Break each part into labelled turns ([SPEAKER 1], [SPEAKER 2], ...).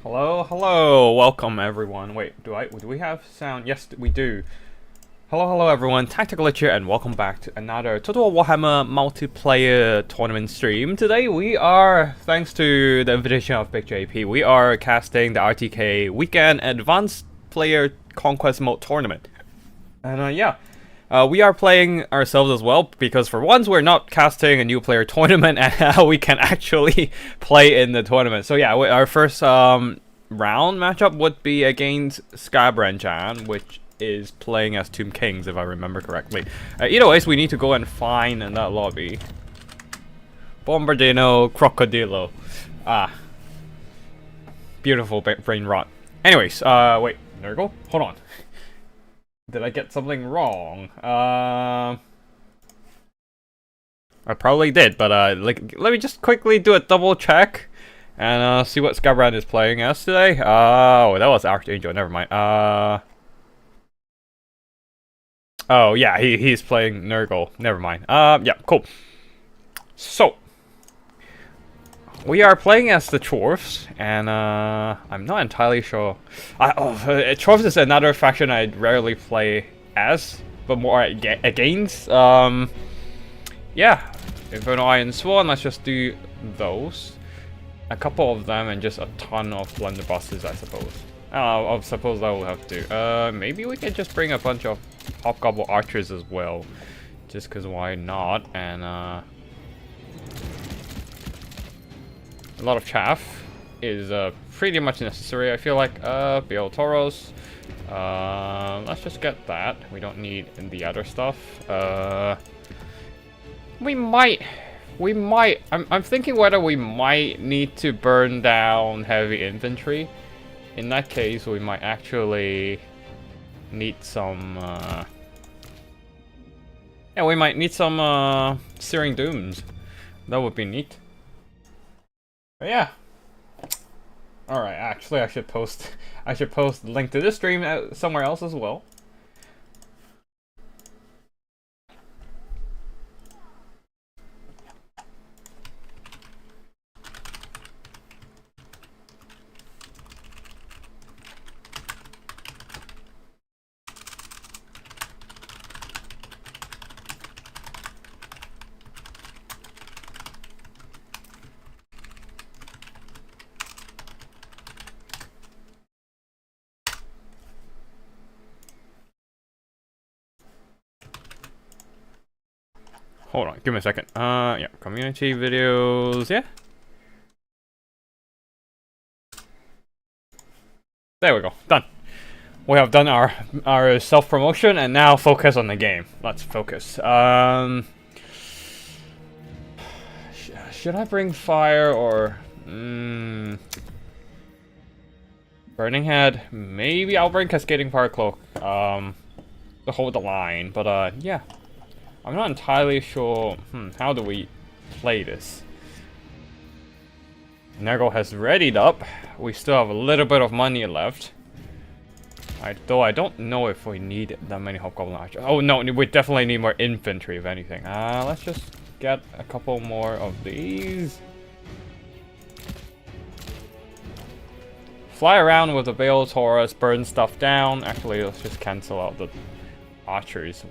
[SPEAKER 1] Hello, hello, welcome everyone. Wait, do we have sound? Yes, we do. Hello everyone, Tactical Lich here, and welcome back to another Total Warhammer multiplayer tournament stream. Today we are, thanks to the invitation of Big JP, we are casting the RTK Weekend Advanced Player Conquest Mode Tournament. And we are playing ourselves as well, because for once we're not casting a new player tournament and we can actually play in the tournament. So yeah, our first round matchup would be against Skybranchan, which is playing as Tomb Kings, if I remember correctly. Either ways, we need to go and find in that lobby. Bombardino Crocodilo. Beautiful brain rot. Anyways, wait, Nurgle? Hold on. Did I get something wrong? I probably did, but let me just quickly do a double check and see what Skybrand is playing as today. Oh, that was Archangel. Never mind. Oh yeah, he's playing Nurgle. Never mind. Yeah, cool. So we are playing as the Chorfs, and I'm not entirely sure. Chorfs is another faction I rarely play as, but more against. Yeah, Inferno Iron Sworn. Let's just do those. A couple of them and just a ton of blunderbusses, I suppose. I suppose I will have to. Maybe we can just bring a bunch of Hobgoblin archers as well, just because why not? And a lot of chaff is pretty much necessary, I feel like. Biel Toros. Let's just get that. We don't need the other stuff. We might. I'm thinking whether we might need to burn down heavy infantry. In that case, we might actually need some. Yeah, we might need some Searing Dooms. That would be neat. But yeah. All right. Actually, I should post. I should post the link to this stream somewhere else as well. Hold on, give me a second. Yeah, community videos, yeah. There we go, done. We have done our self-promotion, and now focus on the game. Let's focus. Should I bring fire or Burning Head? Maybe I'll bring Cascading Fire Cloak to hold the line, but yeah. I'm not entirely sure. How do we play this? Nurgle has readied up. We still have a little bit of money left. Though I don't know if we need that many Hobgoblin archers. Oh no, we definitely need more infantry if anything. Let's just get a couple more of these. Fly around with the Bale Taurus, burn stuff down. Actually, let's just cancel out the archers.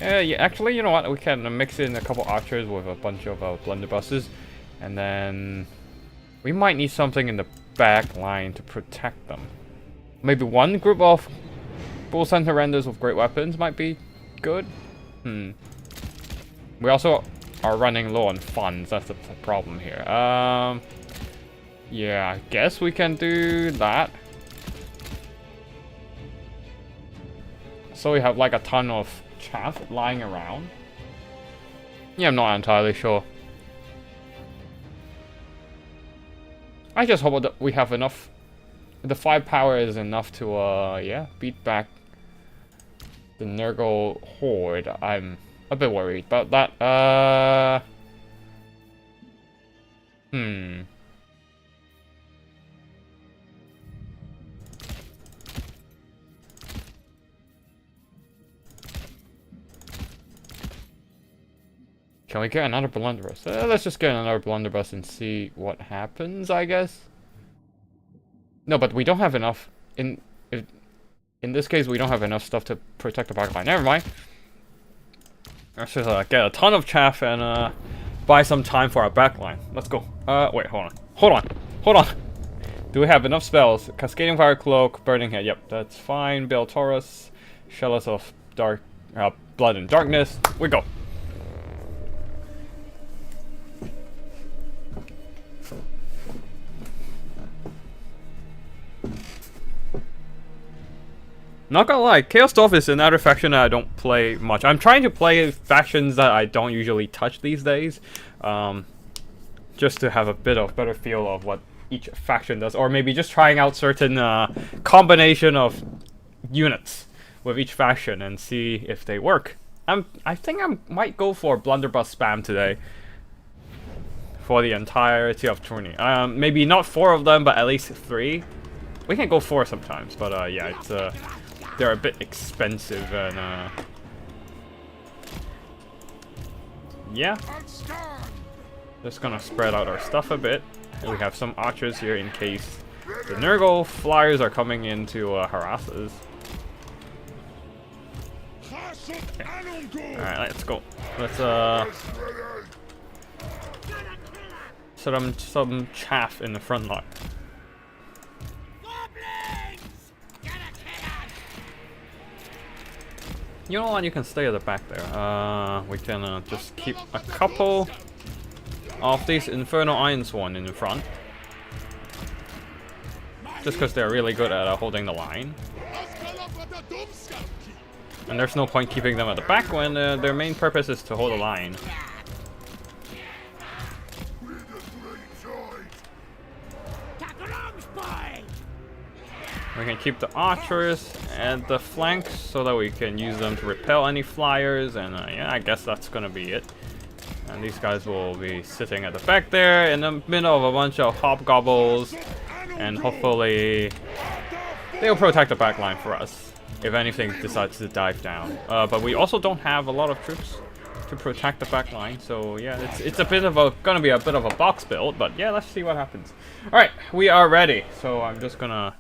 [SPEAKER 1] Yeah, actually, you know what? We can mix in a couple archers with a bunch of blunderbusses, and then we might need something in the back line to protect them. Maybe one group of Bull Center Renders with great weapons might be good. We also are running low on funds. That's the problem here. Yeah, I guess we can do that. So we have like a ton of chaff lying around. Yeah, I'm not entirely sure. I just hope that we have enough. The 5 power is enough to yeah, beat back the Nurgle horde. I'm a bit worried about that. Can we get another blunderbuss? Let's just get another blunderbuss and see what happens, I guess. No, but we don't have enough. In this case, we don't have enough stuff to protect the backline. Never mind. Let's just get a ton of chaff and buy some time for our backline. Let's go. Wait, hold on. Do we have enough spells? Cascading Fire Cloak, Burning Head. Yep, that's fine. Bell Taurus, Shells of Dark, Blood and Darkness. We go. Not gonna lie, Chaos Dwarf is another faction that I don't play much. I'm trying to play factions that I don't usually touch these days, just to have a bit of better feel of what each faction does, or maybe just trying out certain combination of units with each faction and see if they work. I think I might go for Blunderbuss spam today for the entirety of tourney. Maybe not 4 of them, but at least 3. We can go 4 sometimes, but yeah, it's they're a bit expensive and yeah. Just gonna spread out our stuff a bit. We have some archers here in case the Nurgle flyers are coming in to harass us. Okay. Alright, let's go. Let's set some chaff in the front line. You know what? You can stay at the back there. We can just keep a couple of these Infernal Ironsworn in the front. Just because they're really good at holding the line. And there's no point keeping them at the back when their main purpose is to hold the line. We can keep the archers at the flank so that we can use them to repel any flyers, and yeah, I guess that's gonna be it. And these guys will be sitting at the back there in the middle of a bunch of hobgoblins, and hopefully they'll protect the back line for us if anything decides to dive down. But we also don't have a lot of troops to protect the back line, so yeah, it's a bit of a gonna be a bit of a box build, but yeah, let's see what happens. All right, we are ready, so I'm just gonna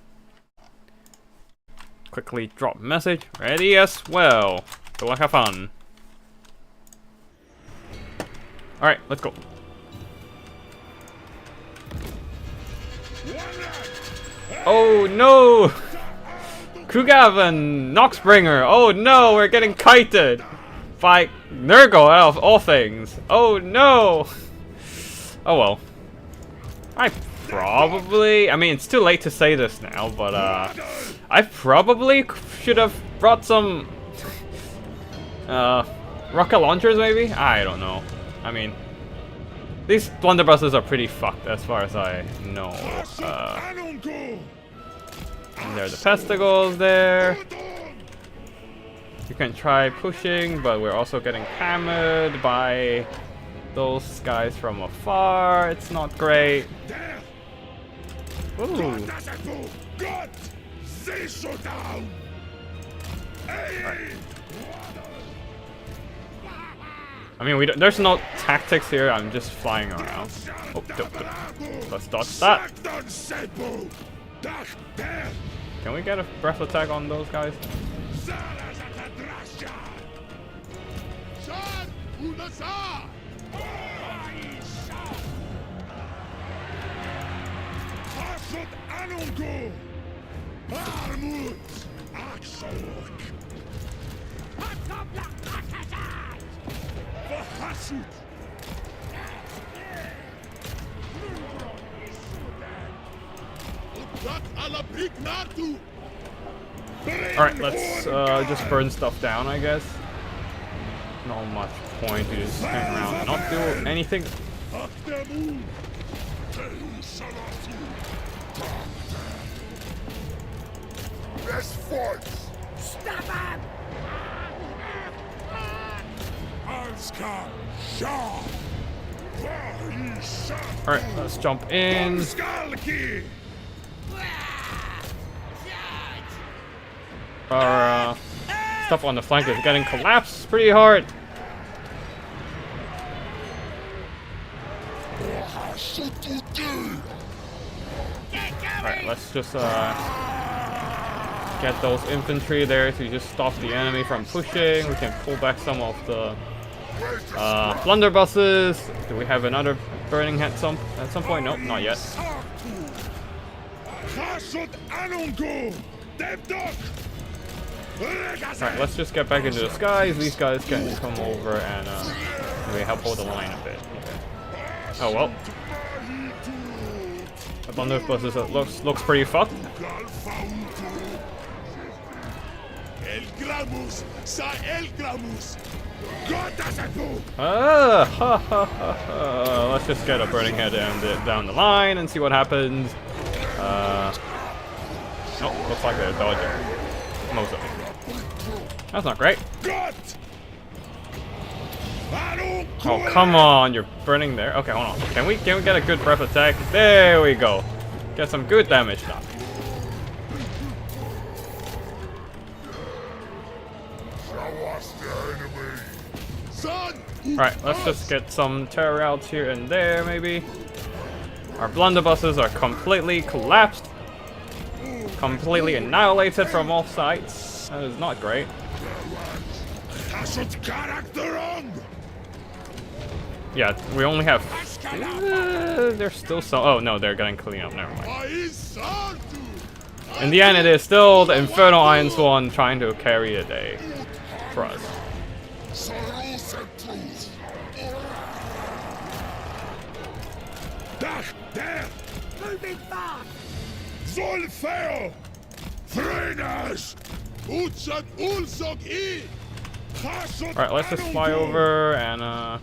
[SPEAKER 1] quickly drop message. Ready as well. Good luck, have fun. Alright, let's go. Oh no! Krugavan, Noxbringer. Oh no, we're getting kited by Nurgle out of all things. Oh no! Oh well. I mean, it's too late to say this now, but I probably should have brought some rocket launchers, maybe? I don't know. I mean, these blunderbusses are pretty fucked as far as I know. And there are the pestigals there. You can try pushing, but we're also getting hammered by those guys from afar. It's not great. Ooh. Right. I mean, there's no tactics here. I'm just flying around. Oh, let's dodge that. Can we get a breath attack on those guys? Alright, let's just burn stuff down, I guess. Not much point to just hang around and not do anything.
[SPEAKER 2] Best fight! Stop him!
[SPEAKER 1] Alright, let's jump in. Our stuff on the flank is getting collapsed pretty hard. Alright, let's just get those infantry there to just stop the enemy from pushing. We can pull back some of the blunderbusses. Do we have another burning head at some point? Nope, not yet. Alright, let's just get back into the skies. These guys can come over and maybe help hold the line a bit. Oh well. The blunderbusses looks pretty fucked. Let's just get a burning head down the line and see what happens. Nope, looks like they're dodging. Most of them. That's not great. Oh, come on, you're burning there. Okay, hold on. Can we get a good breath attack? There we go. Get some good damage done. Alright, let's just get some terror outs here and there, maybe. Our blunderbusses are completely collapsed. Completely annihilated from all sides. That is not great. Yeah, we only have... there's still some... Oh, no, they're getting clean up. Never mind. In the end, it is still the Infernal Iron Swan trying to carry a day for us.
[SPEAKER 2] Moving fast! Solfeo! Trainers!
[SPEAKER 1] Alright, let's just fly over and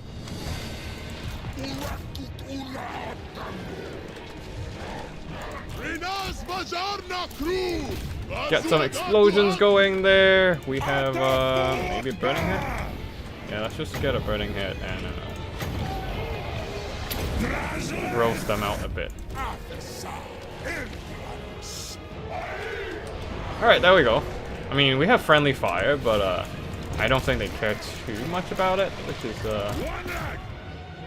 [SPEAKER 1] get some explosions going there. We have maybe a burning hit? Yeah, let's just get a burning hit and roast them out a bit. Alright, there we go. I mean, we have friendly fire, but I don't think they care too much about it, which is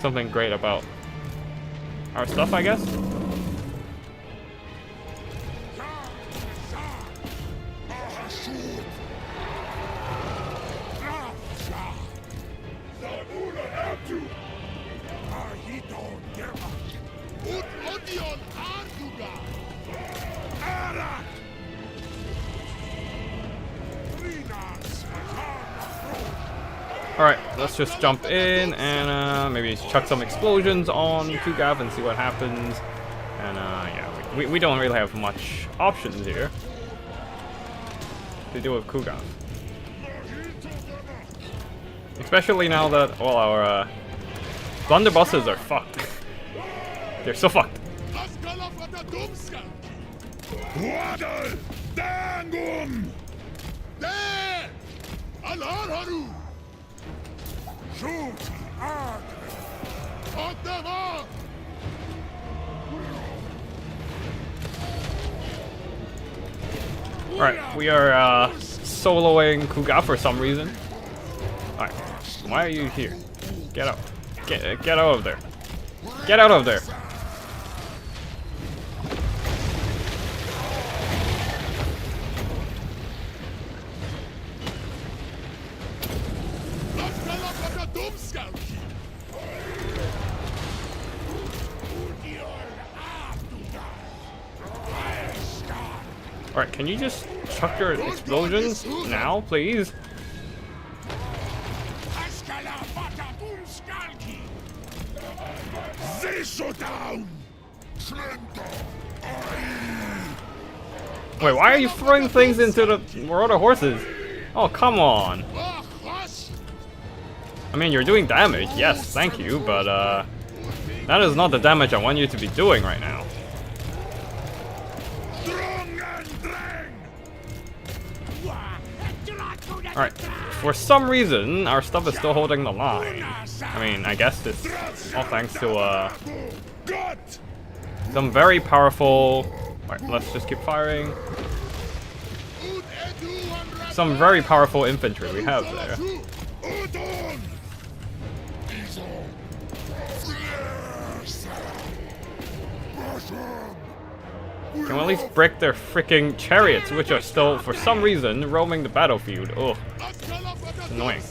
[SPEAKER 1] something great about our stuff, I guess. Alright, let's just jump in and maybe chuck some explosions on Kugav and see what happens. And yeah, we don't really have much options here to deal with Kugav. Especially now that all our blunderbusses are fucked. They're so fucked. Alright, we are soloing Kuga for some reason. Alright, why are you here? Get out. Get out of there. Get out of there. Alright, can you just chuck your explosions now, please? Wait, why are you throwing things into the world of horses? Oh, come on. I mean, you're doing damage, yes, thank you, but that is not the damage I want you to be doing right now. Alright, for some reason, our stuff is still holding the line. I mean, I guess it's all thanks to some very powerful... Alright, let's just keep firing. Some very powerful infantry we have there. Can we at least break their freaking chariots, which are still, for some reason, roaming the battlefield? Ugh. It's annoying.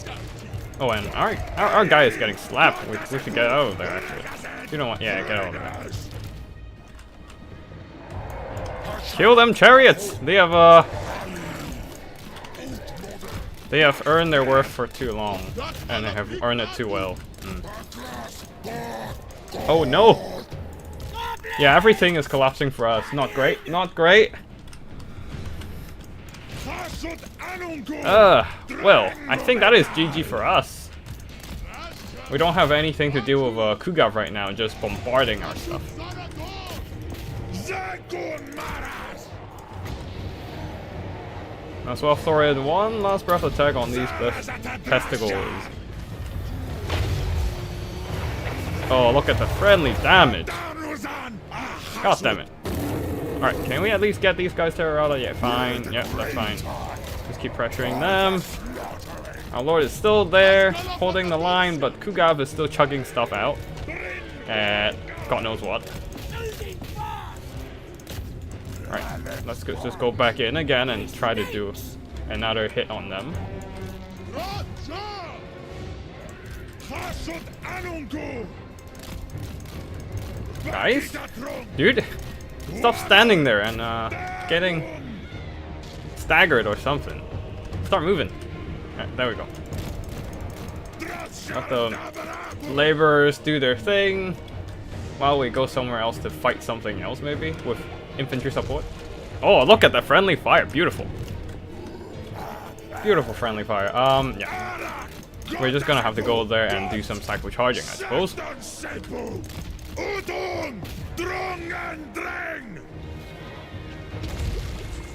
[SPEAKER 1] Oh, and our guy is getting slapped. We should get out of there, actually. You know what? Yeah, get out of there. Kill them chariots! They have earned their worth for too long, and they have earned it too well. Oh no! Yeah, everything is collapsing for us. Not great. Not great. Well, I think that is GG for us. We don't have anything to do with Kugav right now, just bombarding our stuff. As well throw in one last breath attack on these testicles. Oh, look at the friendly damage. God damn it. Alright, can we at least get these guys to Arada? Yeah, fine. Yep, that's fine. Just keep pressuring them. Our lord is still there, holding the line, but Kugav is still chugging stuff out. God knows what. Alright, let's just go back in again and try to do another hit on them. Guys? Dude? Stop standing there and getting staggered or something. Start moving. Alright, there we go. Let the laborers do their thing while we go somewhere else to fight something else, maybe, with infantry support. Oh, look at the friendly fire. Beautiful. Beautiful friendly fire. Yeah. We're just gonna have to go there and do some cycle charging, I suppose.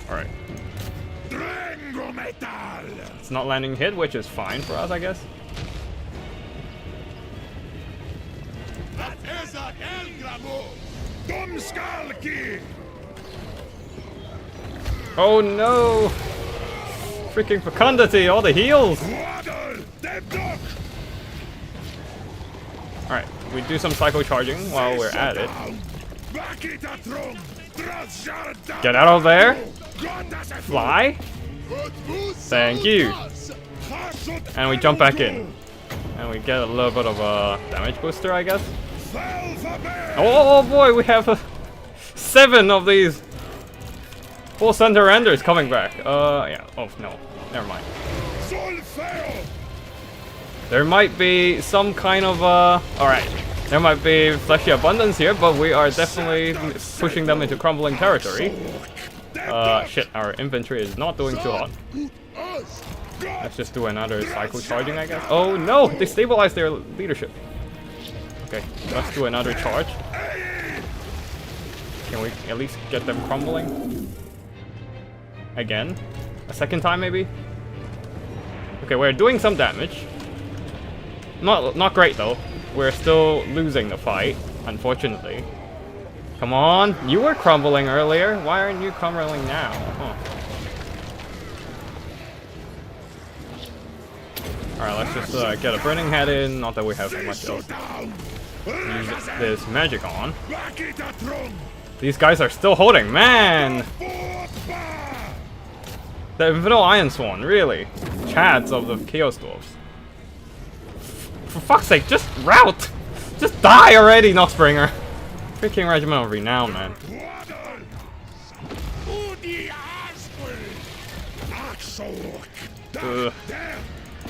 [SPEAKER 1] Alright. It's not landing hit, which is fine for us, I guess. Oh no! Freaking fecundity, all the heals! Alright, we do some psycho charging while we're at it. Get out of there! Fly! Thank you! And we jump back in. And we get a little bit of a damage booster, I guess. Oh boy, we have 7 of these full center enders coming back. Yeah. Oh no, never mind. There might be some kind of alright. There might be fleshy abundance here, but we are definitely pushing them into crumbling territory. Shit, our infantry is not doing too hot. Let's just do another cycle charging, I guess. Oh no, they stabilized their leadership. Okay, let's do another charge. Can we at least get them crumbling? Again? A second time, maybe? Okay, we're doing some damage. Not great, though. We're still losing the fight, unfortunately. Come on! You were crumbling earlier. Why aren't you crumbling now? Huh. Alright, let's just get a burning head in. Not that we have much else to use this magic on. These guys are still holding, man! The Infernal Iron Sworn, really? Chads of the Chaos Dwarves. For fuck's sake, just rout! Just die already, Noxbringer! Freaking Regiment of Renown, man. Ugh.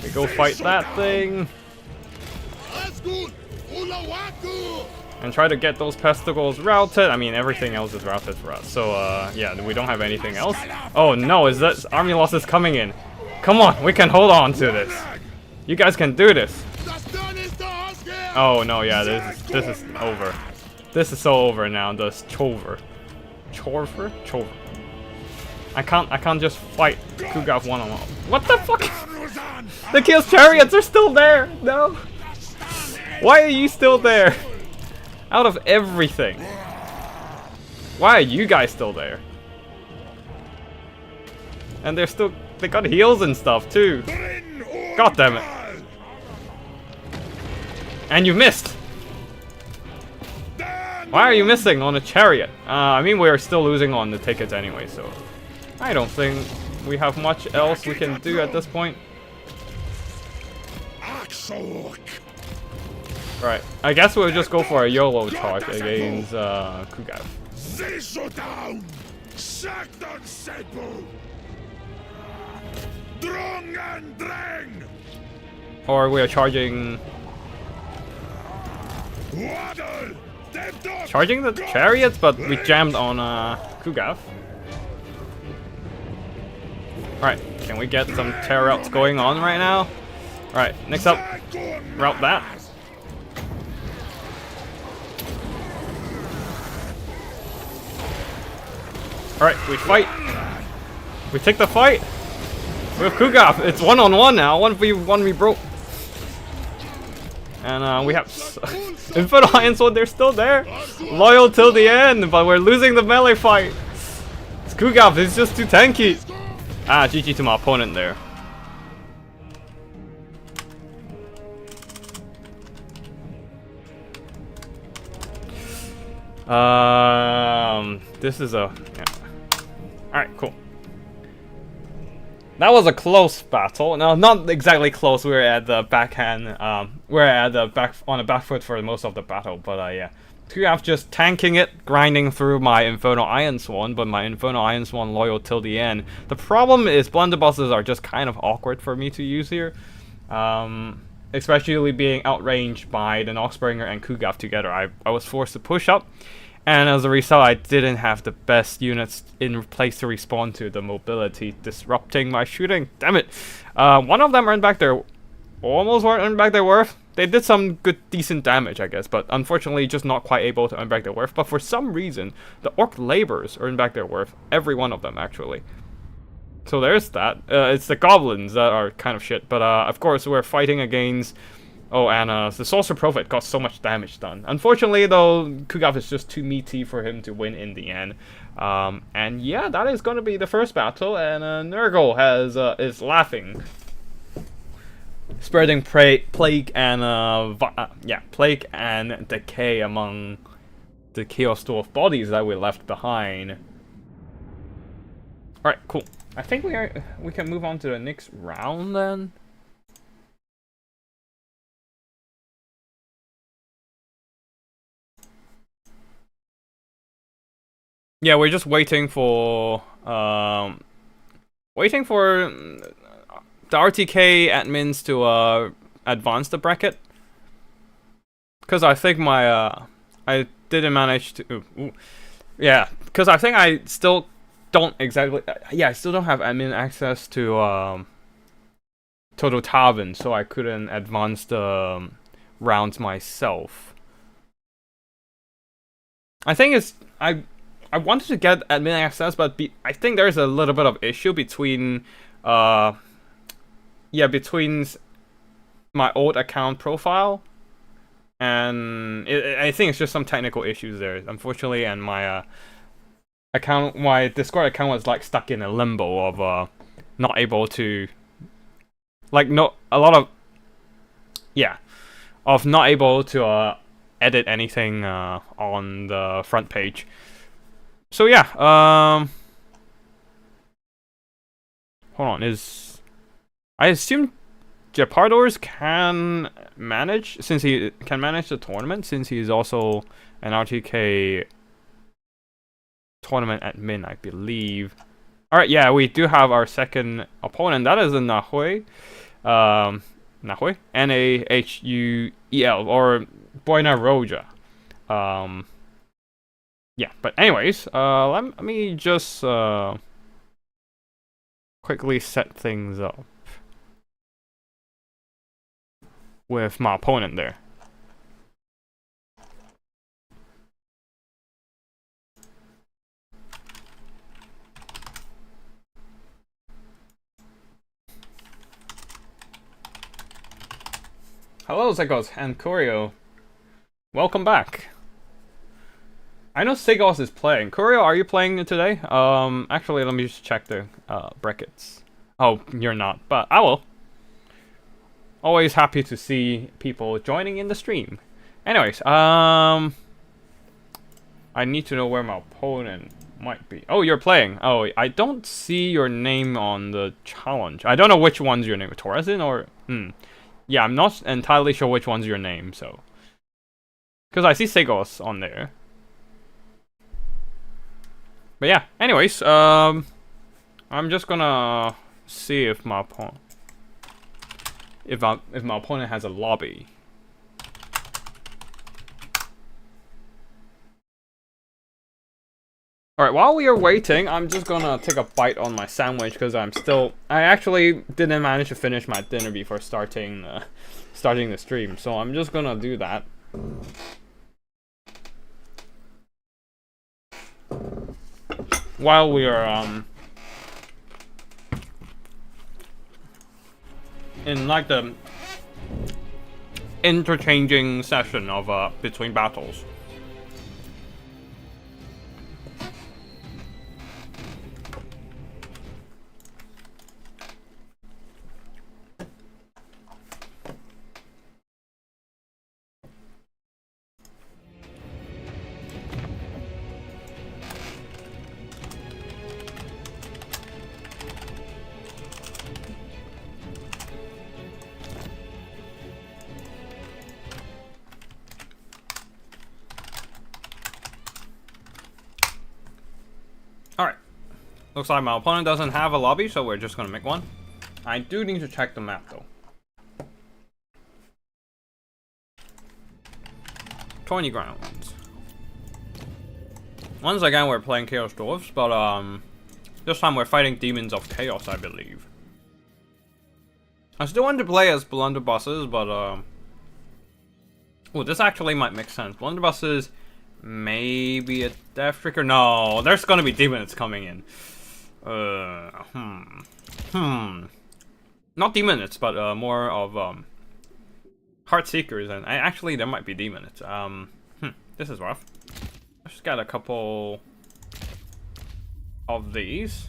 [SPEAKER 1] We go fight that thing. And try to get those pesticles routed. I mean, everything else is routed for us. So, yeah, we don't have anything else. Oh no, is that army losses coming in? Come on, we can hold on to this. You guys can do this. Oh no, yeah, this is over. This is so over now. This Chover. Chover? I can't just fight Kugav one-on-one. What the fuck? The Chaos Chariots are still there! No! Why are you still there? Out of everything. Why are you guys still there? And they got heals and stuff too. God damn it. And you missed! Why are you missing on a chariot? I mean, we're still losing on the tickets anyway, so I don't think we have much else we can do at this point. Right, I guess we'll just go for a YOLO charge against Kugav. Or we are charging the chariots, but we jammed on Kugav. Alright, can we get some tear routes going on right now? Alright, next up, route that. Alright, we fight. We take the fight. With Kugav, it's 1-on-1 now. 1v1 we broke. And we have Infinite Iron Sword, they're still there. Loyal till the end, but we're losing the melee fight. It's Kugav, it's just too tanky. Ah, GG to my opponent there. This is a... Yeah. Alright, cool. That was a close battle. No, not exactly close. We were at the backhand. We were at the on the back foot for most of the battle. But yeah, Kugav just tanking it, grinding through my Infernal Iron Swan. But my Infernal Iron Swan loyal till the end. The problem is blunderbusses are just kind of awkward for me to use here, especially being outranged by the Noxbringer and Kugav together. I was forced to push up. And as a result, I didn't have the best units in place to respond to the mobility disrupting my shooting. Damn it. One of them earned back their... Almost earned back their worth. They did some good, decent damage, I guess. But unfortunately, just not quite able to earn back their worth. But for some reason, the Orc Laborers earned back their worth. Every one of them, actually. So there's that. It's the Goblins that are kind of shit. But of course, we're fighting against... Oh, and the Sorcerer Prophet got so much damage done. Unfortunately, though, Kugav is just too meaty for him to win in the end. And yeah, that is going to be the first battle. And Nurgle is laughing, spreading plague and plague and decay among the Chaos Dwarf bodies that we left behind. All right, cool. I think we can move on to the next round then. Yeah, we're just waiting for the RTK admins to advance the bracket, because I think my I didn't manage to yeah, because I think I still don't exactly I still don't have admin access to Total Tavern, so I couldn't advance the rounds myself. I think it's I wanted to get admin access, but I think there's a little bit of issue between between my old account profile and I think it's just some technical issues there, unfortunately, and my my Discord account was like stuck in a limbo of not able to not able to edit anything on the front page. So yeah, hold on, I assume Japardors can manage, since he can manage the tournament, since he is also an RTK tournament admin, I believe. Alright, yeah, we do have our second opponent. That is a Nahui. Nahui? Nahuel, or Boina Roja. Yeah, but anyways, let me just quickly set things up with my opponent there. Hello, Zegos and Corio. Welcome back. I know Sigos is playing. Corio, are you playing today? Actually, let me just check the brackets. Oh, you're not, but I will. Always happy to see people joining in the stream. Anyways, I need to know where my opponent might be. Oh, you're playing. Oh, I don't see your name on the challenge. I don't know which one's your name. Torresin or... Yeah, I'm not entirely sure which one's your name, so... Because I see Segos on there. But yeah, anyways, I'm just gonna see if my opponent... If my opponent has a lobby. Alright, while we are waiting, I'm just gonna take a bite on my sandwich because I actually didn't manage to finish my dinner before starting the stream, so I'm just gonna do that. While we are in like the interchanging session of between battles. Alright. Looks like my opponent doesn't have a lobby, so we're just gonna make one. I do need to check the map though. 20 grounds. Once again we're playing Chaos Dwarves, but this time we're fighting Demons of Chaos, I believe. I still want to play as blunderbusses, but oh, this actually might make sense. Blunderbusses, maybe a Death Trigger. No, there's gonna be demons coming in. Not demons, but more of Heart Seekers, and actually there might be demons. This is rough. Let's just get a couple of these.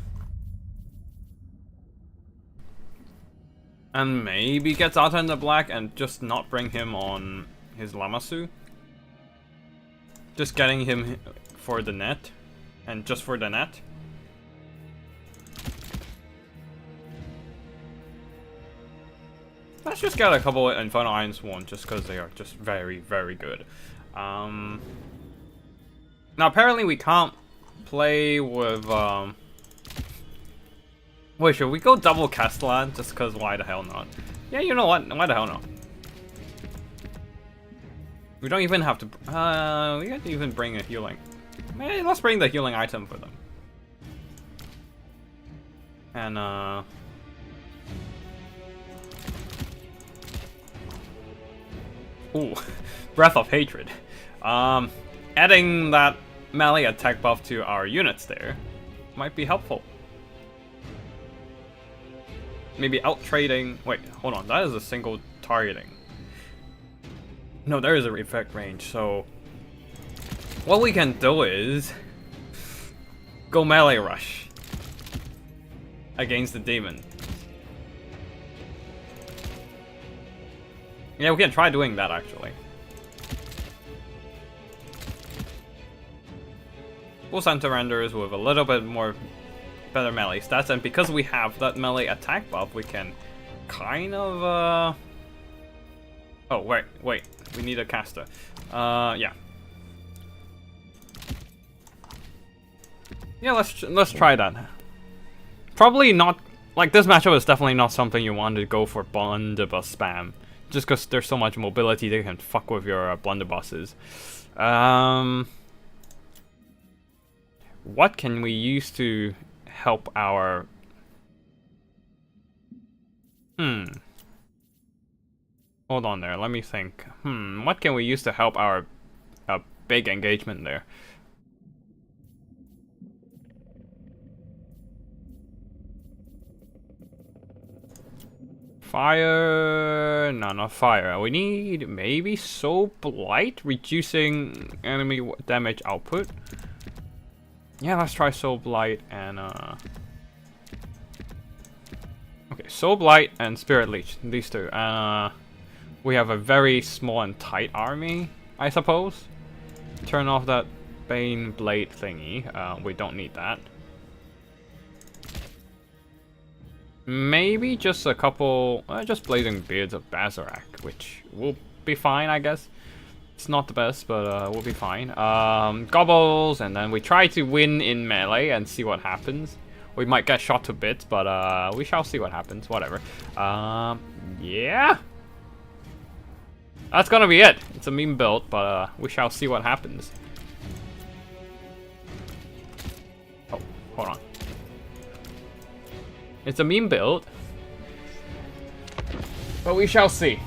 [SPEAKER 1] And maybe get Zata in the black and just not bring him on his Lamasu. Just getting him for the net. And just for the net. Let's just get a couple of Infernal Iron Sworn just because they are just very, very good. Now apparently we can't play with wait, should we go double Castellan? Just because why the hell not? Yeah, you know what? Why the hell not? We don't even have to... we can't even bring a healing. Maybe let's bring the healing item for them. And, ooh, Breath of Hatred. Adding that melee attack buff to our units there might be helpful. Maybe out-trading... Wait, hold on. That is a single targeting. No, there is a effect range, so... What we can do is... Go melee rush. Against the demon. Yeah, we can try doing that, actually. We'll send surrenders with a little bit more... better melee stats, and because we have that melee attack buff, we can kind of oh wait, we need a caster. Yeah, let's try that. Probably not, like, this matchup is definitely not something you want to go for blunderbuss spam, just because there's so much mobility they can fuck with your blunderbusses. What can we use to help our... Hold on there, let me think. What can we use to help our big engagement there? Fire... No, not fire. We need maybe Soul Blight, reducing enemy damage output. Yeah, let's try Soul Blight and okay, Soul Blight and Spirit Leech, these two. We have a very small and tight army, I suppose. Turn off that Bane blade thingy. We don't need that. Maybe just a couple, just blazing beards of Bazarak, which will be fine, I guess. It's not the best, but we'll be fine. Gobbles, and then we try to win in melee and see what happens. We might get shot to bits, but we shall see what happens. Whatever. Yeah. That's gonna be it. It's a meme build, but we shall see what happens. Oh, hold on. It's a meme build, but we shall see.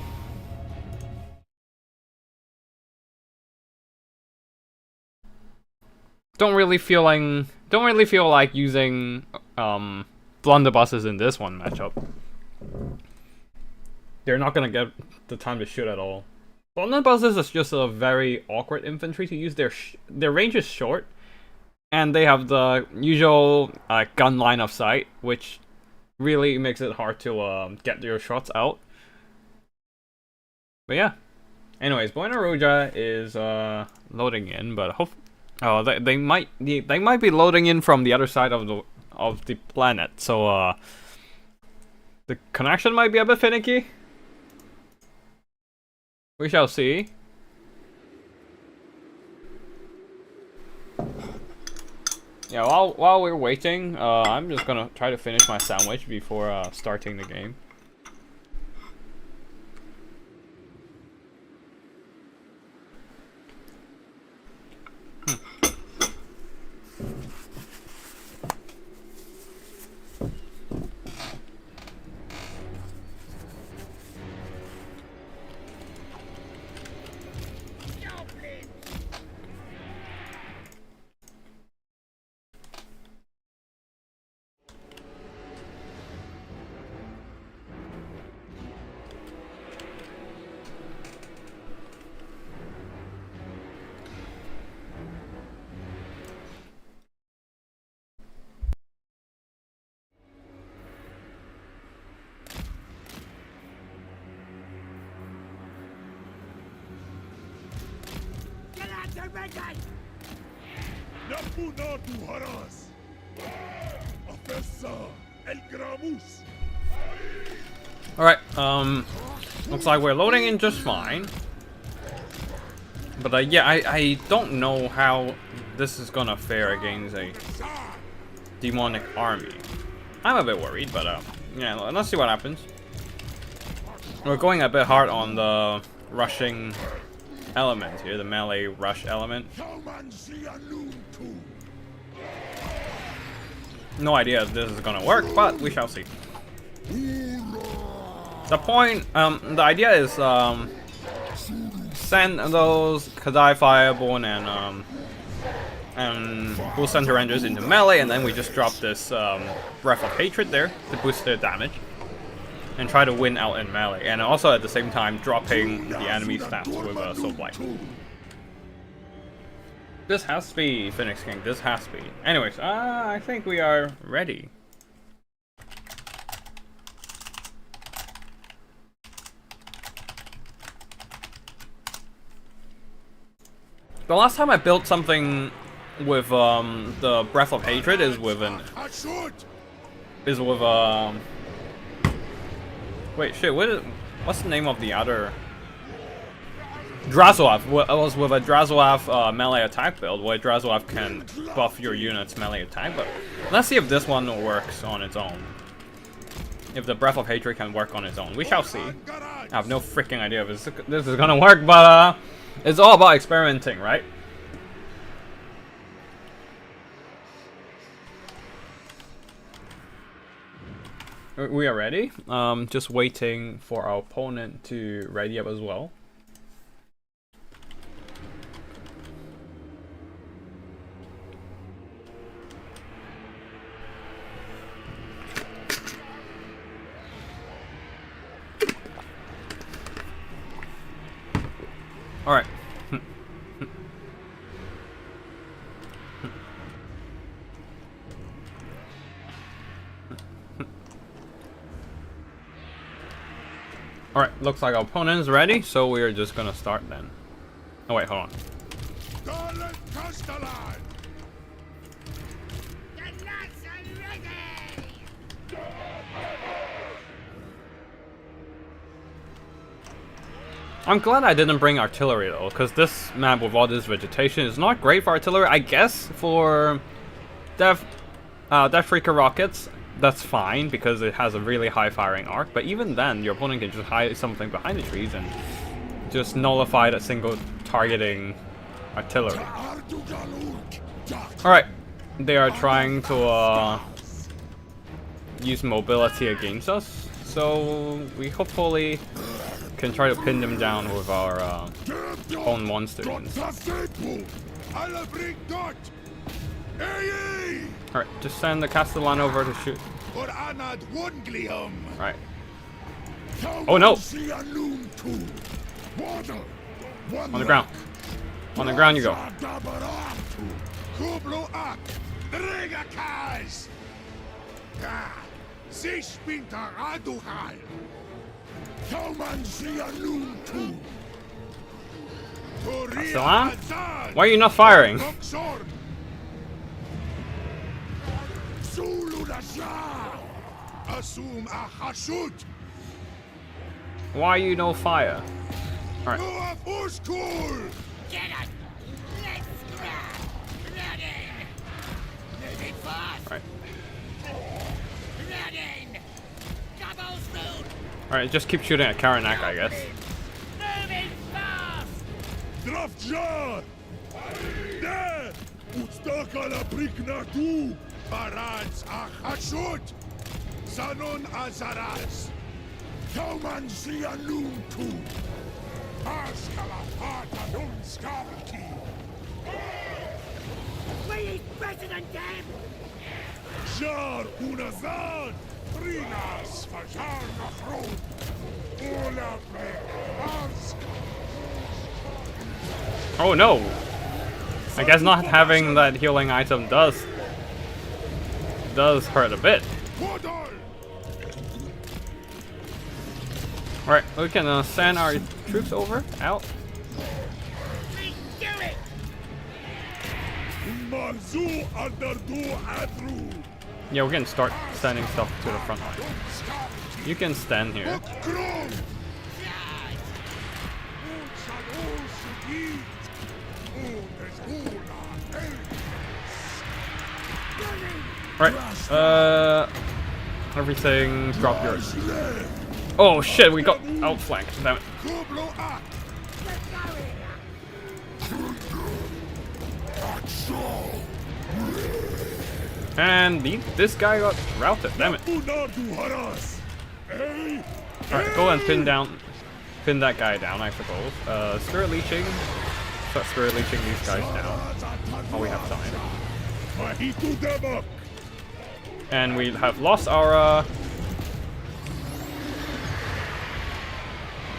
[SPEAKER 1] Don't really feel like using blunderbusses in this one matchup. They're not gonna get the time to shoot at all. Blunderbusses is just a very awkward infantry to use. Their range is short, and they have the usual gun line of sight, which really makes it hard to get your shots out. But yeah. Anyways, Buena Roja is loading in, but they might be loading in from the other side of the planet, so the connection might be a bit finicky. We shall see. Yeah, while we're waiting, I'm just gonna try to finish my sandwich before starting the game. Alright, looks like we're loading in just fine. But yeah, I don't know how this is gonna fare against a demonic army. I'm a bit worried, but yeah, let's see what happens. We're going a bit hard on the rushing element here, the melee rush element. No idea if this is gonna work, but we shall see. The point, the idea is send those Kadai Fireborn and Bull Center Rangers into melee, and then we just drop this Breath of Hatred there to boost their damage and try to win out in melee, and also at the same time dropping the enemy stats with Soul Blight. This has to be Phoenix King. This has to be. Anyways, I think we are ready. The last time I built something with the Breath of Hatred is with wait, shit. What's the name of the other? Drazoav. It was with a Drazoav melee attack build, where Drazoav can buff your unit's melee attack. But let's see if this one works on its own. If the Breath of Hatred can work on its own, we shall see. I have no freaking idea if this is gonna work, but it's all about experimenting, right? We are ready. Just waiting for our opponent to ready up as well. All right. All right, looks like our opponent's ready, so we're just gonna start then. Oh wait, hold on. I'm glad I didn't bring artillery though, because this map with all this vegetation is not great for artillery. I guess for Death Freaker rockets, that's fine because it has a really high firing arc. But even then, your opponent can just hide something behind the trees and just nullify that single targeting artillery. Alright, they are trying to use mobility against us, so we hopefully can try to pin them down with our own monsters. Alright, just send the Castellan over to shoot. Right. Oh no! On the ground. On the ground you go. Castellan? Why are you not firing? Why you no fire? Alright. Alright. Alright, just keep shooting at Karanak, I guess. Oh no! I guess not having that healing item does hurt a bit. Alright, we can send our troops over, out. Yeah, we can start sending stuff to the front line. You can stand here. Right, everything drop yours. Oh shit, we got outflanked, damn it. And this guy got routed, damn it. Alright, go and pin that guy down, I suppose. Spirit leeching. Start spirit leeching these guys down while we have time. And we have lost our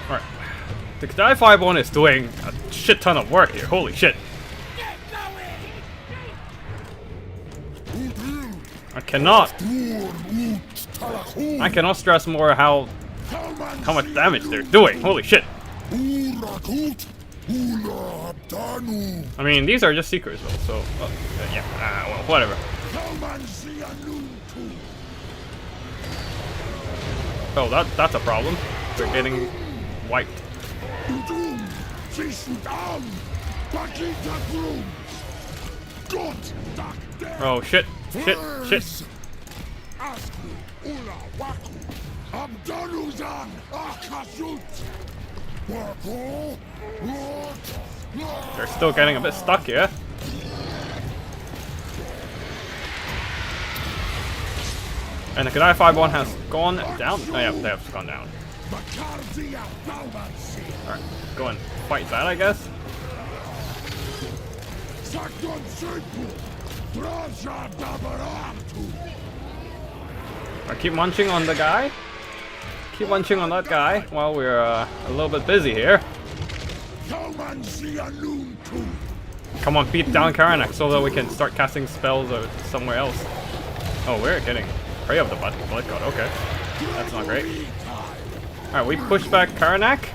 [SPEAKER 1] Alright. The Kadai 5-1 is doing a shit ton of work here, holy shit. I cannot stress more how much damage they're doing. Holy shit. I mean, these are just secrets though, so yeah, well, whatever. Oh, that's a problem. They're getting wiped. Oh shit. Shit. They're still getting a bit stuck here. And the Kadai 5-1 has gone down. Oh yeah, they have gone down. Alright, go and fight that, I guess. I keep munching on the guy. Keep munching on that guy while we're a little bit busy here. Come on, beat down Karanak so that we can start casting spells somewhere else. Oh, we're getting Prey of the Blood God. Okay, that's not great. Alright, we push back Karanak,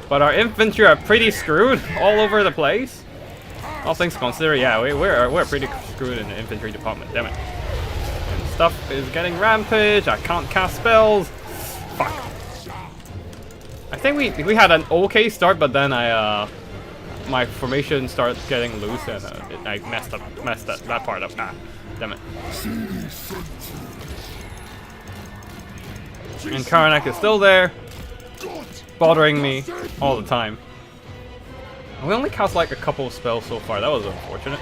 [SPEAKER 1] but our infantry are pretty screwed all over the place. All things considered, yeah, we're pretty screwed in the infantry department. Damn it. And stuff is getting rampage. I can't cast spells. Fuck. I think we had an okay start, but then my formation started getting loose and I messed that part up. Ah, damn it. And Karanak is still there, bothering me all the time. We only cast like a couple of spells so far. That was unfortunate.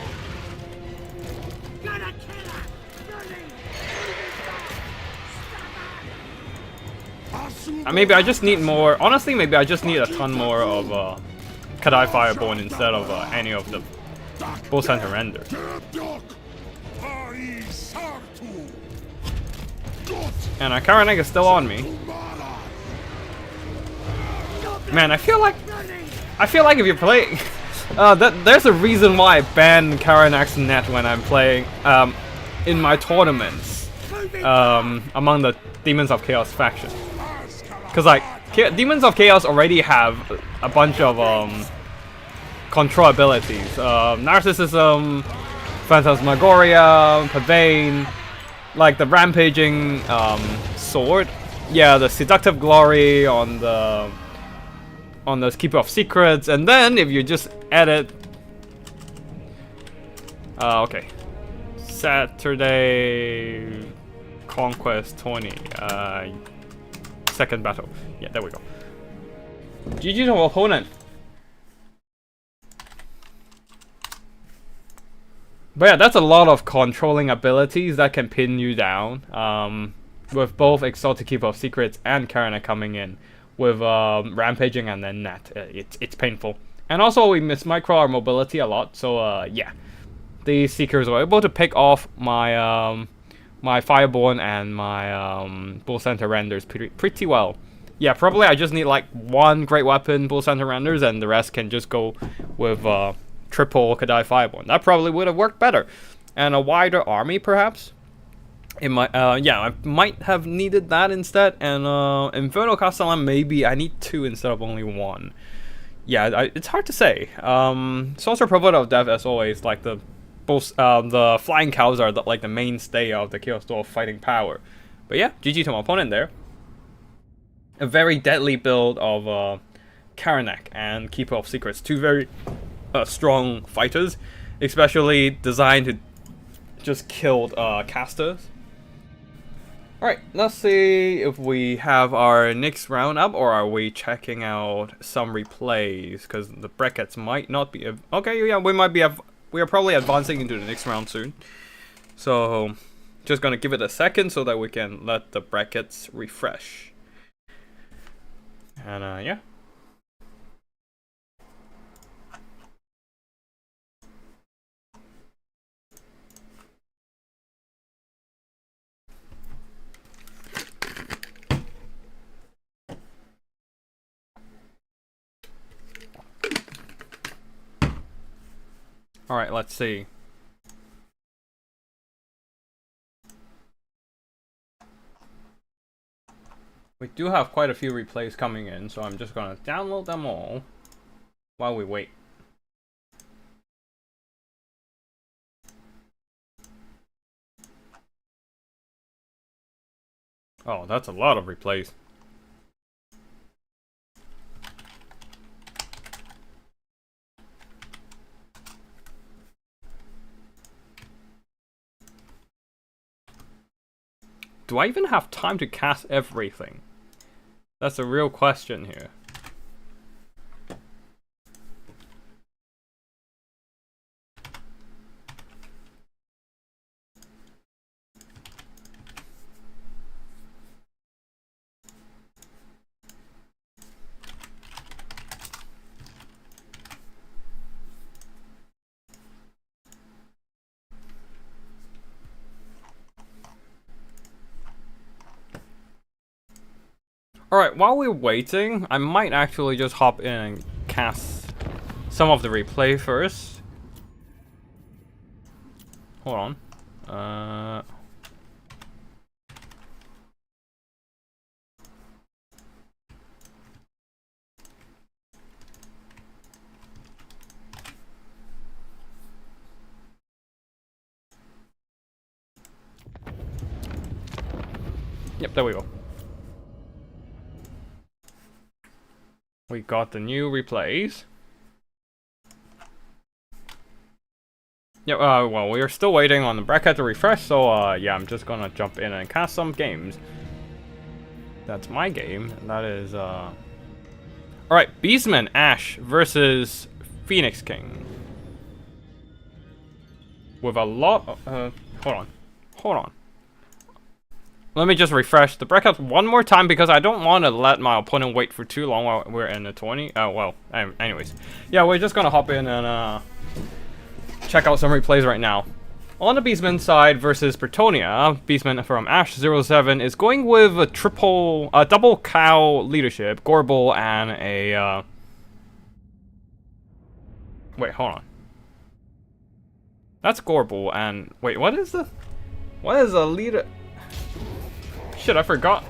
[SPEAKER 1] Maybe I just need more. Honestly, maybe I just need a ton more of Kadai Fireborn instead of any of the Bull Center Render. And Karanek is still on me. Man, I feel like if you're playing, there's a reason why I ban Karanak's net when I'm playing in my tournaments among the Demons of Chaos faction. Cause like Demons of Chaos already have a bunch of control abilities, Narcissism, Phantasmagoria, Pavane, like the Rampaging sword, yeah, the Seductive Glory on the Keeper of Secrets, and then if you just edit, okay, Saturday Conquest 20. Second battle. Yeah, there we go. GG to opponent. But yeah, that's a lot of controlling abilities that can pin you down. With both Exalted Keeper of Secrets and Karana coming in. With Rampaging and then Net. It's painful. And also we miss micro our mobility a lot, so yeah. These Seekers were able to pick off my my Fireborn and my Bull Center Renders pretty well. Yeah, probably I just need like one Great Weapon Bull Center Renders and the rest can just go with triple Kadai Fireborn. That probably would have worked better. And a wider army perhaps. It might, yeah, I might have needed that instead. And Inferno Castellan, maybe I need 2 instead of only 1. Yeah, it's hard to say. Sorcerer Prophet of Death, as always, like the flying cows are like the mainstay of the Chaos Dwarf fighting power. But yeah, GG to my opponent there. A very deadly build of Karanak and Keeper of Secrets. 2 very strong fighters, especially designed to just kill casters. Alright, let's see if we have our next round up, or are we checking out some replays, because the brackets might not be... Okay, yeah, we are probably advancing into the next round soon. So, just gonna give it a second so that we can let the brackets refresh. And yeah. Alright, let's see. We do have quite a few replays coming in, so I'm just gonna download them all while we wait. Oh, that's a lot of replays. Do I even have time to cast everything? That's a real question here. Alright, while we're waiting, I might actually just hop in and cast some of the replay first. Hold on. Yep, there we go. We got the new replays. Yeah, well, we're still waiting on the bracket to refresh, so, yeah, I'm just gonna jump in and cast some games. That's my game, and that is, Alright, Beastman Ash versus Phoenix King. With a lot of, hold on. Let me just refresh the bracket one more time because I don't want to let my opponent wait for too long while we're in the 20. Well, anyways. Yeah, we're just gonna hop in and, check out some replays right now. On the Beastman side versus Bretonnia, Beastman from Ash07 is going with a double cow leadership, Gorbel, and a, wait, hold on. That's Gorbel, and, wait, what is a leader? Shit, I forgot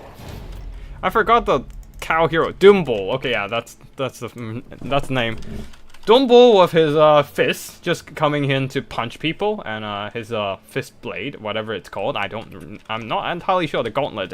[SPEAKER 1] the cow hero, Dumble. Okay, yeah, that's the name. Dumble with his fist just coming in to punch people, and his fist blade, whatever it's called. I'm not entirely sure. The gauntlet.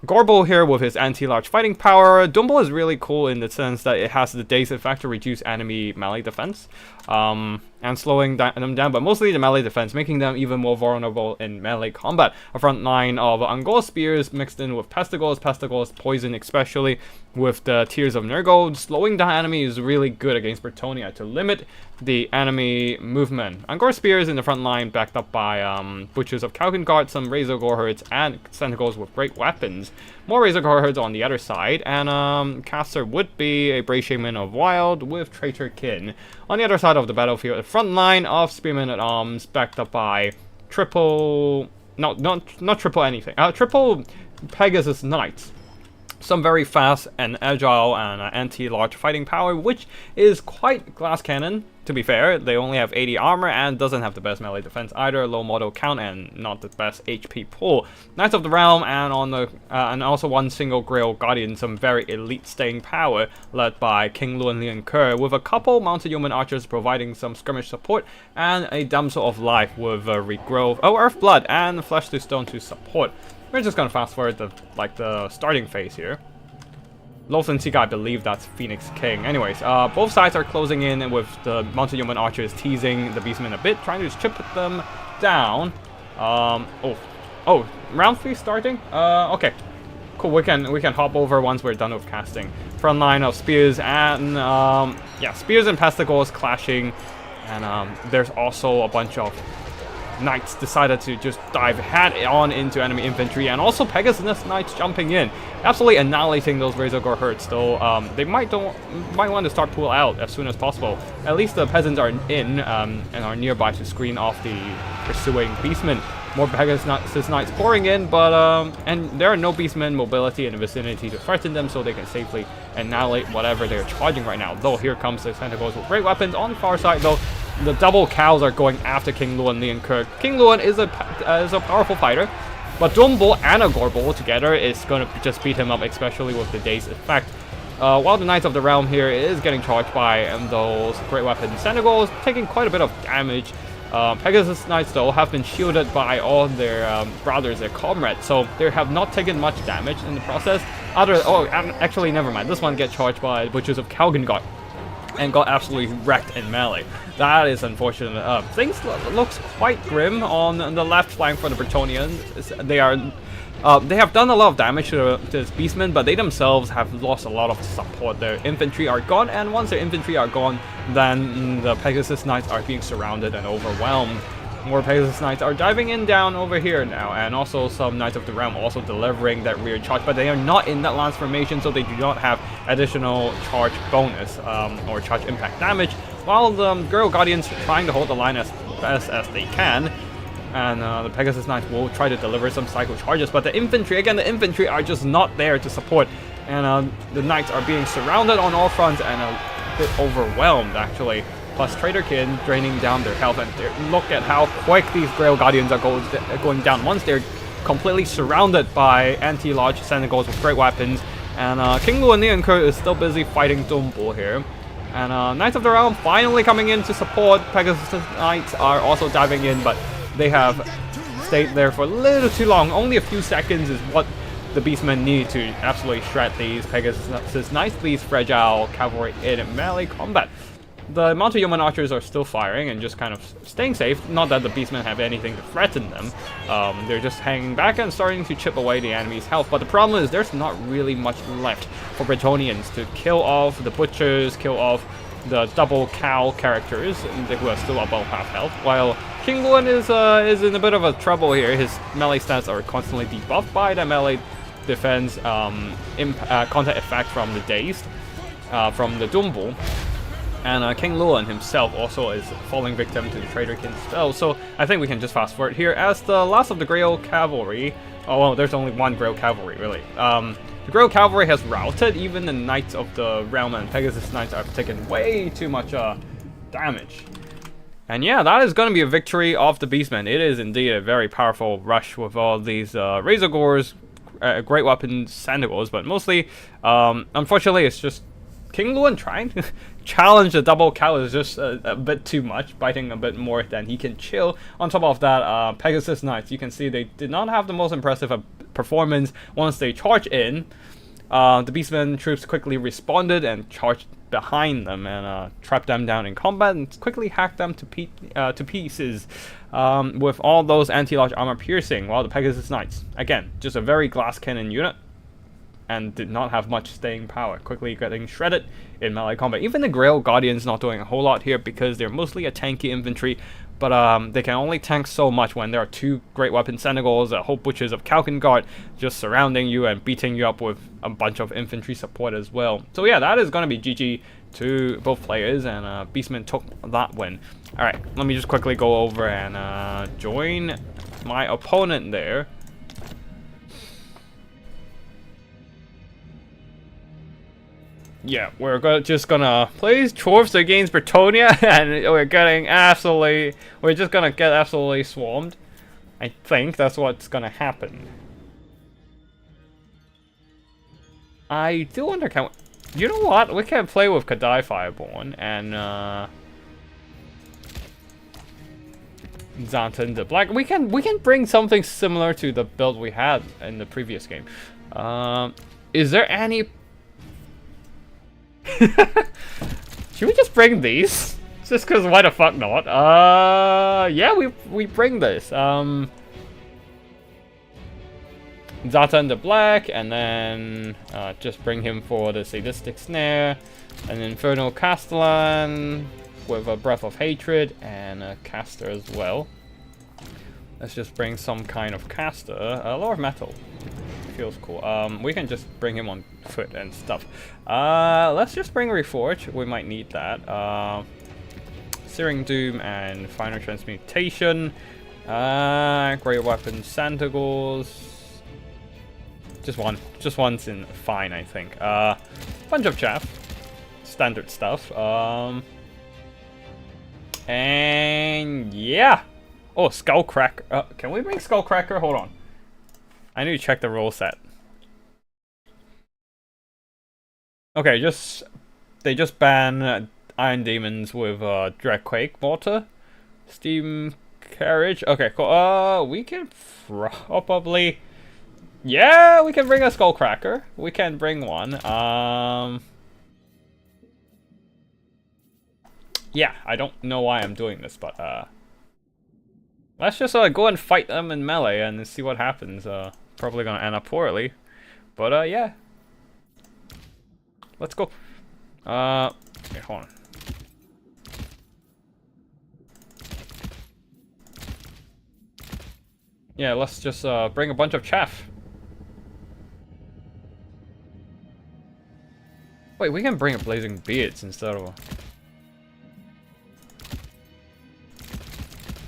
[SPEAKER 1] Gorbel here with his anti-large fighting power. Dumble is really cool in the sense that it has the daze effect to reduce enemy melee defense, and slowing them down, but mostly the melee defense, making them even more vulnerable in melee combat. A front line of Angol spears mixed in with Pestigos poison, especially with the Tears of Nurgle. Slowing down enemy is really good against Bretonnia to limit the enemy movement. Angor spears in the front line, backed up by Butchers of Kalkengard, some Razor Gorherds, and Sentinels with great weapons. More Razor Gorherds on the other side, and caster would be a Brave Shaman of Wild with Traitor Kin. On the other side of the battlefield, the front line of Spearmen at Arms, backed up by triple Pegasus Knights. Some very fast and agile and anti-large fighting power, which is quite glass cannon. To be fair, they only have 80 armor and doesn't have the best melee defense either, low model count and not the best HP pool. Knights of the Realm and also one single Grail Guardian, some very elite staying power, led by King Luan Lian Kerr, with a couple mounted yeoman archers providing some skirmish support, and a Damsel of Life with regrowth, Earth Blood, and Flesh to Stone to support. We're just gonna fast forward the starting phase here. Lothar Seeker, I believe that's Phoenix King. Anyways, both sides are closing in with the Mounted Yeoman Archers teasing the Beastmen a bit, trying to chip them down. Round 3 starting? Okay. Cool, we can hop over once we're done with casting. Front line of spears and, yeah, spears and pestigos clashing. And there's also a bunch of Knights decided to just dive head-on into enemy infantry, and also Pegasus Knights jumping in, absolutely annihilating those Razor Gorherds. Though they might want to start pull out as soon as possible. At least the peasants are in and are nearby to screen off the pursuing beastmen. More Pegasus Knights pouring in, but and there are no beastmen mobility in the vicinity to threaten them, so they can safely annihilate whatever they're charging right now. Though here comes the Sentinels with great weapons on the far side. Though the double cows are going after King Luan Lian Kerr. King Luan is a powerful fighter, but Dumble and a Gorbel together is going to just beat him up, especially with the daze effect. While the Knights of the Realm here is getting charged by those great weapons, Sentinels taking quite a bit of damage. Pegasus Knights, though, have been shielded by all their brothers, their comrades, so they have not taken much damage in the process. Actually, never mind. This one gets charged by Butchers of Kalkengard and got absolutely wrecked in melee. That is unfortunate. Things looks quite grim on the left flank for the Bretonians. They have done a lot of damage to this beastmen, but they themselves have lost a lot of support. Their infantry are gone, and once their infantry are gone, then the Pegasus Knights are being surrounded and overwhelmed. More Pegasus Knights are diving in down over here now, and also some Knights of the Realm also delivering that rear charge, but they are not in that lance formation, so they do not have additional charge bonus or charge impact damage, while the Girl Guardians are trying to hold the line as best as they can. And the Pegasus Knights will try to deliver some cycle charges, but the infantry are just not there to support, and the Knights are being surrounded on all fronts and a bit overwhelmed, actually. Plus Traitor Kin draining down their health, and look at how quick these Grail Guardians are going down once they're completely surrounded by anti-large Sentinels with great weapons. And King Luan Lian Kerr is still busy fighting Dumble here. And Knights of the Realm finally coming in to support. Pegasus Knights are also diving in, but they have stayed there for a little too long. Only a few seconds is what the Beastmen need to absolutely shred these Pegasus Knights, these fragile cavalry in melee combat. The mounted yeoman archers are still firing and just kind of staying safe. Not that the Beastmen have anything to threaten them. They're just hanging back and starting to chip away the enemy's health. But the problem is there's not really much left for Bretonnians to kill off the butchers, kill off the double cow characters who are still above half health, while King Luan is in a bit of a trouble here. His melee stats are constantly debuffed by the melee defense contact effect from the Dazed, from the Dumble. And King Luan himself also is falling victim to the Traitor King's spell. So I think we can just fast forward here as the last of the Grail Cavalry. Oh, well, there's only one Grail Cavalry, really. The Grail Cavalry has routed. Even the Knights of the Realm and Pegasus Knights have taken way too much damage. And yeah, that is going to be a victory of the Beastmen. It is indeed a very powerful rush with all these Razor Gores, great weapons, Sandigals, but mostly, unfortunately, it's just King Luan trying to challenge the double cow is just a bit too much, biting a bit more than he can chill. On top of that, Pegasus Knights, you can see they did not have the most impressive performance once they charged in. The Beastmen troops quickly responded and charged behind them and trapped them down in combat and quickly hacked them to pieces with all those anti-large armor piercing, while the Pegasus Knights, again, just a very glass cannon unit and did not have much staying power, quickly getting shredded in melee combat. Even the Grail Guardians not doing a whole lot here because they're mostly a tanky infantry, but they can only tank so much when there are two great weapon Senegals, a whole butchers of Kalkengard just surrounding you and beating you up with a bunch of infantry support as well. So yeah, that is going to be GG to both players, and Beastmen took that win. Alright, let me just quickly go over and join my opponent there. Yeah, we're just gonna play Dwarves against Bretonnia, and we're just gonna get absolutely swarmed. I think that's what's gonna happen. I do wonder, you know what? We can play with Kadai Fireborn and Xanten the Black. We can bring something similar to the build we had in the previous game. Is there any? Should we just bring these? Just because why the fuck not? Yeah, we bring this. Zatan the Black, and then just bring him for the Sadistic Snare, an Infernal Castellan with a Breath of Hatred, and a Caster as well. Let's just bring some kind of caster. Lord of Metal. Feels cool. We can just bring him on foot and stuff. Let's just bring Reforge. We might need that. Searing Doom and Final Transmutation. Great Weapon Santagals. Just one's in fine, I think. Bunch of chaff. Standard stuff. And yeah. Oh, Skullcracker. Can we bring Skullcracker? Hold on. I need to check the roll set. Okay, they just ban Iron Demons with Dreadquake Mortar, Steam Carriage. Okay, cool. We can probably, yeah, we can bring a Skullcracker. We can bring one. Yeah, I don't know why I'm doing this, but let's just go and fight them in melee and see what happens. Probably gonna end up poorly, but yeah. Let's go. Okay, hold on. Yeah, let's just bring a bunch of chaff. Wait, we can bring a Blazing Beards instead of.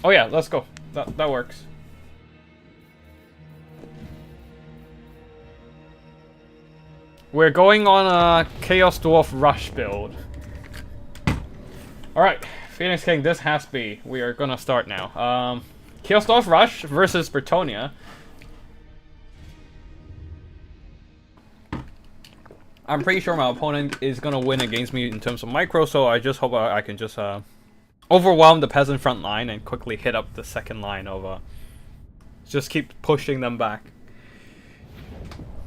[SPEAKER 1] Oh yeah, let's go. That works. We're going on a Chaos Dwarf Rush build. Alright, Phoenix King, this has to be. We are gonna start now. Chaos Dwarf Rush versus Bretonnia. I'm pretty sure my opponent is gonna win against me in terms of micro, so I just hope I can just overwhelm the peasant front line and quickly hit up the second line of Just keep pushing them back.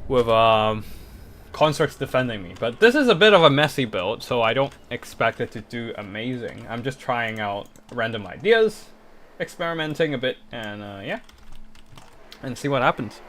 [SPEAKER 1] With constructs defending me. But this is a bit of a messy build, so I don't expect it to do amazing. I'm just trying out random ideas, experimenting a bit, and yeah. And see what happens.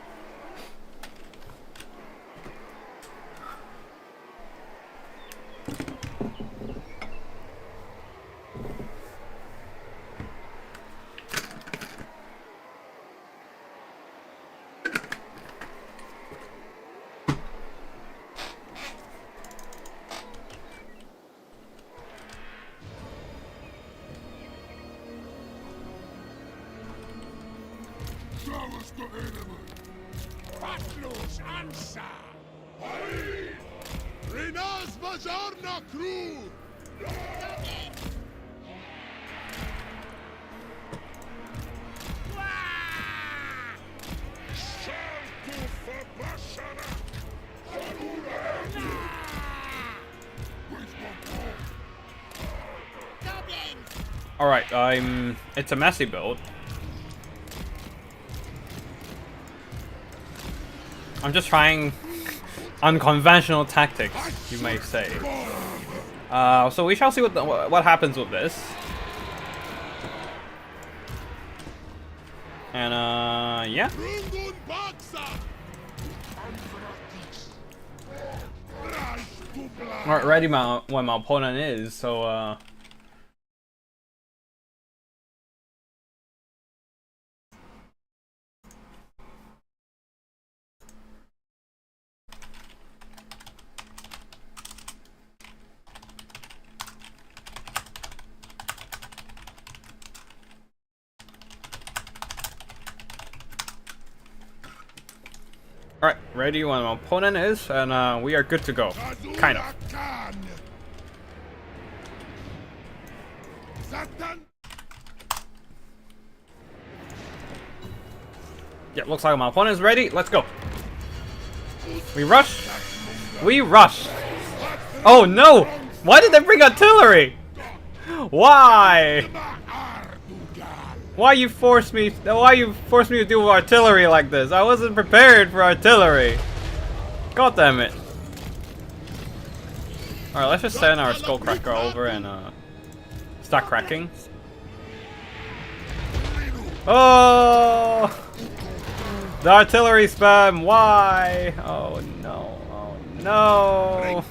[SPEAKER 1] Alright, it's a messy build. I'm just trying unconventional tactics, you may say. So we shall see what happens with this. And yeah. Alright, ready when my opponent is, so alright, ready when my opponent is, and we are good to go. Kind of. Yeah, looks like my opponent is ready. Let's go. We rush. We rush. Oh no! Why did they bring artillery? Why? Why you force me to do artillery like this? I wasn't prepared for artillery. God damn it. Alright, let's just send our skullcracker over and start cracking. Oh! The artillery spam, why? Oh no, oh no.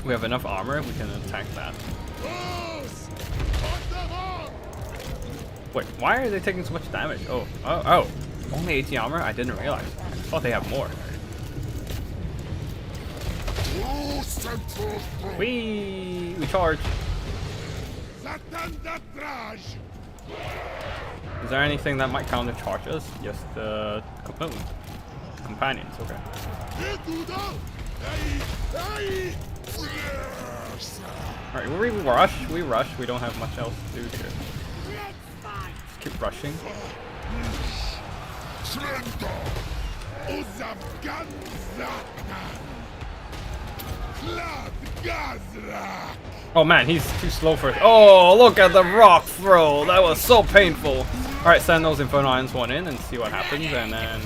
[SPEAKER 1] We have enough armor, we can attack that. Wait, why are they taking so much damage? Oh, only 18 armor? I didn't realize. I thought they have more. We charge. Is there anything that might counter charges? Just the companions, okay. Alright, we rush, we don't have much else to do here. Just keep rushing. Oh man, he's too slow for it. Oh, look at the rock throw. That was so painful. Alright, send those Inferno Irons one in and see what happens, and then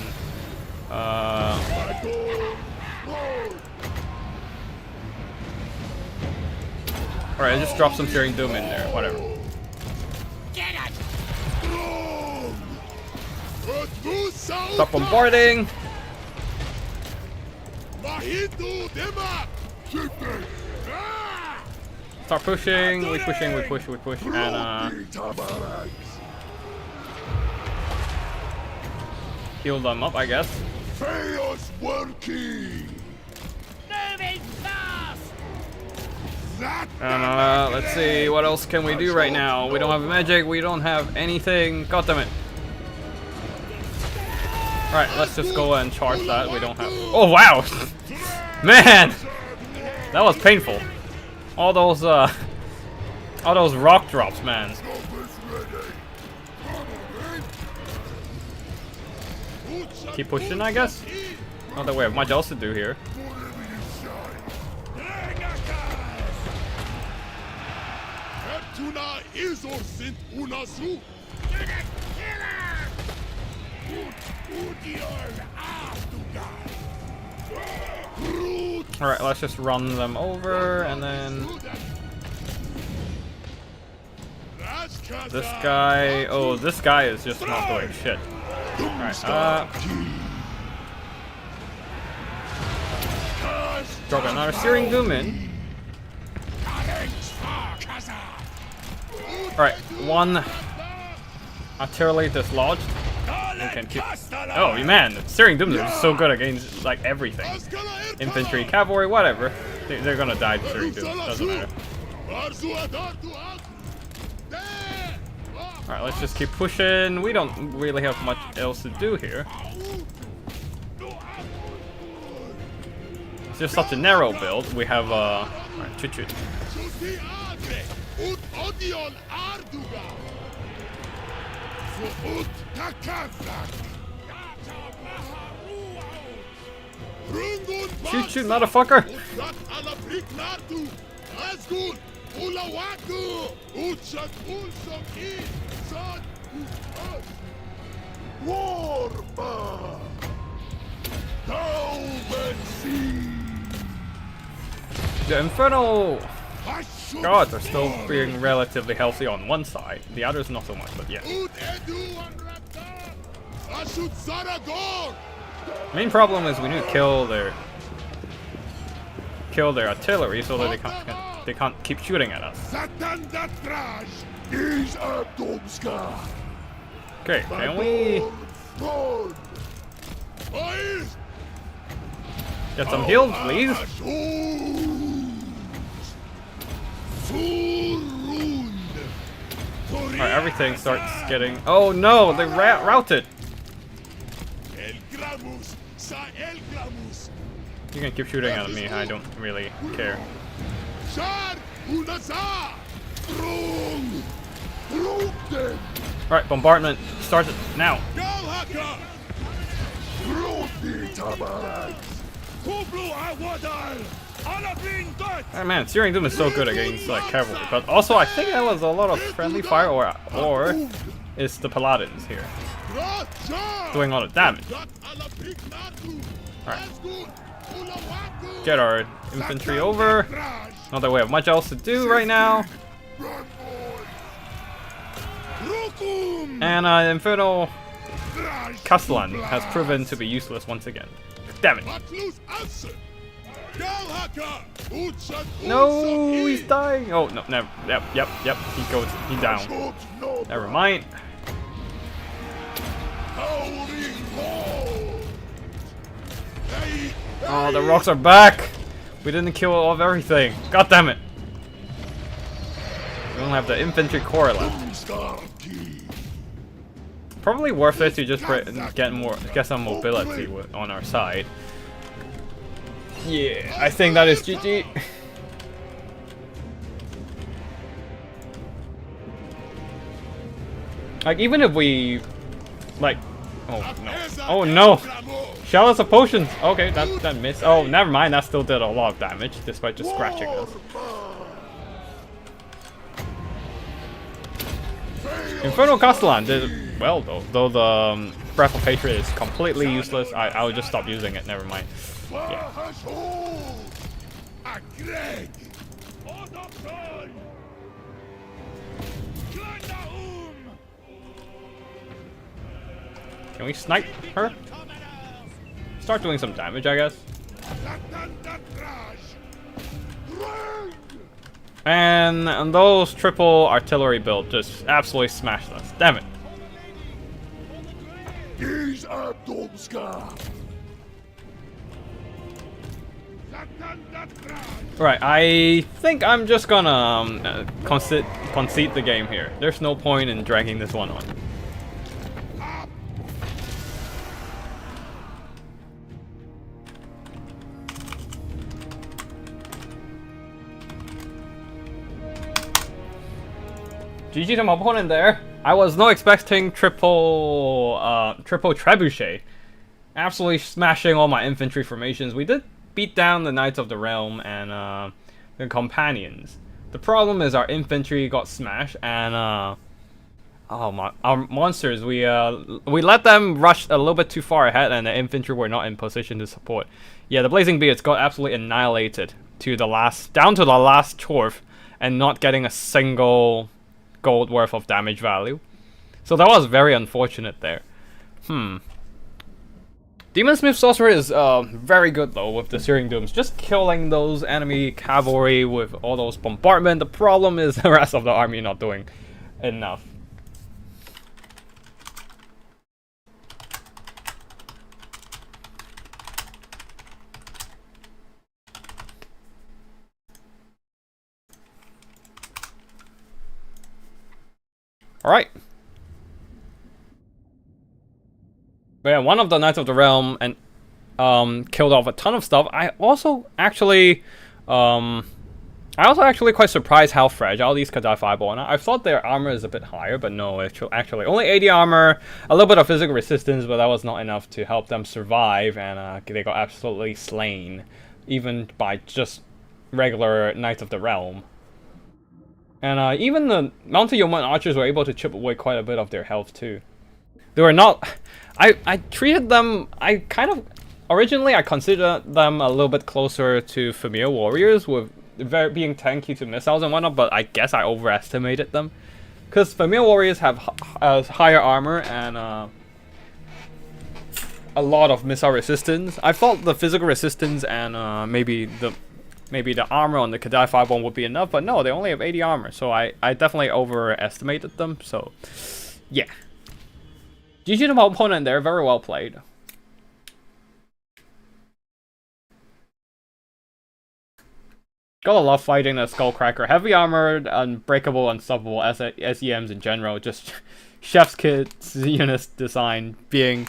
[SPEAKER 1] alright, just drop some Searing Doom in there, whatever. Stop bombarding. Start pushing, we push, and heal them up, I guess. And let's see, what else can we do right now? We don't have magic, we don't have anything. God damn it. Alright, let's just go and charge that. We don't have. Oh wow! Man! That was painful. All those rock drops, man. Keep pushing, I guess. Not that we have much else to do here. Alright, let's just run them over, and then... This guy... Oh, this guy is just not doing shit. Alright, drop another Searing Doom in. Alright, one artillery dislodged. We can keep... Oh man, Searing Dooms are so good against like everything. Infantry, cavalry, whatever. They're gonna die to Searing Dooms, doesn't matter. Alright, let's just keep pushing. We don't really have much else to do here. It's just such a narrow build. We have alright, choo-choo. Shoot, shoot, motherfucker! The Infernal Guards are still being relatively healthy on one side. The others not so much, but yeah. Main problem is we need to kill their artillery so that they can't keep shooting at us. Okay, can we get some heals, please? Alright, everything starts getting... Oh no, they routed! You can keep shooting at me, I don't really care. Alright, bombardment starts now. Oh man, Searing Doom is so good against like cavalry, but also I think that was a lot of friendly fire, or is the paladins here doing all the damage. Alright, get our infantry over. Not that we have much else to do right now. And Infernal Castellan has proven to be useless once again. Damn it. No, he's dying. Oh no, never. Yep. He's down. Never mind. Oh, the rocks are back. We didn't kill all of everything. God damn it. We don't have the infantry corps left. Probably worth it to just get some mobility on our side. Yeah, I think that is GG. Like, even if we, like, oh no, Showers of potions. Okay, that missed. Oh, never mind. That still did a lot of damage despite just scratching us. Infernal Castellan did well though the Breath of Hatred is completely useless. I will just stop using it. Never mind. Yeah. Can we snipe her? Start doing some damage, I guess. And those triple artillery build just absolutely smashed us. Damn it. Right, I think I'm just gonna concede the game here. There's no point in dragging this one on. GG to my opponent there. I was not expecting triple trebuchet. Absolutely smashing all my infantry formations. We did beat down the Knights of the Realm and the Companions. The problem is our infantry got smashed and Oh my, our monsters, we let them rush a little bit too far ahead, and the infantry were not in position to support. Yeah, the Blazing Beards got absolutely annihilated down to the last chorf, and not getting a single gold worth of damage value. So that was very unfortunate there. Demon Smith Sorcerer is very good though with the Searing Dooms. Just killing those enemy cavalry with all those bombardment. The problem is the rest of the army not doing enough. Alright. But yeah, one of the Knights of the Realm and killed off a ton of stuff. I also actually quite surprised how fragile these Kadai Fireball are. I thought their armor is a bit higher, but no, actually only 80 armor, a little bit of physical resistance, but that was not enough to help them survive, and they got absolutely slain, even by just regular Knights of the Realm. And even the Mounted Yeoman Archers were able to chip away quite a bit of their health too. They were not... I treated them... Originally I considered them a little bit closer to Familiar Warriors, with being tanky to missiles and whatnot, but I guess I overestimated them. Because Familiar Warriors have higher armor and a lot of missile resistance. I thought the physical resistance and maybe the armor on the Kadai Fireball would be enough, but no, they only have 80 armor, so I definitely overestimated them, so yeah. GG to my opponent there, very well played. Gotta love fighting the Skullcracker. Heavy armored, unbreakable, unstoppable, SEMs in general, just chef's kiss unit design being...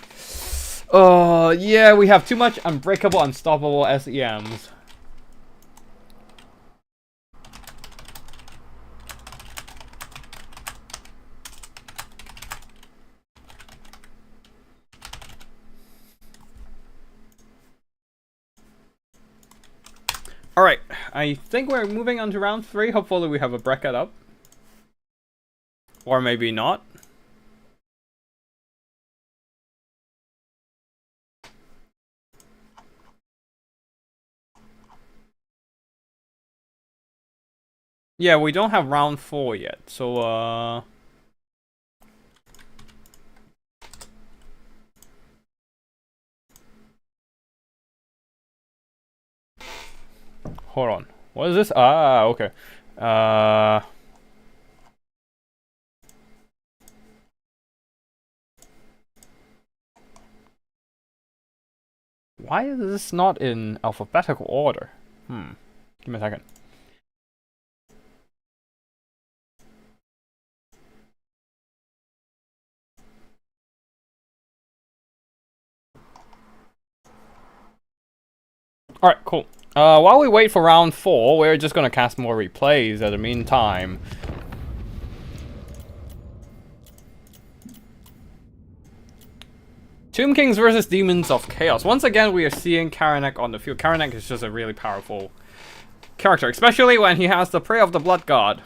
[SPEAKER 1] Oh, yeah, we have too much unbreakable, unstoppable SEMs. Alright, I think we're moving on to round 3. Hopefully we have a bracket up. Or maybe not. Yeah, we don't have round 4 yet, so hold on. What is this? Ah, okay. Why is this not in alphabetical order? Give me a second. Alright, cool. While we wait for round 4, we're just gonna cast more replays at the meantime. Tomb Kings versus Demons of Chaos. Once again, we are seeing Karanak on the field. Karanak is just a really powerful character, especially when he has the Prayer of the Blood God.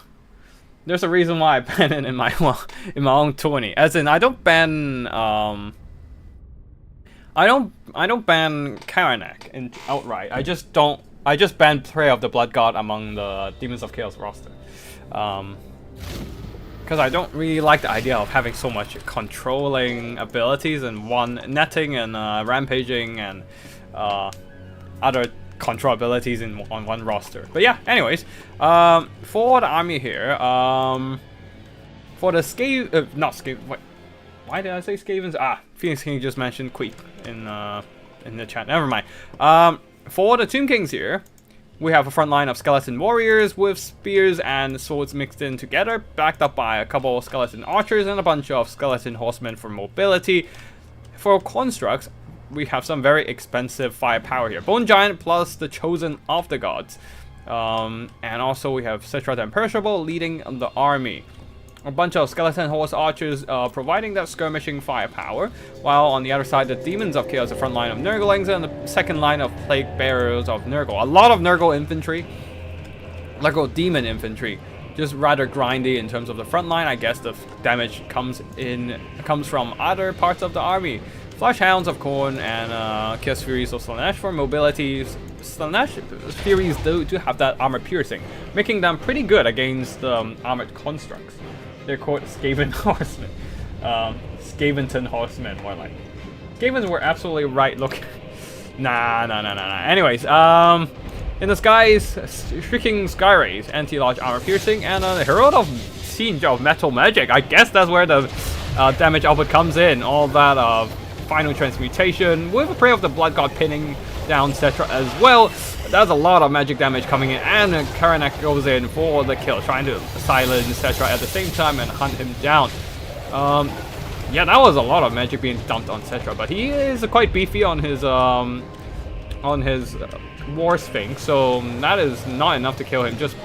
[SPEAKER 1] There's a reason why I ban it in my own tourney. As in, I don't ban I don't ban Karanak outright. I just ban Prayer of the Blood God among the Demons of Chaos roster. Because I don't really like the idea of having so much controlling abilities and one netting and rampaging and other control abilities on one roster. But yeah, anyways, for the army here, for the why did I say Skavens? Ah, Phoenix King just mentioned Queep in the chat. Never mind. For the Tomb Kings here, we have a front line of skeleton warriors with spears and swords mixed in together, backed up by a couple of skeleton archers and a bunch of skeleton horsemen for mobility. For constructs, we have some very expensive firepower here. Bone Giant plus the Chosen of the Gods. And also we have Citra the Imperishable leading the army. A bunch of skeleton horse archers providing that skirmishing firepower, while on the other side the Demons of Chaos, the front line of Nurglings, and the second line of Plague Bearers of Nurgle. A lot of Nurgle infantry, Nurgle demon infantry, just rather grindy in terms of the front line. I guess the damage comes from other parts of the army. Flash Hounds of Khorne and Chaos Furies of Slanesh for mobility. Slanesh Furies do have that armor piercing, making them pretty good against armored constructs. They're called Skaven Horsemen. Skaventon Horsemen, more like. Skavens were absolutely right. Look. Nah. Anyways, in the skies, Shrieking Sky Rays, anti-large armor piercing, and a Herald of Siege of Metal Magic. I guess that's where the damage output comes in. All that final transmutation with a Prayer of the Blood God pinning down Cetra as well. That's a lot of magic damage coming in, and Karanak goes in for the kill, trying to silence Cetra at the same time and hunt him down. Yeah, that was a lot of magic being dumped on Cetra, but he is quite beefy on his War Sphinx, so that is not enough to kill him. Just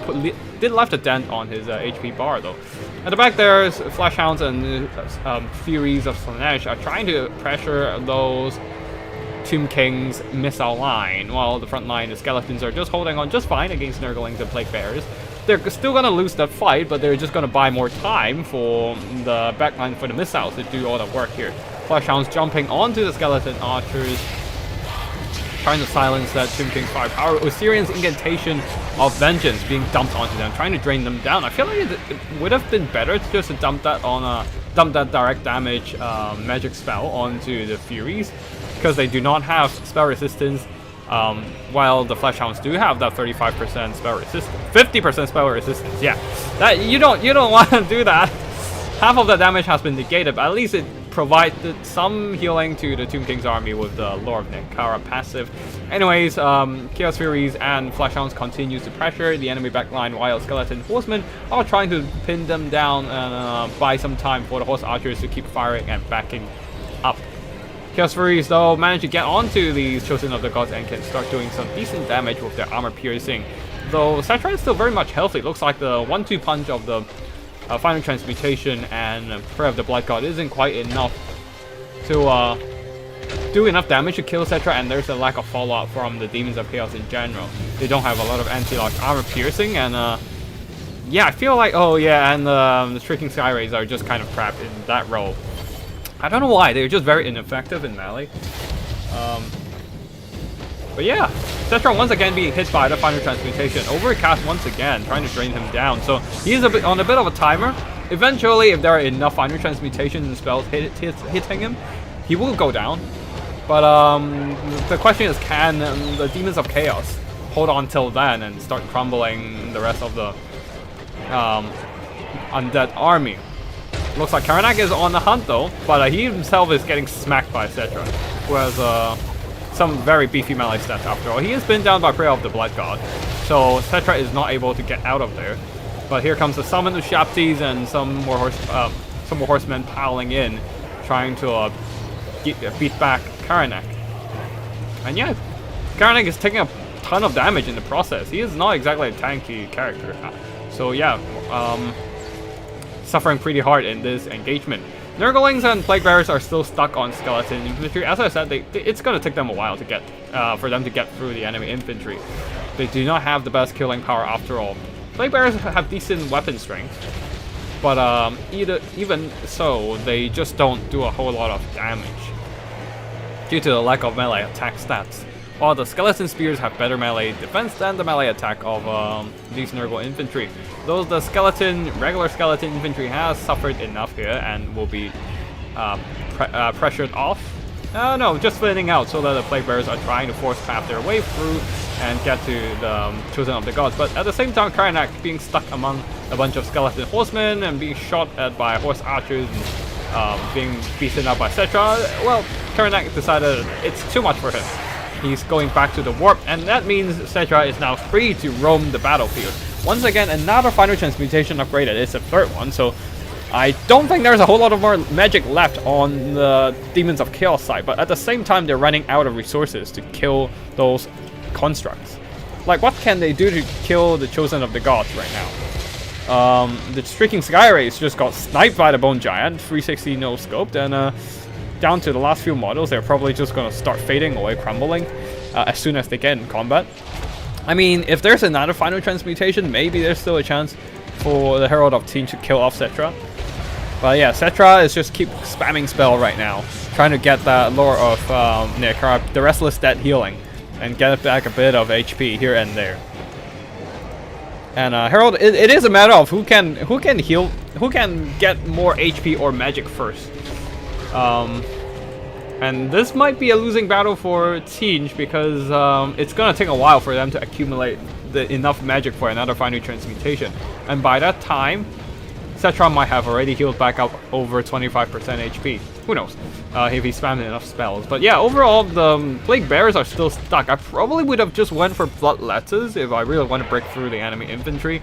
[SPEAKER 1] did left a dent on his HP bar though. At the back there's Flash Hounds and Furies of Slanesh are trying to pressure those Tomb King's missile line, while the front line, the Skeletons, are just holding on just fine against Nurglings and Plague Bears. They're still gonna lose that fight, but they're just gonna buy more time for the backline for the missiles to do all the work here. Flash Hounds jumping onto the Skeleton Archers, trying to silence that Tomb King's firepower. Osirian's Incantation of Vengeance being dumped onto them, trying to drain them down. I feel like it would have been better to just dump that direct damage magic spell onto the Furies, because they do not have spell resistance, while the Flash Hounds do have that 35% spell resistance, 50% spell resistance. Yeah, that you don't want to do that. Half of the damage has been negated, but at least it provided some healing to the Tomb King's army with the Lore of Nekara passive. Anyways, Chaos Furies and Flash Hounds continues to pressure the enemy backline, while Skeleton Horsemen are trying to pin them down and buy some time for the Horse Archers to keep firing and backing up. Chaos Furies though manage to get onto these Chosen of the Gods and can start doing some decent damage with their armor piercing. Though Cetra is still very much healthy. Looks like the 1-2 punch of the Final Transmutation and Prayer of the Blood God isn't quite enough to do enough damage to kill Cetra, and there's a lack of follow-up from the Demons of Chaos in general. They don't have a lot of anti-large armor piercing, and yeah, I feel like, oh yeah, and the Shrieking Sky Rays are just kind of trapped in that role. I don't know why, they're just very ineffective in melee. But yeah, Cetra once again being hit by the Final Transmutation. Overcast once again, trying to drain him down. So he's on a bit of a timer. Eventually, if there are enough Final Transmutation spells hitting him, he will go down. But the question is, can the Demons of Chaos hold on till then and start crumbling the rest of the undead army? Looks like Karanak is on the hunt though, but he himself is getting smacked by Cetra, who has some very beefy melee stats after all. He has been down by Prayer of the Blood God, so Cetra is not able to get out of there. But here comes the summon of Shaptis and some more horsemen piling in, trying to beat back Karanak. And yeah, Karanak is taking a ton of damage in the process. He is not exactly a tanky character, so yeah, suffering pretty hard in this engagement. Nurglings and Plague Bearers are still stuck on Skeleton Infantry. As I said, it's going to take them a while to get for them to get through the enemy infantry. They do not have the best killing power after all. Plague Bearers have decent weapon strength, but even so, they just don't do a whole lot of damage due to the lack of melee attack stats. While the Skeleton Spears have better melee defense than the melee attack of these Nurgle infantry. Though the regular Skeleton infantry has suffered enough here and will be pressured off. No, just thinning out so that the Plague Bearers are trying to force path their way through and get to the Chosen of the Gods. But at the same time, Karanak being stuck among a bunch of Skeleton Horsemen and being shot at by Horse Archers and being beaten up by Cetra, well, Karanak decided it's too much for him. He's going back to the warp, and that means Cetra is now free to roam the battlefield. Once again, another Final Transmutation upgraded. It's a third one, so I don't think there's a whole lot of more magic left on the Demons of Chaos side, but at the same time, they're running out of resources to kill those constructs. Like, what can they do to kill the Chosen of the Gods right now? The Shrieking Sky Rays just got sniped by the Bone Giant, 360 no scoped, and down to the last few models, they're probably just going to start fading away, crumbling as soon as they get in combat. I mean, if there's another Final Transmutation, maybe there's still a chance for the Herald of Team to kill off Cetra. But yeah, Cetra is just keep spamming spell right now, trying to get that lore of the Restless Dead healing, and get back a bit of HP here and there. And Herald, it is a matter of who can heal, who can get more HP or magic first. And this might be a losing battle for Tinge because it's gonna take a while for them to accumulate enough magic for another final transmutation. And by that time, Cetra might have already healed back up over 25% HP. Who knows if he spammed enough spells. But yeah, overall, the Plague Bearers are still stuck. I probably would have just went for Bloodletters if I really want to break through the enemy infantry.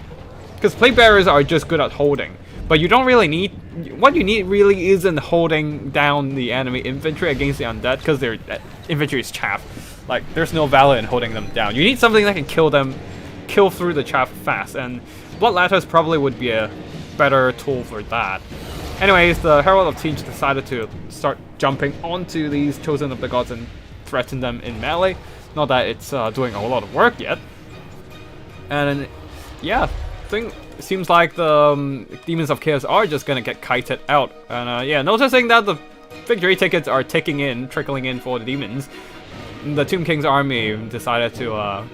[SPEAKER 1] Because Plague Bearers are just good at holding. But you don't really need... What you need really isn't holding down the enemy infantry against the undead, because their infantry is chaff. Like, there's no value in holding them down. You need something that can kill through the chaff fast, and Bloodletters probably would be a better tool for that. Anyways, the Herald of Teams decided to start jumping onto these Chosen of the Gods and threaten them in melee. Not that it's doing a lot of work yet. And yeah, seems like the Demons of Chaos are just gonna get kited out. And yeah, noticing that the victory tickets are trickling in for the demons, the Tomb King's army decided to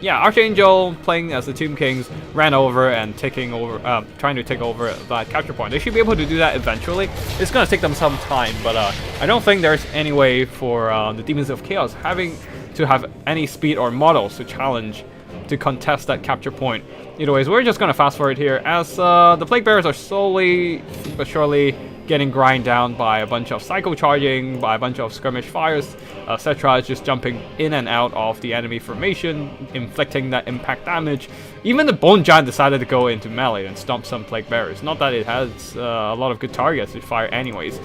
[SPEAKER 1] yeah, Archangel, playing as the Tomb Kings, ran over and trying to take over that capture point. They should be able to do that eventually. It's gonna take them some time, but I don't think there's any way for the Demons of Chaos having to have any speed or models to challenge, to contest that capture point. Either ways, we're just gonna fast forward here as the Plague Bearers are slowly but surely getting grind down by a bunch of psycho charging, by a bunch of skirmish fires. Cetra is just jumping in and out of the enemy formation, inflicting that impact damage. Even the Bone Giant decided to go into melee and stomp some Plague Bearers. Not that it has a lot of good targets to fire anyways,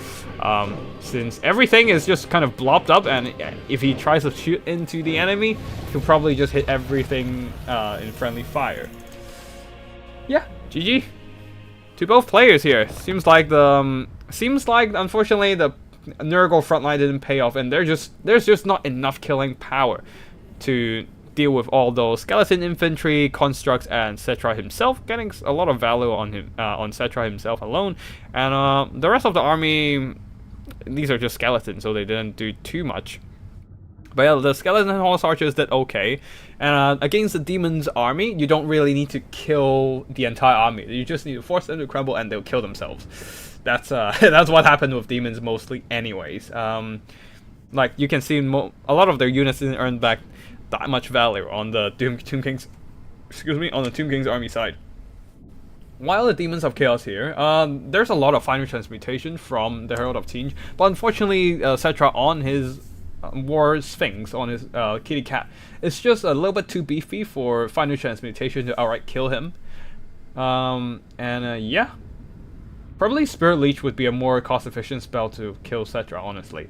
[SPEAKER 1] since everything is just kind of blobbed up, and if he tries to shoot into the enemy, he'll probably just hit everything in friendly fire. Yeah, GG to both players here. Seems like unfortunately the Nurgle frontline didn't pay off, and there's just not enough killing power to deal with all those skeleton infantry, constructs, and Cetra himself, getting a lot of value on him, on Cetra himself alone. And the rest of the army, these are just skeletons, so they didn't do too much. But yeah, the skeleton horse archers did okay, and against the demons army, you don't really need to kill the entire army. You just need to force them to crumble, and they'll kill themselves. That's that's what happened with demons mostly, anyways. Like you can see, a lot of their units didn't earn back that much value on the Tomb King's, on the Tomb King's army side. While the Demons of Chaos here, there's a lot of final transmutation from the Herald of Tinge, but unfortunately, Cetra on his War Sphinx, on his kitty cat, it's just a little bit too beefy for final transmutation to outright kill him. Yeah, probably Spirit Leech would be a more cost-efficient spell to kill Cetra, honestly,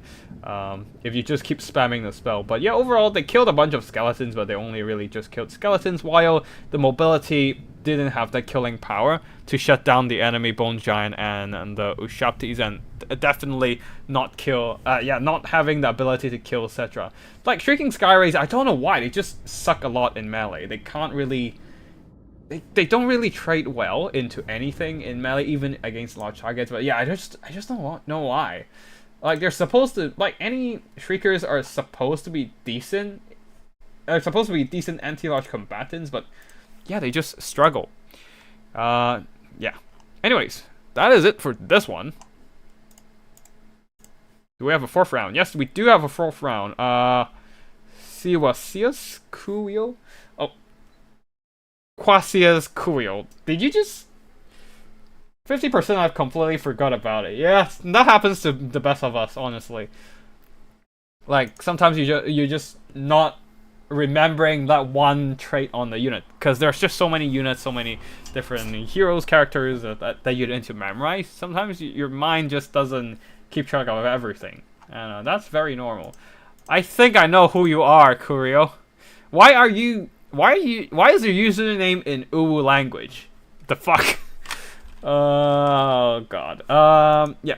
[SPEAKER 1] if you just keep spamming the spell. But yeah, overall they killed a bunch of skeletons, but they only really just killed skeletons, while the mobility didn't have that killing power to shut down the enemy Bone Giant and the Ushaptis, and definitely not kill, not having the ability to kill Cetra. Like Shrieking Skyrays, I don't know why, they just suck a lot in melee. They can't really, they don't really trade well into anything in melee, even against large targets. But yeah, I just don't know why. Like they're supposed to, like any Shriekers are supposed to be decent, anti-large combatants, but yeah, they just struggle. Yeah. Anyways, that is it for this one. Do we have a fourth round? Yes, we do have a fourth round. Siwasius Kuyo? Oh. Quasius Kuyo. Did you just... 50% I've completely forgot about it. Yeah, that happens to the best of us, honestly. Like, sometimes you're just not remembering that one trait on the unit, because there's just so many units, so many different heroes, characters that you need to memorize. Sometimes your mind just doesn't keep track of everything, and that's very normal. I think I know who you are, Kurio. Why is your username in Uwu language? The fuck? Oh god. Yeah.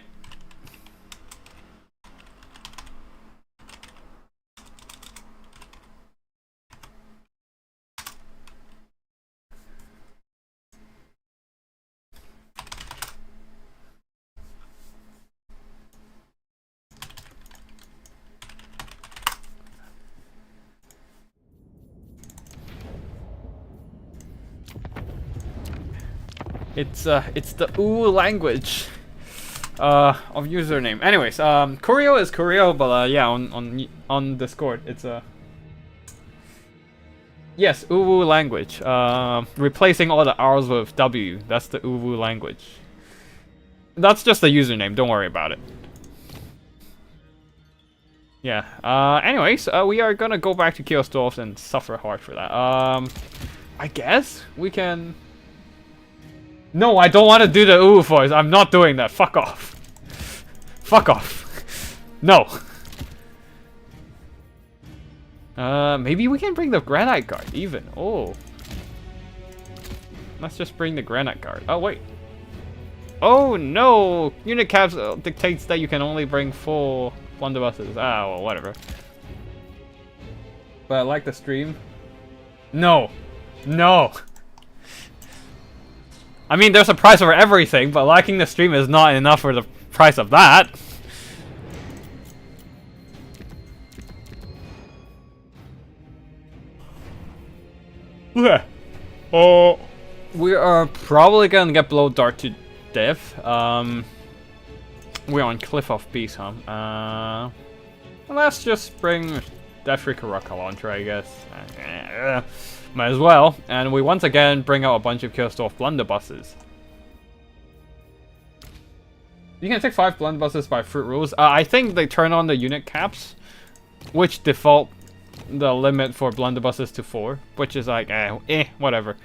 [SPEAKER 1] It's the ooh language of username. Anyways, Kurio is Kurio, but yeah, on Discord it's yes, Uwu language. Replacing all the R's with W. That's the Uwu language. That's just the username. Don't worry about it. Yeah. Anyways, we are gonna go back to Kiosdorf and suffer hard for that. I guess we can. No, I don't want to do the Uwu voice. I'm not doing that. Fuck off. Fuck off. No. Maybe we can bring the Granite Guard, even. Oh. Let's just bring the Granite Guard. Oh, wait. Oh, no! Unit caps dictates that you can only bring 4 blunderbusses. Ah, well, whatever. But I like the stream. No! No! I mean, there's a price for everything, but liking the stream is not enough for the price of that. Oh, we are probably gonna get blow dart to death. We're on Cliff of Beast, huh? Let's just bring Death Reaker Rocket Launcher, I guess. Might as well. And we once again bring out a bunch of Kiosdorf blunderbusses. You can take 5 blunderbusses by fruit rules. I think they turn on the unit caps, which default the limit for blunderbusses to 4, which is like, whatever.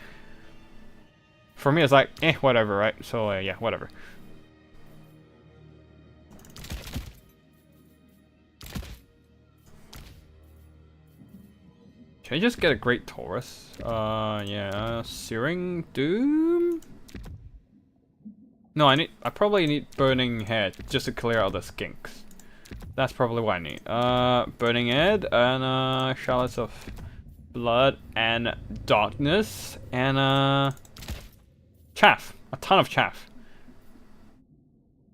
[SPEAKER 1] For me, it's like, whatever, right? So, yeah, whatever. Can I just get a Great Taurus? Yeah, Searing Doom? No, I probably need Burning Head just to clear out the skinks. That's probably what I need. Burning Head and Shallots of Blood and Darkness and Chaff. A ton of Chaff.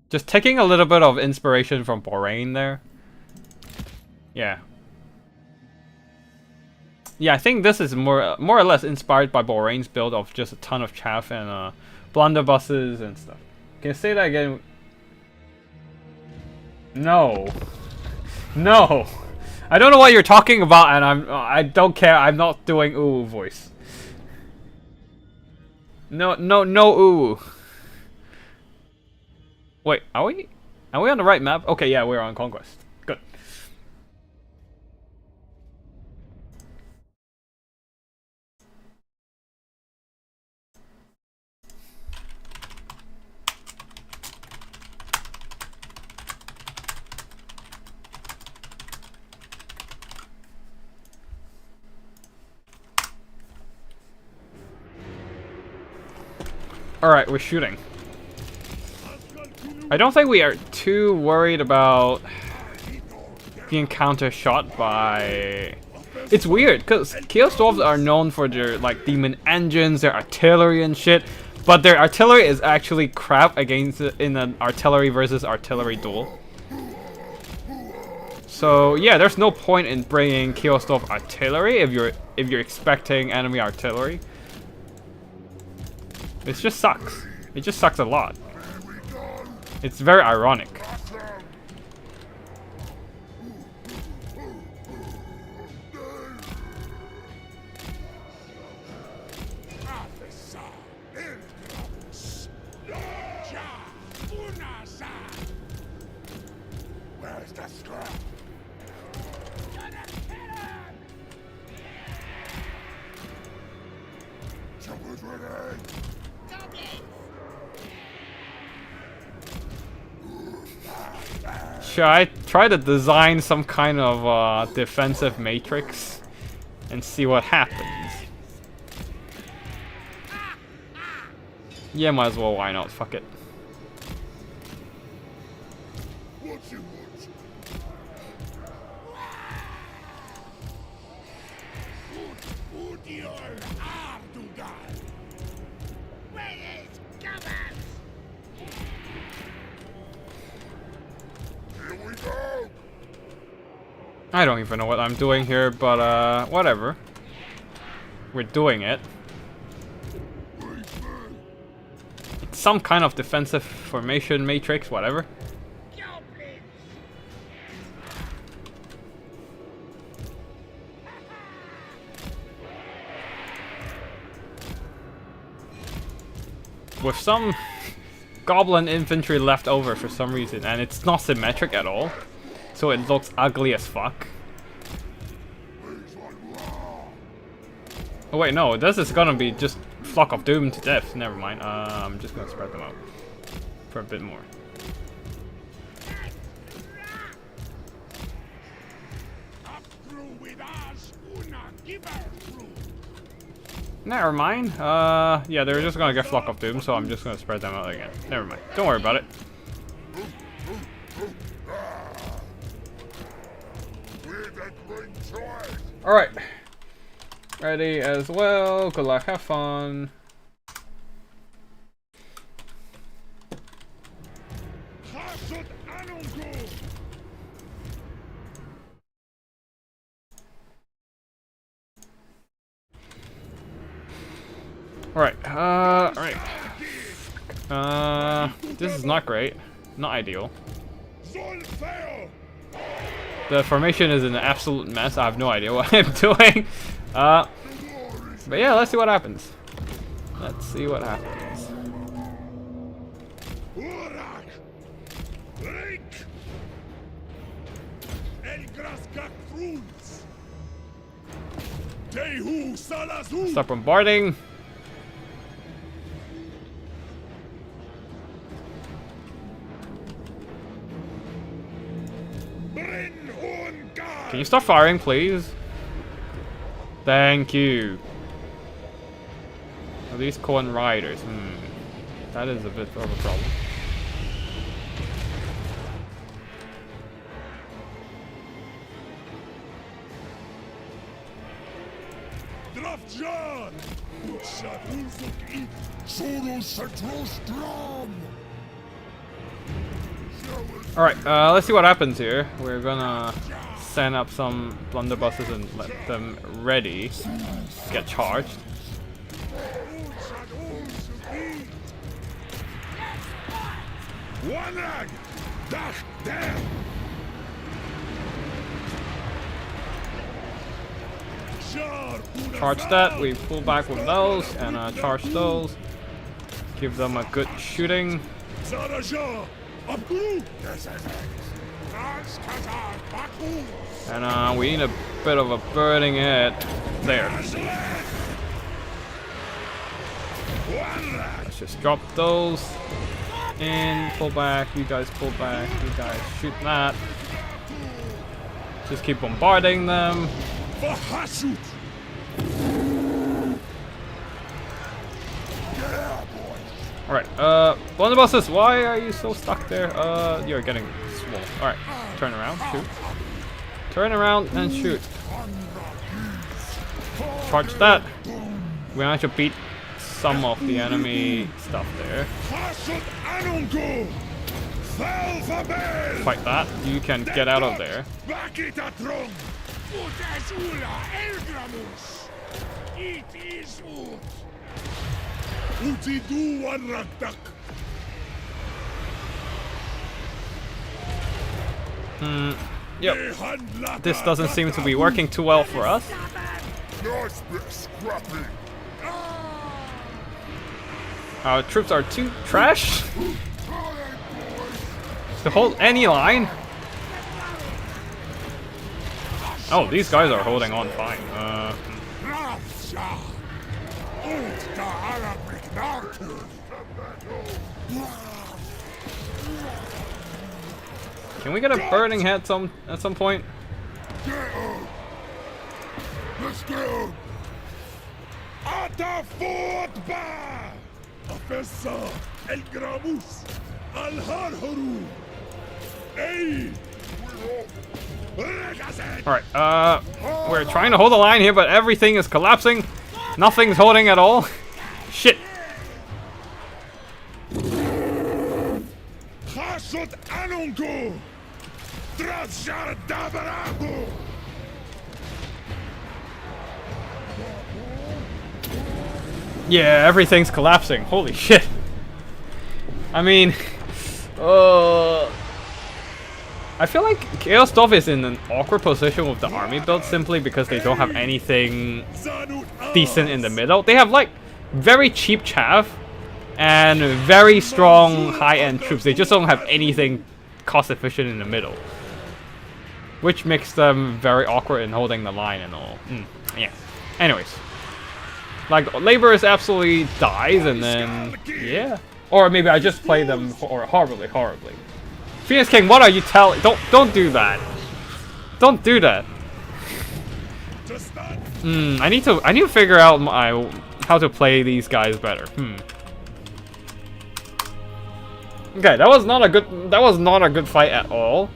[SPEAKER 1] Just taking a little bit of inspiration from Borain there. Yeah. Yeah, I think this is more or less inspired by Borain's build of just a ton of Chaff and blunderbusses and stuff. Can you say that again? No. No. I don't know what you're talking about, and I don't care. I'm not doing ooh voice. No ooh. Wait, are we on the right map? Okay, yeah, we're on Conquest. Good. Alright, we're shooting. I don't think we are too worried about being counter shot by... It's weird, because Kiosdorfs are known for their like demon engines, their artillery and shit, but their artillery is actually crap against in an artillery versus artillery duel. So yeah, there's no point in bringing Kiosdorf artillery if you're expecting enemy artillery. It just sucks. It just sucks a lot. It's very ironic.
[SPEAKER 2] Where's the scrap? Choppers ready!
[SPEAKER 1] Should I try to design some kind of defensive matrix and see what happens? Yeah, might as well. Why not? Fuck it.
[SPEAKER 2] What you want? Here we go!
[SPEAKER 1] I don't even know what I'm doing here, but whatever. We're doing it. some kind of defensive formation matrix, whatever. With some goblin infantry left over for some reason, and it's not symmetric at all, so it looks ugly as fuck. Oh wait, no, this is gonna be just Flock of Doom to death. Never mind. I'm just gonna spread them out for a bit more. Never mind. Yeah, they're just gonna get Flock of Doom, so I'm just gonna spread them out again. Never mind. Don't worry about it. Alright. Ready as well. Good luck, have fun. Alright, this is not great. Not ideal. The formation is an absolute mess. I have no idea what I'm doing. But yeah, let's see what happens. Let's see what happens. Stop bombarding. Can you stop firing, please? Thank you. Are these corn riders? That is a bit of a problem. Alright, let's see what happens here. We're gonna send up some blunderbusses and let them ready to get charged. Charge that, we pull back with those and charge those. Give them a good shooting. And we need a bit of a burning hit. There. Let's just drop those. And pull back, you guys pull back, you guys shoot that. Just keep bombarding them. Alright, blunderbusses, why are you so stuck there? You're getting swole. Alright, turn around, shoot. Turn around and shoot. Charge that. We managed to beat some of the enemy stuff there. Fight that. You can get out of there. Yep. This doesn't seem to be working too well for us.
[SPEAKER 2] Nice bit of scrapping.
[SPEAKER 1] Our troops are too trash to hold any line. Oh, these guys are holding on fine. Can we get a burning head at some point?
[SPEAKER 2] Let's go.
[SPEAKER 1] Alright, we're trying to hold the line here, but everything is collapsing. Nothing's holding at all. Shit. Yeah, everything's collapsing. Holy shit. I mean, I feel like Chaos Dwarf is in an awkward position with the army build simply because they don't have anything decent in the middle. They have like very cheap chaff and very strong high-end troops. They just don't have anything cost efficient in the middle, which makes them very awkward in holding the line and all. Yeah. Anyways, like Labor absolutely dies, and then yeah, or maybe I just play them horribly. Phoenix King, what are you telling? Don't do that. Don't do that. I need to figure out how to play these guys better. Okay, that was not a good fight at all.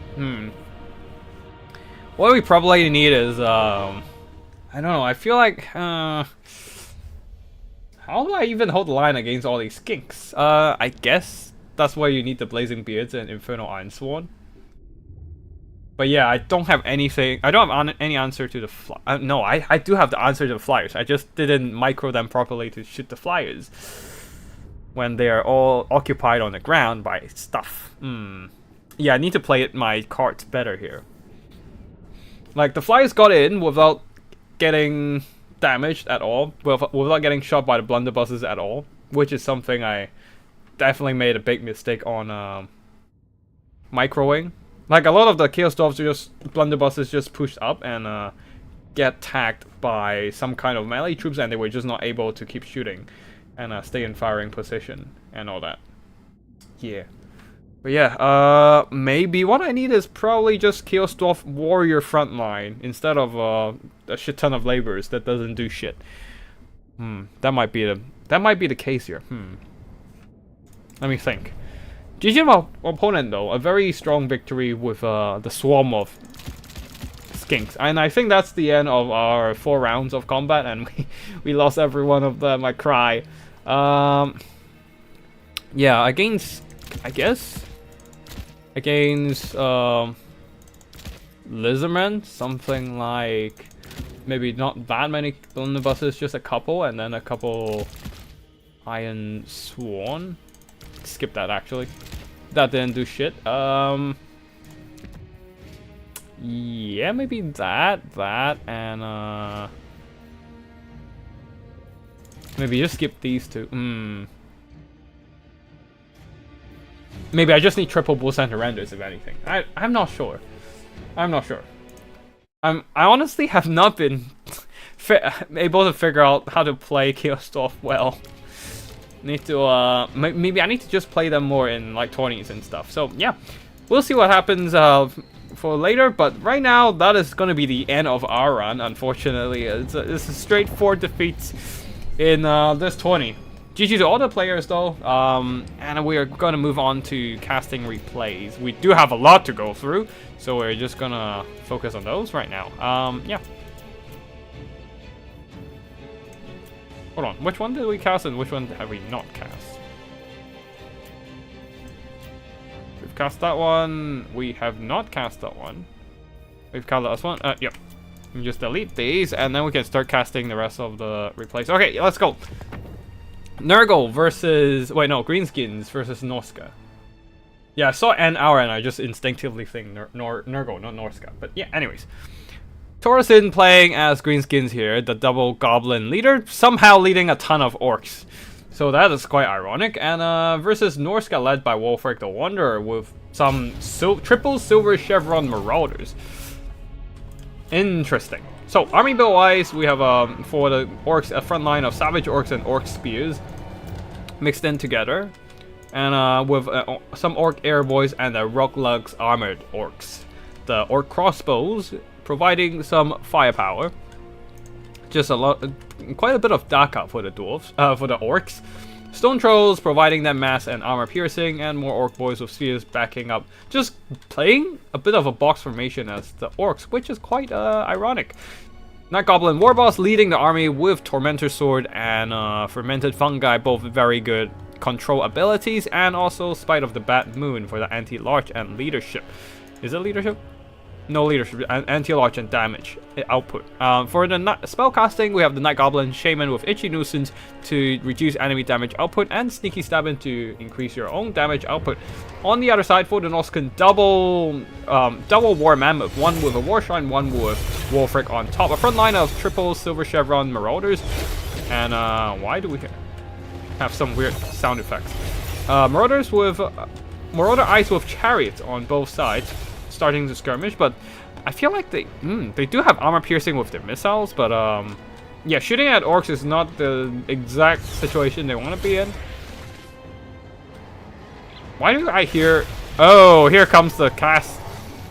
[SPEAKER 1] What we probably need is I don't know. I feel like how do I even hold the line against all these skinks? I guess that's why you need the Blazing Beards and Infernal Ironsworn. But yeah, I don't have anything. I don't have any answer to the no, I do have the answer to the flyers. I just didn't micro them properly to shoot the flyers when they are all occupied on the ground by stuff. Yeah, I need to play my cards better here. Like, the flyers got in without getting damaged at all, without getting shot by the blunderbusses at all, which is something I definitely made a big mistake on microing. Like, a lot of the Chaos Dwarves blunderbusses just pushed up and get tagged by some kind of melee troops, and they were just not able to keep shooting and stay in firing position and all that. Yeah. But yeah, maybe what I need is probably just Chaos Dwarf Warrior frontline instead of a shit ton of laborers that doesn't do shit. That might be the case here. Let me think. GG opponent though, a very strong victory with the swarm of skinks, and I think that's the end of our 4 rounds of combat, and we lost every one of them. I cry. Yeah, against Lizardmen, something like maybe not that many blunderbusses, just a couple, and then a couple Iron Sworn. Skip that actually. That didn't do shit. Yeah, maybe that, and maybe just skip these two. Maybe I just need triple bull center renders if anything. I'm not sure. I honestly have not been able to figure out how to play Chaos Dwarf well. Need to maybe I need to just play them more in like 20s and stuff. So yeah, we'll see what happens for later. But right now, that is gonna be the end of our run. Unfortunately, it's a straight 4 defeats in this 20. GG to all the players though, and we are gonna move on to casting replays. We do have a lot to go through, so we're just gonna focus on those right now. Yeah. Hold on, which one did we cast and which one have we not cast? We've cast that one. We have not cast that one. We've cast the last one. Yep. We just delete these, and then we can start casting the rest of the replays. Okay, let's go. Nurgle versus... Wait, no. Greenskins versus Norska. Yeah, I saw an hour and I just instinctively think Nurgle, not Norska. But yeah, anyways. Thorson playing as Greenskins here, the double goblin leader, somehow leading a ton of orcs. So that is quite ironic. And versus Norska led by Wolfric the Wanderer with some triple silver chevron marauders. Interesting. So army build wise, we have for the orcs a front line of savage orcs and orc spears mixed in together, and with some orc airboys and the rock lugs armored orcs. The orc crossbows providing some firepower. Just quite a bit of backup for the dwarves, for the orcs. Stone trolls providing them mass and armor piercing, and more orc boys with spears backing up. Just playing a bit of a box formation as the orcs, which is quite ironic. Night Goblin Warboss leading the army with Tormentor Sword and Fermented Fungi, both very good control abilities, and also Spite of the Bad Moon for the anti-large and leadership. Is it leadership? no leadership, and anti-large and damage output. For the spellcasting, we have the Night Goblin Shaman with Itchy Nuisance to reduce enemy damage output, and Sneaky Stabbing to increase your own damage output. On the other side, for the Norscan, double War Mammoth, one with a War Shrine, one with Wolfric on top. A front line of triple Silver Chevron Marauders, and why do we have some weird sound effects? Marauders with Marauder Eyes with Chariots on both sides, starting the skirmish, but I feel like they do have armor piercing with their missiles, but yeah, shooting at orcs is not the exact situation they want to be in. Why do I hear... Oh, here comes the cast.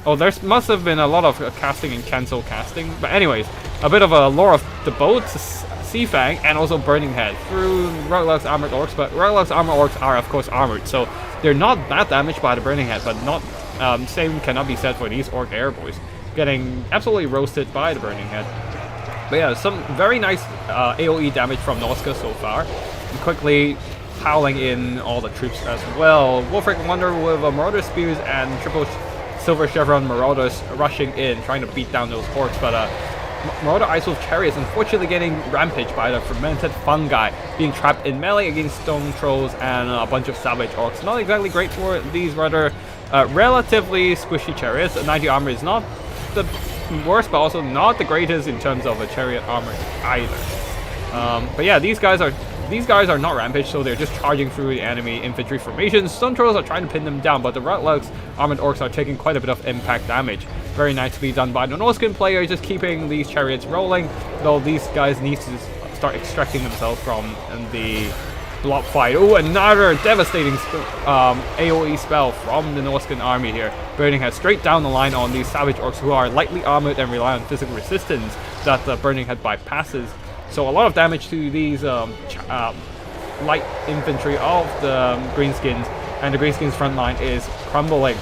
[SPEAKER 1] Oh, there must have been a lot of casting and cancel casting, but anyways, a bit of a lore of the boat, Sea Fang, and also Burning Head through Rogueluck's armored orcs, but Rogueluck's armored orcs are of course armored, so they're not that damaged by the Burning Head, but not same cannot be said for these orc air boys, getting absolutely roasted by the Burning Head. But yeah, some very nice AoE damage from Noska so far, and quickly piling in all the troops as well. Wolfric Wonder with Marauder Spears and triple Silver Chevron Marauders rushing in, trying to beat down those orcs, but Marauder Ice with Chariots unfortunately getting rampaged by the fermented fungi, being trapped in melee against stone trolls and a bunch of savage orcs. Not exactly great for these rather relatively squishy chariots. 90 armor is not the worst, but also not the greatest in terms of a chariot armor either. But yeah, these guys are not rampage, so they're just charging through the enemy infantry formations. Stone trolls are trying to pin them down, but the Rogueluck's armored orcs are taking quite a bit of impact damage. Very nicely done by the Norscan player, just keeping these chariots rolling, though these guys need to start extracting themselves from the block fight. Oh, another devastating AoE spell from the Norscan army here. Burning Head straight down the line on these savage orcs who are lightly armored and rely on physical resistance that the Burning Head bypasses. So a lot of damage to these light infantry of the Greenskins, and the Greenskins front line is crumbling.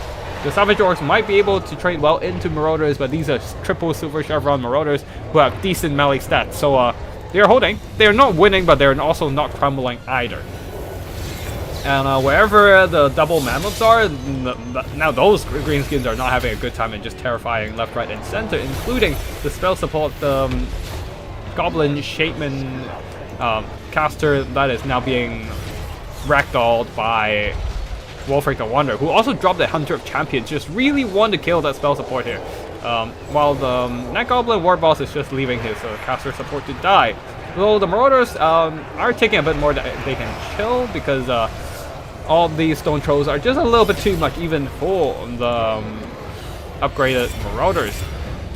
[SPEAKER 1] The Savage Orcs might be able to trade well into Marauders, but these are triple Silver Chevron Marauders who have decent melee stats. So they're holding. They're not winning, but they're also not crumbling either. And wherever the double mammoths are, now those Greenskins are not having a good time and just terrifying left, right, and center, including the spell support, Goblin Shaman caster that is now being ragdolled by Wolfric the Wanderer, who also dropped the Hunter of Champions, just really want to kill that spell support here. While the Night Goblin War Boss is just leaving his caster support to die. Though the Marauders are taking a bit more that they can chill, because all these Stone Trolls are just a little bit too much even for the upgraded Marauders.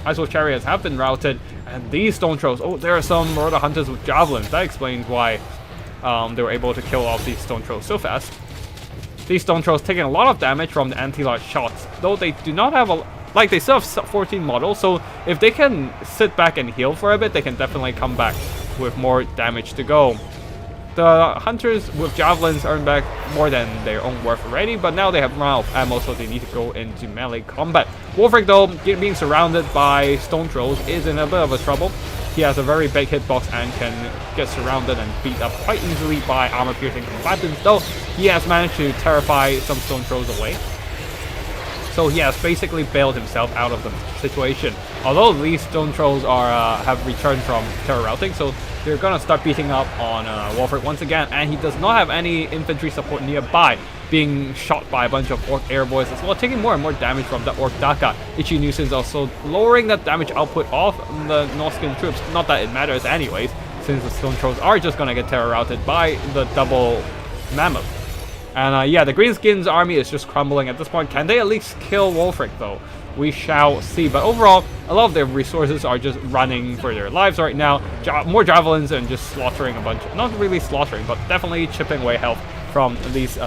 [SPEAKER 1] Ice Chariots have been routed, and these Stone Trolls, oh, there are some Marauder Hunters with Javelins. That explains why they were able to kill off these Stone Trolls so fast. These Stone Trolls taking a lot of damage from the anti-large shots, though they do not have a... Like, they still have 14 models, so if they can sit back and heal for a bit, they can definitely come back with more damage to go. The Hunters with Javelins earn back more than their own worth already, but now they have run out of ammo, so they need to go into melee combat. Wolfric, though, being surrounded by Stone Trolls is in a bit of a trouble. He has a very big hitbox and can get surrounded and beat up quite easily by armor-piercing combatants, though he has managed to terrify some Stone Trolls away. So he has basically bailed himself out of the situation. Although these Stone Trolls are have returned from terror routing, so they're gonna start beating up on Wolfric once again, and he does not have any infantry support nearby, being shot by a bunch of Orc Airboys as well, taking more and more damage from the Orc Daka. Itchy Nuisance also lowering the damage output of the Norscan troops. Not that it matters anyways, since the Stone Trolls are just gonna get terror routed by the double Mammoth. And yeah, the Greenskins army is just crumbling at this point. Can they at least kill Wolfric though? We shall see. But overall, a lot of their resources are just running for their lives right now. More Javelins and just slaughtering a bunch. Not really slaughtering, but definitely chipping away health from these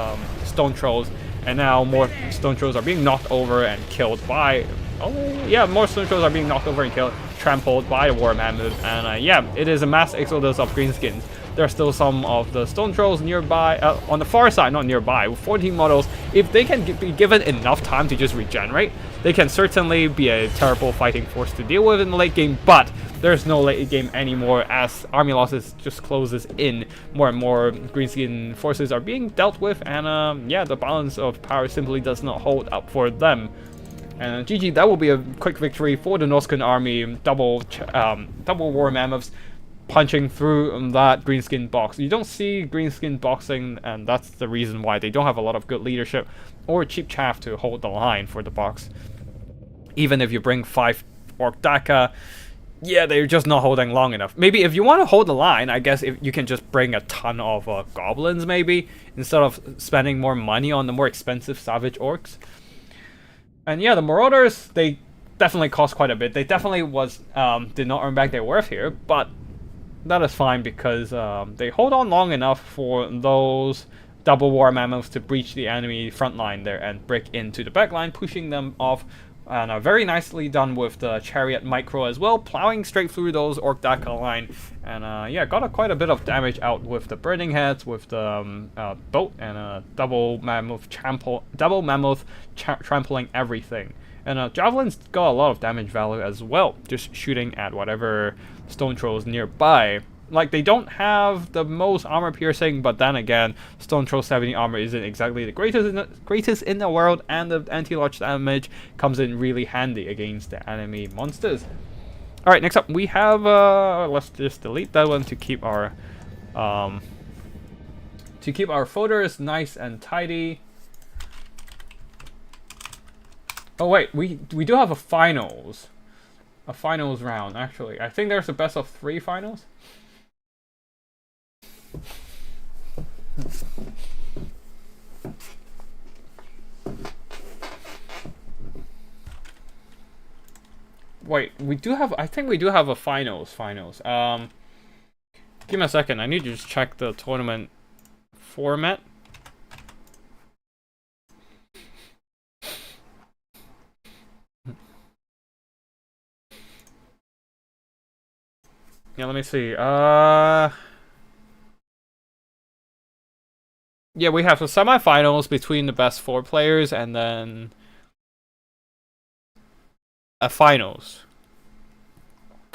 [SPEAKER 1] Stone Trolls. And now more Stone Trolls are being knocked over and killed by... Oh, yeah, more Stone Trolls are being knocked over and killed, trampled by the War Mammoth. And yeah, it is a mass exodus of Greenskins. There are still some of the Stone Trolls nearby, on the far side, not nearby, with 14 models. If they can be given enough time to just regenerate, they can certainly be a terrible fighting force to deal with in the late game, but there's no late game anymore as army losses just closes in. More and more Greenskin forces are being dealt with, and yeah, the balance of power simply does not hold up for them. And GG, that will be a quick victory for the Norscan army. Double war mammoths punching through that greenskin box. You don't see greenskin boxing, and that's the reason why they don't have a lot of good leadership or cheap chaff to hold the line for the box. Even if you bring 5 Orc Daka, yeah, they're just not holding long enough. Maybe if you want to hold the line, I guess if you can just bring a ton of goblins, maybe, instead of spending more money on the more expensive savage orcs. And yeah, the Marauders, they definitely cost quite a bit. They definitely did not earn back their worth here, but that is fine because they hold on long enough for those double war mammoths to breach the enemy front line there and break into the back line, pushing them off. And very nicely done with the Chariot Micro as well, plowing straight through those Orc Daka line. And yeah, got quite a bit of damage out with the Burning Heads, with the boat, and double mammoth trampling everything. And Javelins got a lot of damage value as well, just shooting at whatever stone trolls nearby. Like, they don't have the most armor piercing, but then again, Stone Troll 70 armor isn't exactly the greatest in the world, and the anti-launch damage comes in really handy against the enemy monsters. Alright, next up we have, let's just delete that one to keep our folders nice and tidy. Oh wait, we do have a finals round, actually. I think there's a best of 3 finals. Wait, I think we do have a finals. Give me a second, I need to just check the tournament format. Yeah, let me see. Yeah, we have the semifinals between the best 4 players, and then a finals.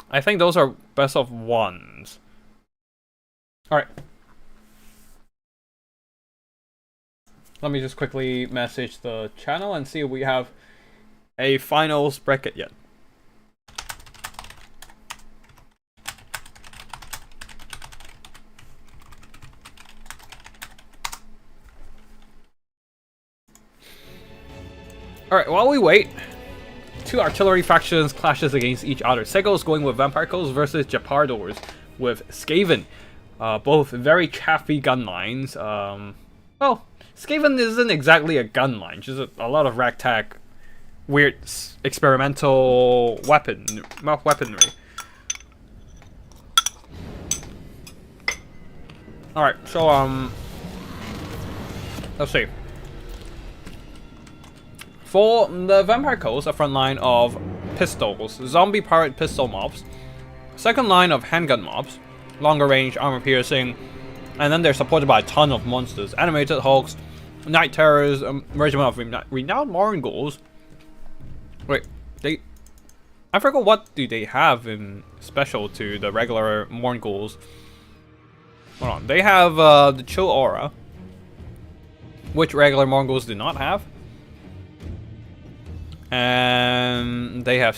[SPEAKER 1] I think those are best of 1s. Alright. Let me just quickly message the channel and see if we have a finals bracket yet. Alright, while we wait, 2 artillery factions clashes against each other. Segos going with Vampire Coast versus Japardors with Skaven. Both very chaffy gun lines. Well, Skaven isn't exactly a gun line, just a lot of ragtag, weird experimental weaponry. Alright, so let's see. For the Vampire Coast, a front line of pistols, zombie pirate pistol mobs, second line of handgun mobs, longer range armor piercing, and then they're supported by a ton of monsters, animated hulks, night terrors, regiment of renowned Mongols. Wait, I forgot what do they have in special to the regular Mongols. Hold on, they have the chill aura, which regular Mongols do not have. And they have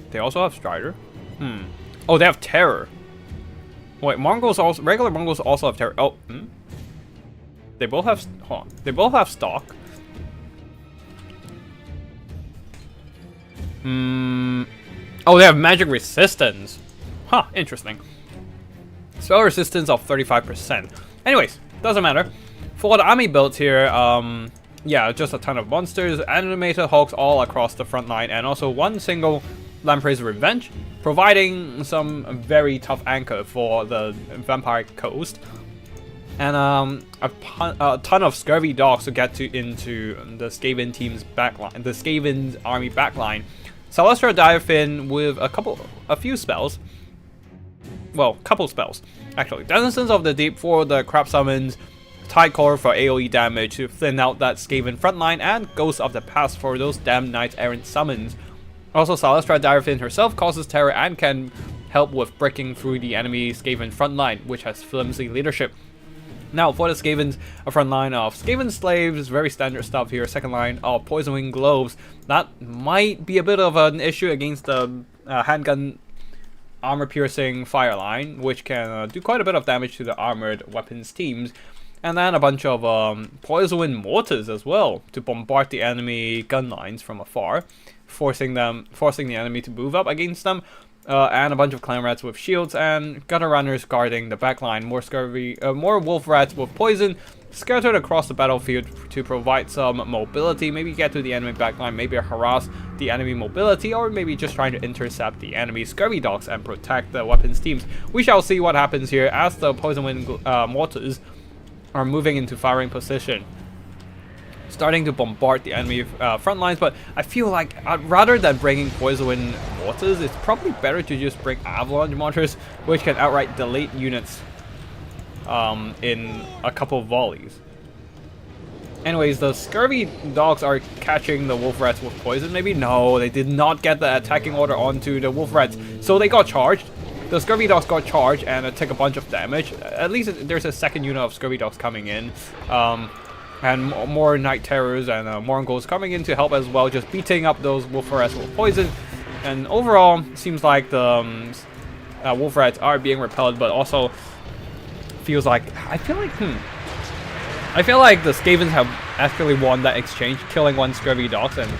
[SPEAKER 1] They also have Strider. Oh, they have Terror. Wait, regular Mongols also have Terror. Oh, They both have. Hold on. They both have Stalk. Oh, they have Magic Resistance. Huh, interesting. Spell resistance of 35%. Anyways, doesn't matter. For the army build here, yeah, just a ton of monsters, animated hulks all across the front line, and also one single Lamprey's Revenge, providing some very tough anchor for the Vampire Coast. And a ton of scurvy dogs to get into the Skaven team's backline, the Skaven army backline. Celestial Diaphin with a few spells. Well, couple spells, actually. Denizens of the Deep for the crab summons, Tidecore for AoE damage to thin out that Skaven frontline, and Ghosts of the Past for those damn Knight Errant summons. Also, Celestra Diaphin herself causes terror and can help with breaking through the enemy Skaven frontline, which has flimsy leadership. Now for the Skavens, a front line of Skaven Slaves, very standard stuff here. Second line of Poison Wing Globes. That might be a bit of an issue against the handgun armor-piercing fire line, which can do quite a bit of damage to the armored weapons teams. And then a bunch of Poison Wind Mortars as well to bombard the enemy gun lines from afar, forcing the enemy to move up against them. And a bunch of clan rats with shields and gunner runners guarding the backline. More wolf rats with poison scattered across the battlefield to provide some mobility. Maybe get to the enemy backline, maybe harass the enemy mobility, or maybe just trying to intercept the enemy scurvy dogs and protect the weapons teams. We shall see what happens here as the poison wind mortars are moving into firing position, starting to bombard the enemy front lines. But I feel like rather than bringing poison wind mortars, it's probably better to just bring avalanche mortars, which can outright delete units in a couple of volleys. Anyways, the scurvy dogs are catching the wolf rats with poison. Maybe no, they did not get the attacking order onto the wolf rats, so they got charged. The scurvy dogs got charged and took a bunch of damage. At least there's a second unit of scurvy dogs coming in. And more night terrors and Mongols coming in to help as well, just beating up those wolf rats with poison. And overall, seems like the wolf rats are being repelled, but also feels like I feel like the Skavens have actually won that exchange, killing one scurvy dogs and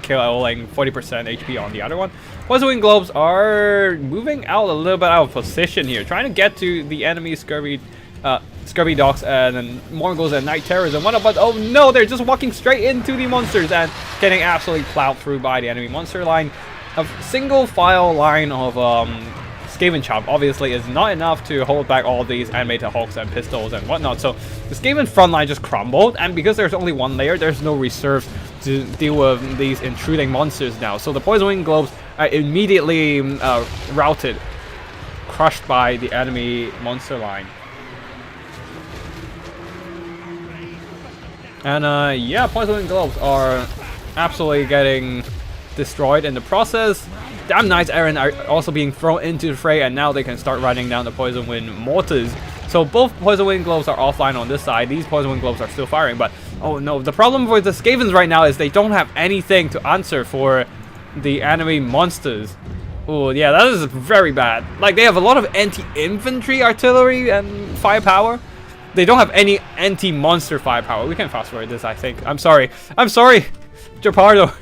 [SPEAKER 1] killing 40% HP on the other one. Poison Wing Globes are moving out a little bit out of position here, trying to get to the enemy scurvy dogs and then Mongols and night terrors and whatnot, but oh no, they're just walking straight into the monsters and getting absolutely plowed through by the enemy monster line. A single file line of Skaven Chop obviously is not enough to hold back all these animated hawks and pistols and whatnot, so the Skaven front line just crumbled, and because there's only one layer, there's no reserves to deal with these intruding monsters now. So the Poison Wing Globes are immediately routed, crushed by the enemy monster line. And yeah, Poison Wing Globes are absolutely getting destroyed in the process. Damn Knights Errant are also being thrown into the fray, and now they can start running down the Poison Wind Mortars. So both Poison Wind Globes are offline on this side. These Poison Wind Globes are still firing, but oh no, the problem with the Skavens right now is they don't have anything to answer for the enemy monsters. Oh yeah, that is very bad. Like, they have a lot of anti-infantry artillery and firepower. They don't have any anti-monster firepower. We can fast forward this, I think. I'm sorry, Gepardo,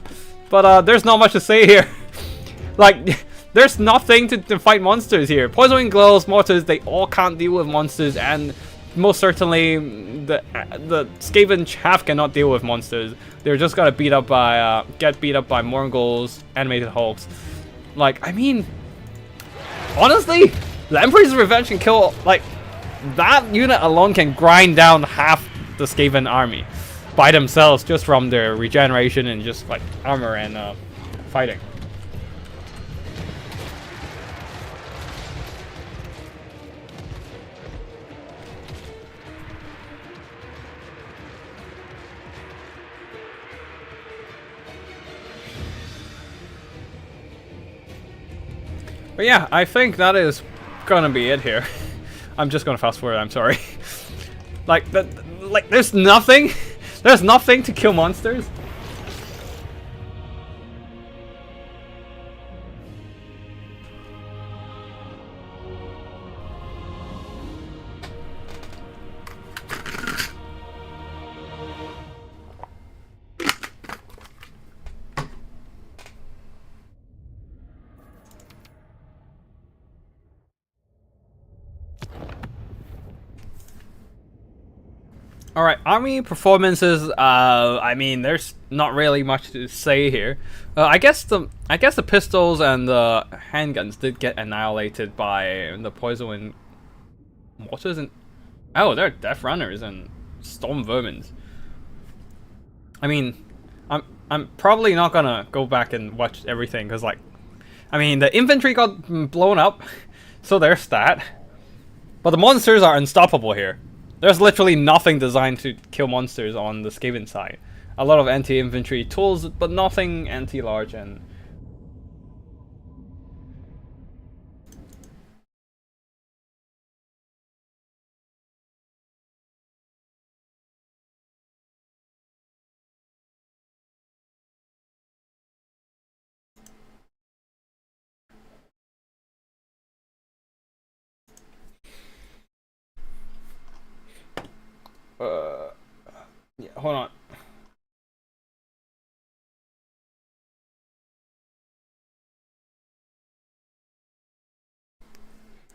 [SPEAKER 1] but there's not much to say here. Like, there's nothing to fight monsters here. Poison Wing Globes, mortars, they all can't deal with monsters, and most certainly the Skaven chaff cannot deal with monsters. They're just gonna get beat up by Mongols, animated hulks. Like, I mean, honestly, the Emperor's Revenge can kill, like, that unit alone can grind down half the Skaven army by themselves just from their regeneration and just like armor and fighting. But yeah, I think that is gonna be it here. I'm just gonna fast forward, I'm sorry. Like there's nothing to kill monsters. Alright, army performances, I mean, there's not really much to say here. I guess the pistols and the handguns did get annihilated by the Poison Wind Mortars and... Oh, they're Death Runners and Storm Vermins. I mean, I'm probably not gonna go back and watch everything, because, like, I mean, the infantry got blown up, so there's that. But the monsters are unstoppable here. There's literally nothing designed to kill monsters on the Skaven side. A lot of anti-infantry tools, but nothing anti-large and hold on.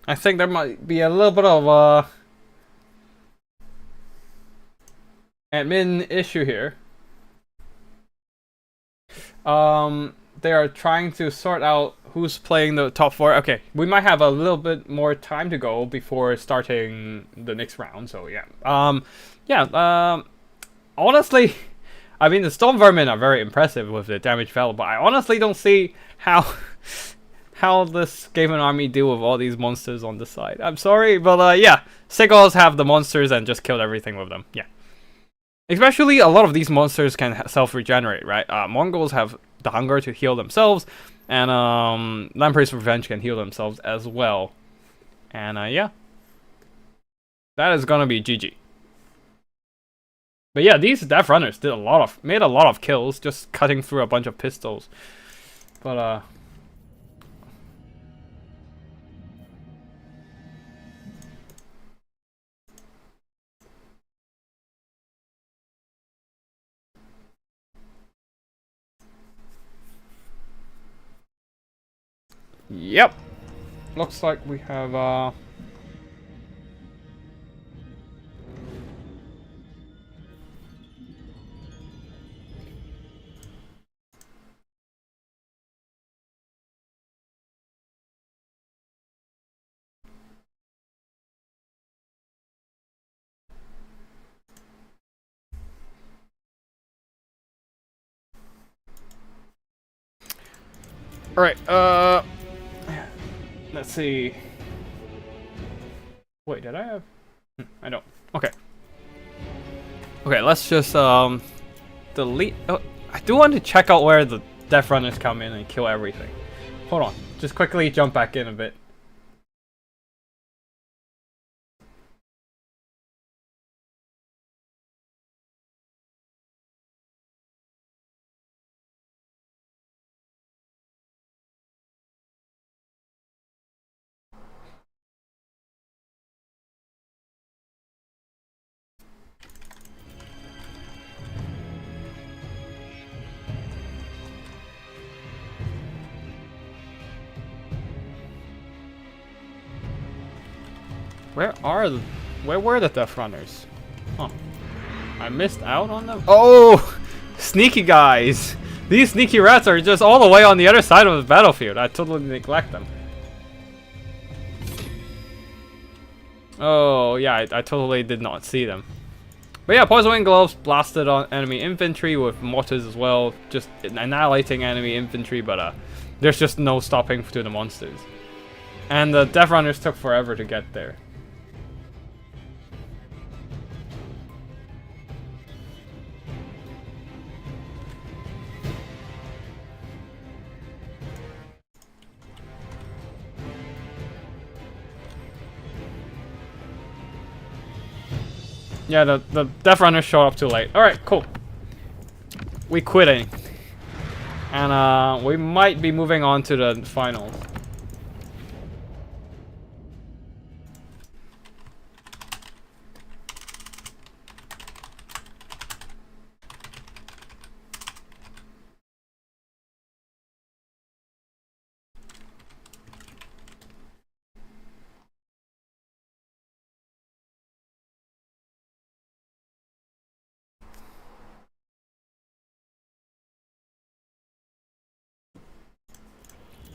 [SPEAKER 1] I think there might be a little bit of admin issue here. They are trying to sort out who's playing the top 4. Okay, we might have a little bit more time to go before starting the next round. So yeah, honestly, I mean the Storm Vermin are very impressive with the damage value, but I honestly don't see how this Skaven army deal with all these monsters on the side. I'm sorry, but yeah, Sigils have the monsters and just killed everything with them. Yeah. Especially a lot of these monsters can self-regenerate, right? Mongols have the hunger to heal themselves, and Lamprey's Revenge can heal themselves as well. And yeah, that is gonna be GG. But yeah, these Death Runners made a lot of kills just cutting through a bunch of pistols. But yep. Looks like we have alright, let's see. Wait, did I have? I don't. Okay. Okay, let's just delete. Oh, I do want to check out where the Death Runners come in and kill everything. Hold on, just quickly jump back in a bit. Where were the Death Runners? Huh. I missed out on them? Oh! Sneaky guys! These sneaky rats are just all the way on the other side of the battlefield. I totally neglect them. Oh, yeah, I totally did not see them. But yeah, Poison Wing Gloves blasted on enemy infantry with mortars as well. Just annihilating enemy infantry, but there's just no stopping to the monsters. And the Death Runners took forever to get there. Yeah, the Death Runners showed up too late. Alright, cool. We quitting. And we might be moving on to the finals.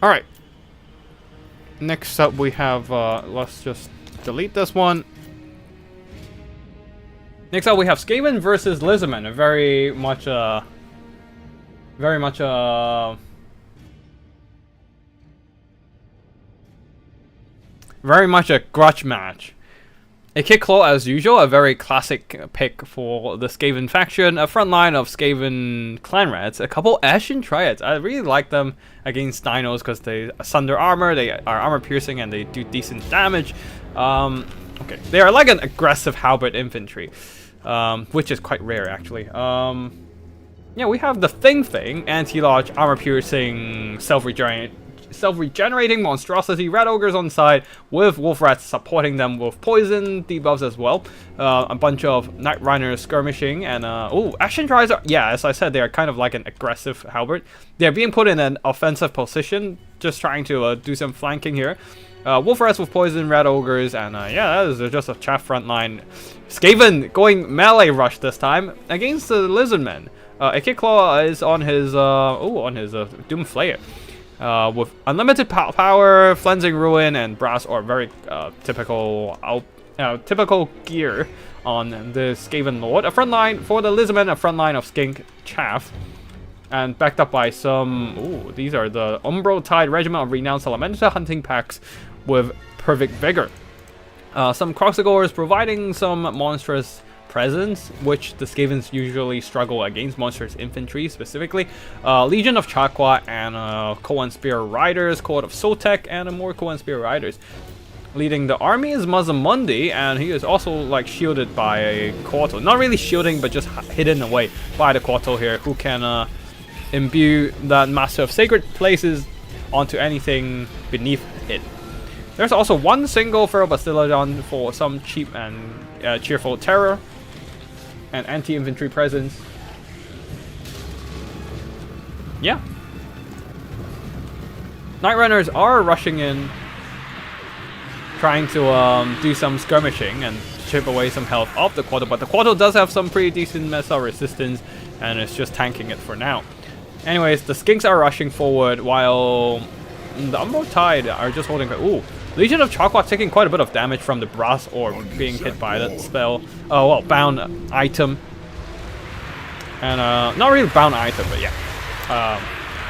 [SPEAKER 1] Alright. Next up we have, let's just delete this one. Next up we have Skaven versus Lizardman, a very much a grudge match. A Kid Claw, as usual, a very classic pick for the Skaven faction. A front line of Skaven clan rats. A couple Ashen Triads. I really like them against dinos because they sunder armor, they are armor piercing, and they do decent damage. Okay, they are like an aggressive halberd infantry, which is quite rare actually. Yeah, we have the Thing, anti-lodge, armor piercing, self-regenerating monstrosity red ogres on side, with wolf rats supporting them with poison debuffs as well. A bunch of Night Runners skirmishing, and Ashen Dryas are, yeah, as I said, they are kind of like an aggressive halberd. They're being put in an offensive position, just trying to do some flanking here. Wolf rats with poison, red ogres, and yeah, that is just a chaff front line. Skaven going melee rush this time against the Lizardmen. AK Claw is on his Doom Flayer. With unlimited power, Flensing Ruin, and Brass Orb, very typical gear on the Skaven Lord. A front line for the Lizardmen, a front line of Skink Chaff, and backed up by some. These are the Umbro Tide Regiment of Renowned Salamander hunting packs with Perfect Vigor. Some Croxagores providing some monstrous presence, which the Skavens usually struggle against, monstrous infantry specifically. Legion of Chakwa and Koan Spear Riders, Court of Sotek, and more Koan Spear Riders. Leading the army is Mazamundi, and he is also like shielded by a Quarto. Not really shielding, but just hidden away by the Quarto here, who can imbue that Master of Sacred Places onto anything beneath it. There's also one single Feral Bastillodon for some cheap and cheerful terror and anti-infantry presence. Yeah. Night Runners are rushing in, trying to do some skirmishing and chip away some health off the Quarto, but the Quarto does have some pretty decent missile resistance, and it's just tanking it for now. Anyways, the Skinks are rushing forward while the Umbro Tide are just holding. Ooh, Legion of Chakwa taking quite a bit of damage from the Brass Orb being hit by that spell. Oh well, bound item. And not really bound item, but yeah.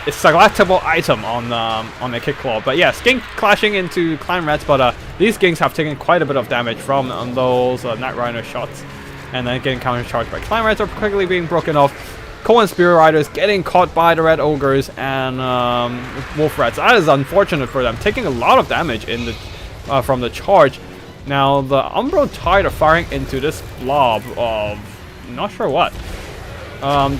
[SPEAKER 1] It's selectable item on the Kick Claw. But yeah, Skink clashing into Clan Rats, but these Skinks have taken quite a bit of damage from those Night Rhino shots. And then getting countercharged by Clan Rats are quickly being broken off. Koan Spear Riders getting caught by the Red Ogres and Wolf Rats. That is unfortunate for them, taking a lot of damage in the from the charge. Now the Umbro Tide are firing into this blob of not sure what.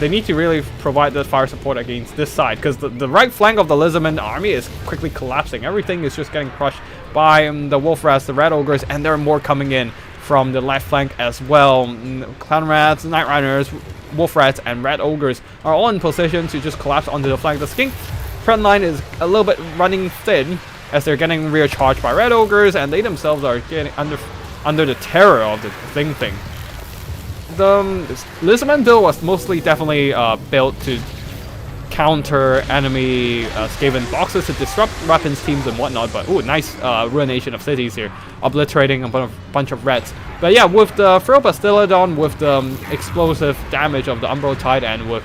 [SPEAKER 1] They need to really provide the fire support against this side, because the right flank of the Lizardman army is quickly collapsing. Everything is just getting crushed by the Wolf Rats, the Red Ogres, and there are more coming in from the left flank as well. Clan Rats, Night Runners, Wolf Rats, and Red Ogres are all in position to just collapse onto the flank. The Skink front line is a little bit running thin as they're getting recharged by Red Ogres, and they themselves are getting under the terror of the thing. The Lizardman build was mostly definitely built to counter enemy Skaven boxes, to disrupt weapons teams and whatnot. But ooh, nice ruination of cities here, obliterating a bunch of rats. But yeah, with the Feral Bastillodon, with the explosive damage of the Umbro Tide, and with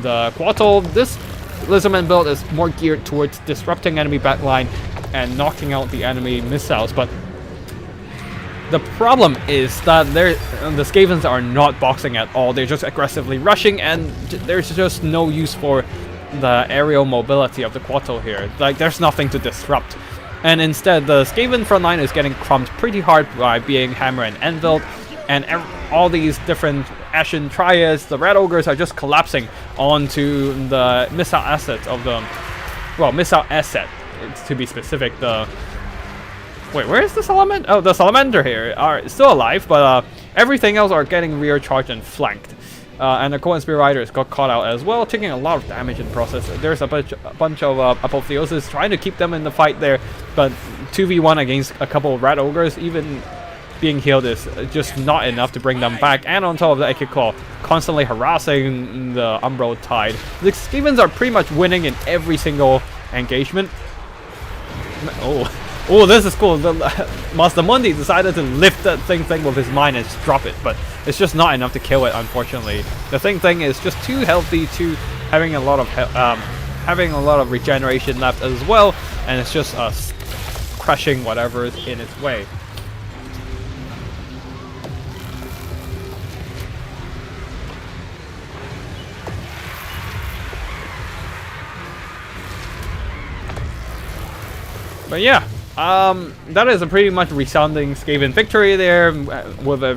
[SPEAKER 1] the Quarto, this Lizardman build is more geared towards disrupting enemy backline and knocking out the enemy missiles. But the problem is that the Skavens are not boxing at all. They're just aggressively rushing, and there's just no use for the aerial mobility of the Quarto here. Like, there's nothing to disrupt. And instead, the Skaven front line is getting crumbed pretty hard by being Hammer and Anvil, and all these different Ashen Dryas. The Red Ogres are just collapsing onto the missile asset of the... Well, missile asset, to be specific. Wait, where is the Salamander? Oh, the Salamander here are still alive, but everything else are getting rear-charged and flanked. And the Koan Spear Riders got caught out as well, taking a lot of damage in the process. There's a bunch of Apotheosis trying to keep them in the fight there, but 2v1 against a couple of Red Ogres, even being healed is just not enough to bring them back. And on top of the AK Claw, constantly harassing the Umbro Tide. The Skavens are pretty much winning in every single engagement. Oh, this is cool. Master Mundi decided to lift that thing with his mind and just drop it, but it's just not enough to kill it, unfortunately. The thing is just too healthy, having a lot of regeneration left as well, and it's just crushing whatever is in its way. But yeah. That is a pretty much resounding Skaven victory there, with a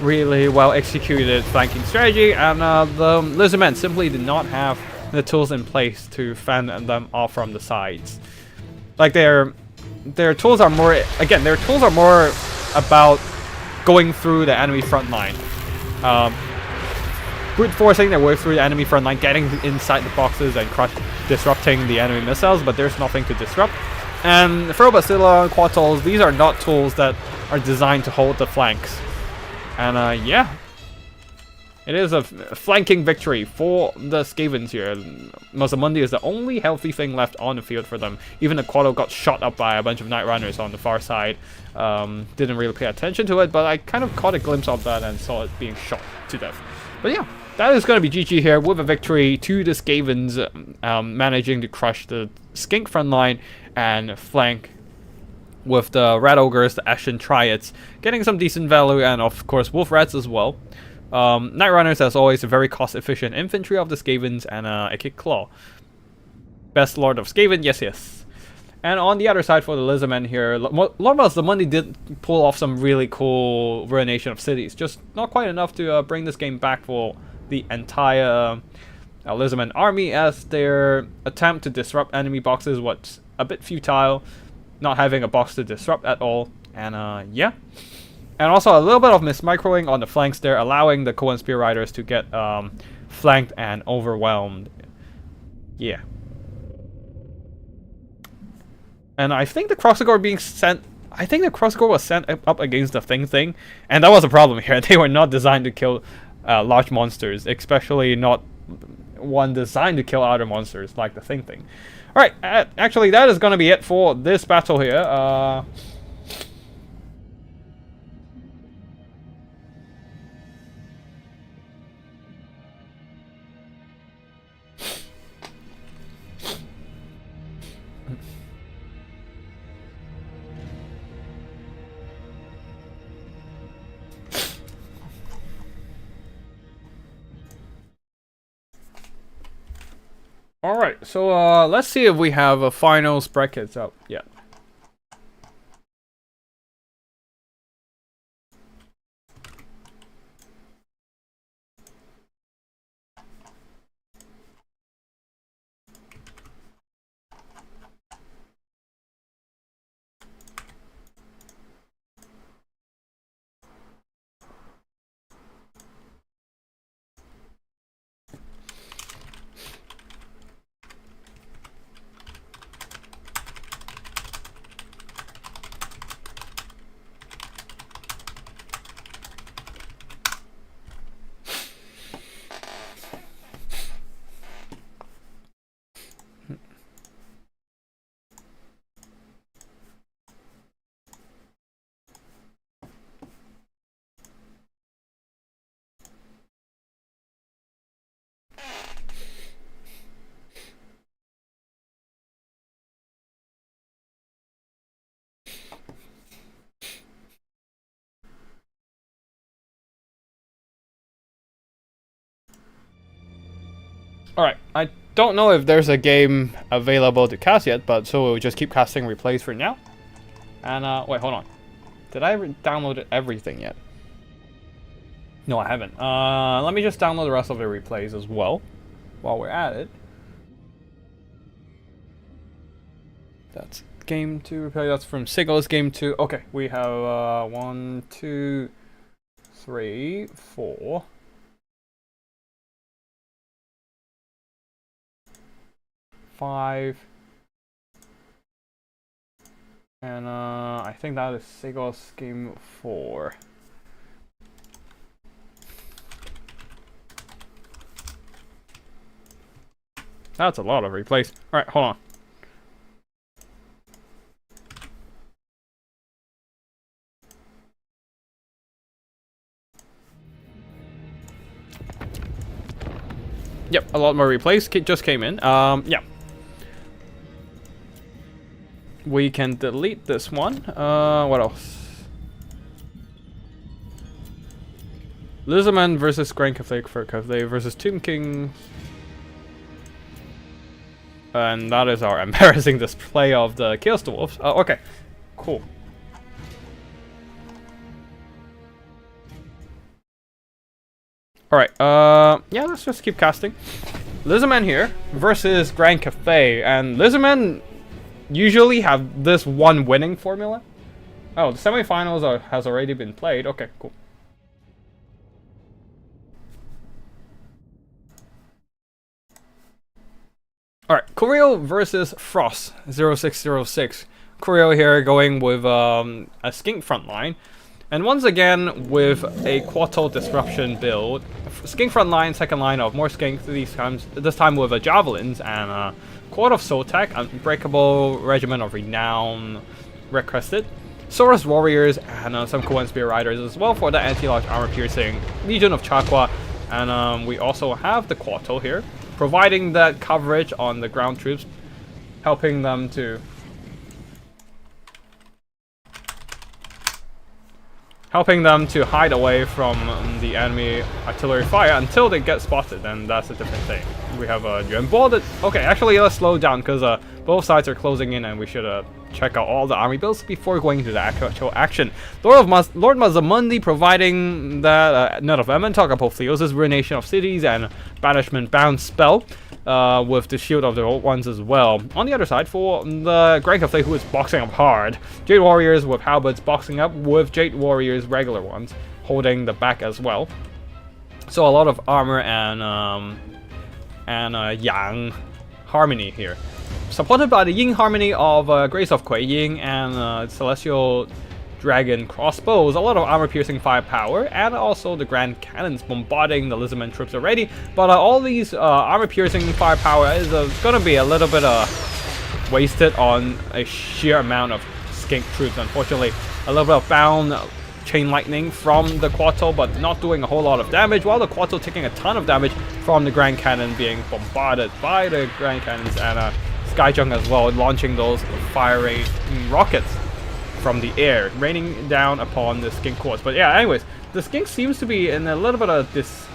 [SPEAKER 1] really well executed flanking strategy, and the Lizardmen simply did not have the tools in place to fend them off from the sides. Like their tools are more, again, their tools are more about going through the enemy front line. Brute forcing their way through the enemy front line, getting inside the boxes and disrupting the enemy missiles, but there's nothing to disrupt. And Throw Bacilla, Quad Tools, these are not tools that are designed to hold the flanks. And yeah. It is a flanking victory for the Skavens here. Mosamundi is the only healthy thing left on the field for them. Even the Quado got shot up by a bunch of Night Runners on the far side. Didn't really pay attention to it, but I kind of caught a glimpse of that and saw it being shot to death. But yeah, that is going to be GG here with a victory to the Skavens, managing to crush the Skink front line and flank with the Rat Ogres, the Ashen Triads, getting some decent value, and of course Wolf Rats as well. Night Runners, as always, a very cost-efficient infantry of the Skavens, and a Kick Claw. Best Lord of Skaven, yes, yes. And on the other side for the Lizardmen here, Lord Mosamundi did pull off some really cool Ruination of Cities, just not quite enough to bring this game back for the entire Lizardmen army, as their attempt to disrupt enemy boxes was a bit futile, not having a box to disrupt at all, and yeah. And also a little bit of mismicroing on the flanks there, allowing the Cohen Spear Riders to get flanked and overwhelmed. Yeah. And I think the Crossagore being sent... I think the Crossagore was sent up against the thing, and that was a problem here. They were not designed to kill large monsters, especially not one designed to kill other monsters like the thing. Alright, actually that is going to be it for this battle here. Alright, so let's see if we have a finals brackets up yet. Alright, I don't know if there's a game available to cast yet, but so we'll just keep casting replays for now. And, wait, hold on. Did I download everything yet? No, I haven't. Let me just download the rest of the replays as well, while we're at it. That's game 2 replay, that's from Sigil's game 2. Okay, we have, 1, 2, 3, 4... 5, and I think that is Sigil's game 4. That's a lot of replays. Alright, hold on. Yep, a lot more replays just came in. Yeah. We can delete this one. What else? Lizardman versus Grand Cafe versus Tomb King. And that is our embarrassing display of the Chaos Dwarfs. Okay, cool. Alright, yeah, let's just keep casting. Lizardmen here versus Grand Cafe, and Lizardmen usually have this one winning formula. Oh, the semifinals has already been played. Okay, cool. Alright, Corio versus Frost 0606. Corio here going with a skink front line. And once again, with a Quarto Disruption build, skink front line, second line of more skink, this time with a Javelins and a Quad of Soul Tech, Unbreakable, Regiment of Renown, Red Crested, Saurus Warriors, and some Cohen Spear Riders as well for the anti-large armor piercing, Legion of Chakwa, and we also have the Quarto here, providing that coverage on the ground troops, helping them to hide away from the enemy artillery fire until they get spotted, and that's a different thing. We have a Yuan Bo that... Okay, actually let's slow down because both sides are closing in and we should check out all the army builds before going into the actual action. Lord Mazamundi providing that Net of Emin, Apotheosis, Ruination of Cities, and Banishment Bound spell. With the Shield of the Old Ones as well. On the other side, for the Grand Cafe, who is boxing up hard, Jade Warriors with Halberds boxing up with Jade Warriors regular ones, holding the back as well. So a lot of armor and Yang harmony here. Supported by the Ying harmony of Grace of Kuei Ying and Celestial Dragon crossbows, a lot of armor piercing firepower, and also the grand cannons bombarding the Lizardmen troops already. But all these armor piercing firepower is gonna be a little bit wasted on a sheer amount of skink troops. Unfortunately, a little bit of bound chain lightning from the Quarto, but not doing a whole lot of damage, while the Quarto taking a ton of damage from the grand cannon being bombarded by the grand cannons and Skyjunk as well, launching those fiery rockets from the air, raining down upon the skink corps. But yeah, anyways, the skink seems to be in a little bit of this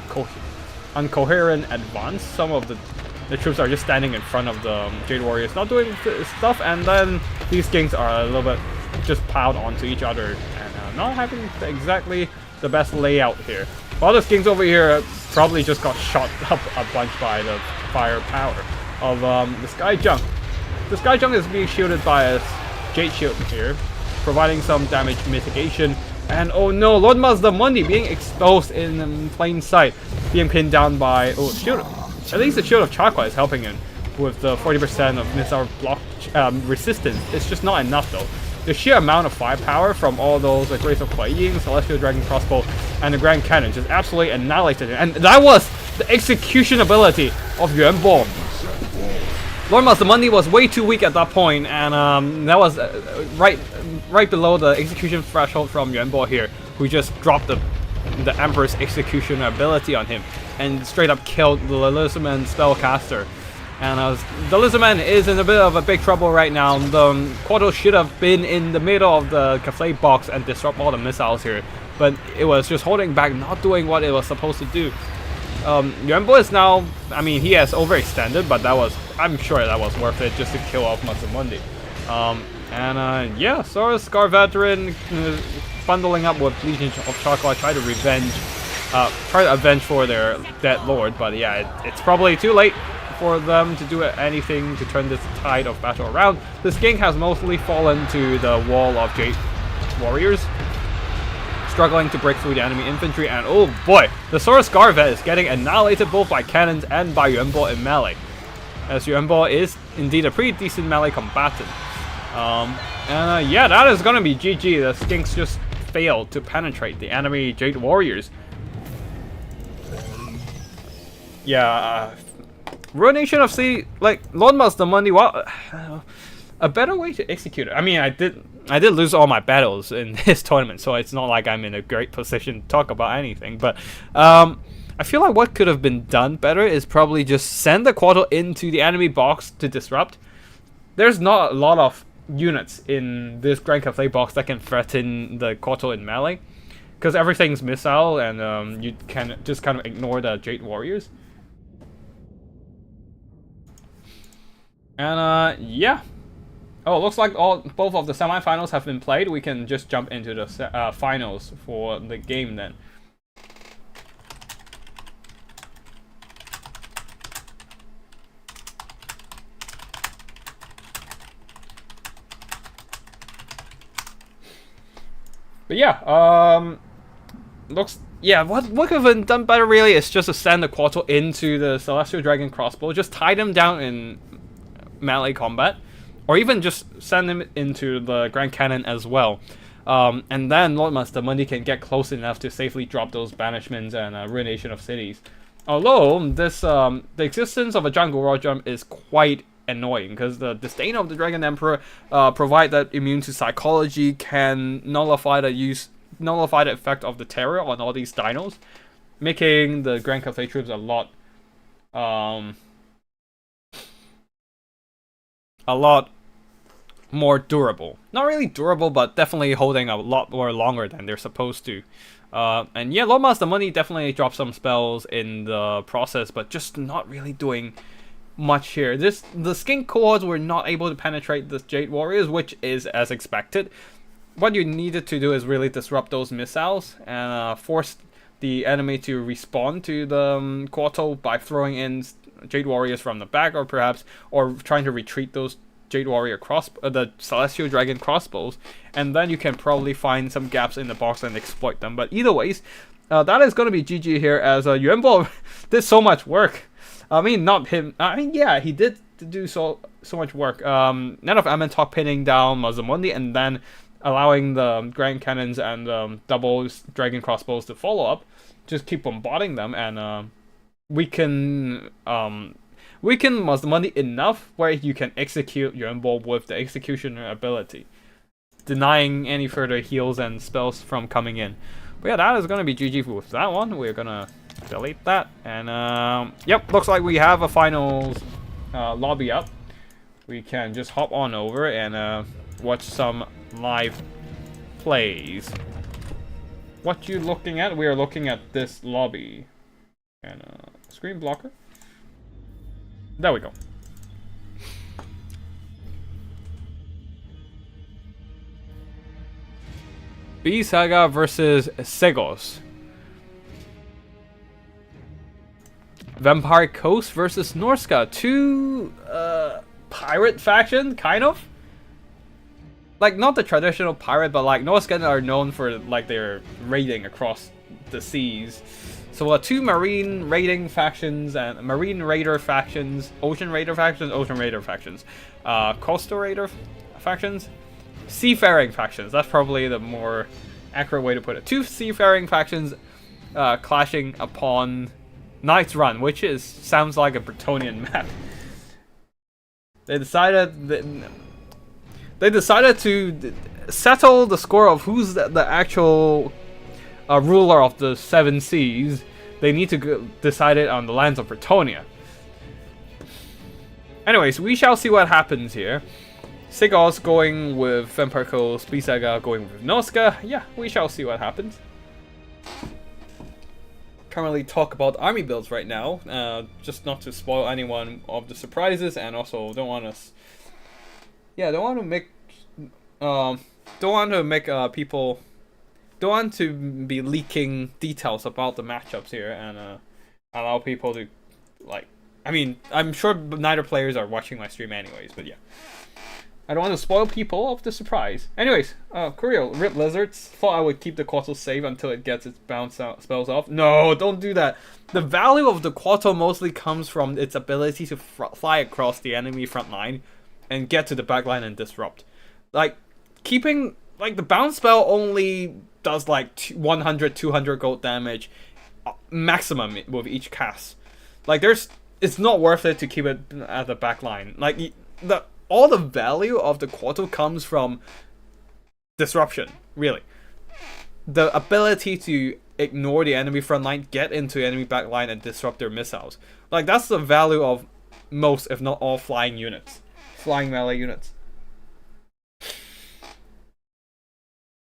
[SPEAKER 1] uncoherent advance. Some of the troops are just standing in front of the Jade Warriors, not doing stuff, and then these skinks are a little bit just piled onto each other and not having exactly the best layout here. While the skinks over here probably just got shot up a bunch by the firepower of the Skyjunk. The Skyjunk is being shielded by a Jade Shield here, providing some damage mitigation. And oh no, Lord Mazdamundi being exposed in plain sight, being pinned down by shield. At least the Shield of Chakra is helping him with the 40% of missile block resistance. It's just not enough though. The sheer amount of firepower from all those Grace of Kuei Ying, Celestial Dragon crossbow, and the Grand Cannon just absolutely annihilated him. And that was the execution ability of Yuan Bo. Lord Mazdamundi was way too weak at that point, and that was right below the execution threshold from Yuan Bo here, who just dropped the Emperor's execution ability on him and straight up killed the Lizardman spellcaster. And the Lizardman is in a bit of a big trouble right now. The Quarto should have been in the middle of the Cafe box and disrupt all the missiles here, but it was just holding back, not doing what it was supposed to do. Yuan Bo is now, I mean, he has overextended, but I'm sure that was worth it just to kill off Mazamundi. Yeah, Saurus Scar Veteran bundling up with Legion of Chakra, try to avenge for their dead lord, but yeah, it's probably too late for them to do anything to turn this tide of battle around. This skink has mostly fallen to the wall of Jade Warriors, struggling to break through the enemy infantry, and oh boy, the Saurus Garvet is getting annihilated both by cannons and by Yuan Bo in melee, as Yuan Bo is indeed a pretty decent melee combatant. Yeah, that is gonna be GG. The skinks just failed to penetrate the enemy Jade Warriors. Yeah, Ruination of Sea, like Lord Mazdamundi, well, a better way to execute it. I mean, I did lose all my battles in this tournament, so it's not like I'm in a great position to talk about anything. But I feel like what could have been done better is probably just send the Quarto into the enemy box to disrupt. There's not a lot of units in this Grand Cafe box that can threaten the Quarto in melee, because everything's missile, and you can just kind of ignore the Jade Warriors. And yeah. Oh, looks like both of the semifinals have been played. We can just jump into the finals for the game then. But yeah, looks yeah. What could have done better really is just to send the Quartal into the Celestial Dragon crossbow, just tie them down in melee combat, or even just send them into the Grand Cannon as well. And then Lord Master Money can get close enough to safely drop those banishments and ruination of cities. Although this the existence of a Jungle Roar Jump is quite annoying because the disdain of the Dragon Emperor provide that immune to psychology can nullify the effect of the terror on all these dinos, making the Grand Cathay troops a lot more durable. Not really durable, but definitely holding a lot more longer than they're supposed to. And yeah, Lord Master Money definitely dropped some spells in the process, but just not really doing much here. The Skink Cohorts were not able to penetrate the Jade Warriors, which is as expected. What you needed to do is really disrupt those missiles and force the enemy to respawn to the Quartal by throwing in Jade Warriors from the back, or trying to retreat those Jade Warrior the Celestial Dragon crossbows, and then you can probably find some gaps in the box and exploit them. But either ways, that is going to be GG here, as Yuanbo did so much work. I mean, not him. I mean, yeah, he did do so much work. None of Amentok pinning down Mazamundi and then allowing the Grand Cannons and double Dragon crossbows to follow up. Just keep bombarding them, and we can Mazamundi enough where you can execute Yuanbo with the executioner ability, denying any further heals and spells from coming in. But yeah, that is going to be GG with that one. We're going to delete that. And yep, looks like we have a finals lobby up. We can just hop on over and watch some live plays. What you looking at? We are looking at this lobby. And screen blocker. There we go. B Saga versus Segos. Vampire Coast versus Norska. Two pirate faction, kind of. Like, not the traditional pirate, but like Norscan are known for like their raiding across the seas. So two marine raiding factions and marine raider factions, ocean raider factions, coastal raider factions, seafaring factions. That's probably the more accurate way to put it. Two seafaring factions clashing upon Knight's Run, which sounds like a Bretonian map. They decided to settle the score of who's the actual ruler of the Seven Seas. They need to decide it on the lands of Bretonia. Anyways, we shall see what happens here. Sigos going with Vampire Coast, Bisaga going with Noska. Yeah, we shall see what happens. Can't really talk about army builds right now, just not to spoil anyone of the surprises, and also don't want to be leaking details about the matchups here, and allow people to, like, I mean, I'm sure neither players are watching my stream anyways, but yeah. I don't want to spoil people of the surprise. Anyways, Curio, Rip Lizards, thought I would keep the Quartal safe until it gets its bounce out spells off. No, don't do that. The value of the Quartal mostly comes from its ability to fly across the enemy front line and get to the back line and disrupt. Like, keeping, like, the bounce spell only does like 100, 200 gold damage maximum with each cast. Like, it's not worth it to keep it at the back line. Like, all the value of the Quartal comes from disruption, really. The ability to ignore the enemy front line, get into enemy back line, and disrupt their missiles. Like, that's the value of most, if not all, flying melee units.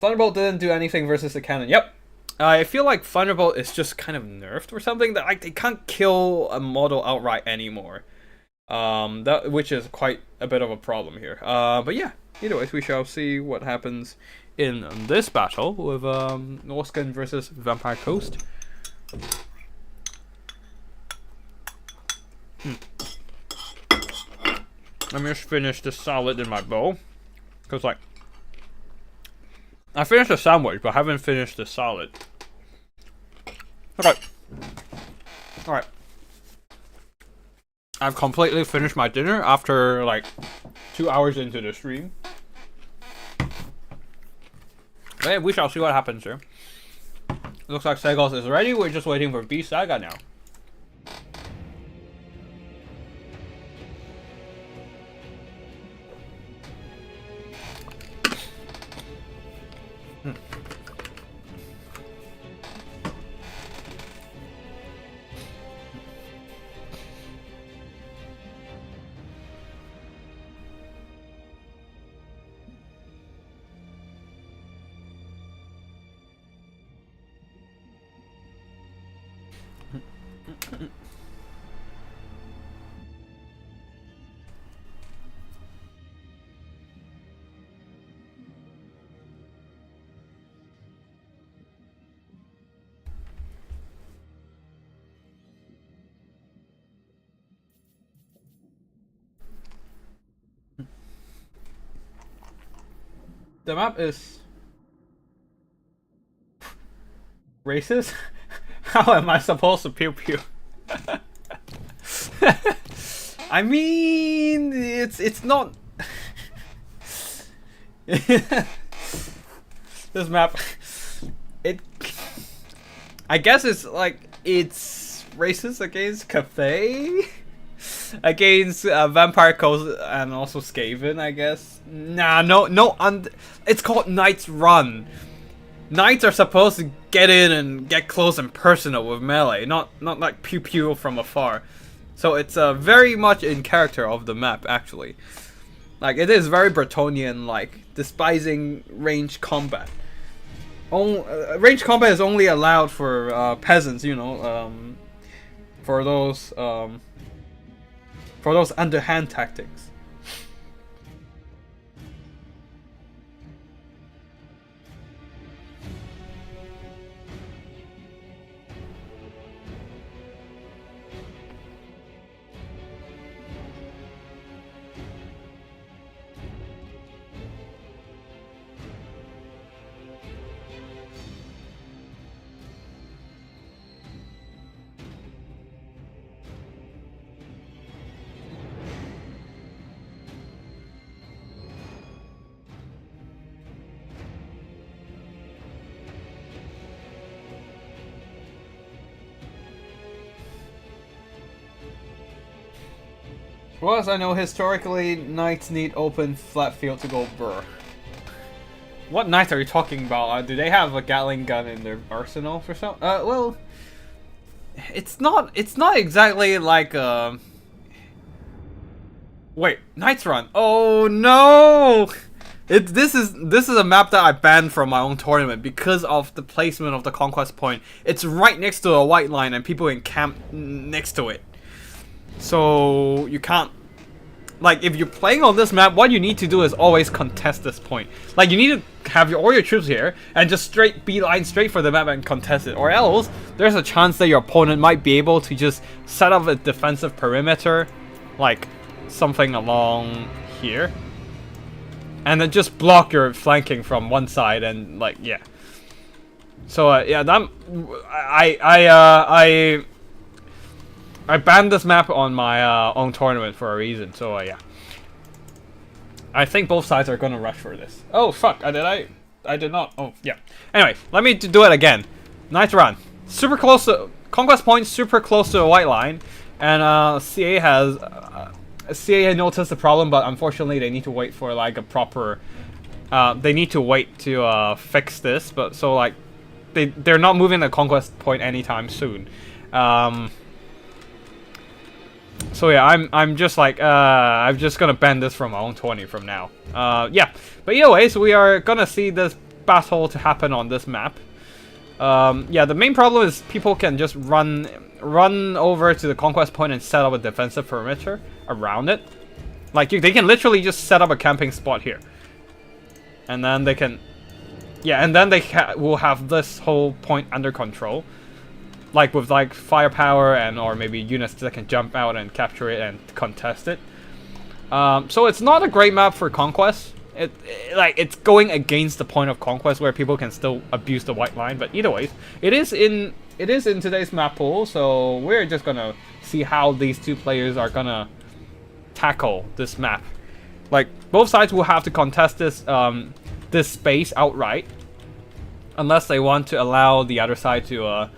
[SPEAKER 1] Thunderbolt didn't do anything versus the cannon. Yep. I feel like Thunderbolt is just kind of nerfed or something. That, like, they can't kill a model outright anymore. Which is quite a bit of a problem here. But yeah, either way, we shall see what happens in this battle with Norscan versus Vampire Coast. Let me just finish this salad in my bowl, because, like, I finished the sandwich, but haven't finished the salad. Okay. Alright. I've completely finished my dinner after like 2 hours into the stream. Okay, we shall see what happens here. Looks like Segos is ready. We're just waiting for B Saga now. The map is racist? How am I supposed to pew pew? I mean, it's not. This map, I guess it's like it's racist against Cafe, against Vampire Coast, and also Skaven. I guess. Nah, no. It's called Knights Run. Knights are supposed to get in and get close and personal with melee, not like pew pew from afar. So it's very much in character of the map, actually. Like, it is very Bretonian-like, despising ranged combat. Ranged combat is only allowed for peasants, you know, for those underhand tactics. Well, as I know, historically, knights need open flat field to go brr. What knights are you talking about? Do they have a Gatling gun in their arsenal for some? Well, it's not exactly like Wait, Knights Run. Oh no! This is a map that I banned from my own tournament because of the placement of the conquest point. It's right next to a white line and people encamp next to it. So you can't, like, if you're playing on this map, what you need to do is always contest this point. Like, you need to have all your troops here and just straight beeline straight for the map and contest it, or else there's a chance that your opponent might be able to just set up a defensive perimeter, like something along here, and then just block your flanking from one side, and like, yeah. So yeah, that I banned this map on my own tournament for a reason, so yeah. I think both sides are gonna rush for this. Oh fuck, I did not. Oh yeah. Anyway, let me do it again. Knights Run. Super close to conquest point, super close to the white line, and CA has CA noticed the problem, but unfortunately they need to wait for like a proper. They need to wait to fix this, but so like they're not moving the conquest point anytime soon. So yeah, I'm just like I'm just gonna ban this from my own 20 from now. Yeah, but either way, so we are gonna see this battle to happen on this map. Yeah, the main problem is people can just run over to the conquest point and set up a defensive perimeter around it. Like they can literally just set up a camping spot here, and then they can, yeah, and then they will have this whole point under control. Like with like firepower and or maybe units that can jump out and capture it and contest it. So it's not a great map for conquest. like it's going against the point of Conquest where people can still abuse the white line. But either way, it is in today's map pool, so we're just gonna see how these two players are gonna tackle this map. Like both sides will have to contest this this space outright, unless they want to allow the other side to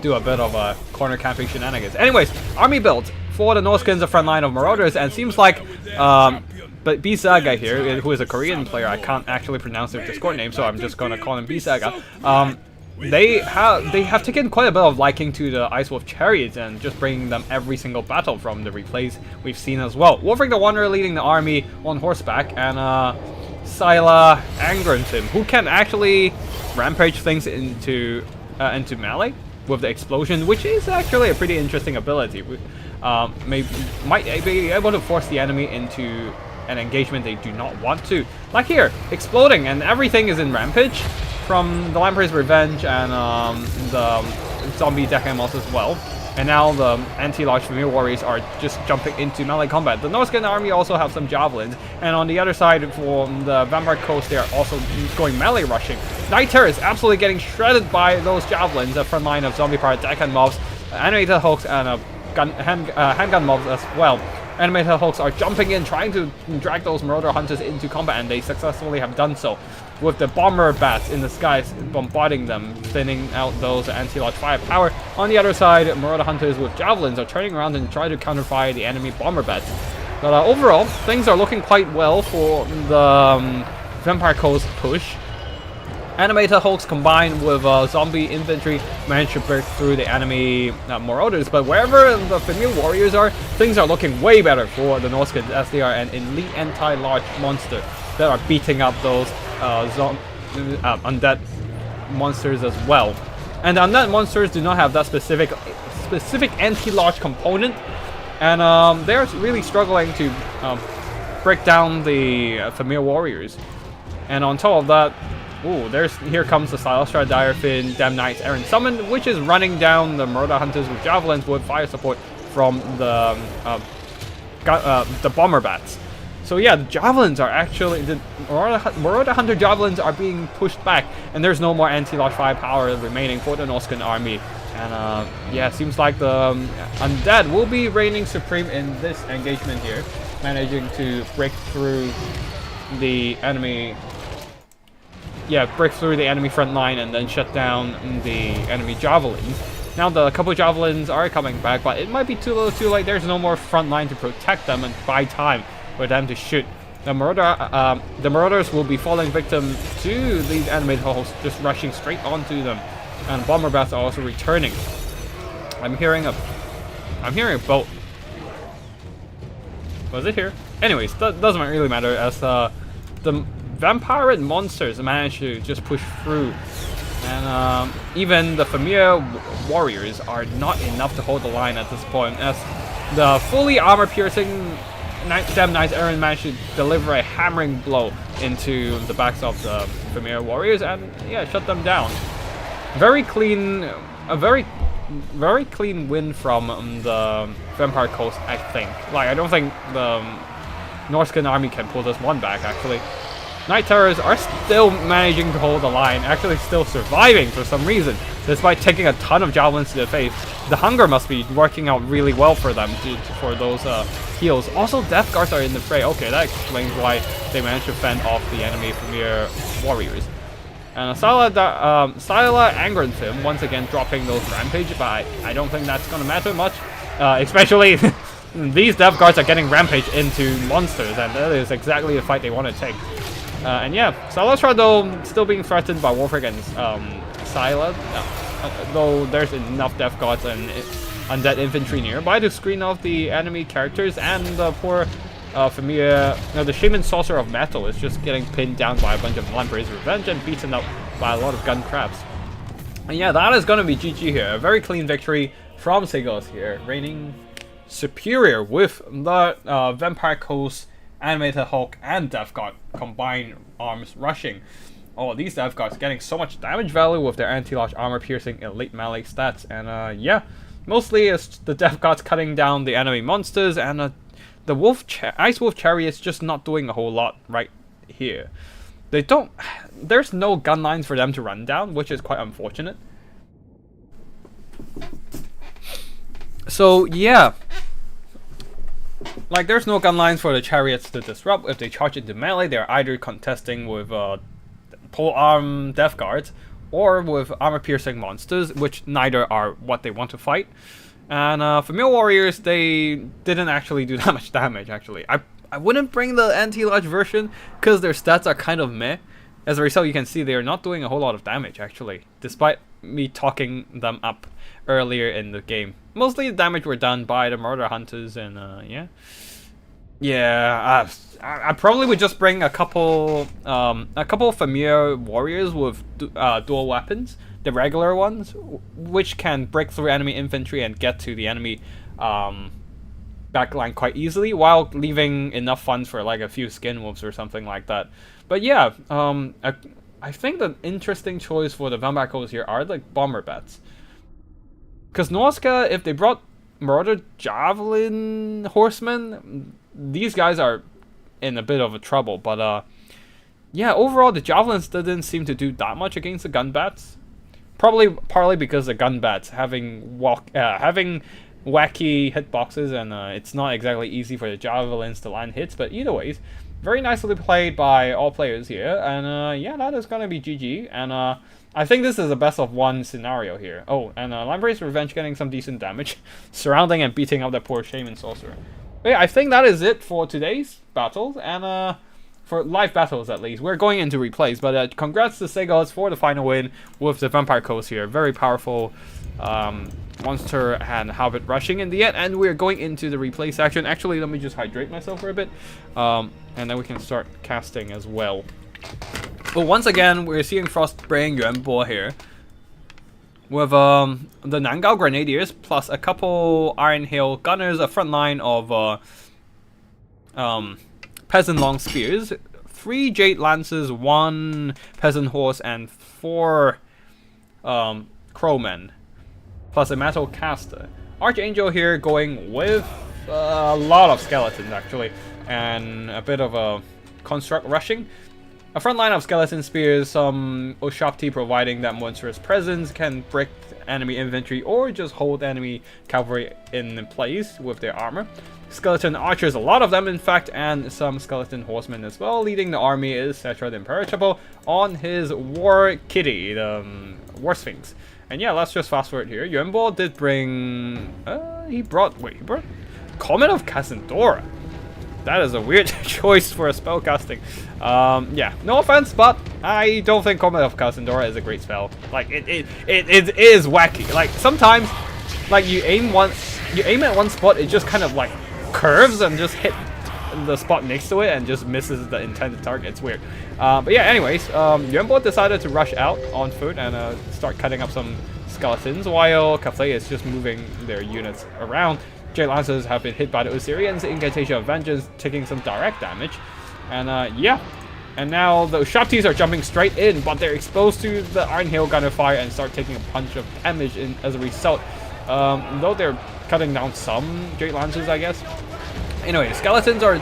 [SPEAKER 1] do a bit of a corner camping shenanigans. Anyways, army build for the Norskins, a front line of Marauders, and seems like but B-Saga here, who is a Korean player, I can't actually pronounce their Discord name, so I'm just gonna call him B-Saga. They have taken quite a bit of liking to the Ice Wolf Chariots and just bringing them every single battle from the replays we've seen as well. Wolfric the Wanderer leading the army on horseback, and Scylla Angrentim, who can actually rampage things into melee with the explosion, which is actually a pretty interesting ability. Might be able to force the enemy into an engagement they do not want to. Like here, exploding, and everything is in rampage from the Lamprey's Revenge and the zombie deckham as well. And now the anti-large familiar warriors are just jumping into melee combat. The Norscan army also have some javelins, and on the other side for the Vampire Coast, they are also going melee rushing. Night Terror is absolutely getting shredded by those javelins. The front line of zombie-powered deckhand mobs, animated hulks, and handgun mobs as well. Animated hulks are jumping in, trying to drag those Marauder hunters into combat, and they successfully have done so, with the bomber bats in the skies bombarding them, thinning out those anti-large firepower. On the other side, Marauder hunters with javelins are turning around and try to counterfire the enemy bomber bats. But overall, things are looking quite well for the Vampire Coast push. Animated hulks combined with zombie infantry managed to break through the enemy Marauders, but wherever the familiar warriors are, things are looking way better for the Norskins, as they are an elite anti-large monster that are beating up those undead monsters as well. And the undead monsters do not have that specific anti-large component, and they're really struggling to break down the familiar warriors. And on top of that, ooh, here comes the Silastra, Direfin, Damn Knights, Aaron Summon, which is running down the Marauder Hunters with javelins with fire support from the bomber bats. So yeah, the javelins are actually, the Marauder Hunter javelins are being pushed back, and there's no more anti-large firepower remaining for the Norscan army. And yeah, seems like the undead will be reigning supreme in this engagement here, managing to break through the enemy. Yeah, break through the enemy front line and then shut down the enemy javelins. Now the couple javelins are coming back, but it might be too little too late. There's no more front line to protect them and buy time for them to shoot. The Marauders will be falling victim to these animated hulks, just rushing straight onto them. And bomber bats are also returning. I'm hearing a boat. Was it here? Anyways, that doesn't really matter, as the vampire monsters manage to just push through, and even the familiar warriors are not enough to hold the line at this point, as the fully armor-piercing Damn Knights Aaron managed to deliver a hammering blow into the backs of the familiar warriors and yeah, shut them down. Very clean, a very clean win from the Vampire Coast, I think. Like, I don't think the Norscan army can pull this one back, actually. Night Terrors are still managing to hold the line, actually still surviving for some reason, despite taking a ton of javelins to the face. The hunger must be working out really well for them, for those heals. Also, Death Guards are in the fray. Okay, that explains why they managed to fend off the enemy familiar warriors. And Scylla Angrentim once again dropping those rampage, but I don't think that's going to matter much, especially these Death Guards are getting rampage into monsters, and that is exactly the fight they want to take. And yeah, Silastra though still being threatened by Wolfric and Scylla, though there's enough Death Guards and undead infantry nearby to screen off the enemy characters, and the poor familiar, the Shaman Sorcerer of Metal is just getting pinned down by a bunch of Lamprey's Revenge and beaten up by a lot of gun crabs. And yeah, that is going to be GG here. A very clean victory from Sigos here, reigning superior with the Vampire Coast, Animated Hulk, and Death Guard combined arms rushing. Oh, these Death Guards getting so much damage value with their anti-large armor piercing elite melee stats. And yeah, mostly it's the Death Guards cutting down the enemy monsters, and the Ice Wolf Chariots just not doing a whole lot right here. They don't. There's no gun lines for them to run down, which is quite unfortunate. So yeah, like there's no gun lines for the chariots to disrupt. If they charge into melee, they're either contesting with polearm death guards or with armor-piercing monsters, which neither are what they want to fight. And for male warriors, they didn't actually do that much damage. Actually, I wouldn't bring the anti-large version because their stats are kind of meh. As a result, you can see they are not doing a whole lot of damage actually, despite me talking them up earlier in the game. Mostly the damage were done by the murder hunters, and I probably would just bring a couple familiar warriors with dual weapons, the regular ones, which can break through enemy infantry and get to the enemy backline quite easily, while leaving enough funds for like a few skin wolves or something like that. But yeah, I think the interesting choice for the vampire codes here are like bomber bats. Because Norska, if they brought Marauder Javelin Horsemen, these guys are in a bit of a trouble. But yeah, overall the Javelins didn't seem to do that much against the gun bats. Probably partly because the gun bats having wacky hitboxes, and it's not exactly easy for the Javelins to land hits. But either ways, very nicely played by all players here. And yeah, that is gonna be GG. And I think this is a best of one scenario here. Oh, and Lamprey's Revenge getting some decent damage, surrounding and beating up that poor Shaman Sorcerer. But yeah, I think that is it for today's battles, and for live battles at least. We're going into replays, but congrats to Segods for the final win with the Vampire Coast here. Very powerful monster and Halberd rushing in the end, and we're going into the replay section. Actually, let me just hydrate myself for a bit, and then we can start casting as well. But once again, we're seeing Frostbane Yuanbo here with the Nangao Grenadiers plus a couple Iron Hail Gunners, a front line of Peasant Long Spears, 3 Jade Lances, 1 Peasant Horse, and 4 Crowmen, plus a Metal Caster. Archangel here going with a lot of skeletons actually, and a bit of a construct rushing. A front line of skeleton spears, some Oshapti providing that monstrous presence can break enemy infantry or just hold enemy cavalry in place with their armor. Skeleton archers, a lot of them in fact, and some skeleton horsemen as well. Leading the army is Cetra the Imperishable on his war kitty, the War Sphinx. And yeah, let's just fast forward here. Yuanbo did bring... he brought Comet of Cassandora. That is a weird choice for a spell casting. Yeah, no offense, but I don't think Comet of Cassandora is a great spell. Like it is wacky. Like sometimes, like you aim at one spot, it just kind of like curves and just hit the spot next to it and just misses the intended target. It's weird. But yeah, anyways, Yuanbo decided to rush out on foot and start cutting up some skeletons, while Cafe is just moving their units around. Jade Lancers have been hit by the Osirians, Incantation of Vengeance taking some direct damage. And yeah, and now the Oshaptis are jumping straight in, but they're exposed to the Iron Hail Gunner fire and start taking a bunch of damage as a result. Though they're cutting down some Jade Lancers, I guess. Anyway, skeletons are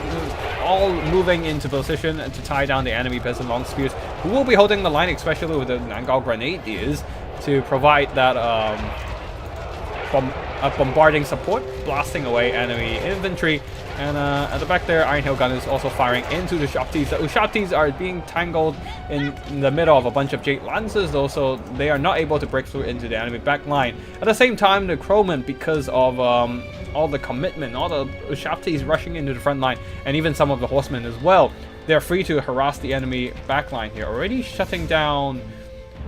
[SPEAKER 1] all moving into position to tie down the enemy Peasant Long Spears, who will be holding the line, especially with the Nangao Grenadiers, to provide that bombarding support, blasting away enemy infantry. And at the back there, Iron Hail Gun is also firing into the Oshaptis. The Oshaptis are being tangled in the middle of a bunch of Jade Lances, though, so they are not able to break through into the enemy back line. At the same time, the Crowmen, because of all the commitment, all the Oshaptis rushing into the front line, and even some of the Horsemen as well, they're free to harass the enemy backline here, already shutting down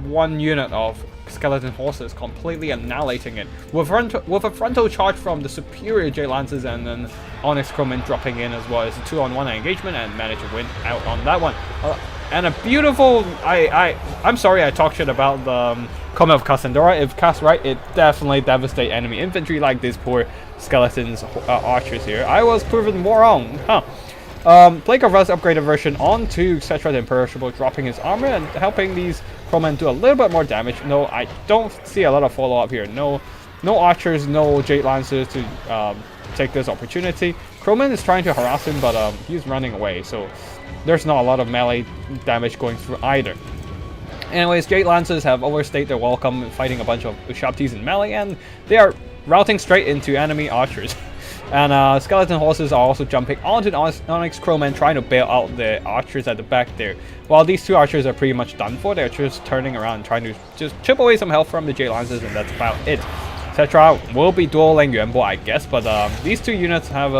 [SPEAKER 1] one unit of skeleton horses, completely annihilating it with a frontal charge from the superior Jade Lances, and then Onyx Crowman dropping in as well as a 2-on-1 engagement and managed to win out on that one. And a beautiful, I'm sorry I talked shit about the Comet of Cassandora. If cast right, it definitely devastates enemy infantry like these poor skeletons archers here. I was proven more wrong, huh? Blake of Rust upgraded version onto Cetra the Imperishable, dropping his armor and helping these Crowmen do a little bit more damage. No, I don't see a lot of follow-up here. No archers, no Jade Lancers to take this opportunity. Crowman is trying to harass him, but he's running away, so there's not a lot of melee damage going through either. Anyways, Jade Lancers have overstayed their welcome, fighting a bunch of Ushabtis in melee, and they are routing straight into enemy archers. And skeleton horses are also jumping onto the Onyx Crowman, trying to bail out the archers at the back there. While these two archers are pretty much done for, they're just turning around, trying to just chip away some health from the Jade Lancers, and that's about it. Cetra will be dueling Yuanbo, I guess, but these two units have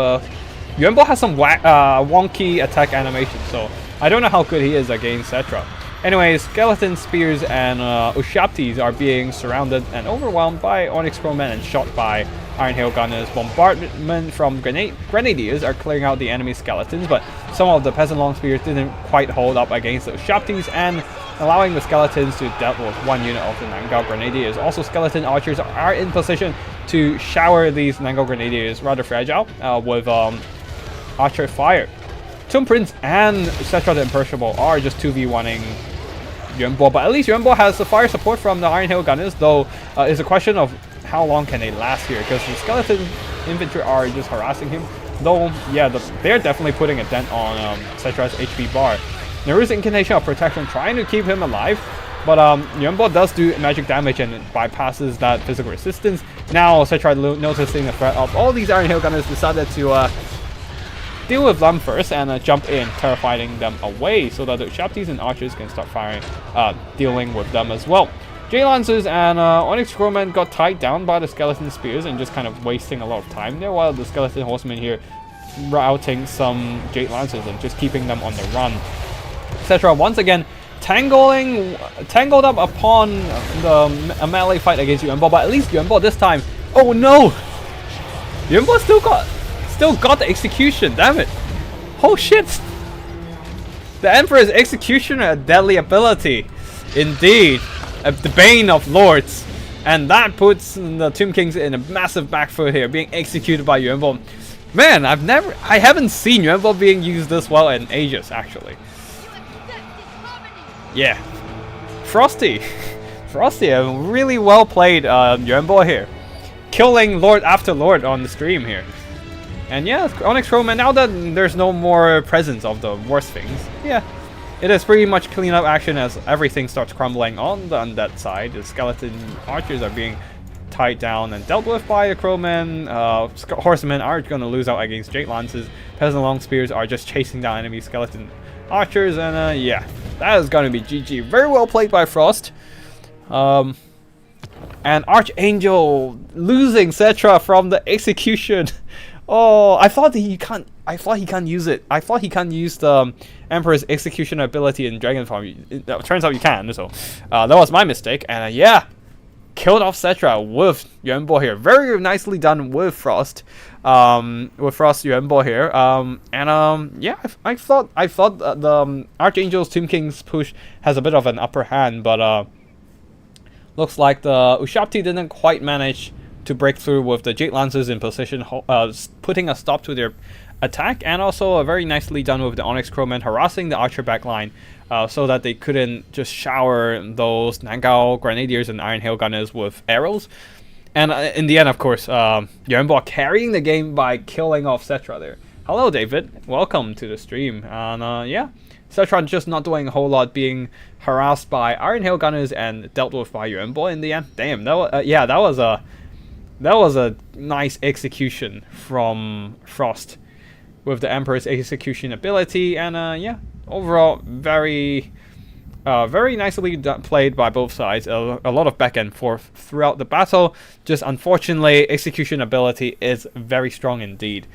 [SPEAKER 1] Yuanbo has some wonky attack animation, so I don't know how good he is against Cetra. Anyways, skeleton spears and Ushabtis are being surrounded and overwhelmed by Onyx Crowmen and shot by Iron Hail Gunners. Bombardment from Grenadiers are clearing out the enemy skeletons, but some of the Peasant Long Spears didn't quite hold up against the Ushabtis, and allowing the skeletons to deal with one unit of the Nangao Grenadiers. Also, skeleton archers are in position to shower these Nangao Grenadiers, rather fragile, with archer fire. Tomb Prince and Cetra the Imperishable are just 2v1ing Yuanbo, but at least Yuanbo has the fire support from the Iron Hail Gunners, though it's a question of how long can they last here, because the skeleton infantry are just harassing him. Though, yeah, they're definitely putting a dent on Cetra's HP bar. There is Incantation of Protection trying to keep him alive, but Yuanbo does do magic damage and bypasses that physical resistance. Now Cetra, noticing the threat of all these Iron Hail Gunners, decided to deal with them first and jump in, terrifying them away so that the Ushabtis and archers can start firing, dealing with them as well. Jade Lancers and Onyx Crowmen got tied down by the skeleton spears and just kind of wasting a lot of time there, while the skeleton horsemen here routing some Jade Lancers and just keeping them on the run. Etc. Once again tangled up upon a melee fight against Yuanbo, but at least Yuanbo this time, oh no! Yuanbo still got the execution, damn it! Oh shit! The Emperor's Executioner, a deadly ability. Indeed. The bane of lords. And that puts the Tomb Kings in a massive back foot here, being executed by Yuanbo. Man, I haven't seen Yuanbo being used this well in ages, actually. Yeah. Frosty. Frosty, a really well played Yuanbo here. Killing Lord after Lord on the stream here. And yeah, Onyx Crowman, now that there's no more presence of the worst things, yeah, it is pretty much cleanup action as everything starts crumbling on the undead side. The skeleton archers are being tied down and dealt with by the Crowmen. Horsemen are going to lose out against Jade Lances. Peasant Long Spears are just chasing down enemy skeleton archers, and yeah, that is going to be GG. Very well played by Frost. And Archangel losing Cetra from the execution. Oh, I thought he can't use it. I thought he can't use the Emperor's Execution ability in Dragon Form. It turns out you can, so that was my mistake. And yeah, killed off Cetra with Yuanbo here. Very nicely done with Frost. With Frost Yuanbo here. Yeah, I thought the Archangel's Tomb King's push has a bit of an upper hand, but looks like the Ushabti didn't quite manage to break through with the Jade Lancers in position, putting a stop to their attack, and also very nicely done with the Onyx Crowmen harassing the archer backline, so that they couldn't just shower those Nangao Grenadiers and Iron Hail Gunners with arrows. And in the end, of course, Yuanbo carrying the game by killing off Cetra there. Hello, David. Welcome to the stream. And yeah, Cetra just not doing a whole lot, being harassed by Iron Hail Gunners and dealt with by Yuanbo in the end. Damn, that was, yeah, that was a nice execution from Frost with the Emperor's Execution ability, and yeah, overall very nicely played by both sides. A lot of back and forth throughout the battle. Just unfortunately, execution ability is very strong indeed.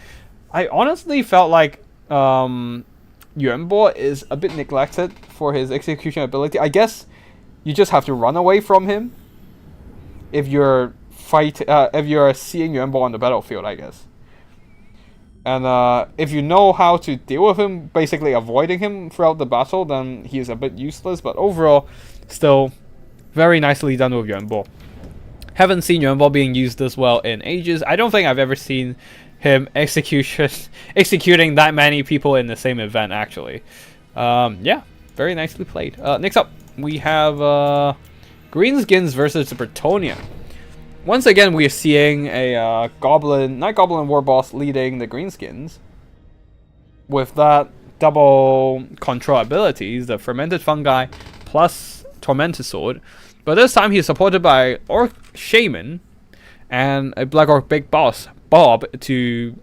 [SPEAKER 1] I honestly felt like Yuanbo is a bit neglected for his execution ability. I guess you just have to run away from him if you're seeing Yuanbo on the battlefield, I guess. And if you know how to deal with him, basically avoiding him throughout the battle, then he is a bit useless. But overall, still very nicely done with Yuanbo. Haven't seen Yuanbo being used this well in ages. I don't think I've ever seen him executing that many people in the same event, actually. Yeah, very nicely played. Next up, we have Greenskins versus Bretonia. once again, we are seeing a Night Goblin War Boss leading the Greenskins. With that double control abilities, the Fermented Fungi plus Tormented Sword. But this time he's supported by Orc Shaman and a Black Orc Big Boss, Bob, to,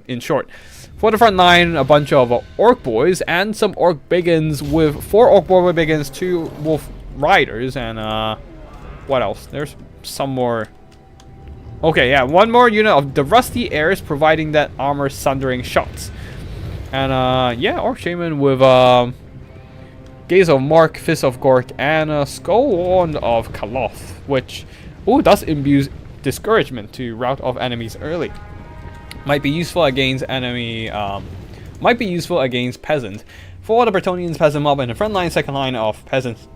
[SPEAKER 1] in short. For the front line, a bunch of Orc Boys and some Orc Biggins with 4 Orc Boy Biggins, 2 Wolf Riders, and what else? There's some more. Okay, yeah, one more unit of the Rusty Heirs providing that armor sundering shots. And yeah, Orc Shaman with Gaze of Mark, Fist of Gork, and Skull Wand of Kaloth, which does imbue discouragement to rout off enemies early. Might be useful against might be useful against peasants. For the Bretonnians peasant mob in the front line, second line of peasants.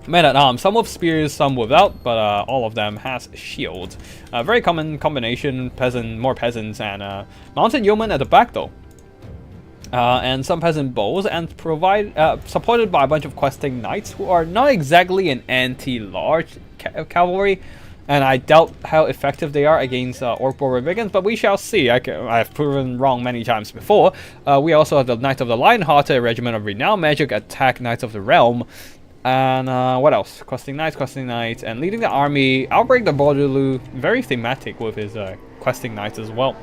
[SPEAKER 1] Men at arms, some with spears, some without, but all of them has shields. A very common combination: more peasants, and mounted yeomen at the back though. And some peasant bows, and supported by a bunch of questing knights who are not exactly an anti-large cavalry, and I doubt how effective they are against Orc Boar Brigands, but we shall see. I've proven wrong many times before. We also have the Knights of the Lionheart, a regiment of renowned magic attack Knights of the Realm, and what else? Questing Knights, and leading the army, Outbreak the Borderloo, very thematic with his questing knights as well.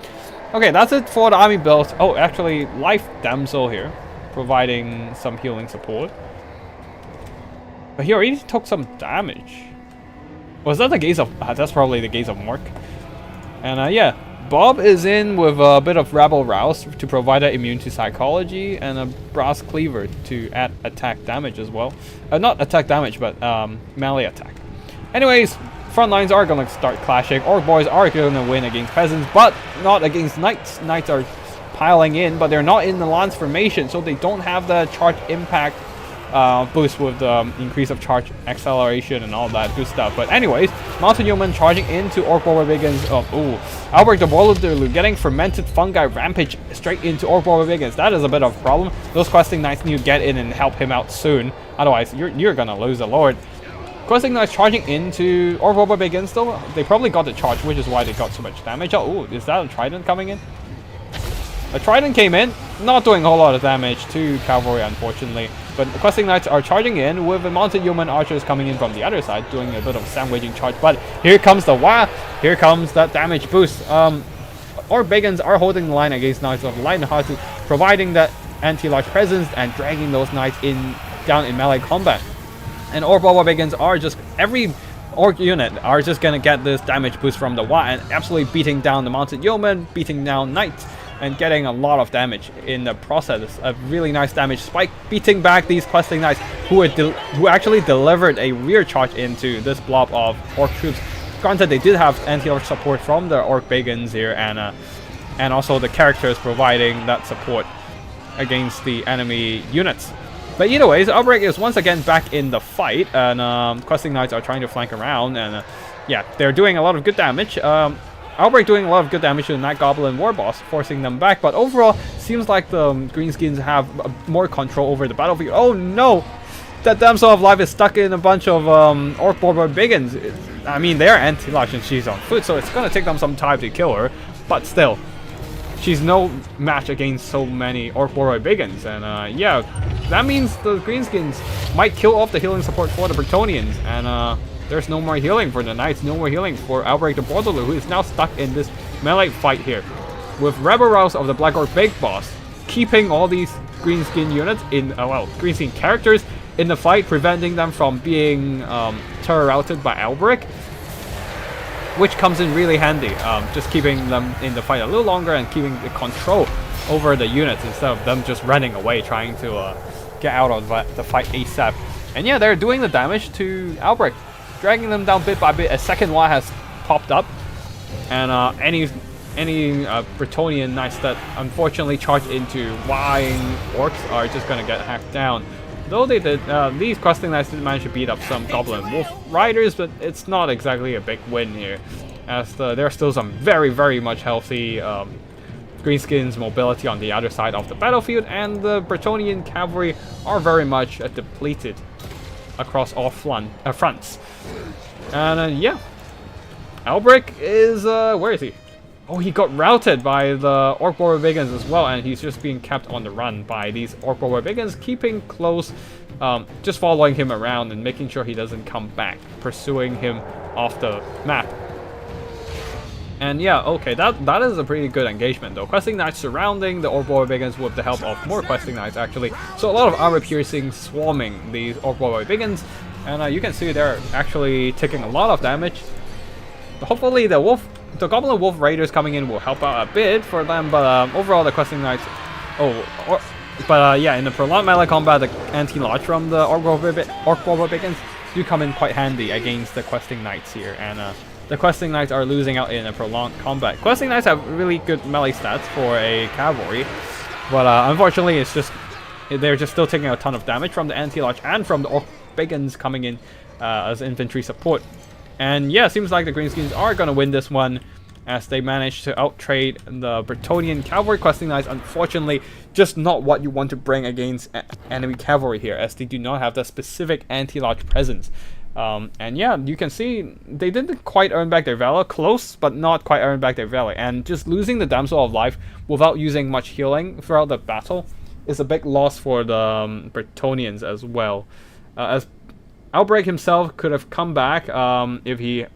[SPEAKER 1] Okay, that's it for the army build. Oh, actually, Life Damsel here, providing some healing support. But he already took some damage. Was that the Gaze of... that's probably the Gaze of Mark. And yeah, Bob is in with a bit of Rabble Rouse to provide that immune to psychology, and a Brass Cleaver to add attack damage as well. Not attack damage, but melee attack. Anyways, front lines are going to start clashing. Orc boys are going to win against peasants, but not against knights. Knights are piling in, but they're not in the lance formation, so they don't have the charge impact boost with the increase of charge acceleration and all that good stuff. But anyways, mounted yeoman charging into Orc Boar Biggins. Albrecht the Borderloo getting Fermented Fungi Rampage straight into Orc Boar Biggins. That is a bit of a problem. Those questing knights need to get in and help him out soon. Otherwise, you're gonna lose the lord. Questing knights charging into Orc Boar Biggins though. They probably got the charge, which is why they got so much damage. Oh, is that a Trident coming in? A Trident came in, not doing a whole lot of damage to cavalry, unfortunately. But the questing knights are charging in with the mounted yeoman archers coming in from the other side, doing a bit of sandwiching charge. But here comes the here comes that damage boost. Orc Biggins are holding the line against Knights of the Lionheart, providing that anti-large presence and dragging those knights down in melee combat. And Orc Boar Biggins are just every Orc unit are just gonna get this damage boost from the and absolutely beating down the mounted yeoman, beating down knights, and getting a lot of damage in the process. A really nice damage spike, beating back these questing knights who actually delivered a rear charge into this blob of Orc troops. Granted, they did have anti-Orc support from the Orc Biggins here, and also the characters providing that support against the enemy units. But either ways, Outbreak is once again back in the fight, and questing knights are trying to flank around, and yeah, they're doing a lot of good damage. Outbreak doing a lot of good damage to the Night Goblin War Boss, forcing them back, but overall, seems like the Greenskins have more control over the battlefield. Oh no! That Damsel of Life is stuck in a bunch of Orc Boar Biggins. I mean, they're anti-large and she's on foot, so it's gonna take them some time to kill her, but still. She's no match against so many Orc Boar Biggins, and yeah, that means the Greenskins might kill off the healing support for the Bretonnians, and there's no more healing for the Knights, no more healing for Outbreak the Borderloo, who is now stuck in this melee fight here. With Rebel Rouse of the Black Orc Big Boss, keeping all these Greenskin units in, Greenskin characters in the fight, preventing them from being terror routed by Outbreak, which comes in really handy, just keeping them in the fight a little longer and keeping the control over the units instead of them just running away, trying to get out of the fight ASAP. And yeah, they're doing the damage to Outbreak, dragging them down bit by bit. A second one has popped up, and any Bretonnian knights that unfortunately charge into Wying orcs are just gonna get hacked down. Though they did, these questing knights did manage to beat up some Goblin Wolf Riders, but it's not exactly a big win here, as there are still some very, very much healthy Greenskins mobility on the other side of the battlefield, and the Bretonnian cavalry are very much depleted across all fronts. And yeah, Albrecht is, where is he? Oh, he got routed by the Orc Barbarians as well, and he's just being kept on the run by these Orc Barbarians, keeping close, just following him around and making sure he doesn't come back, pursuing him off the map. And yeah, okay, that is a pretty good engagement though. Questing Knights surrounding the Orc Barbarians with the help of more Questing Knights actually. So a lot of armor piercing swarming these Orc Barbarians, and you can see they're actually taking a lot of damage. Hopefully the Goblin Wolf Raiders coming in will help out a bit for them, but overall the Questing Knights... yeah, in the prolonged melee combat, the anti-lodge from the Orc Barbarians do come in quite handy against the Questing Knights here, and the Questing Knights are losing out in a prolonged combat. Questing Knights have really good melee stats for a cavalry, but unfortunately they're just still taking a ton of damage from the anti-lodge and from the Orc Barbarians coming in as infantry support. And yeah, seems like the Greenskins are going to win this one as they manage to outtrade the Bretonnian cavalry. Questing Knights, unfortunately, just not what you want to bring against enemy cavalry here, as they do not have the specific anti-lodge presence. And yeah, you can see they didn't quite earn back their valor. Close, but not quite earn back their valor. And just losing the Damsel of Life without using much healing throughout the battle is a big loss for the Bretonnians as well. As Albrecht himself could have come back if he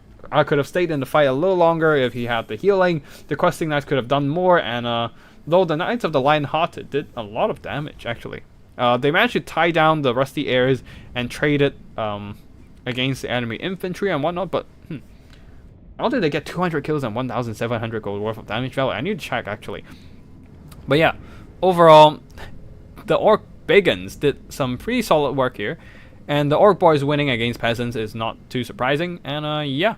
[SPEAKER 1] could have stayed in the fight a little longer if he had the healing. The Questing Knights could have done more, and though the Knights of the Lion-Hearted did a lot of damage actually. They managed to tie down the Rusty Airs and trade it against the enemy infantry and whatnot, but how did they get 200 kills and 1,700 gold worth of damage value? I need to check actually. But yeah, overall, the Orc Bigans did some pretty solid work here. And the Orc Boys winning against peasants is not too surprising, and yeah.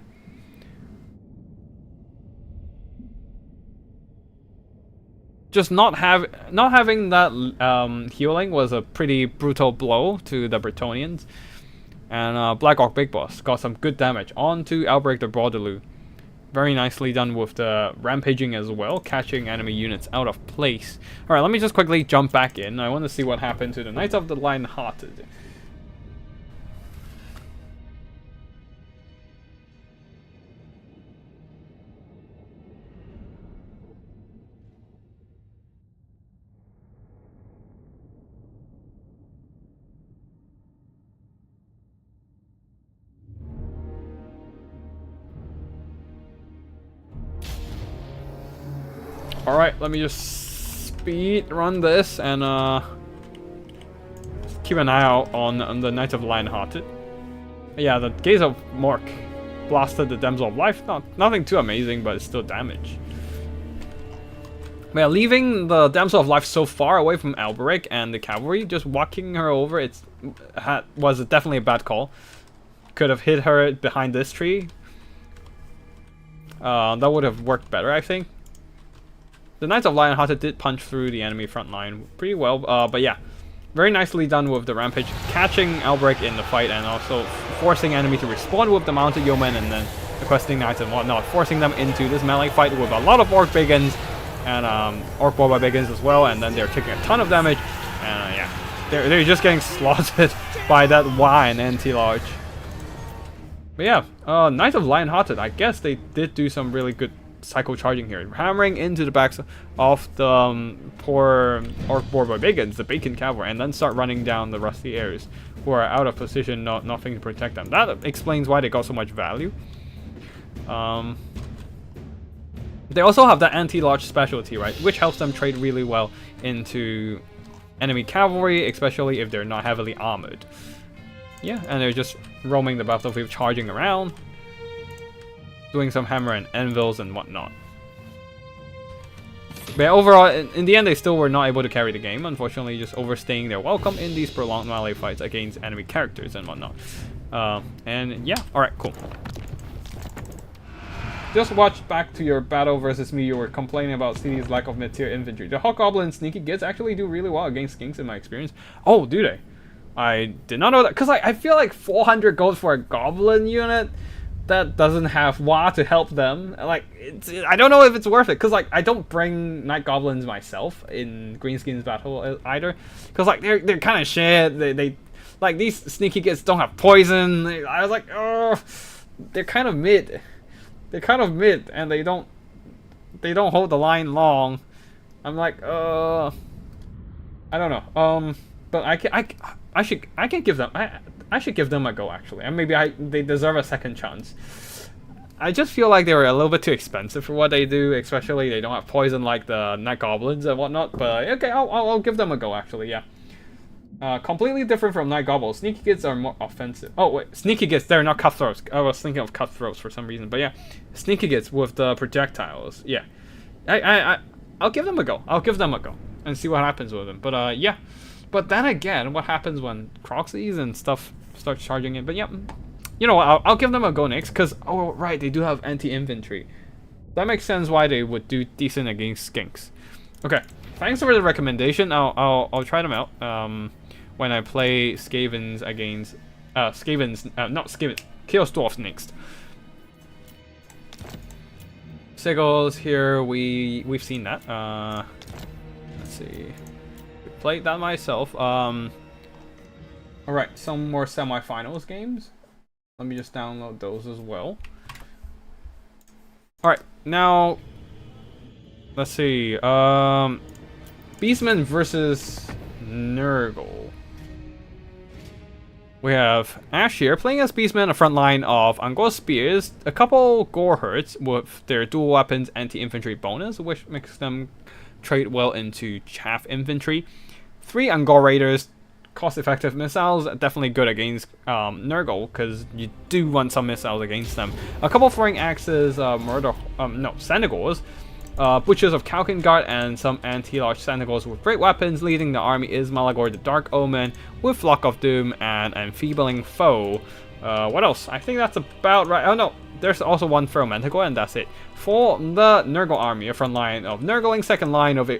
[SPEAKER 1] Just not having that healing was a pretty brutal blow to the Bretonnians. And Black Orc Big Boss got some good damage onto Albrecht the Broadeloo. Very nicely done with the rampaging as well, catching enemy units out of place. Alright, let me just quickly jump back in. I want to see what happened to the Knights of the Lion-Hearted. Alright, let me just speed run this and keep an eye out on the Knights of the Lion-Hearted. Yeah, the Gaze of Mork blasted the Damsel of Life. Nothing too amazing, but it's still damage. But yeah, leaving the Damsel of Life so far away from Albrecht and the cavalry, just walking her over, was definitely a bad call. Could have hit her behind this tree. That would have worked better, I think. The Knights of Lion-Hearted did punch through the enemy front line pretty well, but yeah, very nicely done with the rampage, catching Albrecht in the fight and also forcing enemy to respawn with the mounted yeomen and then the Questing Knights and whatnot, forcing them into this melee fight with a lot of Orc Bigans and Orc Barbarians as well, and then they're taking a ton of damage, and yeah, they're just getting slaughtered by that wine anti-large. But yeah, Knights of Lion-Hearted, I guess they did do some really good cycle charging here, hammering into the backs of the poor Orc Barbarians, the Bacon Cavalry, and then start running down the Rusty Airs, who are out of position, nothing to protect them. That explains why they got so much value. They also have that anti-lodge specialty, right, which helps them trade really well into enemy cavalry, especially if they're not heavily armored. Yeah, and they're just roaming the battlefield, charging around, doing some hammer and anvils and whatnot. But overall, in the end, they still were not able to carry the game, unfortunately, just overstaying their welcome in these prolonged melee fights against enemy characters and whatnot. And yeah, alright, cool. Just watch back to your battle versus me. You were complaining about CD's lack of mid-tier infantry. The Hobgoblin and Sneaky Gits actually do really well against Skinks in my experience. Oh, do they? I did not know that, because I feel like 400 gold for a Goblin unit that doesn't have Wa to help them. Like, I don't know if it's worth it, because like I don't bring Night Goblins myself in Greenskins battle either, because like they're kind of shit. They like, these Sneaky Gits don't have poison. I was like, oh, they're kind of mid. they're kind of mid and they don't hold the line long. I'm like, I don't know. But I can give them I should give them a go actually, and maybe they deserve a second chance. I just feel like they were a little bit too expensive for what they do, especially they don't have poison like the Night Goblins and whatnot. But okay, I'll give them a go actually. Yeah. Completely different from Night Goblins. Sneaky Kids are more offensive. Oh wait, Sneaky Kids, they're not cutthroats. I was thinking of cutthroats for some reason, but yeah, Sneaky Kids with the projectiles. Yeah, I'll give them a go. I'll give them a go and see what happens with them. But yeah, but then again, what happens when Croxies and stuff start charging in? But yeah, you know what? I'll give them a go next because right, they do have anti-infantry. That makes sense why they would do decent against skinks. Okay, thanks for the recommendation. I'll try them out. When I play Skavens against not Skavens, Chaos Dwarfs next. Sigils here, we've seen that. Let's see. Played that myself. Alright, some more semifinals games. Let me just download those as well. Alright, now let's see. Beastman versus Nurgle. We have Ash here playing as Beastman, a front line of Angor Spears, a couple Gore Hurts with their dual weapons anti-infantry bonus, which makes them trade well into Chaff Infantry. 3 Angor Raiders, cost-effective missiles, definitely good against Nurgle, because you do want some missiles against them. A couple Throwing Axes, Senegors, Butchers of Kalkengard, and some anti-large Senegors with great weapons. Leading the army is Malagor the Dark Omen with Flock of Doom and Enfeebling Foe. What else? I think that's about right. Oh no, there's also one Fermentacle, and that's it. For the Nurgle army, a front line of Nurgling, second line of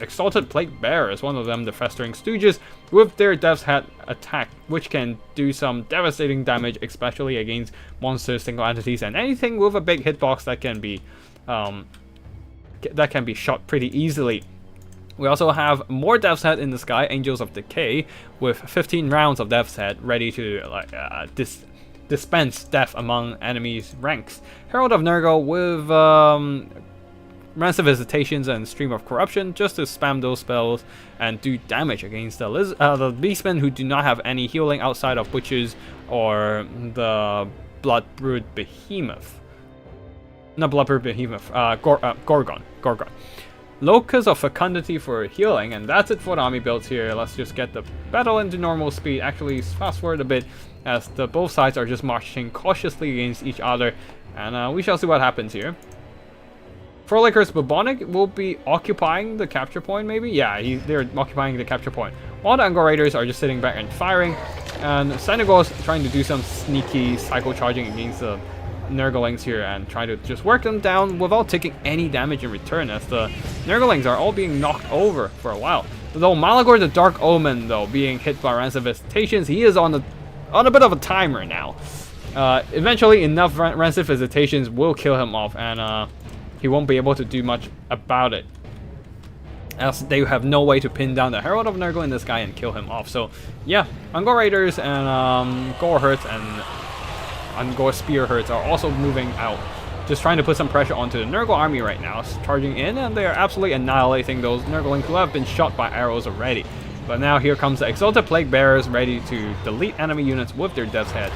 [SPEAKER 1] Exalted Plague Bearers, one of them the Festering Stooges, with their Death's Head attack, which can do some devastating damage, especially against monsters, single entities, and anything with a big hitbox that can be shot pretty easily. We also have more Death's Head in the sky, Angels of Decay, with 15 rounds of Death's Head ready to dispense death among enemies' ranks. Herald of Nurgle with Rancid Visitations and Stream of Corruption, just to spam those spells and do damage against the Beastmen who do not have any healing outside of Butchers or the Bloodbrood Behemoth. Not Bloodbrood Behemoth, Gorgon. Locus of Fecundity for healing, and that's it for the army builds here. Let's just get the battle into normal speed. Actually, fast forward a bit, as both sides are just marching cautiously against each other, and we shall see what happens here. Frolickers Bubonic will be occupying the capture point, maybe? Yeah, they're occupying the capture point. While the Angor Raiders are just sitting back and firing, and Senegors trying to do some sneaky cycle charging against the Nurglings here and try to just work them down without taking any damage in return, as the Nurglings are all being knocked over for a while. Though Malagor the Dark Omen, though, being hit by Rancid Visitations, he is on a bit of a timer now. Eventually enough Rancid Visitations will kill him off, and he won't be able to do much about it, as they have no way to pin down the Herald of Nurgle in this guy and kill him off. So yeah, Angor Raiders and Gore Hurts and Angor Spear Hurts are also moving out, just trying to put some pressure onto the Nurgle army right now, charging in, and they are absolutely annihilating those Nurglings who have been shot by arrows already. But now here comes the Exalted Plague Bearers, ready to delete enemy units with their Death's Head.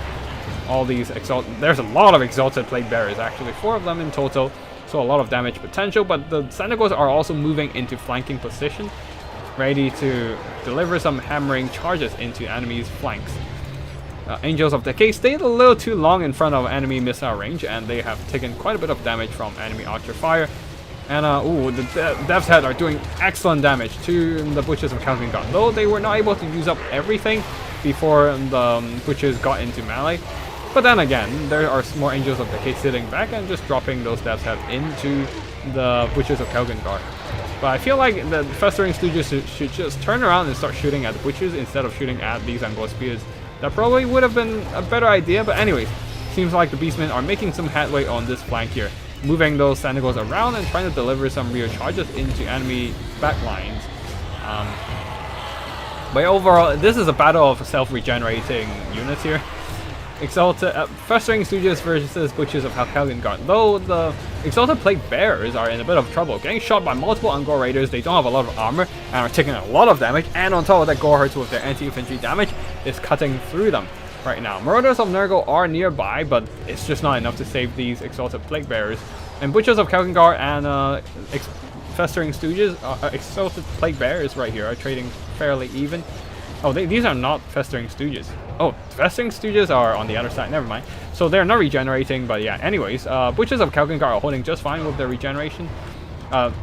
[SPEAKER 1] All these there's a lot of Exalted Plague Bearers, actually 4 of them in total, so a lot of damage potential. But the Senegors are also moving into flanking position, ready to deliver some hammering charges into enemies' flanks. Angels of Decay stayed a little too long in front of enemy missile range, and they have taken quite a bit of damage from enemy archer fire. And the Death's Head are doing excellent damage to the Butchers of Kalkengard, though they were not able to use up everything before the Butchers got into melee. But then again, there are more Angels of Decay sitting back and just dropping those Death's Head into the Butchers of Kalkengard. But I feel like the Festering Stooges should just turn around and start shooting at the Butchers instead of shooting at these Angor Spears. That probably would have been a better idea, but anyways, seems like the Beastmen are making some headway on this flank here, moving those Senegors around and trying to deliver some real charges into enemy backlines. But overall, this is a battle of self-regenerating units here. Exalted Festering Stooges versus Butchers of Helgengard. Though the Exalted Plague Bearers are in a bit of trouble, getting shot by multiple Ungor Raiders. They don't have a lot of armor and are taking a lot of damage. And on top of that, Gorehurts with their anti-infantry damage is cutting through them right now. Marauders of Nurgle are nearby, but it's just not enough to save these Exalted Plague Bearers. And Butchers of Helgengard and Festering Stooges, Exalted Plague Bearers right here are trading fairly even. Oh, these are not Festering Stooges. Oh, Festering Stooges are on the other side. Never mind. So they're not regenerating, but yeah. Anyways, Butchers of Helgengard are holding just fine with their regeneration.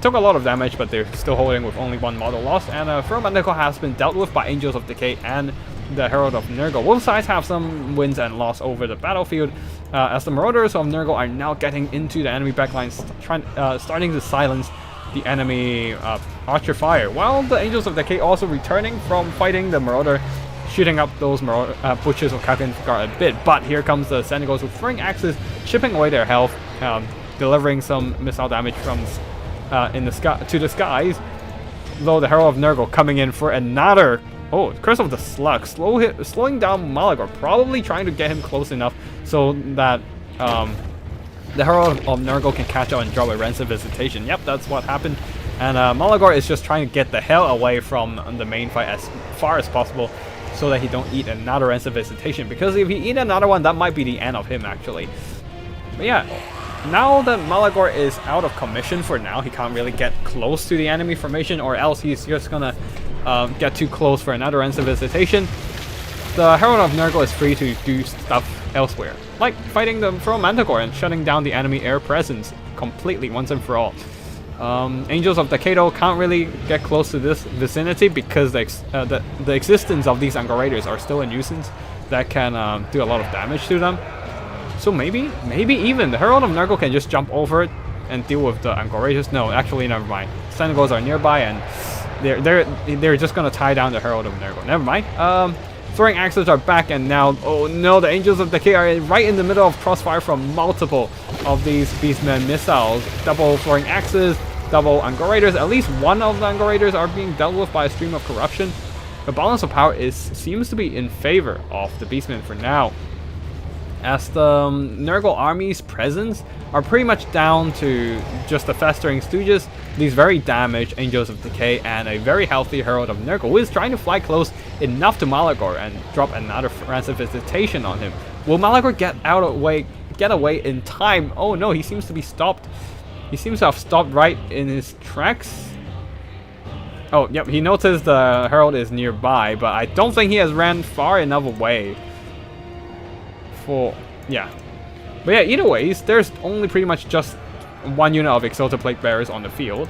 [SPEAKER 1] Took a lot of damage, but they're still holding with only one model lost. And Feral Manticore has been dealt with by Angels of Decay and the Herald of Nurgle. Both sides have some wins and loss over the battlefield, as the Marauders of Nurgle are now getting into the enemy backlines, starting to silence the enemy archer fire, while the Angels of Decay also returning from fighting the Marauder, shooting up those Butchers of Helgengard a bit. But here comes the Senegals with throwing axes, chipping away their health, delivering some missile damage from in the sky to the skies. Though the Herald of Nurgle coming in for another. Oh, Curse of the Slug, slowing down Malagor, probably trying to get him close enough so that the Herald of Nurgle can catch up and drop a Rancid Visitation. Yep, that's what happened. And Malagor is just trying to get the hell away from the main fight as far as possible so that he don't eat another Rancid Visitation. Because if he eat another one, that might be the end of him, actually. But yeah, now that Malagor is out of commission for now, he can't really get close to the enemy formation, or else he's just gonna get too close for another Rancid Visitation. The Herald of Nurgle is free to do stuff elsewhere, like fighting the Feral Manticore and shutting down the enemy air presence completely once and for all. Angels of Decay can't really get close to this vicinity because the existence of these Ungor Raiders are still a nuisance that can do a lot of damage to them. So maybe even the Herald of Nurgle can just jump over it and deal with the Ungor Raiders. No, actually, never mind. Senegals are nearby and they're just gonna tie down the Herald of Nurgle. Never mind. Throwing axes are back, and now, oh no, the Angels of Decay are right in the middle of crossfire from multiple of these Beastmen missiles. Double throwing axes, double Ungor Raiders. At least one of the Ungor Raiders are being dealt with by a stream of corruption. The balance of power seems to be in favor of the Beastmen for now, as the Nurgle army's presence are pretty much down to just the Festering Stooges, these very damaged Angels of Decay, and a very healthy Herald of Nurgle, who is trying to fly close enough to Malagor and drop another Rancid Visitation on him. Will Malagor get away in time? Oh no, he seems to be stopped. He seems to have stopped right in his tracks. Oh, yep, he noticed the Herald is nearby, but I don't think he has ran far enough away. Yeah. But yeah, either ways, there's only pretty much just one unit of Exalted Plague Bearers on the field.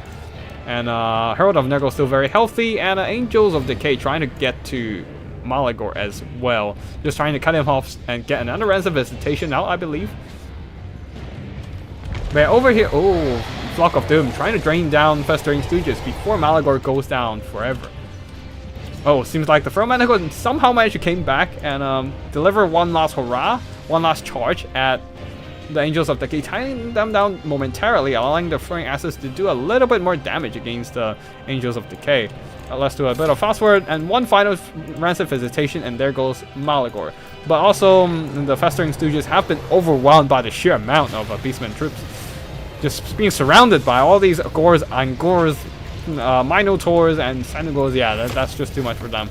[SPEAKER 1] And Herald of Nurgle still very healthy, and Angels of Decay trying to get to Malagor as well. Just trying to cut him off and get another Rancid Visitation out, I believe. But yeah, over here, oh, Flock of Doom trying to drain down Festering Stooges before Malagor goes down forever. Oh, seems like the Feral Manticore somehow managed to came back and deliver one last hurrah, one last charge at the Angels of Decay, tying them down momentarily, allowing the throwing axes to do a little bit more damage against the Angels of Decay. Let's do a bit of fast forward and one final Rancid Visitation, and there goes Malagor. But also, the Festering Stooges have been overwhelmed by the sheer amount of Beastmen troops. Just being surrounded by all these Angors, Minotaurs, and Senegals. Yeah, that's just too much for them.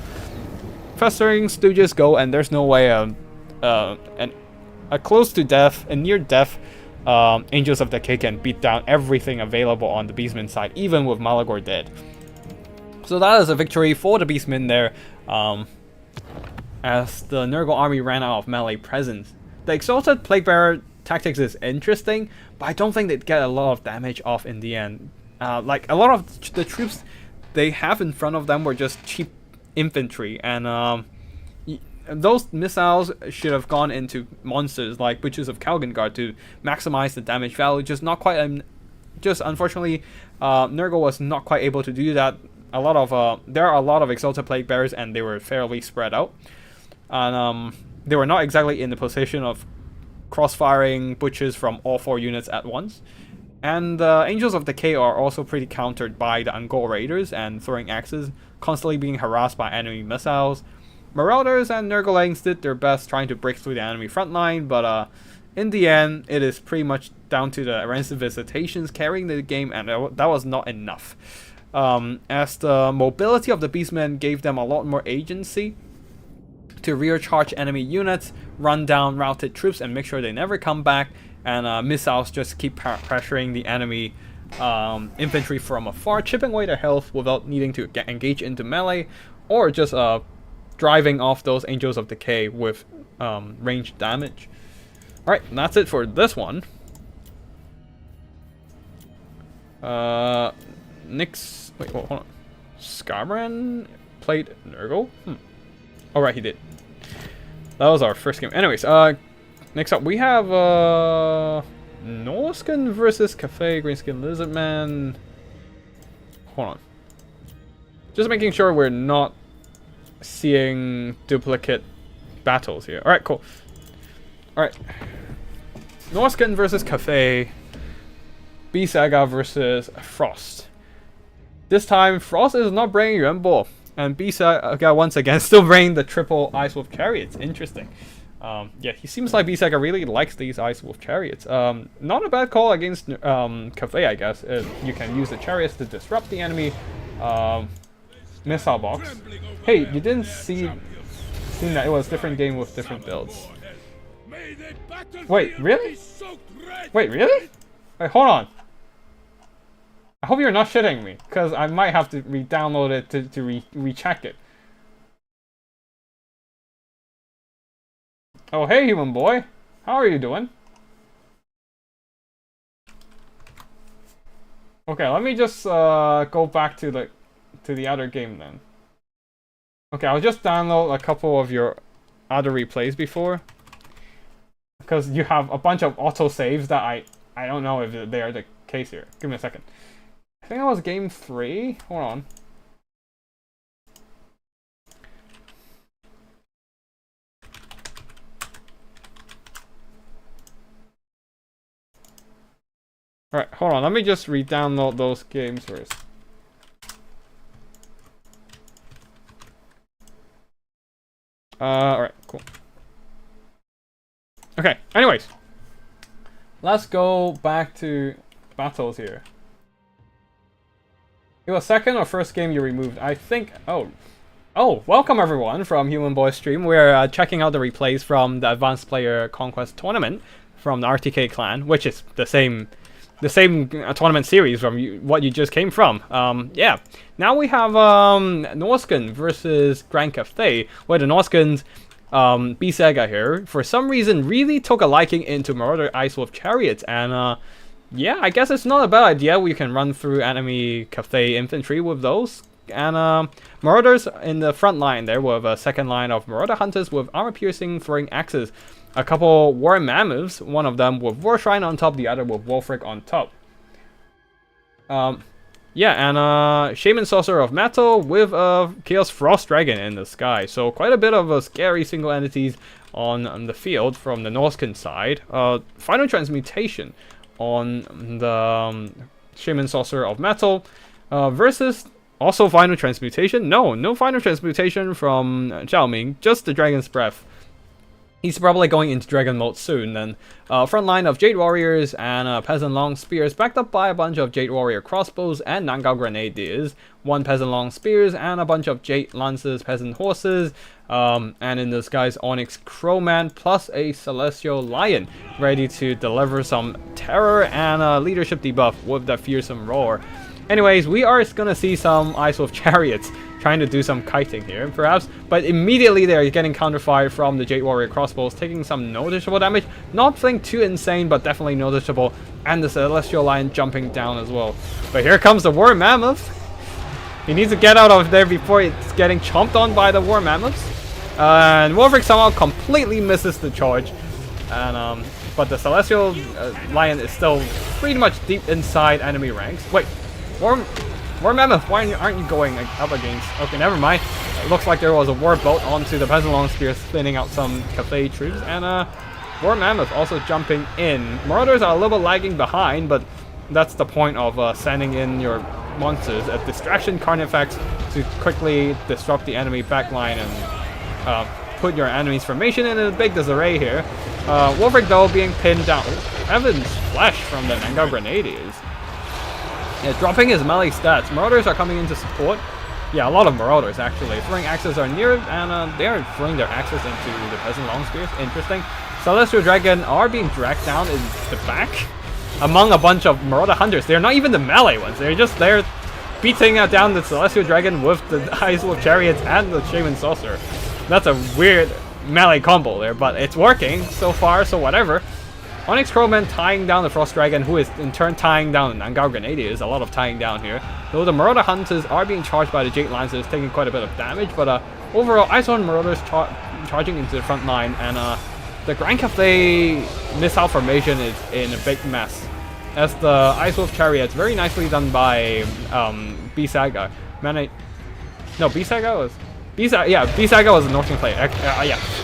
[SPEAKER 1] Festering Stooges go, and there's no way a close to death, a near death Angels of Decay can beat down everything available on the Beastmen side, even with Malagor dead. So that is a victory for the Beastmen there, as the Nurgle army ran out of melee presence. The Exalted Plaguebearer tactics is interesting, but I don't think they'd get a lot of damage off in the end. Like, a lot of the troops they have in front of them were just cheap infantry, and those missiles should have gone into monsters like Butchers of Helgengard to maximize the damage value. Just not quite. Just unfortunately, Nurgle was not quite able to do that. There are a lot of Exalted Plague Bearers, and they were fairly spread out, and they were not exactly in the position of cross-firing Butchers from all 4 units at once. And the Angels of Decay are also pretty countered by the Ungor Raiders and throwing axes, constantly being harassed by enemy missiles. Marauders and Nurglings did their best trying to break through the enemy front line, but in the end, it is pretty much down to the Rancid Visitations carrying the game, and that was not enough. As the mobility of the Beastmen gave them a lot more agency to rear charge enemy units, run down routed troops, and make sure they never come back, and missiles just keep pressuring the enemy infantry from afar, chipping away their health without needing to engage into melee, or just driving off those Angels of Decay with ranged damage. Alright, that's it for this one. Nix... Wait, hold on. Skarmoran played Nurgle? Alright, he did. That was our first game. Anyways, next up we have Norskin versus Cafe Greenskin Lizardman. Hold on. Just making sure we're not seeing duplicate battles here. Alright, cool. Alright. Norskin versus Cafe. B-Saga versus Frost. This time, Frost is not bringing Yuanbo. And B-Saga once again still bringing the triple Ice Wolf Chariots. Interesting. Yeah, he seems like B-Saga really likes these Ice Wolf Chariots. Not a bad call against Cafe, I guess. You can use the Chariots to disrupt the enemy missile box. Hey, you didn't see that it was a different game with different builds. Wait, really? Wait, really? Wait, hold on. I hope you're not shitting me, because I might have to re-download it to recheck it. Oh, hey, human boy. How are you doing? Okay, let me just go back to the other game then. Okay, I'll just download a couple of your other replays before, because you have a bunch of autosaves that I don't know if they are the case here. Give me a second. I think that was game 3. Hold on. Alright, hold on. Let me just re-download those games first. Alright, cool. Okay, anyways. Let's go back to battles here. It was second or first game you removed? I think... Oh, welcome everyone from Human Boy Stream. We're checking out the replays from the Advanced Player Conquest tournament from the RTK clan, which is the same tournament series from what you just came from. Yeah. Now we have Norskin versus Grand Cathay, where the Norskins, B-Saga here, for some reason really took a liking into Marauder Ice Wolf Chariots, and yeah, I guess it's not a bad idea. We can run through enemy Cathay infantry with those. And Marauders in the front line there with a second line of Marauder Hunters with armor-piercing throwing axes. A couple War Mammoths, one of them with War Shrine on top, the other with Wolfric on top. Yeah, and Shaman Sorcerer of Metal with Chaos Frost Dragon in the sky. So quite a bit of scary single entities on the field from the Norskin side. Final Transmutation on the Shaman Sorcerer of Metal versus also Final Transmutation. No Final Transmutation from Zhao Ming, just the Dragon's Breath. He's probably going into Dragon mode soon. Then front line of Jade Warriors and Peasant Long Spears, backed up by a bunch of Jade Warrior Crossbows and Nangao Grenadiers, one Peasant Long Spears and a bunch of Jade Lances, Peasant Horses, and in this guy's Onyx Crowman, plus a Celestial Lion, ready to deliver some terror and leadership debuff with that fearsome roar. Anyways, we are gonna see some Ice Wolf Chariots trying to do some kiting here, perhaps, but immediately they are getting counterfire from the Jade Warrior Crossbows, taking some noticeable damage. Nothing too insane, but definitely noticeable, and the Celestial Lion jumping down as well. But here comes the War Mammoth. He needs to get out of there before it's getting chomped on by the War Mammoths. And Wolfric somehow completely misses the charge, and but the Celestial Lion is still pretty much deep inside enemy ranks. Wait. War Mammoth, why aren't you going up against... Okay, never mind. It looks like there was a war boat onto the Peasant Long Spear, spinning out some Cathay troops. And War Mammoth also jumping in. Marauders are a little bit lagging behind, but that's the point of sending in your monsters. A distraction Carnifex to quickly disrupt the enemy backline and put your enemy's formation in a big disarray here. Wolfric though being pinned down. Heaven's Flesh from the Nangar Grenadiers. Yeah, dropping his melee stats. Marauders are coming into support. Yeah, a lot of Marauders actually. Throwing axes are near, and they are throwing their axes into the Peasant Long Spears. Interesting. Celestial Dragon are being dragged down in the back among a bunch of Marauder Hunters. They're not even the melee ones. They're just there beating down the Celestial Dragon with the Ice Wolf Chariots and the Shaman Sorcerer. That's a weird melee combo there, but it's working so far, so whatever. Onyx Crowman tying down the Frost Dragon, who is in turn tying down the Nangar Grenadiers. A lot of tying down here. Though the Marauder Hunters are being charged by the Jade Lancers, taking quite a bit of damage, but overall, Iceborne Marauders charging into the front line, and the Grand Cafe missile formation is in a big mess. As the Ice Wolf Chariots, very nicely done by B-Saga. B-Saga was... B-Saga was a Northern player.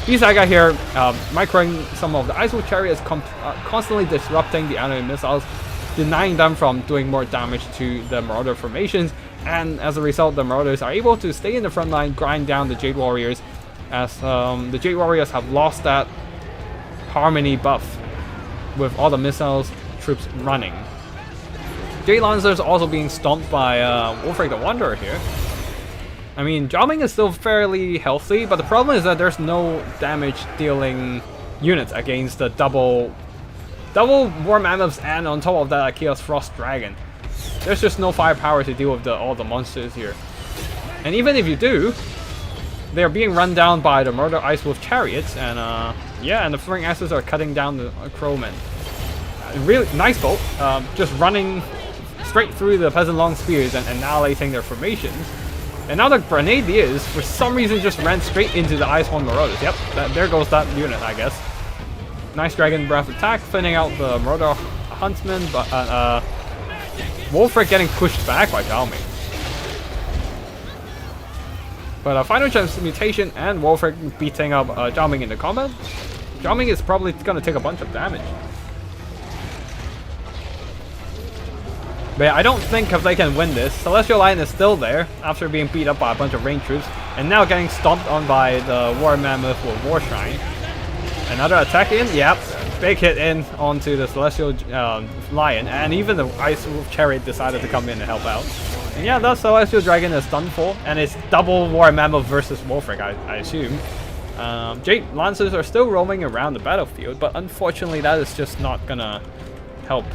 [SPEAKER 1] B-Saga here, microing some of the Ice Wolf Chariots, constantly disrupting the enemy missiles, denying them from doing more damage to the Marauder formations, and as a result, the Marauders are able to stay in the front line, grind down the Jade Warriors, as the Jade Warriors have lost that harmony buff with all the missiles troops running. Jade Lancers also being stomped by Wolfric the Wanderer here. I mean, Jamming is still fairly healthy, but the problem is that there's no damage dealing units against the double War Mammoths, and on top of that, a Chaos Frost Dragon. There's just no firepower to deal with all the monsters here. And even if you do, they're being run down by the Murder Ice Wolf Chariots, and and the Flying Axes are cutting down the Crowmen. Really nice bolt, just running straight through the Peasant Long Spears and annihilating their formations. And now the Grenadiers, for some reason, just ran straight into the Iceborne Marauders. Yep, there goes that unit, I guess. Nice Dragon Breath attack, thinning out the Marauder Huntsman, but Wolfric getting pushed back by Xiaoming. But Final Transmutation and Wolfric beating up Xiaoming in the combat. Xiaoming is probably going to take a bunch of damage. But yeah, I don't think if they can win this. Celestial Lion is still there after being beat up by a bunch of rain troops, and now getting stomped on by the War Mammoth with War Shrine. Another attack in, yep, big hit in onto the Celestial Lion, and even the Ice Wolf Chariot decided to come in and help out. And yeah, the Celestial Dragon is done for, and it's double War Mammoth versus Wolfric, I assume. Jade Lancers are still roaming around the battlefield, but unfortunately that is just not gonna help.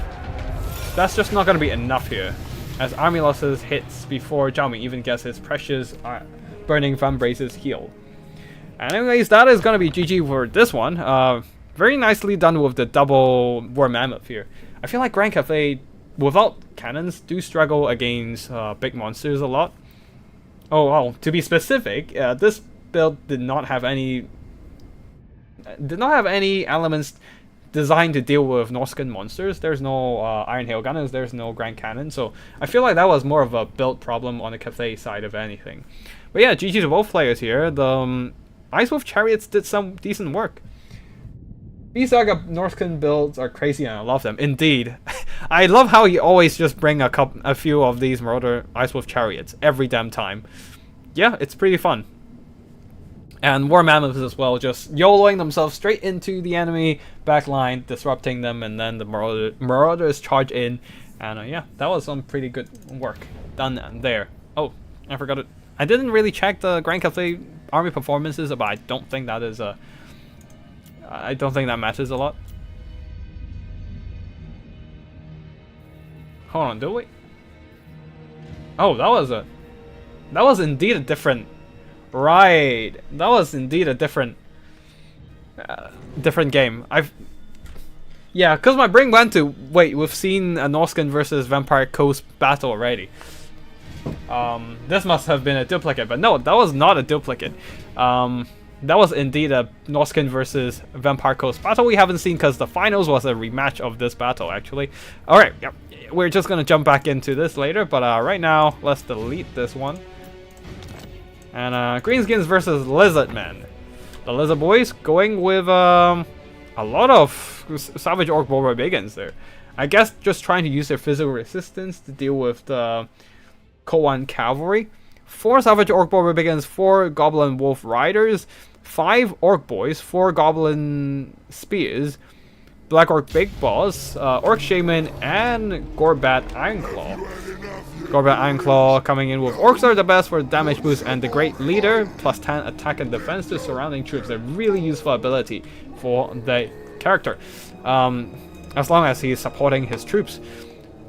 [SPEAKER 1] That's just not going to be enough here, as Army losses hits before Xiaoming even gets his precious Burning Vambraces healed. And anyways, that is going to be GG for this one. Very nicely done with the double War Mammoth here. I feel like Grand Cafe, without cannons, do struggle against big monsters a lot. Oh, well, to be specific, this build did not have any elements designed to deal with Norscan monsters. There's no Iron Hail Gunners, there's no Grand Cannon, so I feel like that was more of a build problem on the Cathay side of anything. But yeah, GG to both players here. The Ice Wolf Chariots did some decent work. B-Saga Norscan builds are crazy and I love them. Indeed. I love how you always just bring a few of these Marauder Ice Wolf Chariots every damn time. Yeah, it's pretty fun. And War Mammoths as well, just YOLOing themselves straight into the enemy backline, disrupting them, and then the Marauders charge in. And yeah, that was some pretty good work done there. Oh, I forgot it. I didn't really check the Grand Cafe army performances, but I don't think that is I don't think that matters a lot. Hold on, do we? Oh, that was indeed a different. Right, that was indeed a different game. Yeah, because my brain went to, wait, we've seen a Norscan versus Vampire Coast battle already. This must have been a duplicate, but no, that was not a duplicate. That was indeed a Norscan versus Vampire Coast battle we haven't seen, because the finals was a rematch of this battle, actually. Alright, yep, we're just going to jump back into this later, but right now, let's delete this one. And Greenskins versus Lizardmen. The Lizard Boys going with a lot of Savage Orc Barbarians there. I guess just trying to use their physical resistance to deal with the Koan Cavalry. 4 Savage Orc Barbarians, 4 Goblin Wolf Riders, 5 Orc Boys, 4 Goblin Spears, Black Orc Big Boss, Orc Shaman, and Gorbat Ironclaw. Gorbat Ironclaw coming in with Orcs are the best for damage boost, and the Great Leader, plus 10 attack and defense to surrounding troops. A really useful ability for the character, as long as he's supporting his troops.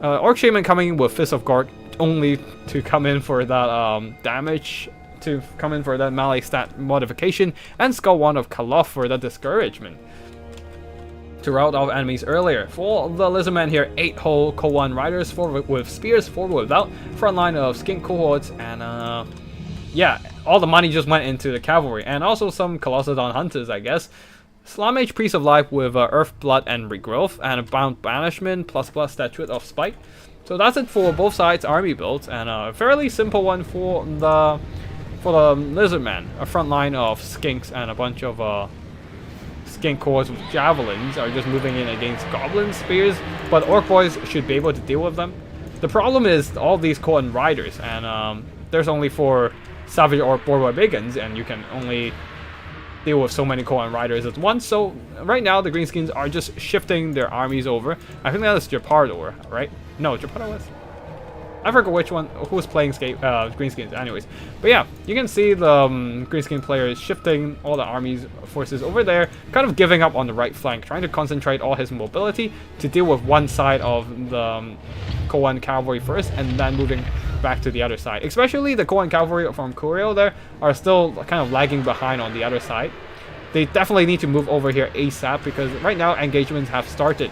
[SPEAKER 1] Orc Shaman coming in with Fist of Gork, only to come in for that damage, to come in for that melee stat modification, and Skull Wand of Kaloth for the discouragement to rout off enemies earlier. For the Lizardman here, 8 whole Koan Riders, 4 with Spears, 4 without, front line of Skink Cohorts, and yeah, all the money just went into the cavalry, and also some Colossodon Hunters, I guess. Slime Age Priest of Life with Earth, Blood, and Regrowth, and a Bound Banishment, plus Statuette of Spite. So that's it for both sides' army builds, and a fairly simple one for the Lizardman. A front line of Skinks and a bunch of Skink Cores with Javelins are just moving in against Goblin Spears, but Orc Boys should be able to deal with them. The problem is all these Koan Riders, and there's only 4 Savage Orc Barbarians, and you can only deal with so many Koan Riders at once. So right now the Greenskins are just shifting their armies over. I think that is Jeopardor, right? No, Jeopardor was... I forgot which one, who was playing Greenskins anyways. But yeah, you can see the Greenskin players shifting all the army's forces over there, kind of giving up on the right flank, trying to concentrate all his mobility to deal with one side of the Koan cavalry first, and then moving back to the other side. Especially the Koan cavalry from Kurio there are still kind of lagging behind on the other side. They definitely need to move over here ASAP, because right now engagements have started.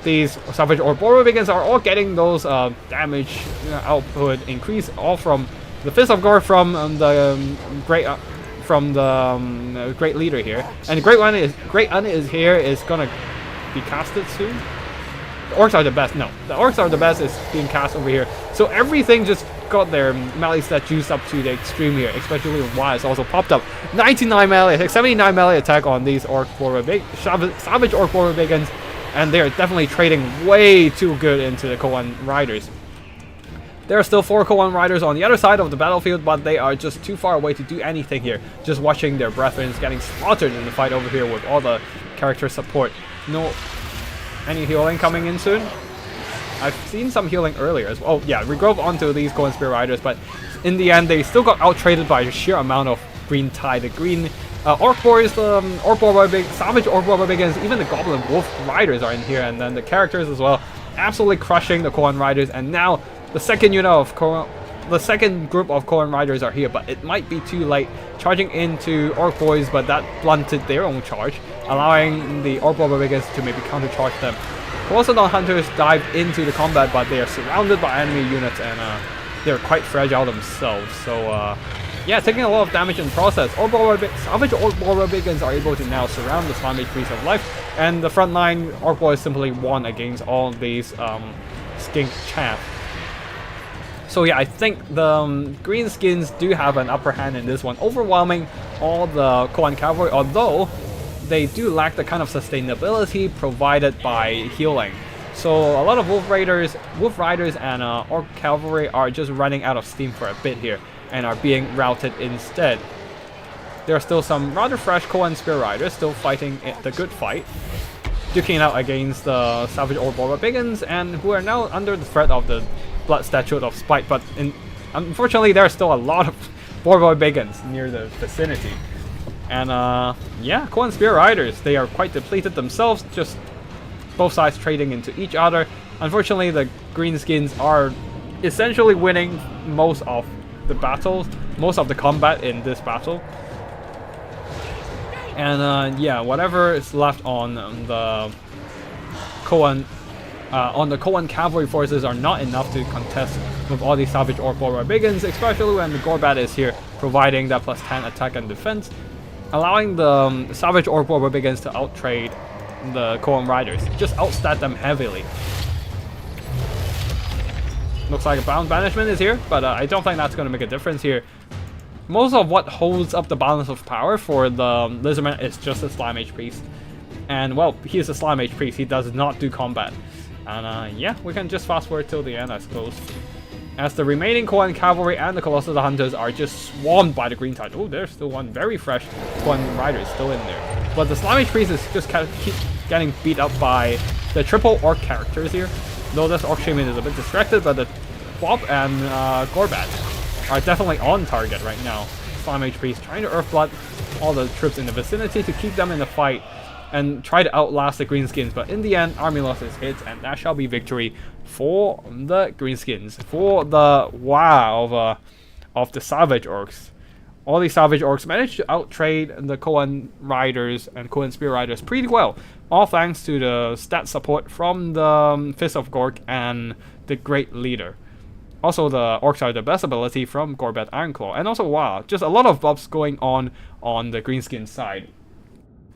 [SPEAKER 1] These Savage Orc Barbarians are all getting those damage output increase, all from the Fist of Gore, from the Great Leader here, and the Great One is here, is gonna be casted soon. The Orcs are the best. No, the Orcs are the best is being cast over here. So everything just got their melee stat juiced up to the extreme here, especially with Wise also popped up. 99 melee attack, 79 melee attack on these Savage Orc Barbarians. And they are definitely trading way too good into the Koan Riders. There are still 4 Koan Riders on the other side of the battlefield, but they are just too far away to do anything here. Just watching their brethren getting slaughtered in the fight over here with all the character support. No, any healing coming in soon? I've seen some healing earlier as well. Oh yeah, regrowth onto these Koan Spear Riders, but in the end they still got out-traded by the sheer amount of green tide. The green Orc Boys, Savage Orc Barbarians, even the Goblin Wolf Riders are in here, and then the characters as well, absolutely crushing the Koan Riders. And now the second unit of the second group of Koan Riders are here, but it might be too late, charging into Orc Boys, but that blunted their own charge, allowing the Orc Barbarians to maybe counter-charge them. Colossodon Hunters dive into the combat, but they are surrounded by enemy units, and they're quite fragile themselves. So yeah, taking a lot of damage in the process. Savage Orc Barbarians are able to now surround the Slime Age Priest of Life, and the front line Orc Boys simply won against all these Skink Chaff. So yeah, I think the Greenskins do have an upper hand in this one, overwhelming all the Koan cavalry, although they do lack the kind of sustainability provided by healing. So a lot of Wolf Riders and Orc Cavalry are just running out of steam for a bit here, and are being routed instead. There are still some rather fresh Koan Spear Riders still fighting the good fight, duking out against the Savage Orc Barbarians, and who are now under the threat of the Blood Statute of Spite, but unfortunately there are still a lot of Barbarians near the vicinity. And yeah, Koan Spear Riders, they are quite depleted themselves, just both sides trading into each other. Unfortunately, the Greenskins are essentially winning most of the battles, most of the combat in this battle. And yeah, whatever is left on the Koan cavalry forces are not enough to contest with all these Savage Orc Barbarians, especially when the Gorbat is here providing that plus 10 attack and defense, allowing the Savage Orc Barbarians to outtrade the Koan Riders, just outstat them heavily. Looks like a Bound Banishment is here, but I don't think that's going to make a difference here. Most of what holds up the balance of power for the Lizardman is just a Slime Age Priest. And well, he is a Slime Age Priest, he does not do combat. And yeah, we can just fast forward till the end, I suppose. as the remaining Koan cavalry and the Colossal Hunters are just swarmed by the Green Tide. Oh, there's still one very fresh Koan rider still in there. But the Slamish Priest is just keep getting beat up by the triple Orc characters here. Though this Orc Shaman is a bit distracted, but the Bob and Gorbat are definitely on target right now. Slamish Priest trying to Earthblood all the troops in the vicinity to keep them in the fight and try to outlast the Greenskins, but in the end, army losses hits, and that shall be victory for the Greenskins, for the wow of the Savage Orcs. All these Savage Orcs managed to outtrade the Koan Riders and Koan Spear Riders pretty well, all thanks to the stat support from the Fist of Gork and the Great Leader. Also, the Orcs are the best ability from Gorbat Ironclaw, and also wow, just a lot of buffs going on the Greenskin side,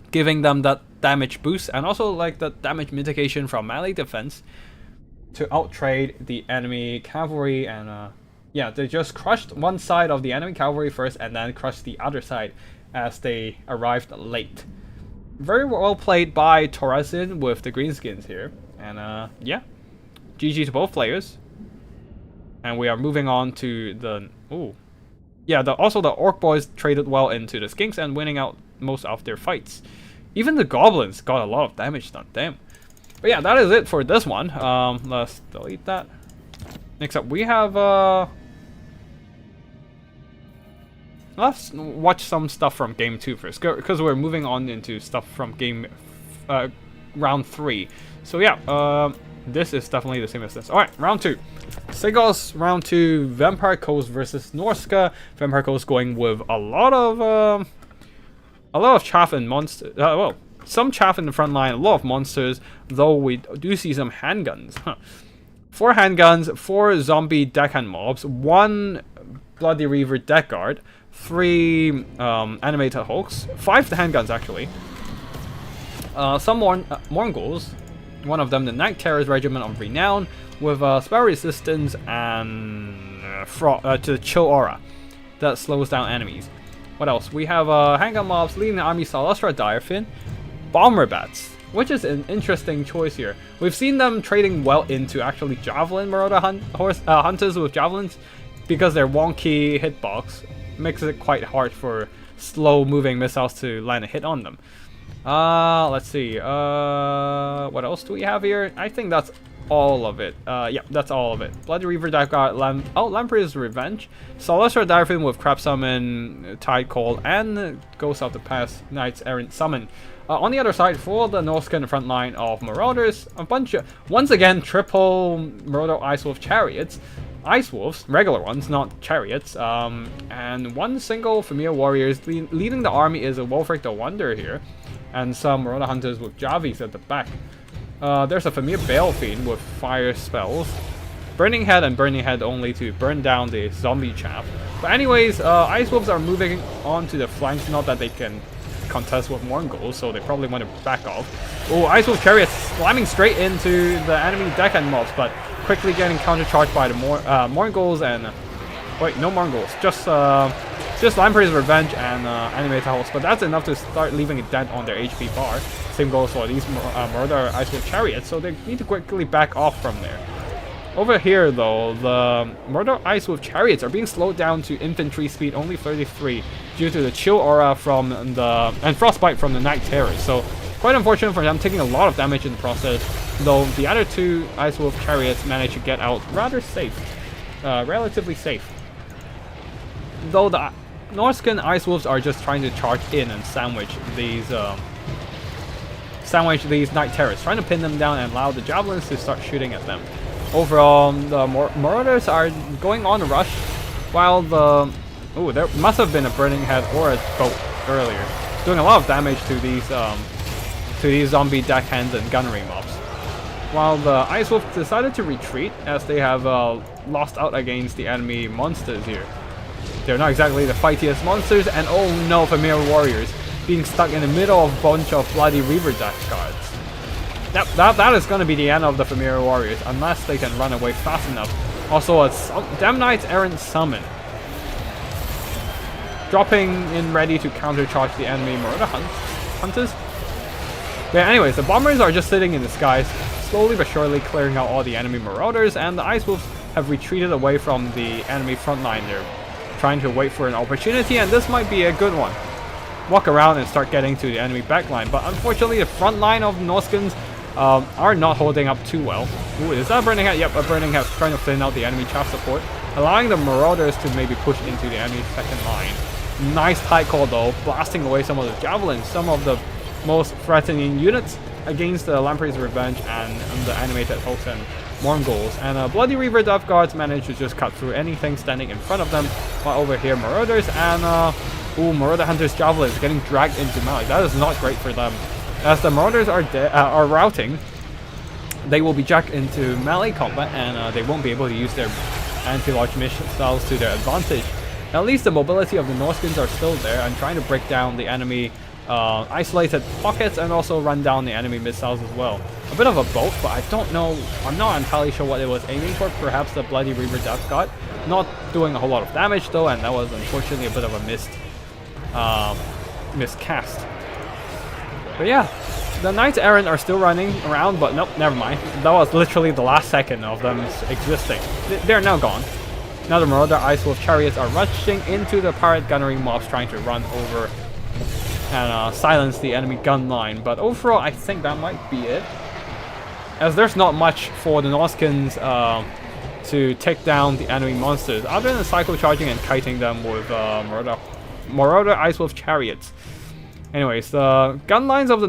[SPEAKER 1] giving them that damage boost and also like the damage mitigation from melee defense to outtrade the enemy cavalry. And yeah, they just crushed one side of the enemy cavalry first and then crushed the other side as they arrived late. Very well played by Torazin with the Greenskins here. And yeah, GG to both players. And we are moving on to the yeah, also the Orc boys traded well into the Skinks and winning out most of their fights. Even the Goblins got a lot of damage done, damn. But yeah, that is it for this one. Let's delete that. Next up, we have let's watch some stuff from Game 2 first, because we're moving on into stuff from Game Round 3. So yeah, this is definitely the same as this. Alright, Round 2. Sigos Round 2, Vampire Coast versus Norska. Vampire Coast going with a lot of chaff and monsters. Well, some chaff in the front line, a lot of monsters, though we do see some handguns. 4 handguns, 4 zombie deckhand mobs, 1 Bloody Reaver deck guard, 3 animated hulks, 5 handguns actually, some Mongols, one of them the Night Terrors Regiment of Renown, with spell resistance and to the chill aura that slows down enemies. What else? We have handgun mobs leading the army Salastra Direfin, Bomber Bats, which is an interesting choice here. We've seen them trading well into actually Javelin Marauder Hunters with Javelins, because their wonky hitbox makes it quite hard for slow moving missiles to land a hit on them. Let's see, what else do we have here? I think that's all of it. Yeah, that's all of it. Bloody Reaver Dive Guard, Lamprey's Revenge, Salastra Direfin with Crab Summon, Tide Cold, and Ghost of the Past Knight's Errant Summon. On the other side, for the Norscan front line of Marauders, a bunch of, once again, triple Marauder Ice Wolf Chariots. Ice Wolves, regular ones, not chariots, and 1 single Familiar Warriors. Leading the army is a Wolfric the Wonder here, and some Marauder Hunters with Javis at the back. There's a Familiar Bale Fiend with fire spells, Burning Head and Burning Head only to burn down the zombie chaff. But anyways, Ice Wolves are moving on to the flanks, not that they can contest with Mongols, so they probably want to back off. Oh, Ice Wolf Chariots slamming straight into the enemy deckhand mobs, but quickly getting countercharged by the Mongols and... wait, no Mongols, just Lamprey's Revenge and Animated Hulks, but that's enough to start leaving a dent on their HP bar. Same goes for these Marauder Ice Wolf Chariots, so they need to quickly back off from there. Over here though, the Marauder Ice Wolf Chariots are being slowed down to infantry speed only 33 due to the chill aura from the... and frostbite from the Night Terrors, so quite unfortunate for them, taking a lot of damage in the process, though the other 2 Ice Wolf Chariots managed to get out rather safe, relatively safe. Though the Norscan Ice Wolves are just trying to charge in and sandwich these Night Terrors, trying to pin them down and allow the Javelins to start shooting at them. Overall, the Marauders are going on a rush, while the... oh, there must have been a Burning Head or a boat earlier, doing a lot of damage to these zombie deckhands and gunnery mobs. While the Ice Wolf decided to retreat as they have lost out against the enemy monsters here. They're not exactly the fightiest monsters, and oh no, Familiar Warriors being stuck in the middle of a bunch of Bloody Reaver deck guards. That is going to be the end of the Familiar Warriors, unless they can run away fast enough. Also, a Damn Knight's Errant Summon, dropping in ready to countercharge the enemy Marauder Hunters. But anyways, the Bombers are just sitting in the skies, slowly but surely clearing out all the enemy Marauders, and the Ice Wolves have retreated away from the enemy front line. They're trying to wait for an opportunity, and this might be a good one. Walk around and start getting to the enemy backline, but unfortunately the front line of Norskins are not holding up too well. Ooh, is that a Burning Hat? Yep, a Burning Hat trying to thin out the enemy chaff support, allowing the Marauders to maybe push into the enemy second line. Nice tight call though, blasting away some of the javelins, some of the most threatening units against the Lamprey's Revenge and the animated hulks and Mongols. And Bloody Reaver Death Guards managed to just cut through anything standing in front of them, while over here Marauders and Marauder Hunter's Javelin is getting dragged into melee. That is not great for them. As the Marauders are routing, they will be dragged into melee combat, and they won't be able to use their anti-launch missiles to their advantage. At least the mobility of the Norskins are still there and trying to break down the enemy isolated pockets and also run down the enemy missiles as well. A bit of a both, but I don't know, I'm not entirely sure what it was aiming for. Perhaps the Bloody Reaver Death Guard. Not doing a whole lot of damage though, and that was unfortunately a bit of a miscast. But yeah, the Knights Errant are still running around, but nope, never mind. That was literally the last second of them existing. They're now gone. Now the Marauder Ice Wolf Chariots are rushing into the pirate gunnery mobs, trying to run over and silence the enemy gun line. But overall, I think that might be it, as there's not much for the Norskins to take down the enemy monsters, other than cycle charging and kiting them with Marauder Ice Wolf Chariots. Anyways, the gun lines of the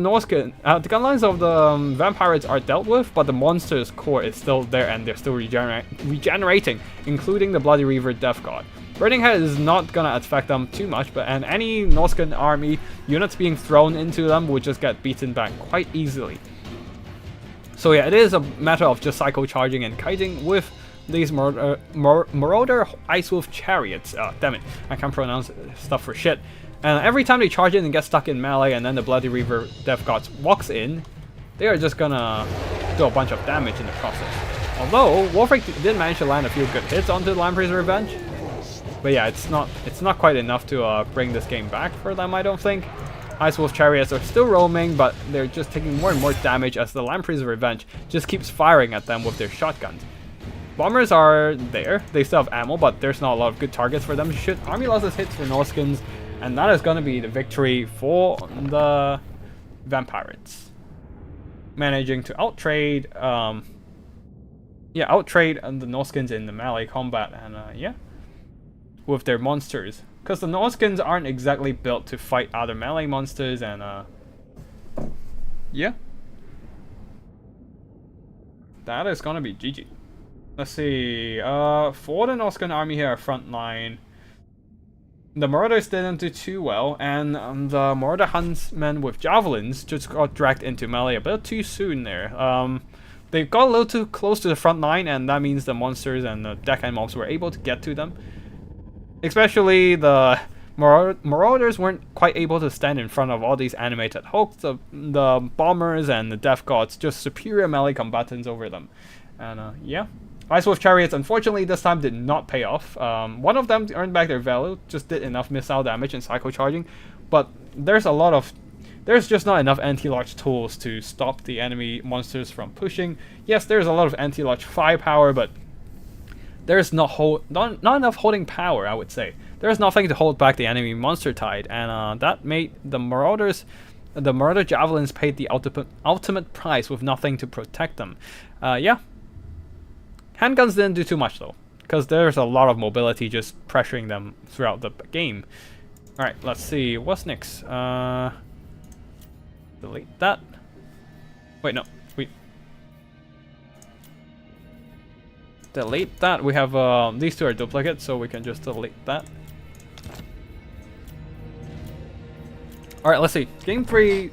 [SPEAKER 1] vampires are dealt with, but the monster's core is still there and they're still regenerating, including the Bloody Reaver Death Guard. Burning Head is not gonna affect them too much, and any Norscan army units being thrown into them would just get beaten back quite easily. So yeah, it is a matter of just cycle charging and kiting with these Marauder Ice Wolf Chariots. Damn it, I can't pronounce stuff for shit. And every time they charge in and get stuck in melee, and then the Bloody Reaver Death Guards walks in, they are just gonna do a bunch of damage in the process. Although Wolfric did manage to land a few good hits onto the Lamprey's Revenge, but yeah, it's not quite enough to bring this game back for them, I don't think. Ice Wolf Chariots are still roaming, but they're just taking more and more damage as the Lamprey's Revenge just keeps firing at them with their shotguns. Bombers are there, they still have ammo, but there's not a lot of good targets for them to shoot. Army losses hits for Norskins, and that is going to be the victory for the Vampirates. Managing to outtrade the Norskins in the melee combat, and yeah, with their monsters. Because the Norskins aren't exactly built to fight other melee monsters, and yeah. That is gonna be GG. Let's see, for the Norscan army here, front line, the Marauders didn't do too well, and the Marauder Huntsmen with Javelins just got dragged into melee a bit too soon there. They got a little too close to the front line, and that means the monsters and the deckhand mobs were able to get to them. Especially the Marauders weren't quite able to stand in front of all these animated hulks. The Bombers and the Death Gods, just superior melee combatants over them. And yeah. Ice Wolf Chariots, unfortunately, this time did not pay off. One of them earned back their value, just did enough missile damage and cycle charging, but there's just not enough anti-launch tools to stop the enemy monsters from pushing. Yes, there's a lot of anti-launch firepower, but there's not enough holding power, I would say. There's nothing to hold back the enemy monster tide, and that made the Marauder Javelins paid the ultimate price with nothing to protect them. Yeah. Handguns didn't do too much though, because there's a lot of mobility just pressuring them throughout the game. Alright, let's see, what's next? Delete that. Wait, no, delete that. We have, these two are duplicates, so we can just delete that. Alright, let's see, game 3,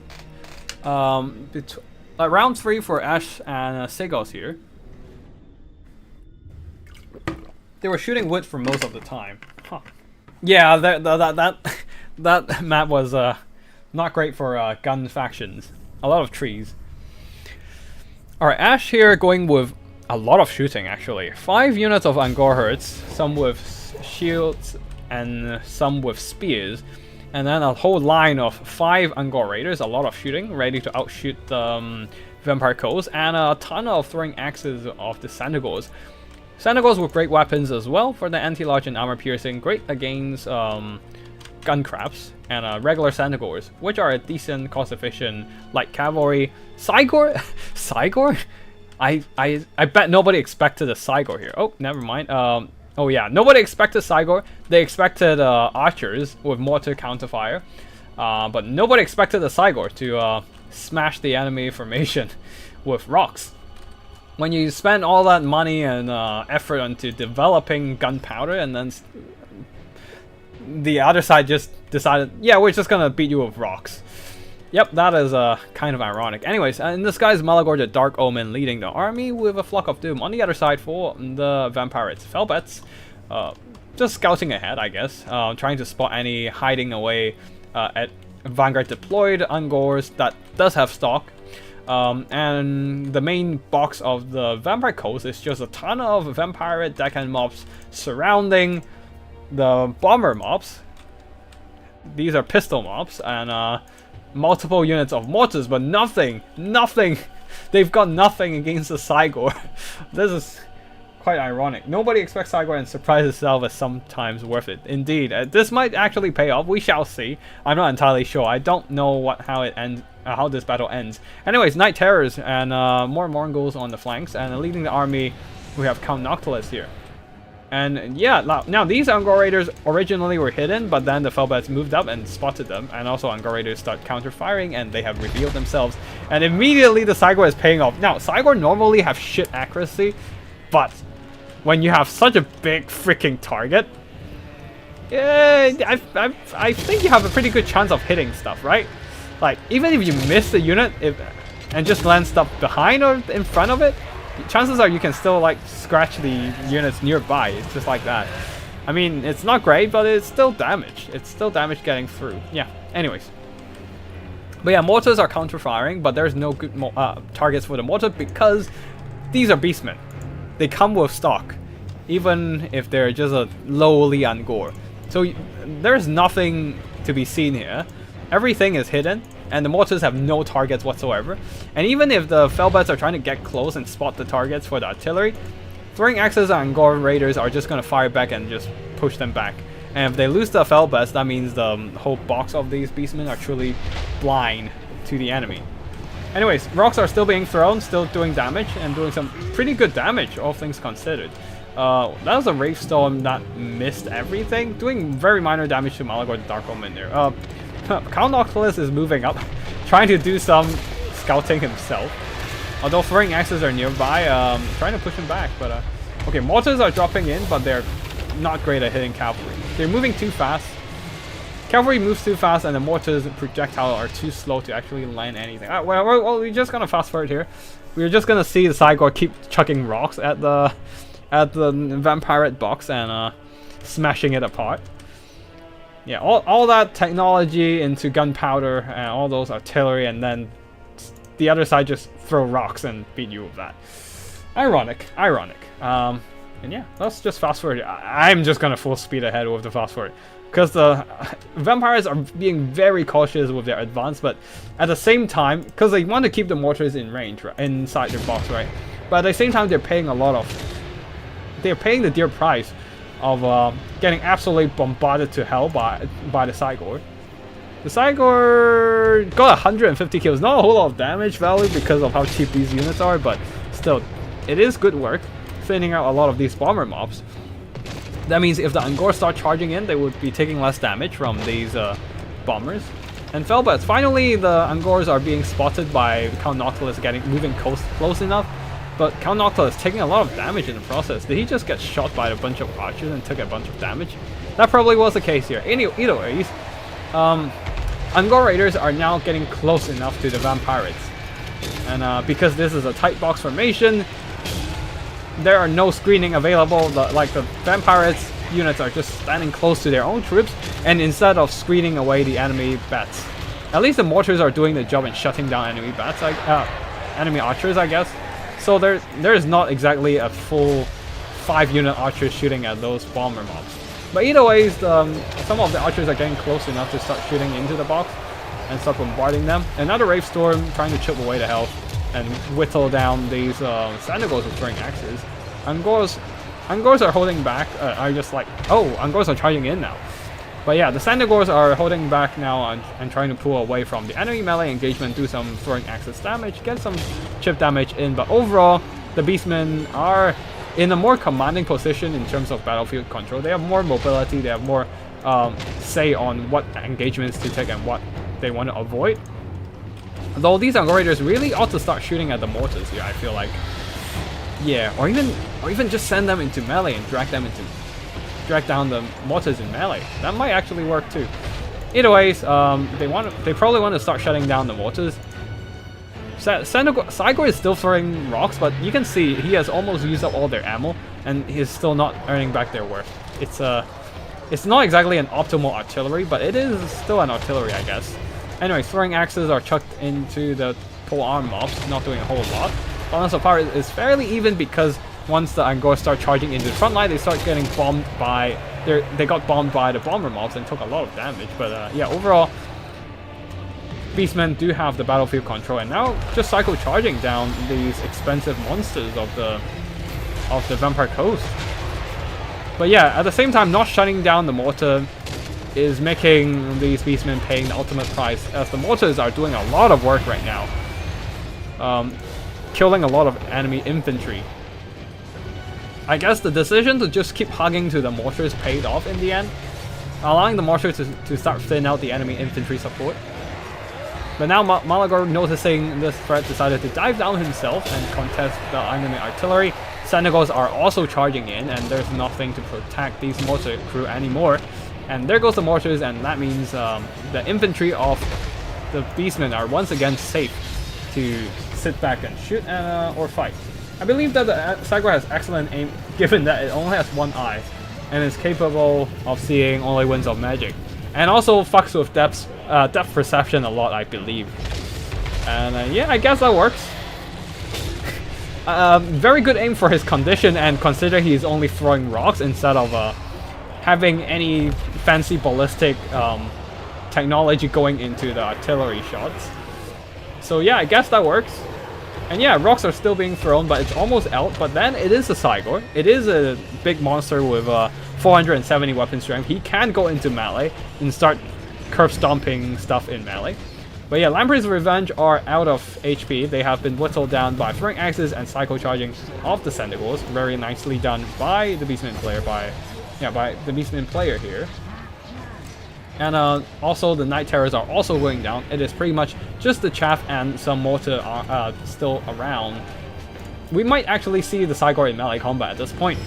[SPEAKER 1] round 3 for Ash and Sigos here. They were shooting wood for most of the time. Huh. Yeah, that map was not great for gun factions. A lot of trees. Alright, Ash here going with a lot of shooting actually. 5 units of Angor Herds, some with shields and some with spears. And then a whole line of 5 Angor Raiders, a lot of shooting, ready to outshoot the Vampire Coast, and a ton of throwing axes of the Sandagors. Senegals with great weapons as well for the anti-lodge and armor piercing, great against gun crabs and regular Senegals, which are a decent cost-efficient light cavalry. Cygor, Cygor. I bet nobody expected a Cygor here. Oh, never mind. Oh yeah, nobody expected Cygor. They expected archers with mortar counterfire, but nobody expected the Cygor to smash the enemy formation with rocks. When you spend all that money and effort into developing gunpowder, and then the other side just decided, yeah, we're just gonna beat you with rocks. Yep, that is kind of ironic. Anyways, in this guy's Malagor the Dark Omen leading the army with a Flock of Doom. On the other side for the Vampires, Felbets, just scouting ahead, I guess, trying to spot any hiding away at Vanguard deployed Ungors that does have stock. And the main box of the Vampire Coast is just a ton of Vampire deckhand mobs surrounding the bomber mobs. These are pistol mobs and multiple units of mortars, but nothing. They've got nothing against the Cygor. This is quite ironic. Nobody expects Cygor, and surprise itself is sometimes worth it. Indeed, this might actually pay off. We shall see. I'm not entirely sure. I don't know how it ends. How this battle ends. Anyways, Night Terrors and more Mongols on the flanks, and leading the army, we have Count Noctilus here. And yeah, now these Ungor Raiders originally were hidden, but then the Felbets moved up and spotted them, and also Ungor Raiders start counter-firing, and they have revealed themselves, and immediately the Cygor is paying off. Now, Cygor normally have shit accuracy, but when you have such a big freaking target, yeah, I think you have a pretty good chance of hitting stuff, right? Like, even if you miss the unit and just land stuff behind or in front of it, chances are you can still, like, scratch the units nearby. It's just like that. I mean, it's not great, but it's still damage. It's still damage getting through. Yeah, anyways. But yeah, mortars are counter-firing, but there's no good targets for the mortar because these are beastmen. They come with stock, even if they're just a lowly Ungor. So there's nothing to be seen here. Everything is hidden, and the mortars have no targets whatsoever. And even if the Felbets are trying to get close and spot the targets for the artillery, throwing axes and Ungor Raiders are just going to fire back and just push them back. And if they lose the Felbets, that means the whole box of these beastmen are truly blind to the enemy. Anyways, rocks are still being thrown, still doing damage, and doing some pretty good damage, all things considered. That was a Wraith Storm that missed everything, doing very minor damage to Malagor the Dark Omen there. Count Noctilus is moving up, trying to do some scouting himself. Although throwing axes are nearby, trying to push him back. But okay, mortars are dropping in, but they're not great at hitting cavalry. They're moving too fast. Cavalry moves too fast, and the mortars projectile are too slow to actually land anything. Well, we're just gonna fast forward here. We're just gonna see the Cygor keep chucking rocks at the Vampire box and smashing it apart. Yeah, all that technology into gunpowder and all those artillery, and then the other side just throw rocks and beat you with that. Ironic. And yeah, let's just fast forward. I'm just gonna full speed ahead with the fast forward, because the Vampires are being very cautious with their advance, but at the same time, because they want to keep the mortars in range, right, inside their box, right? But at the same time, they're paying the dear price of getting absolutely bombarded to hell by the Cygor. The Cygor got 150 kills, not a whole lot of damage value because of how cheap these units are, but still, it is good work, thinning out a lot of these bomber mobs. That means if the Ungor start charging in, they would be taking less damage from these bombers. And Felbets, finally the Ungors are being spotted by Count Noctilus moving close enough. But Count Noctilus taking a lot of damage in the process. Did he just get shot by a bunch of archers and took a bunch of damage? That probably was the case here. Either ways, Ungor Raiders are now getting close enough to the Vampires. And because this is a tight box formation, there are no screening available. The Vampires units are just standing close to their own troops, and instead of screening away the enemy bats, at least the mortars are doing the job and shutting down enemy bats, enemy archers, I guess. So there's not exactly a full 5-unit archers shooting at those bomber mobs. But either way, some of the archers are getting close enough to start shooting into the box and start bombarding them. Another Wraith Storm trying to chip away the health and whittle down these Senegals with throwing axes. Ungors Angors are holding back, are just like, oh, Angors are charging in now. But yeah, the Sandagors are holding back now and trying to pull away from the enemy melee engagement, do some throwing axis damage, get some chip damage in. But overall, the Beastmen are in a more commanding position in terms of battlefield control. They have more mobility, they have more say on what engagements to take and what they want to avoid. Though these Angor Raiders really ought to start shooting at the mortars here, I feel like. Yeah, or even just send them into melee and drag down the mortars in melee. That might actually work too. Either ways, they probably want to start shutting down the mortars. Saigor is still throwing rocks, but you can see he has almost used up all their ammo, and he's still not earning back their worth. It's not exactly an optimal artillery, but it is still an artillery, I guess. Anyway, throwing axes are chucked into the pole arm mobs, not doing a whole lot. Balance of power is fairly even because once the Angor start charging into the front line, they start getting bombed by they got bombed by the bomber mobs and took a lot of damage. But yeah, overall, Beastmen do have the battlefield control, and now just cycle charging down these expensive monsters of the Vampire Coast. But yeah, at the same time, not shutting down the mortar is making these Beastmen paying the ultimate price, as the mortars are doing a lot of work right now, killing a lot of enemy infantry. I guess the decision to just keep hugging to the mortars paid off in the end, allowing the mortars to start thin out the enemy infantry support. But now Malagor, noticing this threat, decided to dive down himself and contest the enemy artillery. Sandagors are also charging in, and there's nothing to protect these mortar crew anymore. And there goes the mortars, and that means the infantry of the Beastmen are once again safe to sit back and shoot or fight. I believe that the Saigor has excellent aim, given that it only has one eye, and is capable of seeing only winds of magic. And also fucks with depth perception a lot, I believe. And yeah, I guess that works. Very good aim for his condition, and consider he's only throwing rocks instead of having any fancy ballistic technology going into the artillery shots. So yeah, I guess that works. And yeah, rocks are still being thrown, but it's almost out. But then it is a Saigor. It is a big monster with 470 weapon strength. He can go into melee and start curb stomping stuff in melee. But yeah, Lamprey's Revenge are out of HP. They have been whittled down by throwing axes and cycle charging of the Sandagors. Very nicely done by the Beastman player, by the Beastman player here. And also the Night Terrors are also going down. It is pretty much just the chaff and some mortar are still around. We might actually see the Saigor in melee combat at this point.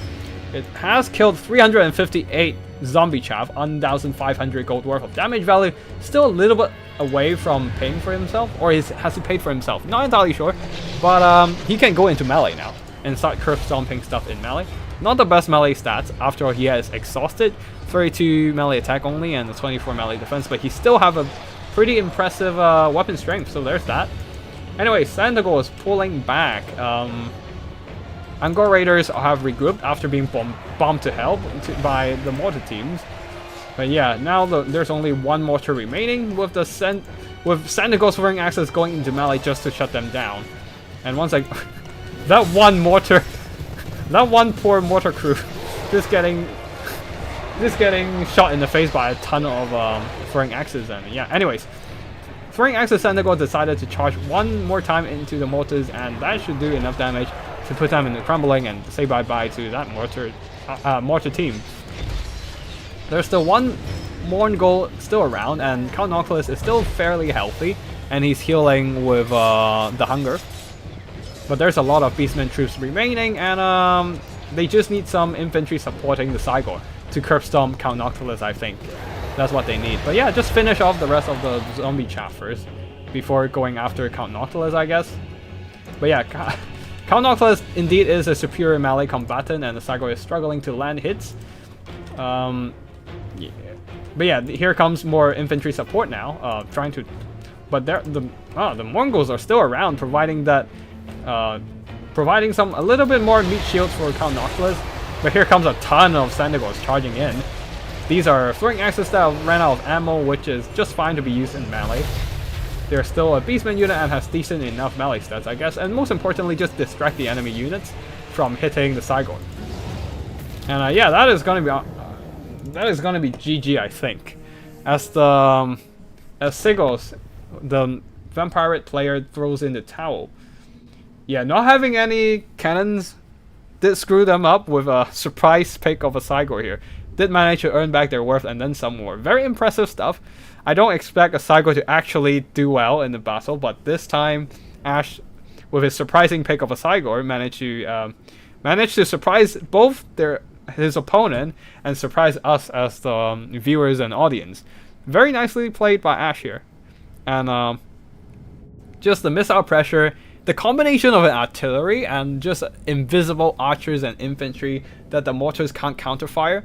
[SPEAKER 1] It has killed 358 zombie chaff, 1,500 gold worth of damage value. Still a little bit away from paying for himself, or has he paid for himself? Not entirely sure, but he can go into melee now and start curve stomping stuff in melee. Not the best melee stats, after all he has exhausted, 32 melee attack only and 24 melee defense, but he still have a pretty impressive weapon strength, so there's that. Anyway, Sandagor is pulling back. Angor Raiders have regrouped after being bombed to hell by the mortar teams. But yeah, now there's only one mortar remaining, with Sandagor's throwing axes going into melee just to shut them down. And once that one mortar, that one poor mortar crew, just getting shot in the face by a ton of throwing axes. And yeah, anyways, throwing axes, Sandagor decided to charge one more time into the mortars, and that should do enough damage to put them in the crumbling and say bye-bye to that mortar team. There's still one Mourngol still around, and Count Noctilus is still fairly healthy, and he's healing with the hunger. But there's a lot of Beastmen troops remaining, and they just need some infantry supporting the Saigor to curb stomp Count Noctilus, I think. That's what they need. But yeah, just finish off the rest of the zombie chaff first before going after Count Noctilus, I guess. But yeah, Count Noctilus indeed is a superior melee combatant, and the Saigor is struggling to land hits. Yeah. But yeah, here comes more infantry support now, trying to... But the Mongols are still around, providing that... providing a little bit more meat shields for Count Noctilus. But here comes a ton of Sandagors charging in. These are throwing axes that ran out of ammo, which is just fine to be used in melee. They're still a Beastman unit and has decent enough melee stats, I guess, and most importantly, just distract the enemy units from hitting the Saigor. And yeah, that is gonna be GG, I think, as the as Sigos, the Vampire player, throws in the towel. Yeah, not having any cannons did screw them up with a surprise pick of a Cygor here. Did manage to earn back their worth and then some more. Very impressive stuff. I don't expect a Cygor to actually do well in the battle, but this time Ash, with his surprising pick of a Cygor, managed to surprise both his opponent and surprise us as the viewers and audience. Very nicely played by Ash here. And just the missile pressure, the combination of an artillery and just invisible archers and infantry that the mortars can't counterfire,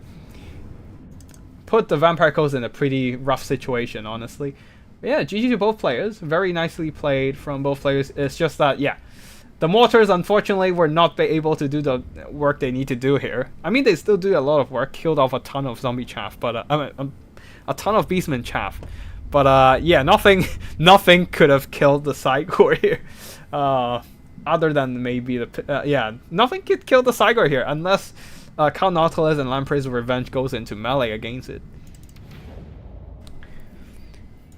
[SPEAKER 1] put the Vampire Coast in a pretty rough situation, honestly. But yeah, GG to both players. Very nicely played from both players. It's just that, yeah, the mortars, unfortunately, were not able to do the work they need to do here. I mean, they still do a lot of work, killed off a ton of zombie chaff, but a ton of beastman chaff. But yeah, nothing could have killed the Cygor here. Other than maybe the yeah, nothing could kill the Cygor here unless Count Nautilus and Lamprey's Revenge goes into melee against it.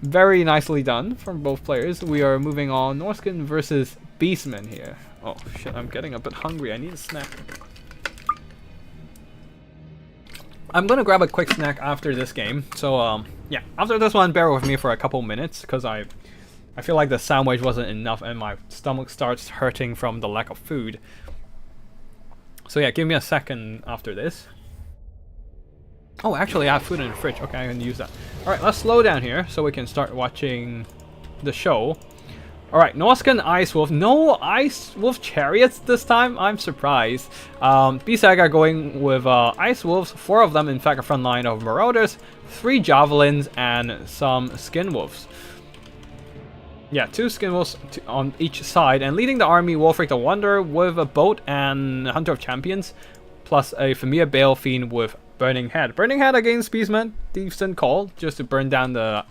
[SPEAKER 1] Very nicely done from both players. We are moving on. Norskin versus Beastman here. Oh shit, I'm getting a bit hungry. I need a snack. I'm gonna grab a quick snack after this game. So yeah, after this one, bear with me for a couple minutes because I feel like the sandwich wasn't enough and my stomach starts hurting from the lack of food. So yeah, give me a second after this. Oh, actually I have food in the fridge. Okay, I can use that. Alright, let's slow down here so we can start watching the show. Alright, Norscan Ice Wolf. No Ice Wolf Chariots this time? I'm surprised. B-Saga going with Ice Wolves. 4 of them, in fact, a front line of Marauders, 3 Javelins, and some Skin Wolves. Yeah, 2 Skin Wolves on each side. And leading the army, Wolfric the Wanderer with a boat and Hunter of Champions, plus a Familiar Bale Fiend with Burning Head. Burning Head against Beastman, decent call, just to burn down the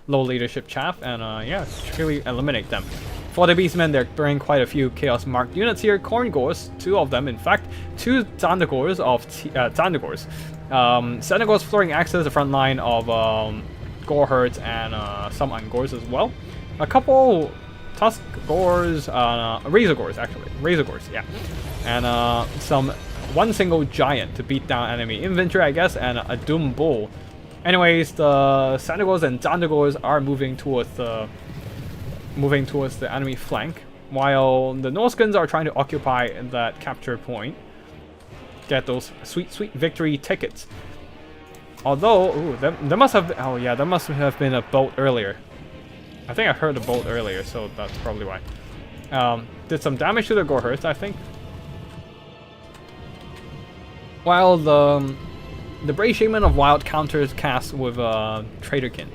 [SPEAKER 1] low leadership chaff and yeah, really eliminate them. For the Beastmen, they're burning quite a few Chaos marked units here. Corngors, 2 of them, in fact, 2 Tandagors of Tandagors. Senegors Flooring Axes, the front line of Goreherds and some Angors as well. A couple Tusk Gores, Razor Gores actually, Razor Gores, yeah, and some one single giant to beat down enemy infantry, I guess, and a Doom Bull. Anyways, the Senegors and Tandagors are moving towards the enemy flank, while the Norskins are trying to occupy that capture point, get those sweet victory tickets. Although, ooh, there must have, oh yeah, there must have been a boat earlier. I think I heard a bolt earlier, so that's probably why. Did some damage to the Goreherds, I think. While the Brave Shaman of Wild counters cast with Traderkin,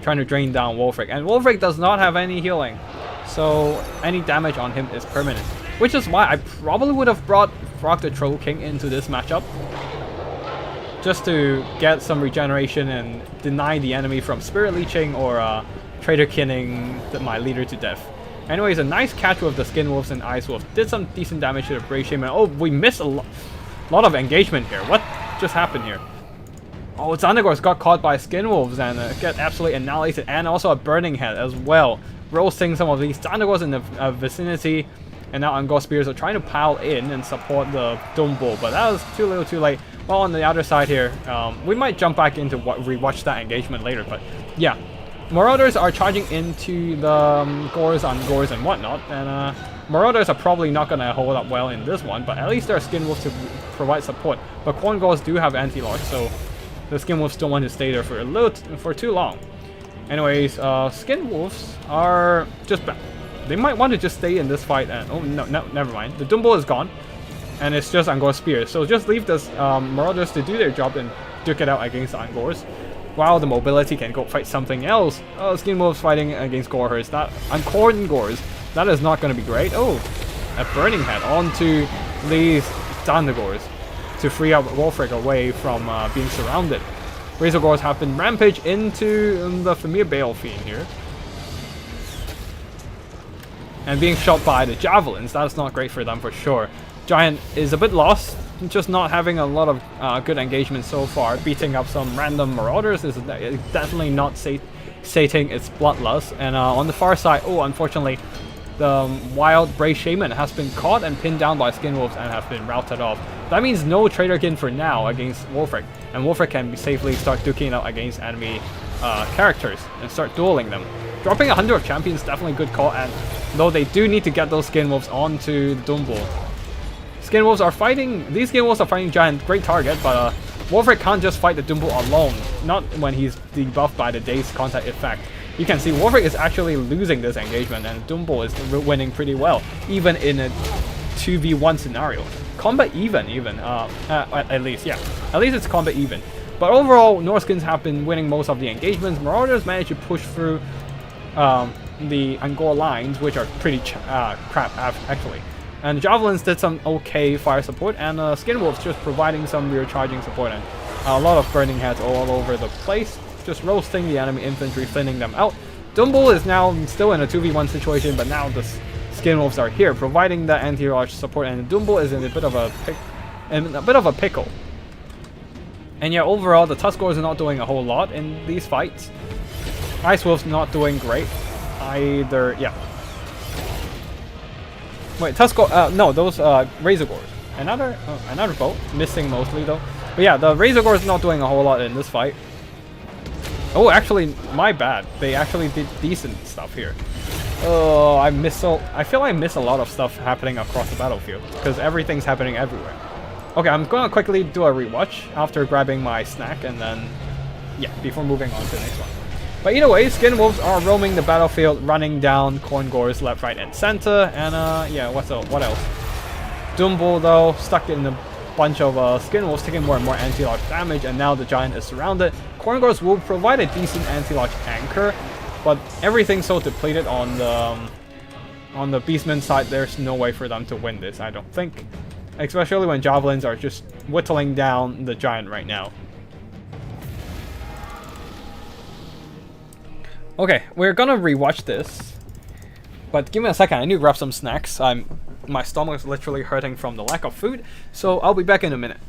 [SPEAKER 1] trying to drain down Wolfric. And Wolfric does not have any healing, so any damage on him is permanent. Which is why I probably would have brought Frog the Troll King into this matchup, just to get some regeneration and deny the enemy from Spirit Leeching or Traderkinning my leader to death. Anyways, a nice catch with the Skin Wolves and Ice Wolf. Did some decent damage to the Brave Shaman. Oh, we missed a lot of engagement here. What just happened here? Oh, Xanagors got caught by Skin Wolves and get absolutely annihilated, and also a Burning Head as well, roasting some of these Xanagors in the vicinity. And now Angor Spears are trying to pile in and support the Doom Bull, but that was too little too late. Well, on the other side here, we might jump back into rewatch that engagement later, but yeah. Marauders are charging into the Gores on Gores and whatnot, and Marauders are probably not going to hold up well in this one, but at least there are Skin Wolves to provide support. But Corn Gores do have anti-lock, so the Skin Wolves don't want to stay there for too long. Anyways, Skin Wolves are just bad. They might want to just stay in this fight, and oh no, never mind. The Doom Bull is gone, and it's just Angor Spears. So just leave this Marauders to do their job and duke it out against the Angors, while the mobility can go fight something else. Oh, Skin Wolves fighting against Goreherds. That and Corn Gores. That is not going to be great. Oh, a Burning Head onto these Tandagors to free up Wolfric away from being surrounded. Razor Gores have been rampage into the Familiar Bale Fiend here, and being shot by the Javelins. That's not great for them for sure. Giant is a bit lost. just not having a lot of good engagement so far. Beating up some random marauders is definitely not sating its bloodlust. And on the far side, oh, unfortunately, the wild brave shaman has been caught and pinned down by skinwolves and has been routed off. That means no trader gain for now against Wolfric, and Wolfric can safely start duking out against enemy characters and start dueling them. Dropping 100 of champions, definitely good call, and though they do need to get those skinwolves onto the Doombull. Skinwolves are fighting, these skinwolves are fighting giant, great target, but Wolfric can't just fight the Doombull alone, not when he's debuffed by the Day's Contact effect. You can see Wolfric is actually losing this engagement, and Doombull is winning pretty well, even in a 2v1 scenario. Combat even, at least, yeah. At least it's combat even. But overall, Norskins have been winning most of the engagements. Marauders managed to push through the Angora lines, which are pretty crap, actually. And Javelins did some okay fire support, and Skinwolves just providing some rear charging support, and a lot of burning heads all over the place, just roasting the enemy infantry, thinning them out. Doombull is now still in a 2v1 situation, but now the Skinwolves are here, providing the anti-large support, and Doombull is in a bit of a pickle. And yeah, overall, the Tuskors are not doing a whole lot in these fights. Ice Wolf's not doing great either. Yeah. Wait, Tuskor? No, those Razor Gores. Another boat, missing mostly though. But yeah, the Razor Gore is not doing a whole lot in this fight. Oh, actually, my bad. They actually did decent stuff here. Oh, I feel I miss a lot of stuff happening across the battlefield because everything's happening everywhere. Okay, I'm gonna quickly do a rewatch after grabbing my snack, and then yeah, before moving on to the next one. But either way, Skinwolves are roaming the battlefield, running down Corn Gores left, right, and center. And yeah, what else? Doombull though stuck in a bunch of Skinwolves, taking more and more anti-large damage, and now the giant is surrounded. Corn Gores will provide a decent anti-large anchor, but everything's so depleted on the Beastman side. There's no way for them to win this, I don't think. Especially when Javelins are just whittling down the giant right now. Okay, we're gonna rewatch this, but give me a second. I need to grab some snacks. My stomach is literally hurting from the lack of food, so I'll be back in a minute.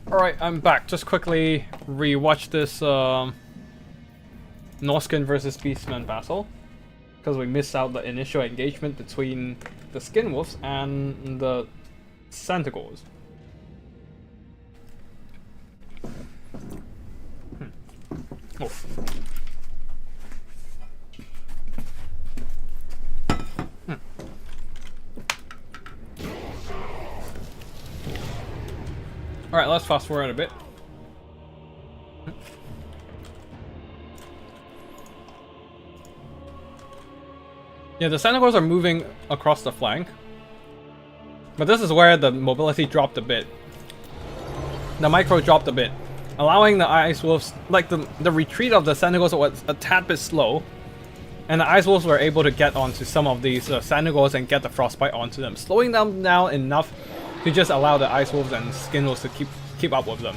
[SPEAKER 1] Alright, I'm back. Just quickly rewatch this Norskin versus Beastman battle, because we missed out the initial engagement between the skin wolves and the centaurs. Oh. Alright, let's fast forward a bit. Yeah, the centaurs are moving across the flank. But this is where the mobility dropped a bit. The micro dropped a bit. Allowing the Ice Wolves, like the retreat of the centaurs was a tad bit slow. And the Ice Wolves were able to get onto some of these centaurs and get the frostbite onto them. Slowing them down enough to just allow the Ice Wolves and Skin Wolves to keep up with them.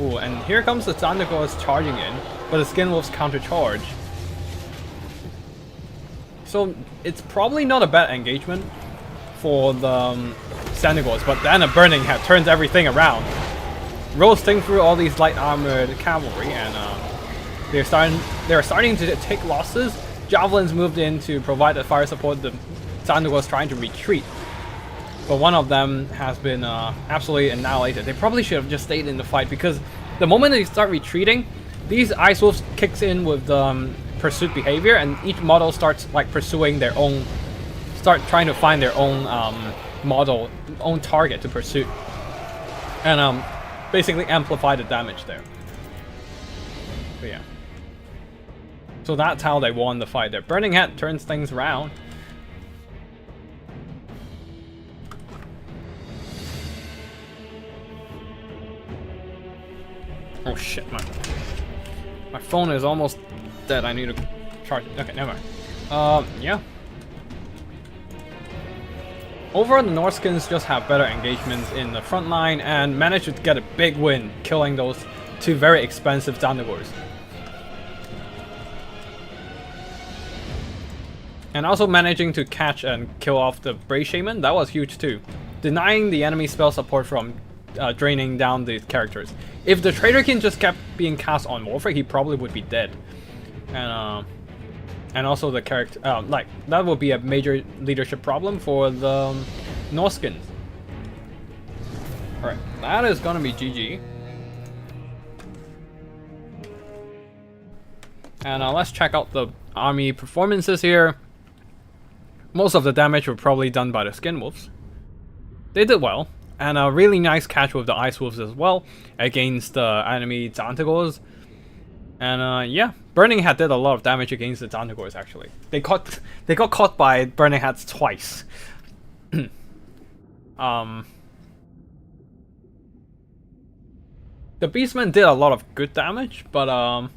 [SPEAKER 1] Ooh, and here comes the centaurs charging in, but the Skin Wolves counter-charge. So it's probably not a bad engagement for the centaurs, but then a Burning Head turns everything around. Roasting through all these light armored cavalry, and they're starting to take losses. Javelins moved in to provide the fire support. The centaurs trying to retreat, but one of them has been absolutely annihilated. They probably should have just stayed in the fight, because the moment they start retreating, these Ice Wolves kicks in with the pursuit behavior, and each model starts like pursuing their own, start trying to find their own own target to pursue, and basically amplify the damage there. But yeah. So that's how they won the fight there. Burning Head turns things around. Oh shit, my phone is almost dead. I need to charge it. Okay, never mind. Yeah. Overall, the Norskins just have better engagements in the front line and managed to get a big win, killing those two very expensive Thunderboars. And also managing to catch and kill off the Brave Shaman, that was huge too. Denying the enemy spell support from draining down the characters. If the Traderkin just kept being cast on Warframe, he probably would be dead. And also the character, like, that would be a major leadership problem for the Norskins. Alright, that is gonna be GG. And let's check out the army performances here. Most of the damage were probably done by the Skin Wolves. They did well, and a really nice catch with the Ice Wolves as well against the enemy Tentacles. And yeah, Burning Head did a lot of damage against the Tentacles actually. They got caught by Burning Heads twice. The Beastmen did a lot of good damage, but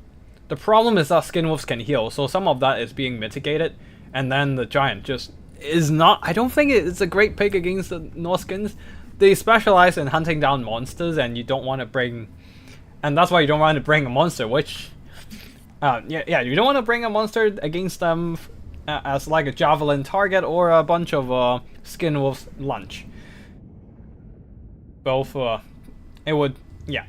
[SPEAKER 1] the problem is that Skin Wolves can heal, so some of that is being mitigated. And then the Giant just is not... I don't think it's a great pick against the Norskins. They specialize in hunting down monsters, and you don't want to bring... And that's why you don't want to bring a monster, which... yeah, you don't want to bring a monster against them as like a Javelin target or a bunch of Skin Wolves lunch. Both, it would... Yeah.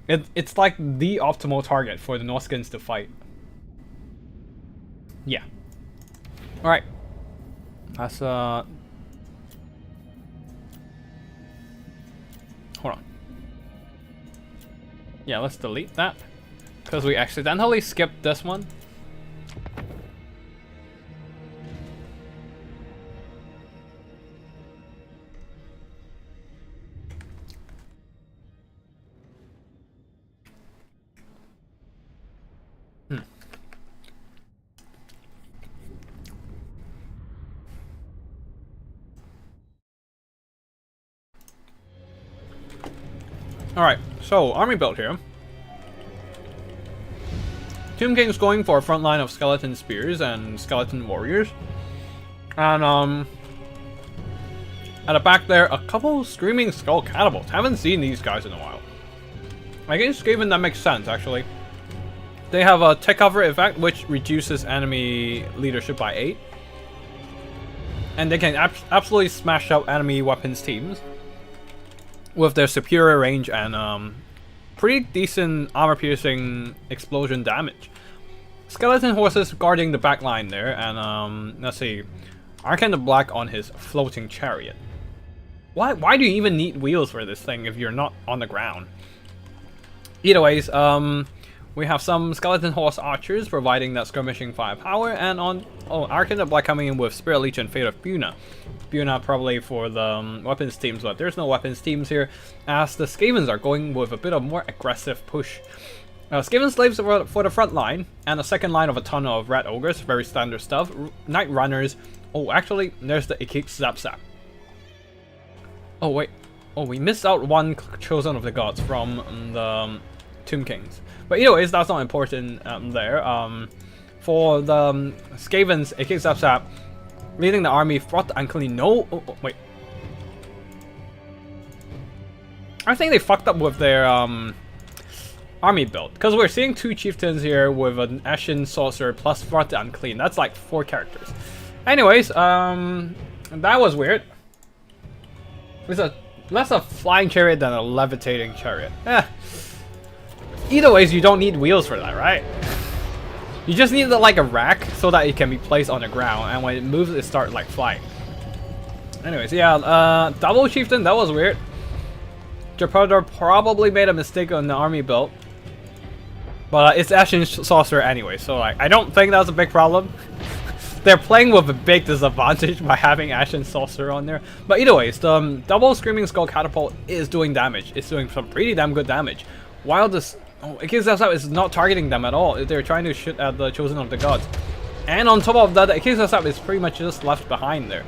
[SPEAKER 1] It's like the optimal target for the Norskins to fight. Yeah. Alright. That's, hold on. Yeah, let's delete that. Because we accidentally skipped this one. Alright, so army build here. Tomb King's going for a front line of skeleton spears and skeleton warriors. And at the back there, a couple screaming skull catapults. Haven't seen these guys in a while. I guess Skaven, that makes sense actually. They have a tech cover effect which reduces enemy leadership by 8. And they can absolutely smash up enemy weapons teams with their superior range and pretty decent armor-piercing explosion damage. Skeleton horses guarding the back line there, and let's see. Arcane the Black on his floating chariot. Why do you even need wheels for this thing if you're not on the ground? Either ways, we have some Skeleton Horse Archers providing that skirmishing firepower, and on Arcane the Black coming in with Spirit Leech and Fate of Buna. Buna probably for the weapons teams, but there's no weapons teams here, as the Skavens are going with a bit of more aggressive push. Skaven Slaves for the front line, and a second line of a ton of Red Ogres, very standard stuff. Night Runners. Oh, actually, there's the Ikip Zap Zap. Oh, wait. Oh, we missed out one Chosen of the Gods from the Tomb Kings. But anyways, that's not important there. For the Skavens, Ikip Zap Zap, leading the army, Fraught and Clean. No, wait. I think they fucked up with their army build, because we're seeing 2 chieftains here with an Ashen Sorcerer plus Fraught and Unclean. That's like 4 characters. Anyways, that was weird. It's less a flying chariot than a levitating chariot. Either ways, you don't need wheels for that, right? You just need like a rack so that it can be placed on the ground, and when it moves, it starts like flying. Anyways, yeah, double chieftain, that was weird. Jeopardor probably made a mistake on the army build, but it's Ashen Sorcerer anyway, so like I don't think that was a big problem. They're playing with a big disadvantage by having Ashen Sorcerer on there. But either ways, the double Screaming Skull Catapult is doing damage. It's doing some pretty damn good damage. While this Ikip Zap Zap is not targeting them at all. They're trying to shoot at the Chosen of the Gods. And on top of that, the Ikip Zap Zap is pretty much just left behind there.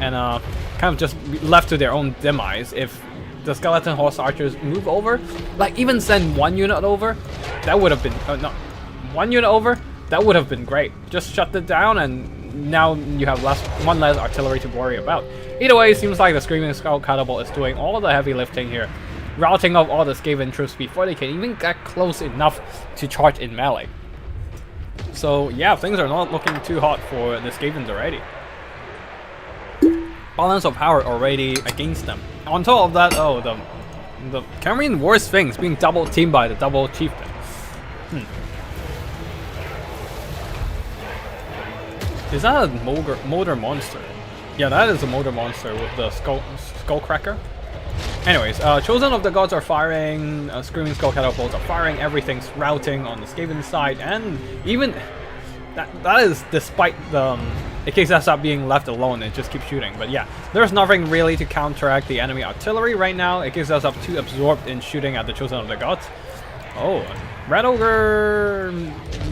[SPEAKER 1] And kind of just left to their own demise. If the Skeleton Horse Archers move over, like even send 1 unit over, that would have been, no, 1 unit over, that would have been great. Just shut it down, and now you have one less artillery to worry about. Either way, it seems like the Screaming Skull Catapult is doing all the heavy lifting here, routing off all the Skaven troops before they can even get close enough to charge in melee. So yeah, things are not looking too hot for the Skavens already. Balance of power already against them. On top of that, oh, the Cameron War Sphinx being double teamed by the double chieftain. Is that a motor monster? Yeah, that is a motor monster with the skull cracker. Anyways, Chosen of the Gods are firing, Screaming Skull Catapults are firing, everything's routing on the Skaven side, and even that is despite the Ikip Zap Zap being left alone and just keep shooting. But yeah, there's nothing really to counteract the enemy artillery right now. Ikip Zap Zap too absorbed in shooting at the Chosen of the Gods. Oh, Red Ogre,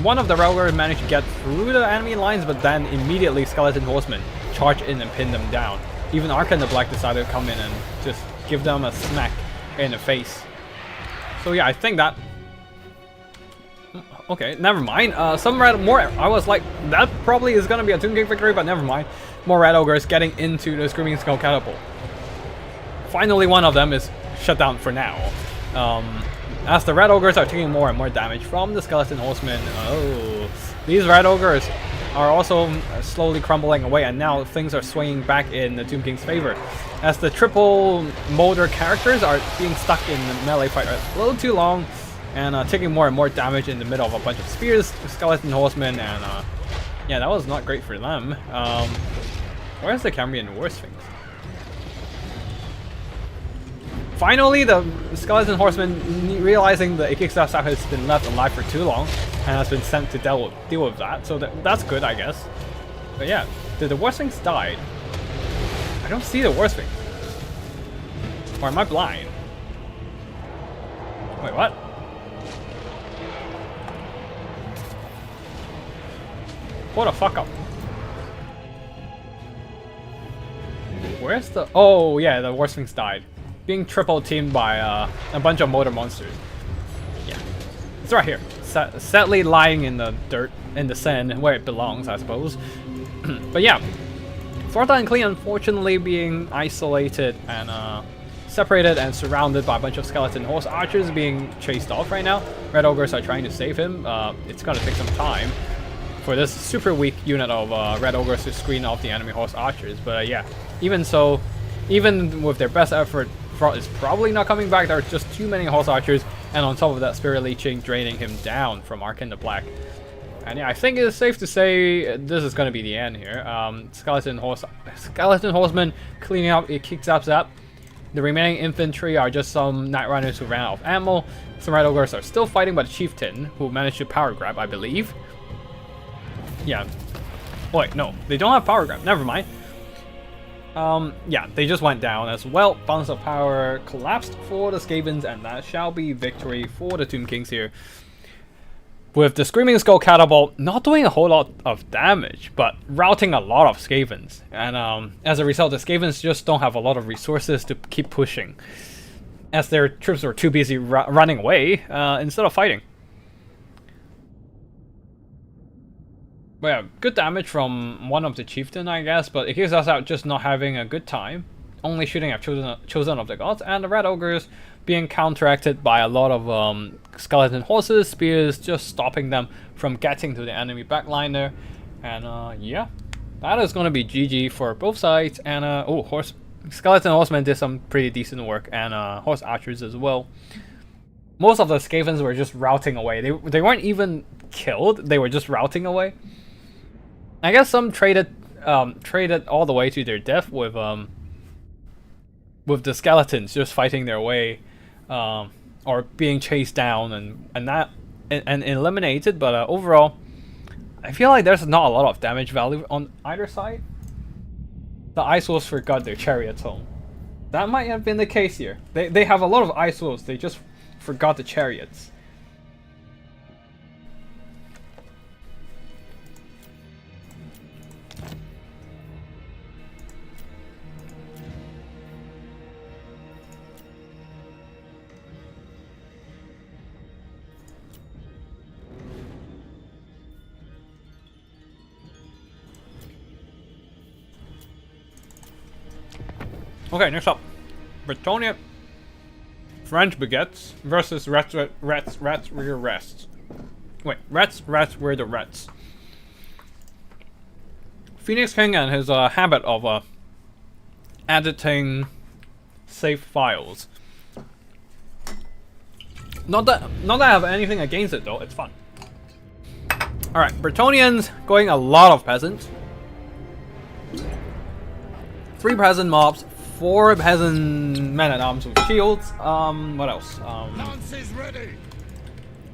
[SPEAKER 1] one of the Red Ogre managed to get through the enemy lines, but then immediately Skeleton Horsemen charge in and pin them down. Even Arcane the Black decided to come in and just give them a smack in the face. So yeah, I think that... Okay, never mind. I was like, that probably is gonna be a Tomb King victory, but never mind. More Red Ogres getting into the Screaming Skull Catapult. Finally, one of them is shut down for now. As the Red Ogres are taking more and more damage from the Skeleton Horsemen. Oh, these Red Ogres are also slowly crumbling away, and now things are swinging back in the Tomb King's favor, as the triple motor characters are being stuck in the melee fight a little too long, and taking more and more damage in the middle of a bunch of spears, Skeleton Horsemen, and yeah, that was not great for them. Where's the Cambrian War Sphinx? Finally, the Skeleton Horseman, realizing the Ikip Zap Zap has been left alive for too long and has been sent to deal with that, so that's good, I guess. But yeah, did the War Sphinx die? I don't see the War Sphinx. Or am I blind? Wait, what? Hold the fuck up. Where's the... Oh, yeah, the War Sphinx died. Being triple teamed by a bunch of motor monsters. Yeah, it's right here, sadly lying in the dirt, in the sand, where it belongs, I suppose. But yeah, Florida and Clee unfortunately being isolated and separated and surrounded by a bunch of Skeleton Horse Archers being chased off right now. Red Ogres are trying to save him. It's gonna take some time for this super weak unit of Red Ogres to screen off the enemy Horse Archers. But yeah, even so, even with their best effort, Fraught is probably not coming back. There are just too many Horse Archers, and on top of that, Spirit Leeching draining him down from Arcane the Black. And yeah, I think it's safe to say this is going to be the end here. Skeleton Horseman cleaning up, it kicks up that. The remaining infantry are just some Night Runners who ran out of ammo. Some Red Ogres are still fighting by the Chieftain, who managed to power grab, I believe. Yeah. Wait, no, they don't have power grab. Never mind. Yeah, they just went down as well. Balance of power collapsed for the Skavens, and that shall be victory for the Tomb Kings here. With the Screaming Skull Catapult not doing a whole lot of damage, but routing a lot of Skavens. And as a result, the Skavens just don't have a lot of resources to keep pushing, as their troops were too busy running away instead of fighting. But yeah, good damage from one of the Chieftain, I guess, but it gives us out just not having a good time. Only shooting at Chosen of the Gods, and the Red Ogres being counteracted by a lot of skeleton horses, spears, just stopping them from getting to the enemy backline there. And yeah, that is going to be GG for both sides. And skeleton horsemen did some pretty decent work, and horse archers as well. Most of the Skavens were just routing away. They weren't even killed, they were just routing away. I guess some traded all the way to their death with the skeletons just fighting their way, or being chased down and eliminated. But overall, I feel like there's not a lot of damage value on either side. The Ice Wolves forgot their chariots home. That might have been the case here. They have a lot of Ice Wolves, they just forgot the chariots. Okay, next up, Bretonnia French Baguettes versus Rats Rear Rests. Wait, Rats Rear the Rats. Phoenix King and his habit of editing save files. Not that I have anything against it though. It's fun. All right, Bretonians going a lot of peasants. 3 peasant mobs. 4 peasant men-at-arms with shields. What else? A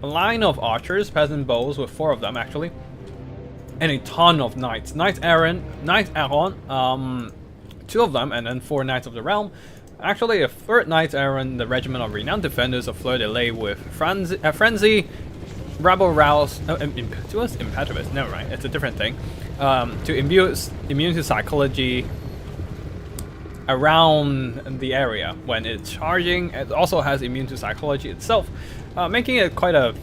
[SPEAKER 1] line of archers, peasant bows with 4 of them actually, and a ton of knights. Knights Errant, 2 of them, and then 4 Knights of the Realm. Actually, a 3rd Knights Errant, the Regiment of Renowned Defenders of Fleur-de-Lys with Frenzy, Rebel Rouse, Impetuous, never mind, it's a different thing. To imbue immune to psychology around the area when it's charging. It also has immune to psychology itself, making it quite a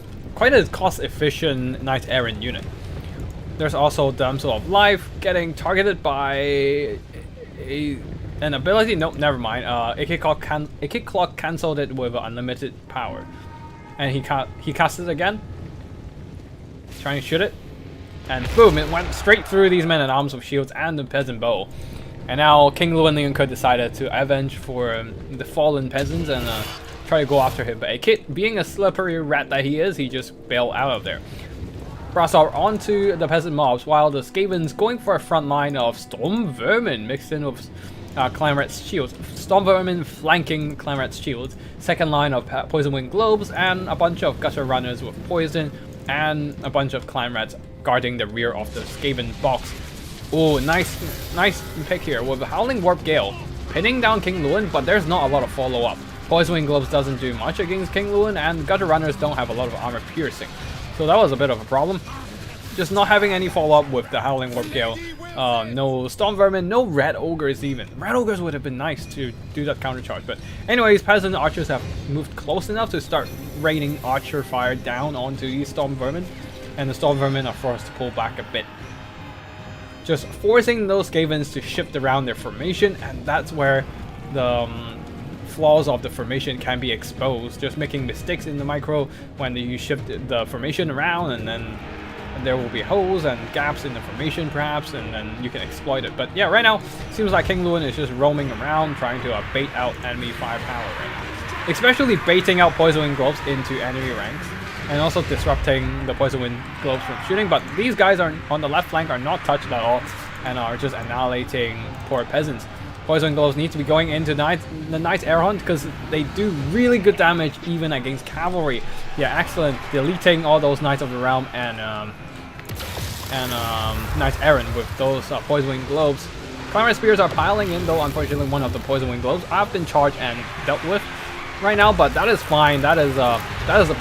[SPEAKER 1] cost-efficient Knight Errant unit. There's also Damsel of Life getting targeted by an ability. Nope, never mind. AK Clock cancelled it with unlimited power, and he cast it again, trying to shoot it, and boom! It went straight through these men-at-arms with shields and the peasant bow. And now King Luan decided to avenge for the fallen peasants and try to go after him. But Kit, being a slippery rat that he is, he just bailed out of there. Brassar onto the peasant mobs, while the Skavens going for a front line of Storm Vermin mixed in with Clanrat's shields. Storm Vermin flanking Clanrat's shields. Second line of Poison Wing Globes and a bunch of Gutter Runners with poison, and a bunch of Clanrats guarding the rear of the Skaven box. Oh, nice pick here with the Howling Warp Gale, pinning down King Luan, but there's not a lot of follow-up. Poison Wing Gloves doesn't do much against King Luan, and Gutter Runners don't have a lot of armor piercing. So that was a bit of a problem. Just not having any follow-up with the Howling Warp Gale. No Storm Vermin, no Red Ogres even. Red Ogres would have been nice to do that counter charge. But anyways, Peasant Archers have moved close enough to start raining Archer fire down onto these Storm Vermin. And the Storm Vermin are forced to pull back a bit, just forcing those Skavens to shift around their formation, and that's where the flaws of the formation can be exposed. Just making mistakes in the micro when you shift the formation around, and then there will be holes and gaps in the formation perhaps, and then you can exploit it. But yeah, right now, seems like King Luan is just roaming around trying to bait out enemy firepower right now. Especially baiting out Poison Wing Globes into enemy ranks. and also disrupting the Poison Wind globes from shooting. But these guys are on the left flank are not touched at all and are just annihilating poor peasants. Poison Wind globes need to be going into the Knight's Air Hunt because they do really good damage even against cavalry. Yeah, excellent, deleting all those Knights of the Realm and Knights Errant with those Poison Wind globes. Clarinet Spears are piling in, though unfortunately one of the Poison Wind globes have been charged and dealt with right now, but that is fine. That is a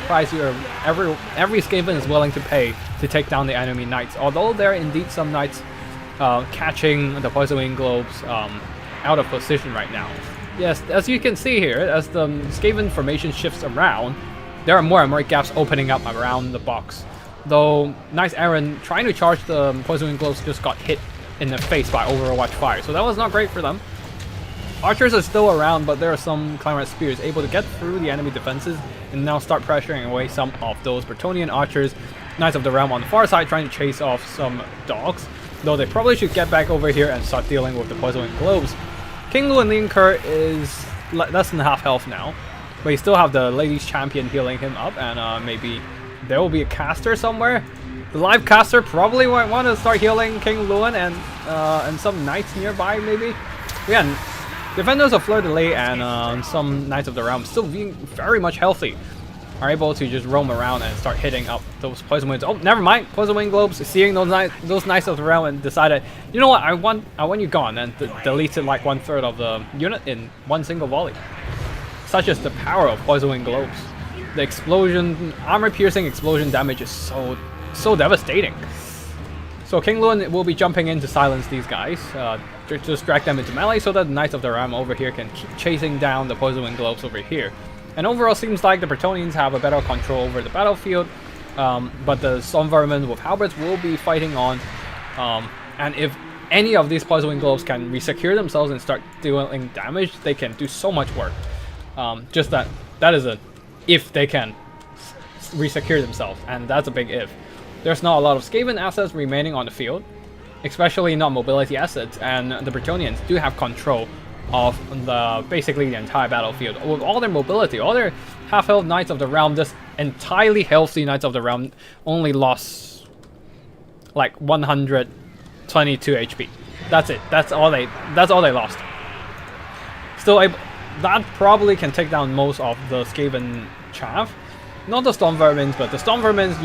[SPEAKER 1] price every Skaven is willing to pay to take down the enemy knights. Although there are indeed some knights catching the Poison Wind globes out of position right now. Yes, as you can see here, as the Skaven formation shifts around, there are more and more gaps opening up around the box. Though Knights Errant trying to charge the Poison Wind globes just got hit in the face by Overwatch Fire, so that was not great for them. Archers are still around, but there are some Clarinet Spears able to get through the enemy defenses and now start pressuring away some of those Bretonnian archers. Knights of the Realm on the far side trying to chase off some dogs, though they probably should get back over here and start dealing with the Poison Wind globes. King Luan Linker is less than half health now, but you still have the Ladies Champion healing him up, and maybe there will be a caster somewhere. The live caster probably might want to start healing King Luan and some knights nearby maybe. Again, Defenders of Fleur-de-Lis and some Knights of the Realm still being very much healthy are able to just roam around and start hitting up those Poison Winds. Oh, never mind. Poison Wind globes seeing those Knights of the Realm and decided, you know what, I want you gone, and deleted like 1/3 of the unit in one single volley. Such is the power of Poison Wind globes. The explosion, armor-piercing explosion damage is so devastating. So King Luan will be jumping in to silence these guys, just drag them into melee so that the Knights of the Realm over here can keep chasing down the Poison Wind globes over here. And overall seems like the Bretonnians have a better control over the battlefield, but the Storm Vermin with halberds will be fighting on, and if any of these Poison Wind globes can resecure themselves and start dealing damage, they can do so much work. Just that is a if they can resecure themselves, and that's a big if. There's not a lot of Skaven assets remaining on the field, especially not mobility assets, and the Bretonnians do have control of basically the entire battlefield. With all their mobility, all their half-health Knights of the Realm, this entirely healthy Knights of the Realm only lost like 122 HP. That's it. That's all they lost. Still able, that probably can take down most of the Skaven chaff. Not the Storm Vermins, but the Storm Vermins,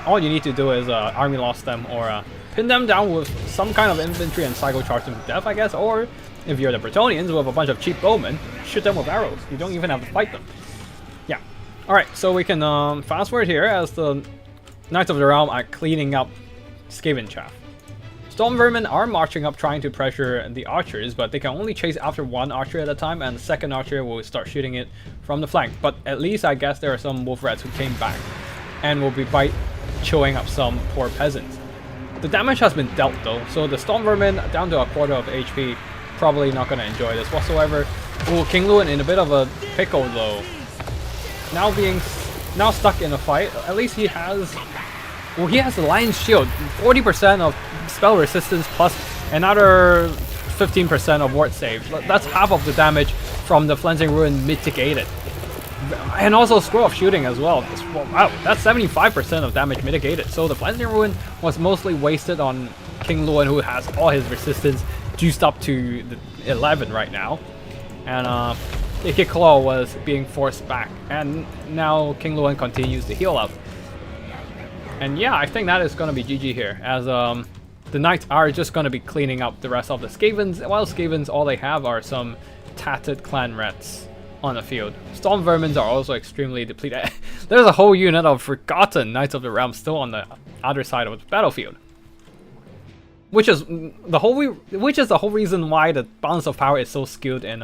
[SPEAKER 1] all you need to do is army lost them or pin them down with some kind of infantry and psycho charge them to death, I guess. Or if you're the Bretonnians with a bunch of cheap bowmen, shoot them with arrows. You don't even have to fight them. Yeah. Alright, so we can fast forward here as the Knights of the Realm are cleaning up Skaven chaff. Storm Vermin are marching up trying to pressure the archers, but they can only chase after one archer at a time, and the second archer will start shooting it from the flank. But at least I guess there are some wolf rats who came back and will be chewing up some poor peasants. The damage has been dealt though, so the Storm Vermin down to a quarter of HP, probably not going to enjoy this whatsoever. Ooh, King Luan in a bit of a pickle though. Now stuck in a fight. At least he has... Well, he has the Lion's Shield, 40% of spell resistance plus another 15% of ward save. That's half of the damage from the Flensing Ruin mitigated. And also Scroll of Shooting as well. Wow, that's 75% of damage mitigated. So the Flensing Ruin was mostly wasted on King Luan, who has all his resistance juiced up to the 11 right now. And AK Claw was being forced back. And now King Luan continues to heal up. And yeah, I think that is going to be GG here, as the Knights are just going to be cleaning up the rest of the Skavens, while Skavens, all they have are some tattered clan rats on the field. Storm Vermins are also extremely depleted. There's a whole unit of forgotten Knights of the Realm still on the other side of the battlefield. Which is the whole reason why the balance of power is so skewed in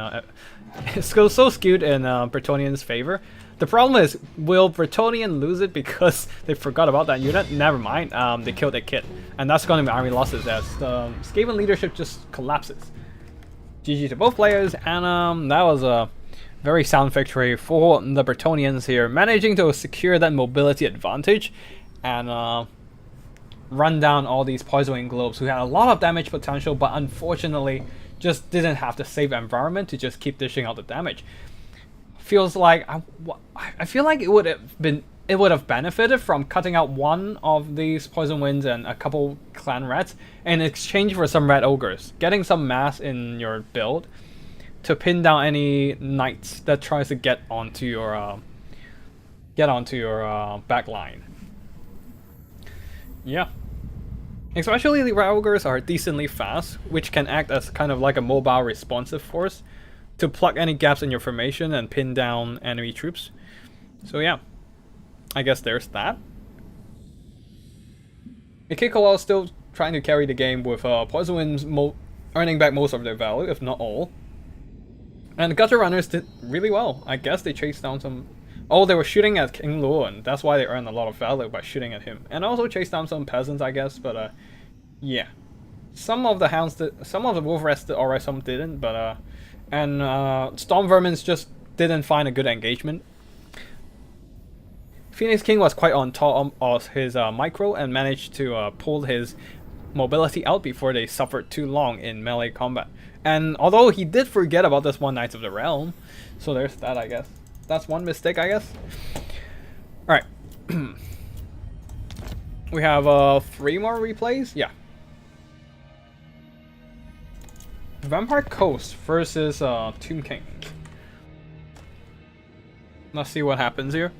[SPEAKER 1] Bretonnian's favor. The problem is, will Bretonnian lose it because they forgot about that unit? Never mind, they killed their kid. And that's going to be army losses as the Skaven leadership just collapses. GG to both players, and that was a very sound victory for the Bretonnians here, managing to secure that mobility advantage and run down all these Poison Wind globes who had a lot of damage potential, but unfortunately just didn't have the safe environment to just keep dishing out the damage. Feels like I feel like it would have been it would have benefited from cutting out one of these poison winds and a couple clan rats in exchange for some red ogres, getting some mass in your build to pin down any knights that tries to get onto your back line. Yeah. Especially the red ogres are decently fast, which can act as kind of like a mobile responsive force to plug any gaps in your formation and pin down enemy troops. So yeah, I guess there's that. Ikikola is still trying to carry the game with Poison Winds earning back most of their value, if not all. And the Gutter Runners did really well. I guess they chased down some... Oh, they were shooting at King Luan. That's why they earned a lot of value by shooting at him. And also chased down some peasants, I guess, but yeah. Some of the hounds did, some of the wolf rats did alright, some didn't, but Storm Vermins just didn't find a good engagement. Phoenix King was quite on top of his micro and managed to pull his mobility out before they suffered too long in melee combat. And although he did forget about this one Knights of the Realm, so there's that, I guess. That's one mistake, I guess. Alright. We have 3 more replays? Yeah. Vampire Coast versus Tomb King. Let's see what happens here.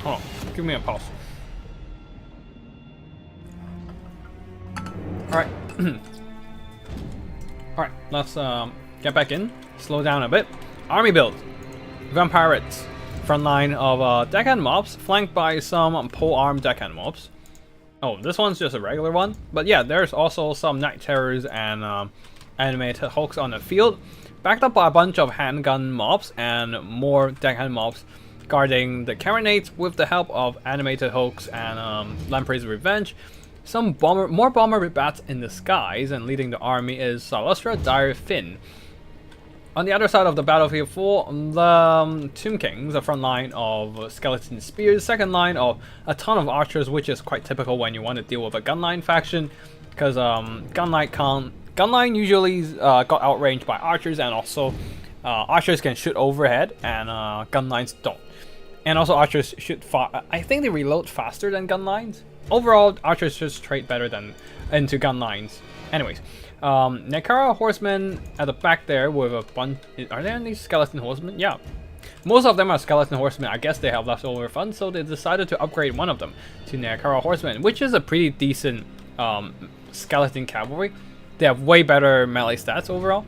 [SPEAKER 1] Oh, give me a pulse. Alright. Alright, let's get back in. Slow down a bit. Army build. Vampirates. Front line of deckhand mobs, flanked by some pole-armed deckhand mobs. Oh, this one's just a regular one. But yeah, there's also some Night Terrors and animated hulks on the field, backed up by a bunch of handgun mobs and more deckhand mobs guarding the Carronates with the help of animated hulks and Lamprey's Revenge. Some more bomber bats in the skies, and leading the army is Salustra, Dire, Finn. On the other side of the battlefield for the Tomb Kings, a front line of skeleton spears, second line of a ton of archers, which is quite typical when you want to deal with a gunline faction, because gunline usually got outranged by archers, and also archers can shoot overhead, and gunlines don't. And also archers shoot far. I think they reload faster than gunlines. Overall, archers just trade better than into gunlines. Anyways, Nekara horsemen at the back there with a bunch. Are there any skeleton horsemen? Yeah, most of them are skeleton horsemen. I guess they have leftover funds, so they decided to upgrade one of them to Nekara horsemen, which is a pretty decent skeleton cavalry. They have way better melee stats overall.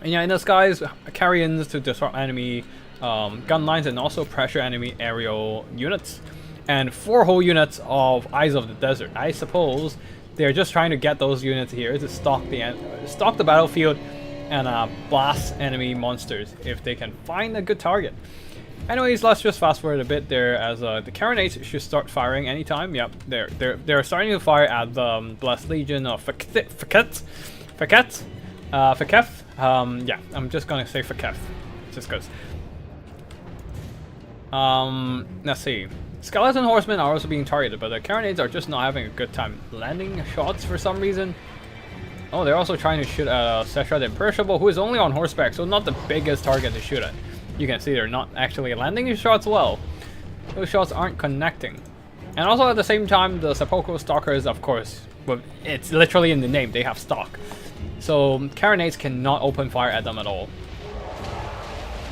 [SPEAKER 1] And yeah, in the skies, carrions to disrupt enemy gun lines and also pressure enemy aerial units. And 4 whole units of Eyes of the Desert. I suppose they're just trying to get those units here to stalk the battlefield and blast enemy monsters if they can find a good target. Anyways, let's just fast forward a bit there as the Carronates should start firing anytime. Yep, they're starting to fire at the Blessed Legion of Faketh. Yeah, I'm just gonna say Faketh, just cause. Let's see. Skeleton horsemen are also being targeted, but the Carronates are just not having a good time landing shots for some reason. Oh, they're also trying to shoot at Sestra the Imperishable, who is only on horseback, so not the biggest target to shoot at. You can see they're not actually landing these shots well. Those shots aren't connecting. And also at the same time, the Sepulchral Stalkers, of course, well, it's literally in the name, they have stock. So Carronates cannot open fire at them at all.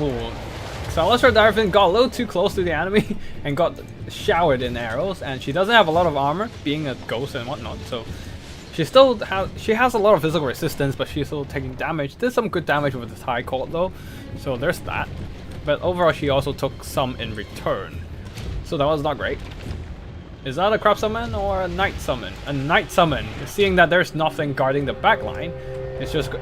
[SPEAKER 1] Ooh. Salustra Darfin got a little too close to the enemy and got showered in arrows, and she doesn't have a lot of armor, being a ghost and whatnot, so she has a lot of physical resistance, but she's still taking damage. Did some good damage with the Thigh Colt though, so there's that. But overall she also took some in return, so that was not great. Is that a crop summon or a night summon? A night summon, seeing that there's nothing guarding the back line.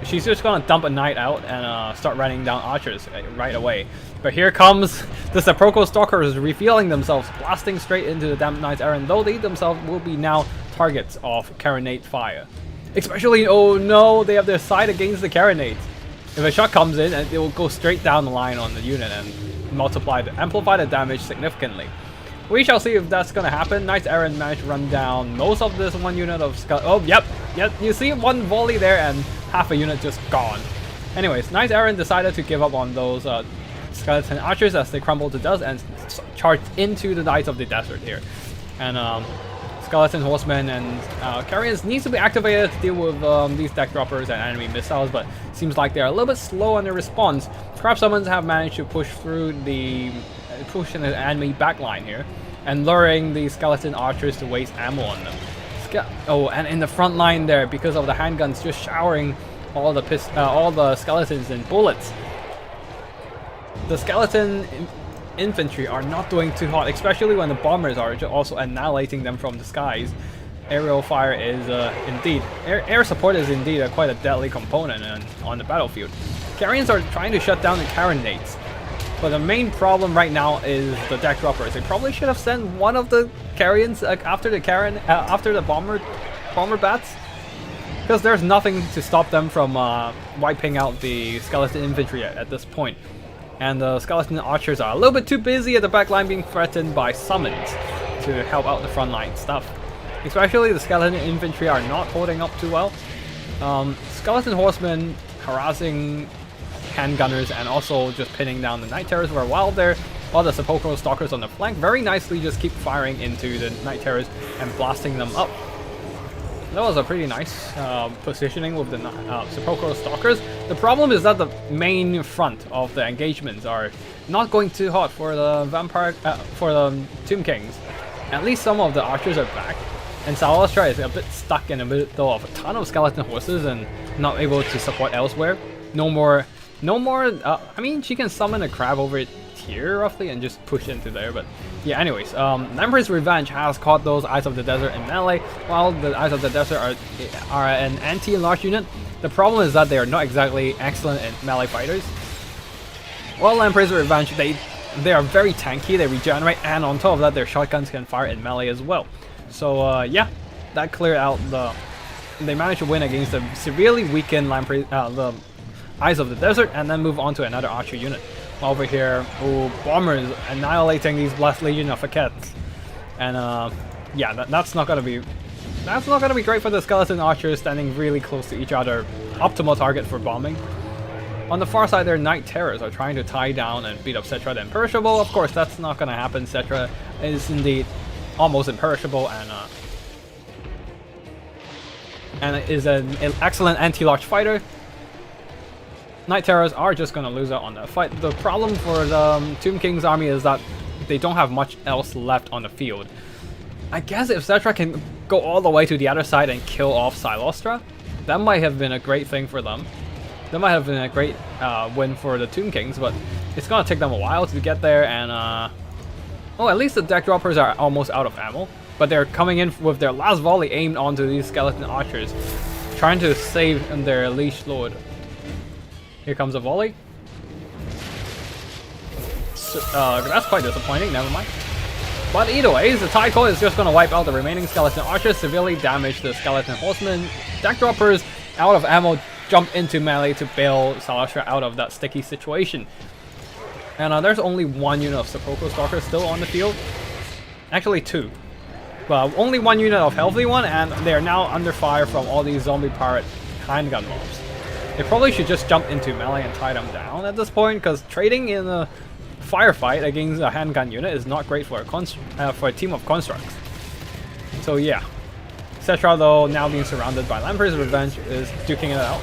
[SPEAKER 1] She's just gonna dump a knight out and start running down archers right away. But here comes the Sepulchral Stalkers revealing themselves, blasting straight into the Damned Knight's errand, though they themselves will be now targets of Carronate fire. Especially, oh no, they have their side against the Carronates. If a shot comes in, it will go straight down the line on the unit and amplify the damage significantly. We shall see if that's gonna happen. Knights Errant managed to run down most of this one unit of oh, yep. You see one volley there and half a unit just gone. Anyways, Knights Errant decided to give up on those skeleton archers as they crumbled to dust and charged into the Knights of the Desert here. And skeleton horsemen and carriers needs to be activated to deal with these deck droppers and enemy missiles, but seems like they're a little bit slow on their response. Scrap summons have managed to push in the enemy backline here and luring the skeleton archers to waste ammo on them. Oh, and in the front line there, because of the handguns just showering all the skeletons in bullets. The skeleton infantry are not doing too hot, especially when the bombers are also annihilating them from the skies. Aerial fire is indeed air support is indeed quite a deadly component on the battlefield. Carrions are trying to shut down the carronades, but the main problem right now is the deck droppers. They probably should have sent one of the carrions after the bomber bats, because there's nothing to stop them from wiping out the skeleton infantry at this point. And the skeleton archers are a little bit too busy at the back line being threatened by summons to help out the front line stuff. Especially the skeleton infantry are not holding up too well. Skeleton horsemen harassing handgunners and also just pinning down the Night Terrors for a while there, while the Sepulchral Stalkers on the flank very nicely just keep firing into the Night Terrors and blasting them up. That was a pretty nice positioning with the Sepulchral Stalkers. The problem is that the main front of the engagements are not going too hot for the for the Tomb Kings. At least some of the archers are back, and Salostra is a bit stuck in the middle of a ton of skeleton horses and not able to support elsewhere. No more. I mean, she can summon a crab over it here roughly and just push into there, but yeah, anyways, Emperor's Revenge has caught those Eyes of the Desert in melee, while the Eyes of the Desert are an anti-enlarged unit. The problem is that they are not exactly excellent in melee fighters. While Emperor's Revenge, they are very tanky, they regenerate, and on top of that, their shotguns can fire in melee as well. So yeah, that cleared out they managed to win against the severely weakened the Eyes of the Desert, and then move on to another archer unit. Over here, bombers annihilating these Blessed Legion of Faquettes, and yeah, that's not gonna be great for the skeleton archers standing really close to each other. Optimal target for bombing. On the far side, their Night Terrors are trying to tie down and beat up Cetra the Imperishable. Of course, that's not gonna happen. Cetra is indeed almost imperishable and is an excellent anti-large fighter. Night Terrors are just gonna lose out on the fight. The problem for the Tomb King's army is that they don't have much else left on the field. I guess if Cetra can go all the way to the other side and kill off Silostra, that might have been a great thing for them. That might have been a great win for the Tomb Kings, but it's gonna take them a while to get there, and oh, at least the deck droppers are almost out of ammo, but they're coming in with their last volley aimed onto these skeleton archers, trying to save their Liege Lord. Here comes a volley. So, that's quite disappointing, never mind. But either way, the Tycho is just going to wipe out the remaining skeleton archers, severely damage the skeleton horsemen. Deck droppers, out of ammo, jump into melee to bail Salostra out of that sticky situation. And there's only one unit of Sepulchral Stalkers still on the field. Actually two. Well, only one unit of Healthy one, and they are now under fire from all these zombie pirate handgun mobs. They probably should just jump into melee and tie them down at this point, because trading in a firefight against a handgun unit is not great for a team of constructs. So yeah, Cetra, though, now being surrounded by Emperor's Revenge, is duking it out.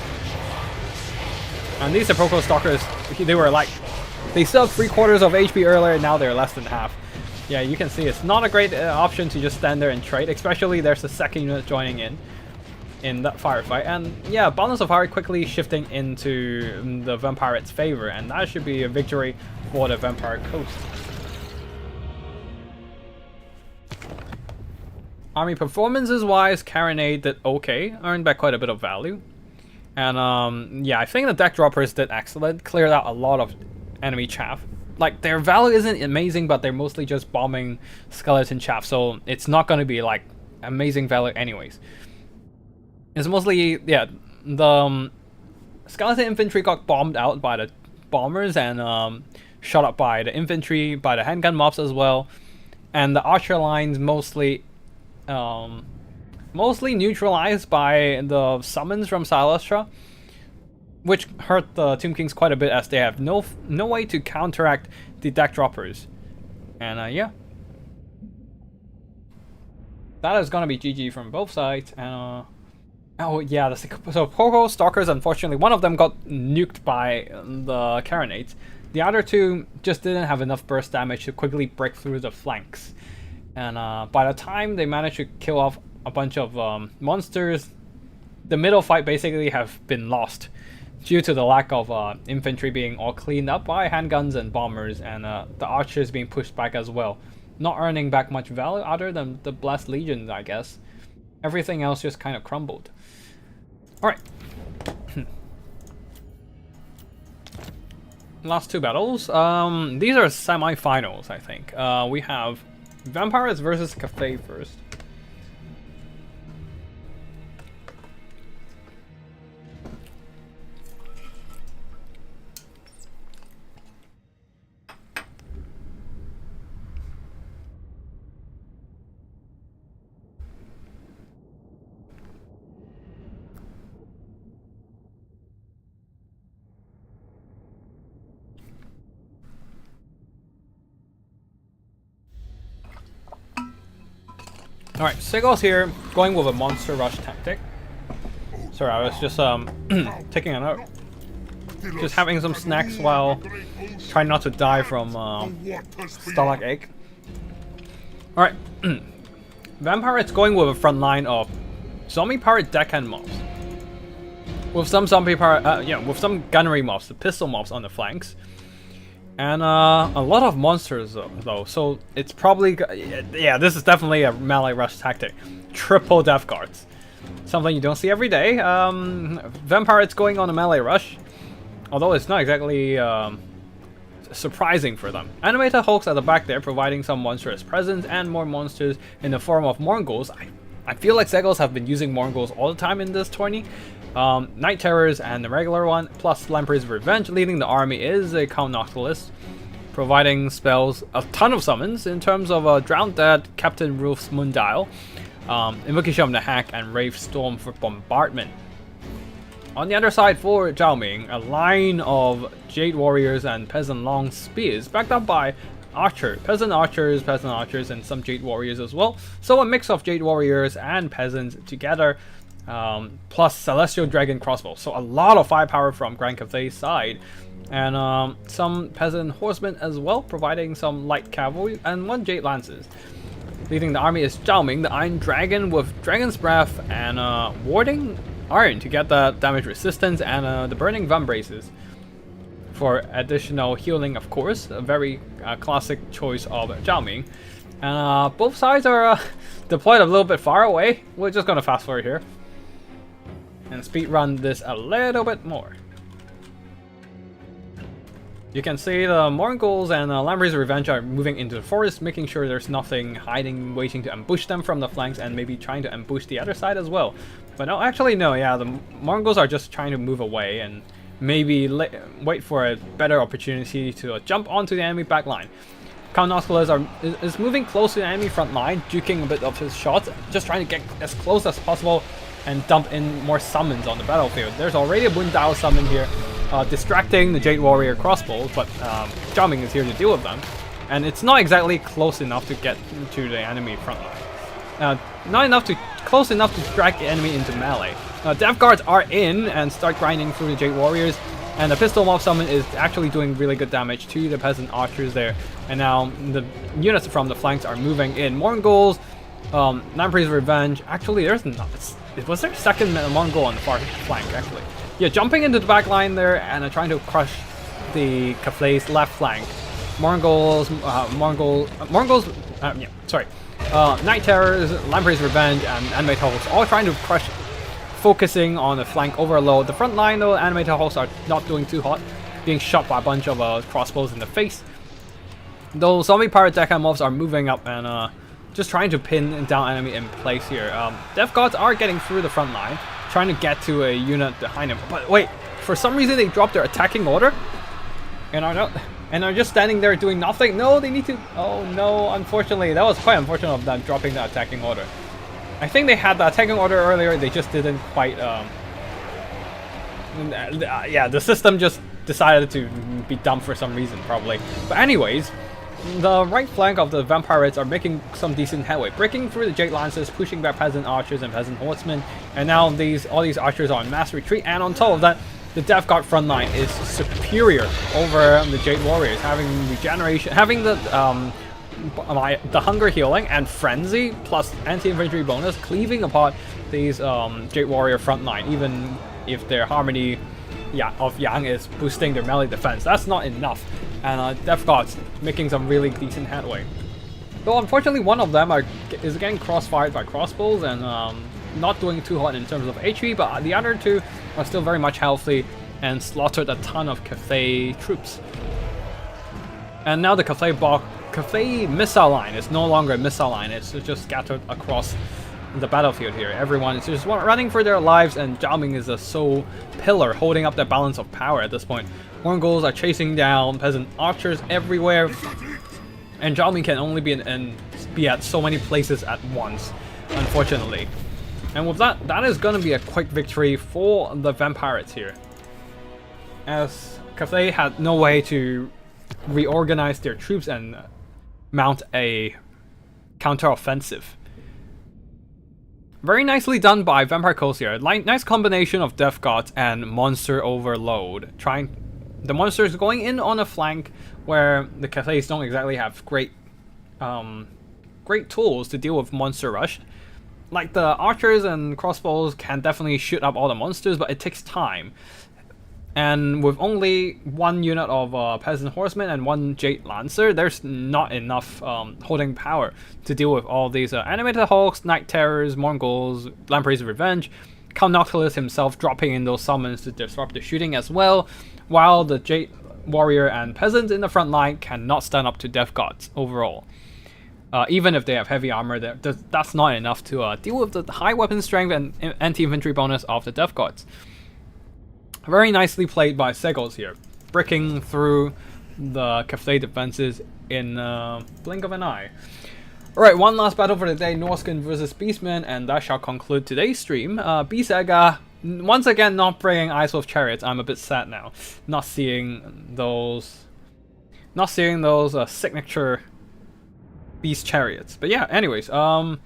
[SPEAKER 1] And these Sepulchral Stalkers, they still have 3/4 of HP earlier, now they're less than half. Yeah, you can see it's not a great option to just stand there and trade, especially there's a second unit joining in that firefight. And yeah, Balance of Fire quickly shifting into the Vampire's favor, and that should be a victory for the Vampire Coast. Army performances wise, Carronade did okay, earned back quite a bit of value. And yeah, I think the deck droppers did excellent, cleared out a lot of enemy chaff. Like, their value isn't amazing, but they're mostly just bombing skeleton chaff, so it's not going to be like amazing value anyways. It's mostly, yeah, the skeleton infantry got bombed out by the bombers and shot up by the infantry, by the handgun mobs as well. And the archer lines mostly neutralized by the summons from Silastra, which hurt the Tomb Kings quite a bit as they have no way to counteract the deck droppers. And yeah, that is gonna be GG from both sides. And oh yeah, so Pogo Stalkers, unfortunately, one of them got nuked by the Carronades. The other two just didn't have enough burst damage to quickly break through the flanks. And by the time they managed to kill off a bunch of monsters, the middle fight basically have been lost due to the lack of infantry being all cleaned up by handguns and bombers, and the archers being pushed back as well. Not earning back much value other than the Blessed Legions, I guess. Everything else just kind of crumbled. Alright. Last two battles. These are semi-finals, I think. We have Vampires versus Cathay first. Alright, Seagulls here, going with a monster rush tactic. Sorry, I was just taking a note. Just having some snacks while trying not to die from stomach ache. Alright, Vampire is going with a front line of zombie powered deckhand mobs. With some zombie power, with some gunnery mobs, the pistol mobs on the flanks. And a lot of monsters though, so it's probably, yeah, this is definitely a melee rush tactic. Triple death guards. Something you don't see every day. Vampire, it's going on a melee rush, although it's not exactly surprising for them. Animated Hulks at the back there, providing some monstrous presence and more monsters in the form of Mongols. I feel like Seagulls have been using Mongols all the time in this tourney. Night Terrors and the regular one, plus Lamprey's Revenge. Leading the army is a Count Noctilus, providing spells, a ton of summons in terms of Drowned Dead, Captain Roof's Moondial, Invocation of the Hack, and Rave Storm for Bombardment. On the other side for Zhao Ming, a line of Jade Warriors and Peasant Long Spears, backed up by Peasant Archers, and some Jade Warriors as well. So a mix of Jade Warriors and Peasants together. Plus Celestial Dragon Crossbow, so a lot of firepower from Grand Cathay's side, and some Peasant Horsemen as well, providing some light cavalry and 1 Jade Lances. Leading the army is Zhao Ming, the Iron Dragon with Dragon's Breath and Warding Iron to get the damage resistance, and the Burning Vambraces for additional healing, of course. A very classic choice of Zhao Ming. And both sides are deployed a little bit far away. We're just gonna fast forward here and speed run this a little bit more. You can see the Mongols and Lamprey's Revenge are moving into the forest, making sure there's nothing hiding, waiting to ambush them from the flanks, and maybe trying to ambush the other side as well. But no, actually no, yeah, the Mongols are just trying to move away and maybe wait for a better opportunity to jump onto the enemy backline. Count Noctilus is moving close to the enemy front line, juking a bit of his shots, just trying to get as close as possible and dump in more summons on the battlefield. There's already a Moondial summon here, distracting the Jade Warrior crossbows, but Zhao Ming is here to deal with them. And it's not exactly close enough to get to the enemy front line. Close enough to drag the enemy into melee. Death Guards are in and start grinding through the Jade Warriors, and the Pistol Mob Summon is actually doing really good damage to the Peasant Archers there. And now the units from the flanks are moving in. Mongols, Lamprey's Revenge. Actually, was there a second Mongol on the far flank, actually? Yeah, jumping into the back line there and trying to crush the Cathay's left flank. Night Terrors, Lamprey's Revenge, and Animated Hulks all trying to crush, focusing on the flank overload. The front line though, Animated Hulks are not doing too hot, being shot by a bunch of crossbows in the face. Those zombie pirate deckhand mobs are moving up and just trying to pin down enemy in place here. Death Guards are getting through the front line, trying to get to a unit behind him. But wait, for some reason they dropped their attacking order, and are just standing there doing nothing. No, they need to. Oh no! Unfortunately, that was quite unfortunate of them dropping the attacking order. I think they had the attacking order earlier. They just didn't quite. Yeah, the system just decided to be dumb for some reason, probably. But anyways, the right flank of the Vampires are making some decent headway, breaking through the Jade Lancers, pushing back Peasant Archers and Peasant Horsemen, and now all these archers are in mass retreat. And on top of that, the Death Guard front line is superior over the Jade Warriors, having regeneration, having the Hunger Healing and Frenzy plus anti-infantry bonus, cleaving apart these Jade Warrior front line, even if their Harmony of Yang is boosting their melee defense. That's not enough, and Death Guard's making some really decent headway. Though unfortunately one of them is getting crossfired by crossbows and not doing too hot in terms of HP, but the other two are still very much healthy and slaughtered a ton of Cathay troops. And now the Cathay missile line is no longer a missile line, it's just scattered across the battlefield here. Everyone is just running for their lives, and Zhao Ming is a sole pillar holding up the balance of power at this point. Mongols are chasing down peasant archers everywhere, and Zhao Ming can only be at so many places at once, unfortunately. And with that is going to be a quick victory for the Vampires here, as Cathay had no way to reorganize their troops and mount a counter-offensive. Very nicely done by Vampire Coast here. Nice combination of Death Guards and Monster Overload. The monsters going in on a flank where the Cathays don't exactly have great tools to deal with Monster Rush. Like the archers and crossbows can definitely shoot up all the monsters, but it takes time. And with only one unit of Peasant Horsemen and one Jade Lancer, there's not enough holding power to deal with all these Animated Hawks, Night Terrors, Mongols, Lamprey's Revenge, Count Noctilus himself dropping in those summons to disrupt the shooting as well, while the Jade Warrior and Peasants in the front line cannot stand up to Death Guards overall. Even if they have heavy armor, that's not enough to deal with the high weapon strength and anti-infantry bonus of the Death Guards. Very nicely played by Segos here, breaking through the Cathay defenses in blink of an eye. Alright, one last battle for the day, Norskin versus Beastmen, and that shall conclude today's stream. Beastega, once again not bringing Ice Wolf Chariots. I'm a bit sad now, not seeing those signature Beast Chariots. But yeah, anyways, a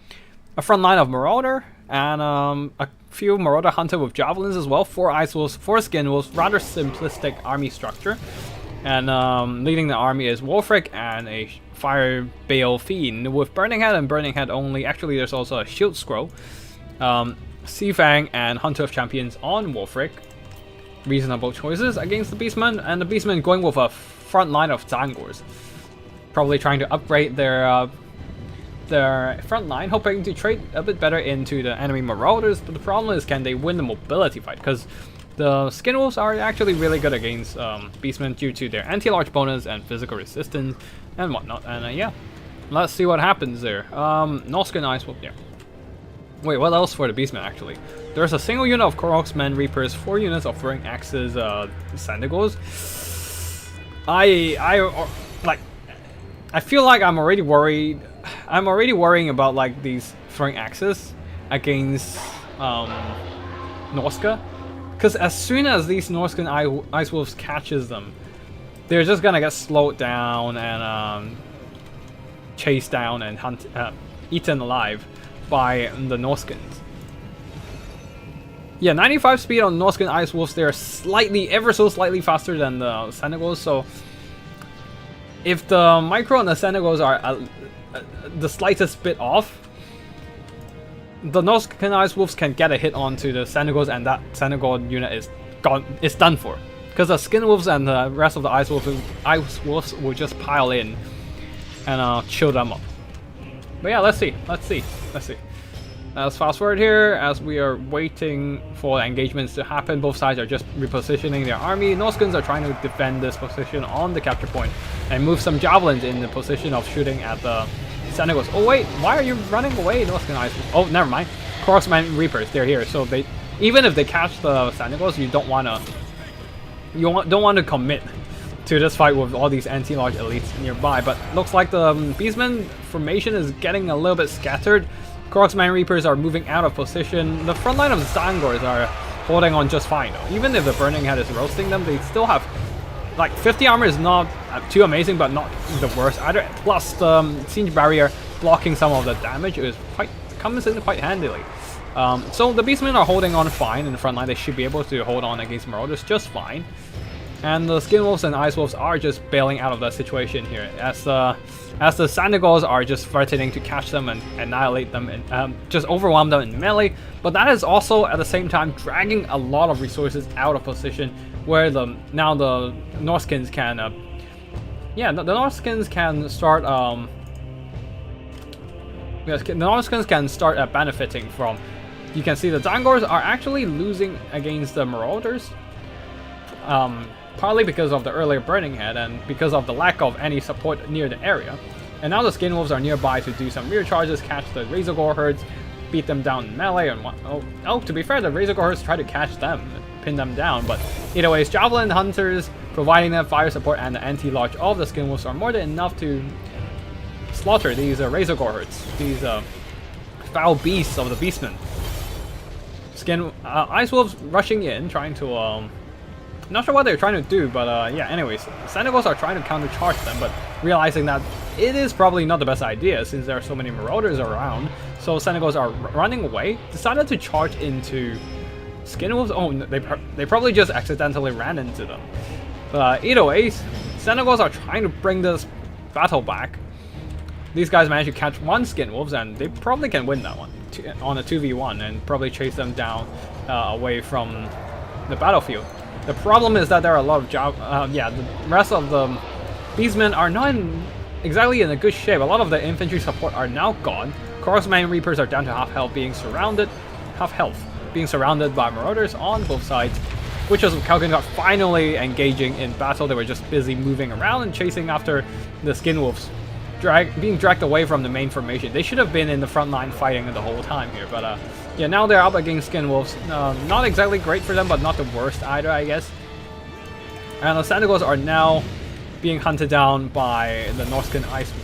[SPEAKER 1] front line of Marauder, and a few Marauder Hunter with Javelins as well, 4 Ice Wolves, 4 Skin Wolves, rather simplistic army structure. And leading the army is Wolfric and a Fire Bale Fiend with Burning Head and Burning Head only. Actually, there's also a Shield Scroll. Seafang and Hunter of Champions on Wolfric. Reasonable choices against the Beastmen, and the Beastmen going with a front line of Zangors. Probably trying to upgrade their front line, hoping to trade a bit better into the enemy Marauders, but the problem is, can they win the mobility fight? Because the Skin Wolves are actually really good against Beastmen due to their anti-large bonus and physical resistance and whatnot. And yeah, let's see what happens there. Norskin Ice Wolf, yeah. Wait, what else for the Beastmen actually? There's a single unit of Korok's-Men Reapers, 4 units of Throwing Axes Sandigos. I feel like I'm already worried. I'm already worrying about like these Throwing Axes against Norska, because as soon as these Norskin Ice Wolves catches them, they're just gonna get slowed down and chased down and eaten alive by the Norskins. Yeah, 95 speed on Norskin Ice Wolves. They're ever so slightly faster than the Senegals, so if the Micro and the Senegals are the slightest bit off, the Norskin Ice Wolves can get a hit onto the Senegals, and that Senegal unit is gone. It's done for, because the Skin Wolves and the rest of the Ice Wolves will just pile in and chill them up. But yeah, let's see. Let's fast forward here as we are waiting for engagements to happen. Both sides are just repositioning their army. Norskins are trying to defend this position on the capture point and move some javelins in the position of shooting at the Senegals. Oh wait, why are you running away, Norskin Ice? Oh, never mind. Korok's-Men Reapers, they're here. So even if they catch the Senegals, you don't want to don't want to commit to this fight with all these anti-large elites nearby, but looks like the Beastman formation is getting a little bit scattered. Crocsman Reapers are moving out of position. The front line of Zangors are holding on just fine though. Even if the Burning Head is roasting them, they still have like 50 armor is not too amazing, but not the worst either. Plus the Siege Barrier blocking some of the damage comes in quite handily. So the Beastmen are holding on fine in the front line. They should be able to hold on against Marauders just fine. And the Skin Wolves and Ice Wolves are just bailing out of that situation here, as the Sandigals are just threatening to catch them and annihilate them and just overwhelm them in melee. But that is also at the same time dragging a lot of resources out of position, where now the Norskins can, the Norskins can start the Norskins can start benefiting from. You can see the Zangors are actually losing against the Marauders. Partly because of the earlier Burning Head and because of the lack of any support near the area. And now the Skin Wolves are nearby to do some rear charges, catch the Razor Gore herds, beat them down in melee, and to be fair, the Razor Gore herds try to catch them, pin them down, but either way, Javelin Hunters providing them fire support and the anti-large of the Skin Wolves are more than enough to slaughter these Razor Gore herds, these foul beasts of the Beastmen. Ice Wolves rushing in, trying to not sure what they're trying to do, but yeah, anyways, Sandigals are trying to countercharge them, but realizing that it is probably not the best idea since there are so many Marauders around. So Sandigals are running away, decided to charge into Skin Wolves. Oh, they probably just accidentally ran into them. But either way, Sandigals are trying to bring this battle back. These guys managed to catch one Skin Wolves, and they probably can win that one on a 2v1 and probably chase them down away from the battlefield. The problem is that there are a lot of the rest of the Beastmen are not exactly in a good shape. A lot of the infantry support are now gone. Crossman Reapers are down to half health, being surrounded by Marauders on both sides. Witches of Kalkengard finally engaging in battle. They were just busy moving around and chasing after the Skin Wolves, being dragged away from the main formation. They should have been in the front line fighting the whole time here, but yeah, now they're up against Skin Wolves. Not exactly great for them, but not the worst either, I guess. And the Sandigals are now being hunted down by the Norskin Ice Wolves.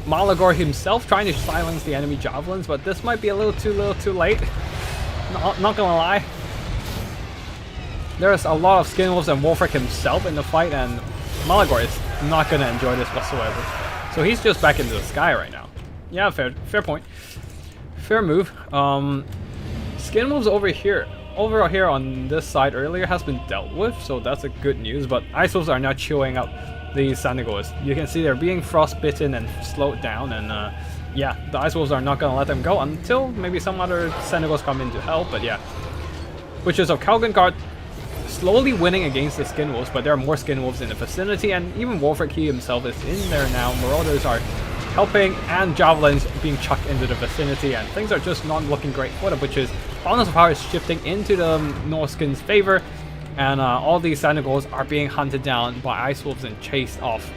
[SPEAKER 1] Malagor himself trying to silence the enemy javelins, but this might be a little too late. Not gonna lie. There's a lot of Skin Wolves and Wolfric himself in the fight, and Malagor is not gonna enjoy this whatsoever. So he's just back into the sky right now. Yeah, fair point. Fair move. Skin Wolves over here on this side earlier has been dealt with, so that's a good news. But Ice Wolves are now chewing up these Sandigals. You can see they're being frostbitten and slowed down, and yeah, the Ice Wolves are not gonna let them go until maybe some other Sandigals come in to help. But yeah, Witches of Kalkengard slowly winning against the Skin Wolves, but there are more Skin Wolves in the vicinity, and even Wolfric himself is in there now. Marauders are helping, and javelins being chucked into the vicinity, and things are just not looking great for the Witches. Balance of power is shifting into the Norskins' favor, and all these Sandigals are being hunted down by Ice Wolves and chased off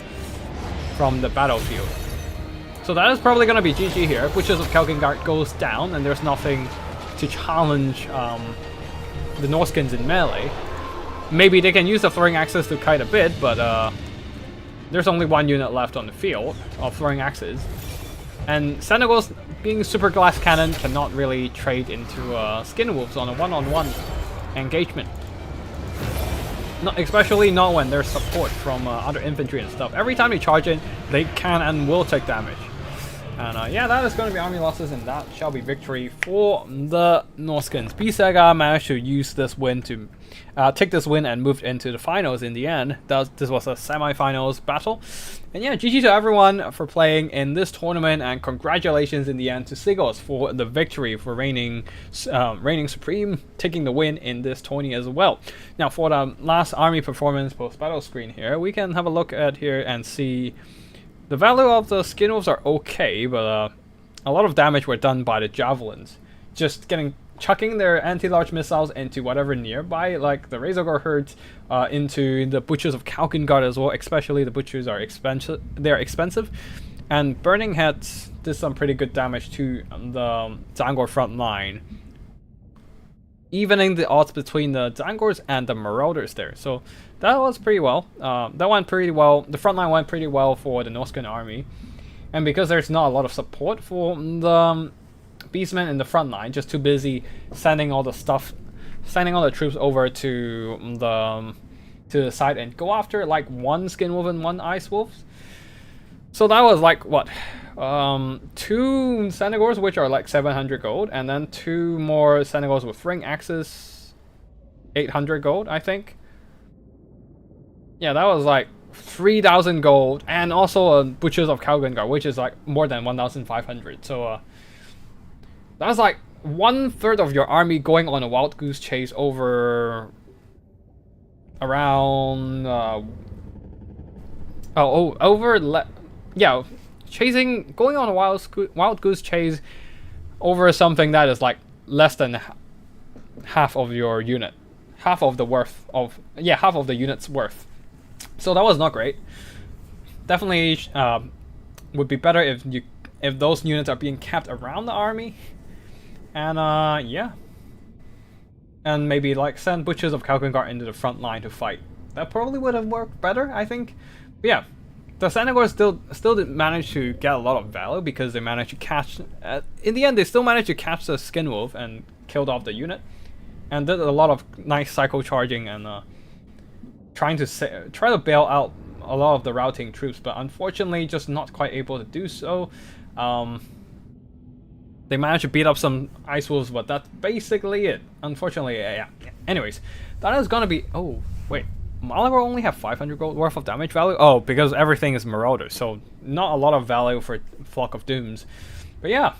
[SPEAKER 1] from the battlefield. So that is probably going to be GG here. Witches of Kalkengard goes down, and there's nothing to challenge the Norskins in melee. Maybe they can use the throwing axes to kite a bit, but there's only one unit left on the field of throwing axes. And Sandigals, being super glass cannon, cannot really trade into Skin Wolves on a one-on-one engagement. Especially not when there's support from other infantry and stuff. Every time they charge in, they can and will take damage. And yeah, that is going to be army losses, and that shall be victory for the Norskins. B-Saga managed to use this win to take this win and moved into the finals in the end. This was a semi-finals battle. And yeah, GG to everyone for playing in this tournament, and congratulations in the end to Sigos for the victory, for reigning supreme, taking the win in this tourney as well. Now for the last army performance post-battle screen here, we can have a look at here and see the value of the Skin Wolves are okay, but a lot of damage were done by the javelins. Just chucking their anti-large missiles into whatever nearby, like the Razor Gore herds, into the Butchers of Kalkengard as well. Especially the Butchers are expensive. They're expensive, and Burning Heads did some pretty good damage to the Zangor front line. evening the odds between the Zangors and the Marauders there. So that was pretty well. That went pretty well. The front line went pretty well for the Norscan army. And because there's not a lot of support for the Beastmen in the front line, just too busy sending all the troops over to the side and go after like one Skin Wolf and one Ice Wolf. So that was like what? 2 Senegors, which are like 700 gold, and then 2 more Senegors with ring axes, 800 gold, I think. Yeah, that was like 3,000 gold, and also a Butchers of Kalgungar, which is like more than 1,500. So that's like 1/3 of your army going on a wild goose chase over around going on a wild goose chase over something that is like less than half of your unit, half of the unit's worth. So that was not great. Definitely would be better if those units are being kept around the army, and yeah, and maybe like send Butchers of Kalkungar into the front line to fight. That probably would have worked better, I think. But yeah, the Senegors still did manage to get a lot of value because they managed to catch. In the end, they still managed to catch the Skin Wolf and killed off the unit, and did a lot of nice cycle charging and try to bail out a lot of the routing troops, but unfortunately just not quite able to do so. They managed to beat up some Ice Wolves, but that's basically it. Unfortunately, yeah. Anyways, that is gonna be... Oh, wait. Malabar only have 500 gold worth of damage value? Oh, because everything is Marauder, so not a lot of value for Flock of Dooms. But yeah,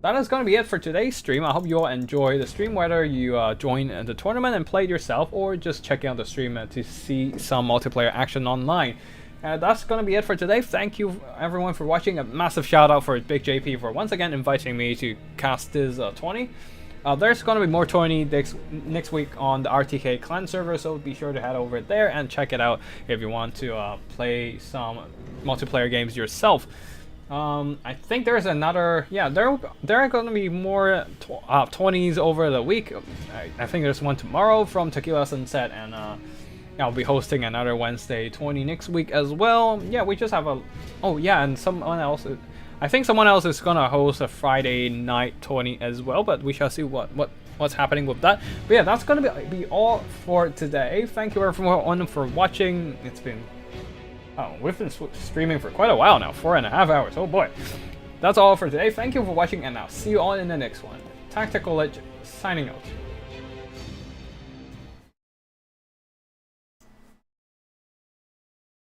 [SPEAKER 1] that is going to be it for today's stream. I hope you all enjoy the stream, whether you joined the tournament and played yourself, or just checking out the stream to see some multiplayer action online. That's going to be it for today. Thank you everyone for watching. A massive shout out for Big JP for once again inviting me to cast this 20. There's going to be more 20 next week on the RTK clan server, so be sure to head over there and check it out if you want to play some multiplayer games yourself. I think there's another... Yeah, there are going to be more 20s over the week. I think there's one tomorrow from Tequila Sunset, and I'll be hosting another Wednesday 20 next week as well. Yeah, we just have a... Oh yeah, and someone else... I think someone else is gonna host a Friday night 20 as well, but we shall see what's happening with that. But yeah, that's gonna be all for today. Thank you everyone for watching. It's been... Oh, we've been streaming for quite a while now, 4.5 hours. Oh boy. That's all for today. Thank you for watching, and I'll see you all in the next one. Tactical Ledge signing out.